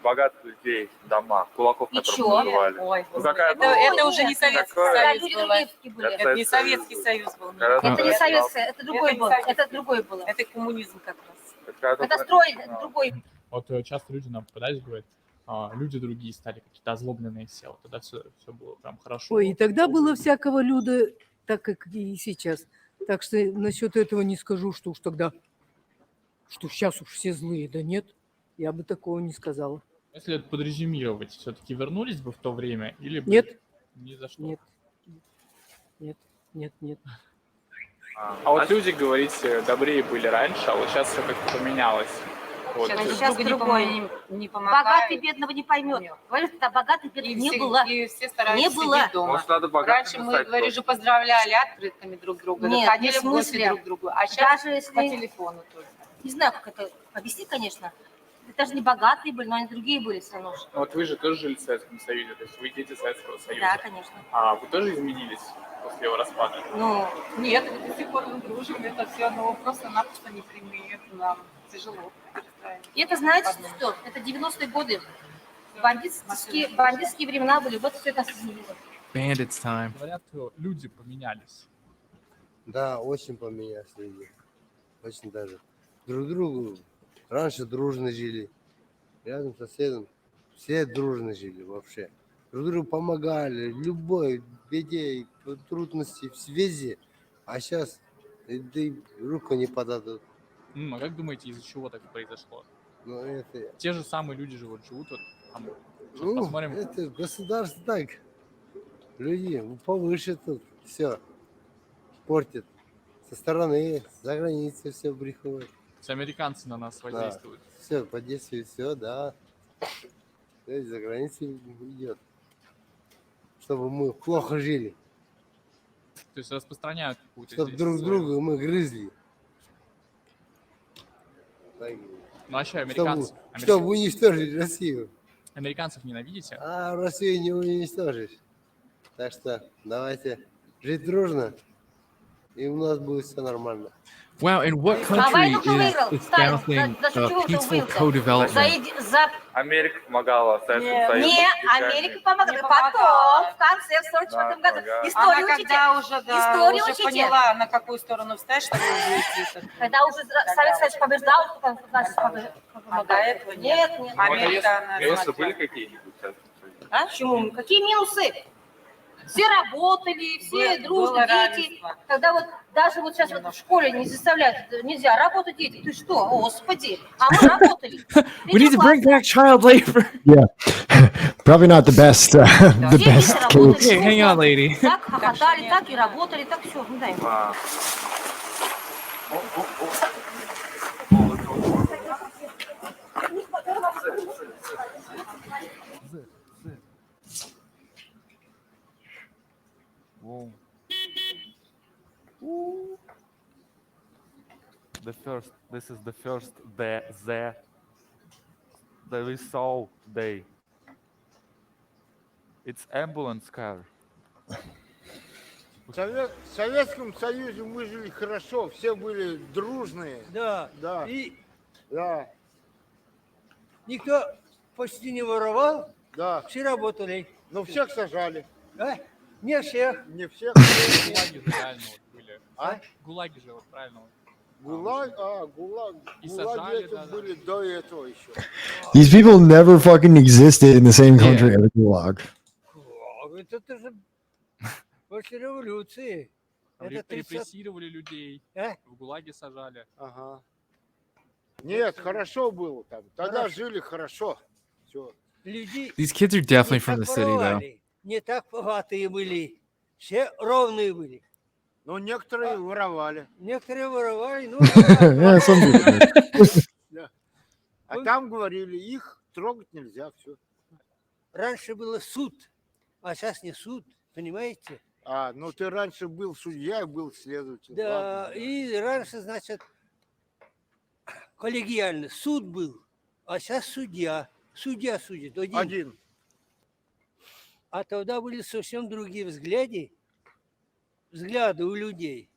[SPEAKER 10] богатых людей дома, кулаков,
[SPEAKER 16] И
[SPEAKER 10] которых
[SPEAKER 16] чё?
[SPEAKER 10] называли.
[SPEAKER 17] Ой,
[SPEAKER 10] Ну, какая
[SPEAKER 17] это уже не Советский
[SPEAKER 10] Такое-
[SPEAKER 17] Союз был.
[SPEAKER 16] другие были.
[SPEAKER 17] Это не Советский Союз был.
[SPEAKER 10] Когда
[SPEAKER 16] Это не
[SPEAKER 10] Советский
[SPEAKER 16] советское, это другой был. Это другой был.
[SPEAKER 17] Это коммунизм как раз.
[SPEAKER 16] Это строили, это другой.
[SPEAKER 14] Вот часто люди нам попадались, говорят, люди другие стали какие-то озлобленные все. Вот тогда все было прям хорошо.
[SPEAKER 21] Ой, и тогда было всякого люда, так как и сейчас. Так что насчет этого не скажу, что уж тогда, что сейчас уж все злые. Да нет, я бы такого не сказала.
[SPEAKER 14] Если это подрезюмировать, все-таки вернулись бы в то время или бы
[SPEAKER 21] Нет.
[SPEAKER 14] ни за что?
[SPEAKER 21] Нет.
[SPEAKER 14] А вот люди, говорите, добрее были раньше, а вот сейчас все как-то поменялось. Вот.
[SPEAKER 16] Сейчас другое. Богатый бедного не поймет. Говорю, тогда богатый бедного не было.
[SPEAKER 17] И все старались
[SPEAKER 16] Не было.
[SPEAKER 17] сидеть дома.
[SPEAKER 10] Может, надо богатым
[SPEAKER 17] Раньше мы,
[SPEAKER 10] стать
[SPEAKER 17] говорю,
[SPEAKER 10] просто.
[SPEAKER 17] же поздравляли открытками друг друга,
[SPEAKER 16] Нет,
[SPEAKER 17] доходили
[SPEAKER 16] не в
[SPEAKER 17] в гости
[SPEAKER 16] смысле.
[SPEAKER 17] друг к другу. А сейчас
[SPEAKER 16] Даже если-
[SPEAKER 17] по телефону только.
[SPEAKER 16] Не знаю, как это объяснить, конечно. Это же не богатые были, но они другие были все равно.
[SPEAKER 14] Ну, вот вы же тоже жили в Советском Союзе, то есть вы дети Советского Союза.
[SPEAKER 16] Да, конечно.
[SPEAKER 14] А вы тоже изменились после его распада?
[SPEAKER 16] Ну,
[SPEAKER 17] Нет, мы до сих пор дружим, это все, но просто-напросто не прямые, это нам тяжело.
[SPEAKER 16] и это знаете что? Это 90-е годы. Бандитские времена были, вот все это изменилось.
[SPEAKER 2] Bandits time.
[SPEAKER 14] Говорят, люди поменялись.
[SPEAKER 15] Да, очень поменялись люди. Очень даже. Друг другу раньше дружно жили. Рядом с соседом все дружно жили вообще. Друг другу помогали. Любой беде, трудности, в связи. А сейчас руку не подадут.
[SPEAKER 14] А как думаете, из-за чего так произошло?
[SPEAKER 15] Ну, это,
[SPEAKER 14] Те же самые люди живут вот там. Сейчас
[SPEAKER 15] ну,
[SPEAKER 14] посмотрим.
[SPEAKER 15] это государство так. Люди повыше тут все портит. Со стороны, за границей все приходит.
[SPEAKER 14] Все американцы на нас воздействуют.
[SPEAKER 15] Все, по действию, все, да. Все за границей идет. Чтобы мы плохо жили.
[SPEAKER 14] То есть распространяют какую-то
[SPEAKER 15] Чтобы
[SPEAKER 14] здесь
[SPEAKER 15] друг
[SPEAKER 14] свою-
[SPEAKER 15] друга мы грызли. Так,
[SPEAKER 14] Ну а что, американцы?
[SPEAKER 15] чтобы уничтожить Россию.
[SPEAKER 14] Американцев ненавидите?
[SPEAKER 15] А Россию не уничтожишь. Так что давайте жить дружно, и у нас будет все нормально.
[SPEAKER 2] Wow, and what country
[SPEAKER 16] войну кто выиграл?
[SPEAKER 2] is
[SPEAKER 16] Сталин.
[SPEAKER 2] espousing
[SPEAKER 16] За чего он
[SPEAKER 2] peaceful
[SPEAKER 16] выиграл?
[SPEAKER 2] co-development?
[SPEAKER 16] За
[SPEAKER 10] Америка помогала Советскому Союзу.
[SPEAKER 16] Не, Америка помогла. Потом, в конце, в 44 году.
[SPEAKER 10] Ага.
[SPEAKER 16] Историю
[SPEAKER 17] Она
[SPEAKER 16] учите.
[SPEAKER 17] когда уже, да,
[SPEAKER 16] Историю
[SPEAKER 17] уже
[SPEAKER 16] учите.
[SPEAKER 17] поняла, на какую сторону встать, чтобы уйти.
[SPEAKER 16] Когда уже Советский Союз побеждал, потом нацисты
[SPEAKER 17] А
[SPEAKER 16] помогали.
[SPEAKER 17] до этого
[SPEAKER 16] Нет, нет.
[SPEAKER 17] Америка, она
[SPEAKER 10] Минусы
[SPEAKER 17] смотрела.
[SPEAKER 10] были какие-нибудь в Советском Союзе?
[SPEAKER 16] А? Почему? Какие минусы? Все работали, все дружно,
[SPEAKER 17] было
[SPEAKER 16] дети.
[SPEAKER 17] равенство.
[SPEAKER 16] Когда вот даже вот сейчас вот в школе не заставляют, нельзя работать дети. Ты что, господи, а мы работали.
[SPEAKER 2] We need to bring back child labor.
[SPEAKER 3] Yeah. Probably not the best the best case.
[SPEAKER 2] Hey, hang on, lady.
[SPEAKER 16] Так хохотали, так и работали, так все. Ну, дай.
[SPEAKER 19] This is the first the we saw day. It's ambulance car.
[SPEAKER 18] В Советском Союзе мы жили хорошо, все были дружные.
[SPEAKER 21] Да.
[SPEAKER 18] Да.
[SPEAKER 21] И
[SPEAKER 18] Да.
[SPEAKER 21] никто почти не воровал,
[SPEAKER 15] Да.
[SPEAKER 21] Все работали.
[SPEAKER 15] Но всех сажали.
[SPEAKER 21] А? Не всех.
[SPEAKER 15] Не всех.
[SPEAKER 14] ГУЛАГи же реально вот были.
[SPEAKER 15] А?
[SPEAKER 14] ГУЛАГи же вот правильно. Вот.
[SPEAKER 15] ГУЛАГи
[SPEAKER 14] И сажали,
[SPEAKER 15] эти
[SPEAKER 14] да.
[SPEAKER 15] были до этого еще.
[SPEAKER 3] These people never fucking existed in the same
[SPEAKER 2] Yeah.
[SPEAKER 3] country as the Gulag.
[SPEAKER 21] Это же после революции. Это 30...
[SPEAKER 14] Репрессировали людей,
[SPEAKER 21] А?
[SPEAKER 14] в ГУЛАГе сажали.
[SPEAKER 15] Ага. Нет, хорошо было там. Тогда
[SPEAKER 21] Хорошо.
[SPEAKER 15] жили хорошо. Все.
[SPEAKER 21] Люди
[SPEAKER 2] These kids are definitely
[SPEAKER 21] не
[SPEAKER 2] from the
[SPEAKER 21] так
[SPEAKER 2] city, though.
[SPEAKER 21] воровали, не так богатые были. Все ровные были.
[SPEAKER 15] Но некоторые воровали.
[SPEAKER 21] Некоторые воровали, ну...
[SPEAKER 3] Yeah, some people did.
[SPEAKER 15] Да. А там говорили, их трогать нельзя. Все.
[SPEAKER 21] Раньше был суд, а сейчас не суд, понимаете?
[SPEAKER 15] Ну ты раньше был судья, был следователь.
[SPEAKER 21] Да,
[SPEAKER 15] Ладно.
[SPEAKER 21] и раньше, значит, коллегиально суд был, а сейчас судья. Судья судит один. А тогда были совсем другие взгляды у людей.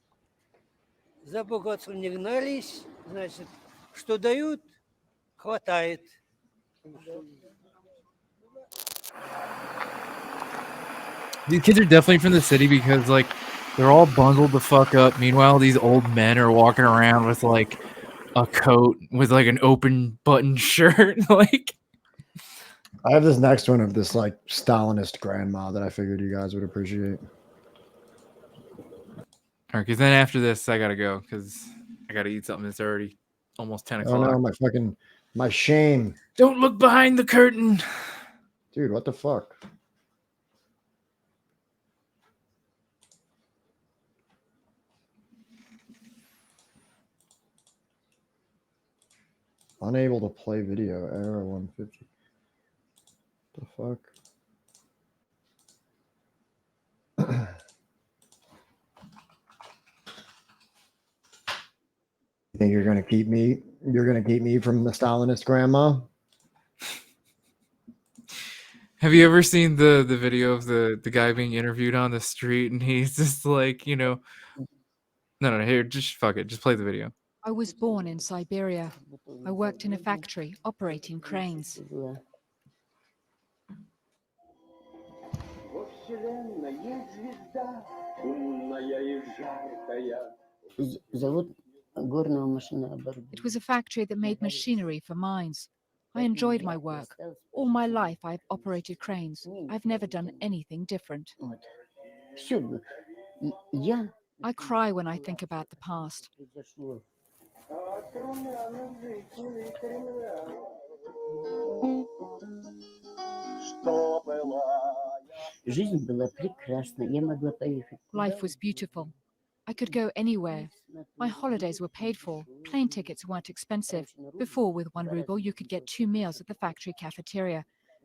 [SPEAKER 21] За богатством не гнались, значит, что дают, хватает.
[SPEAKER 2] These kids are definitely from the city because, like, they're all bundled the fuck up. Meanwhile, these old men are walking around with, like, a coat with, like, an open button shirt. Like,
[SPEAKER 3] I have this next one of this like Stalinist grandma that I figured you guys would appreciate.
[SPEAKER 2] all right, because then after this, I gotta go because I gotta eat something. It's already almost 10
[SPEAKER 3] Oh
[SPEAKER 2] o'clock.
[SPEAKER 3] no, my shame.
[SPEAKER 2] Don't look behind the curtain.
[SPEAKER 3] Dude, what the fuck? Unable to play video. Error 150. The fuck? You think you're gonna keep me? You're gonna keep me from the Stalinist grandma?
[SPEAKER 2] Have you ever seen the video of the guy being interviewed on the street and he's just like, no, here, just fuck it. Just play the video.
[SPEAKER 1] I was born in Siberia. I worked in a factory operating cranes. It was a factory that made machinery for mines. I enjoyed my work. All my life I've operated cranes. I've never done anything different. I cry when I think about the past. Life was beautiful. I could go anywhere. My holidays were paid for. Plane tickets weren't expensive. Before, with 1 ruble, you could get 2 meals at the factory cafeteria.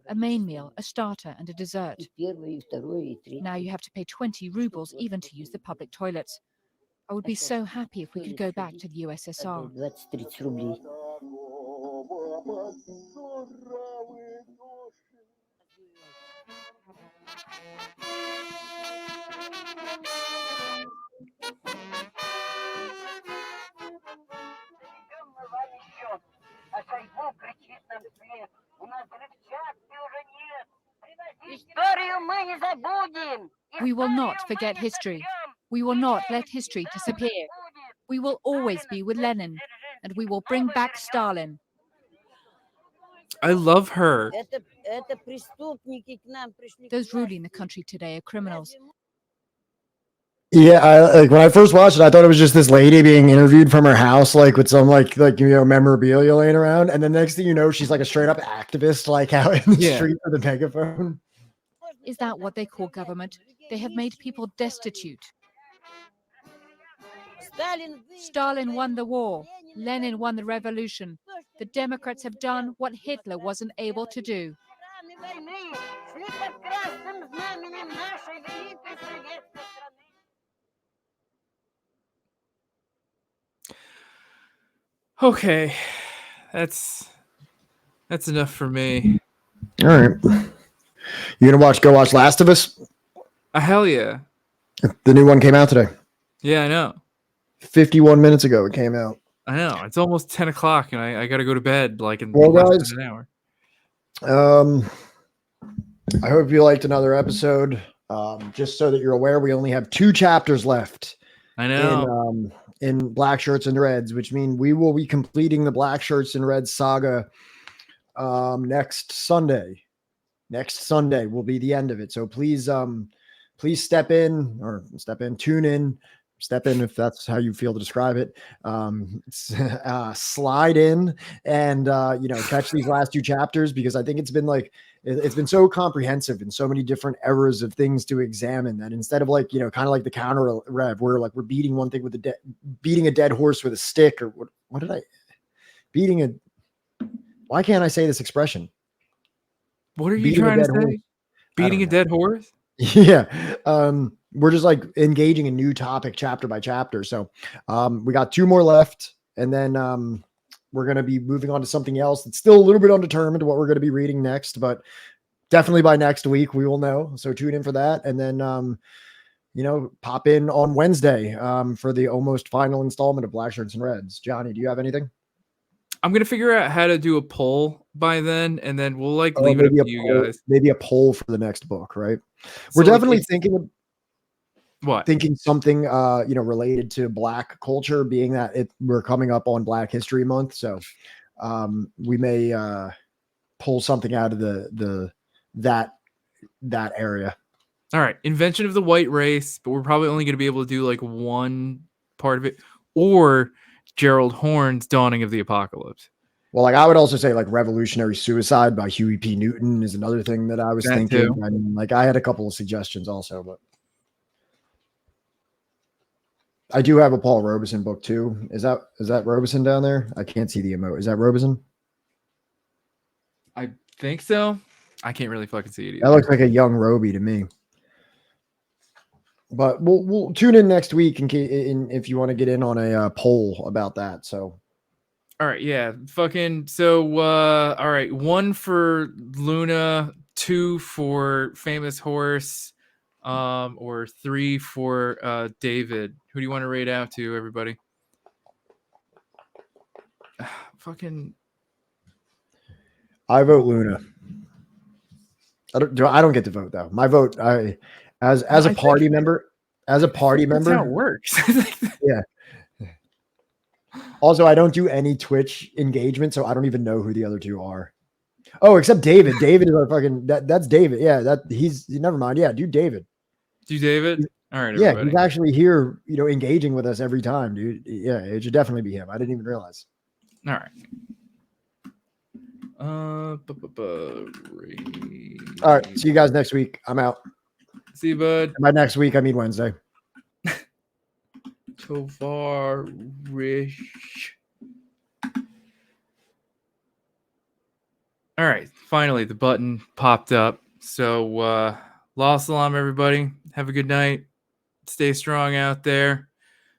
[SPEAKER 1] A main meal, a starter, and a dessert. Now you have to pay 20 rubles even to use the public toilets. I would be so happy if we could go back to the USSR. We will not forget history. We will not let history disappear. We will always be with Lenin, and we will bring back Stalin.
[SPEAKER 2] I love her.
[SPEAKER 1] Those ruling the country today are criminals.
[SPEAKER 3] Yeah, like when I first watched it, I thought it was just this lady being interviewed from her house, like with some like memorabilia laying around, and the next thing you know, she's like a straight up activist, like out in the street with a megaphone.
[SPEAKER 1] Is that what they call government? They have made people destitute. Stalin won the war. Lenin won the revolution. The Democrats have done what Hitler wasn't able to do.
[SPEAKER 2] Okay, that's enough for me.
[SPEAKER 3] All right, you gonna go watch Last of Us?
[SPEAKER 2] Hell yeah.
[SPEAKER 3] The new one came out today.
[SPEAKER 2] Yeah, I know.
[SPEAKER 3] 51 minutes ago it came out.
[SPEAKER 2] I know. It's almost 10 o'clock, and I got to go to bed like in
[SPEAKER 3] Well,
[SPEAKER 2] less
[SPEAKER 3] guys,
[SPEAKER 2] than an hour.
[SPEAKER 3] I hope you liked another episode. Just so that you're aware, we only have 2 chapters left.
[SPEAKER 2] I know.
[SPEAKER 3] In Blackshirts and Reds, which mean we will be completing the Blackshirts and Reds saga next Sunday. Next Sunday will be the end of it. So please tune in, step in if that's how you feel to describe it. Slide in and catch these last 2 chapters, because I think it's been so comprehensive and so many different eras of things to examine that instead of kind of like the counter rev, where like we're beating one thing with beating a dead horse with a stick, or why can't I say this expression?
[SPEAKER 2] What are you trying to say? Beating a dead horse?
[SPEAKER 3] Yeah. We're just like engaging a new topic chapter by chapter. So we got 2 more left, and then we're going to be moving on to something else. It's still a little bit undetermined what we're going to be reading next, but definitely by next week we will know. So tune in for that. And then, pop in on Wednesday for the almost final installment of Blackshirts and Reds. Johnny, do you have anything?
[SPEAKER 2] I'm going to figure out how to do a poll by then, and then we'll leave it up to you guys.
[SPEAKER 3] Maybe a poll for the next book, right? We're definitely thinking something, related to Black culture, being that we're coming up on Black History Month. So we may pull something out of that area.
[SPEAKER 2] All right. Invention of the white race, but we're probably only going to be able to do like one part of it, or Gerald Horne's Dawning of the Apocalypse.
[SPEAKER 3] Well, like I would also say like Revolutionary Suicide by Huey P. Newton is another thing that I was thinking. I mean, like I had a couple of suggestions also, but I do have a Paul Robeson book too. Is that Robeson down there? I can't see the emote. Is that Robeson?
[SPEAKER 2] I think so. I can't really fucking see it either.
[SPEAKER 3] That looks like a young Roby to me. But we'll tune in next week if you want to get in on a poll about that. So,
[SPEAKER 2] all right, yeah, fucking. So, all right, 1 for Luna, 2 for Famous Horse, or 3 for David. Who do you want to rate out to, everybody? Fucking.
[SPEAKER 3] I vote Luna. I don't get to vote though. My vote, as a party member. That's how it
[SPEAKER 2] works.
[SPEAKER 3] Yeah. Also, I don't do any Twitch engagement, so I don't even know who the other 2 are. Oh, except David. David is our fucking that's David. Yeah, he's never mind. Yeah, do David.
[SPEAKER 2] Do David? All right,
[SPEAKER 3] yeah,
[SPEAKER 2] everybody.
[SPEAKER 3] he's actually here, engaging with us every time, dude. Yeah, it should definitely be him. I didn't even realize.
[SPEAKER 2] All right.
[SPEAKER 3] All right. See you guys next week. I'm out.
[SPEAKER 2] See you, bud.
[SPEAKER 3] And by next week, I mean Wednesday.
[SPEAKER 2] Tovarish. All right. Finally, the button popped up. So, La Salam, everybody. Have a good night. Stay strong out there.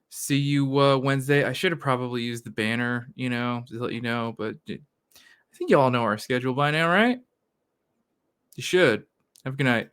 [SPEAKER 2] See you Wednesday. I should have probably used the banner, to let you know, but I think you all know our schedule by now, right? You should. Have a good night.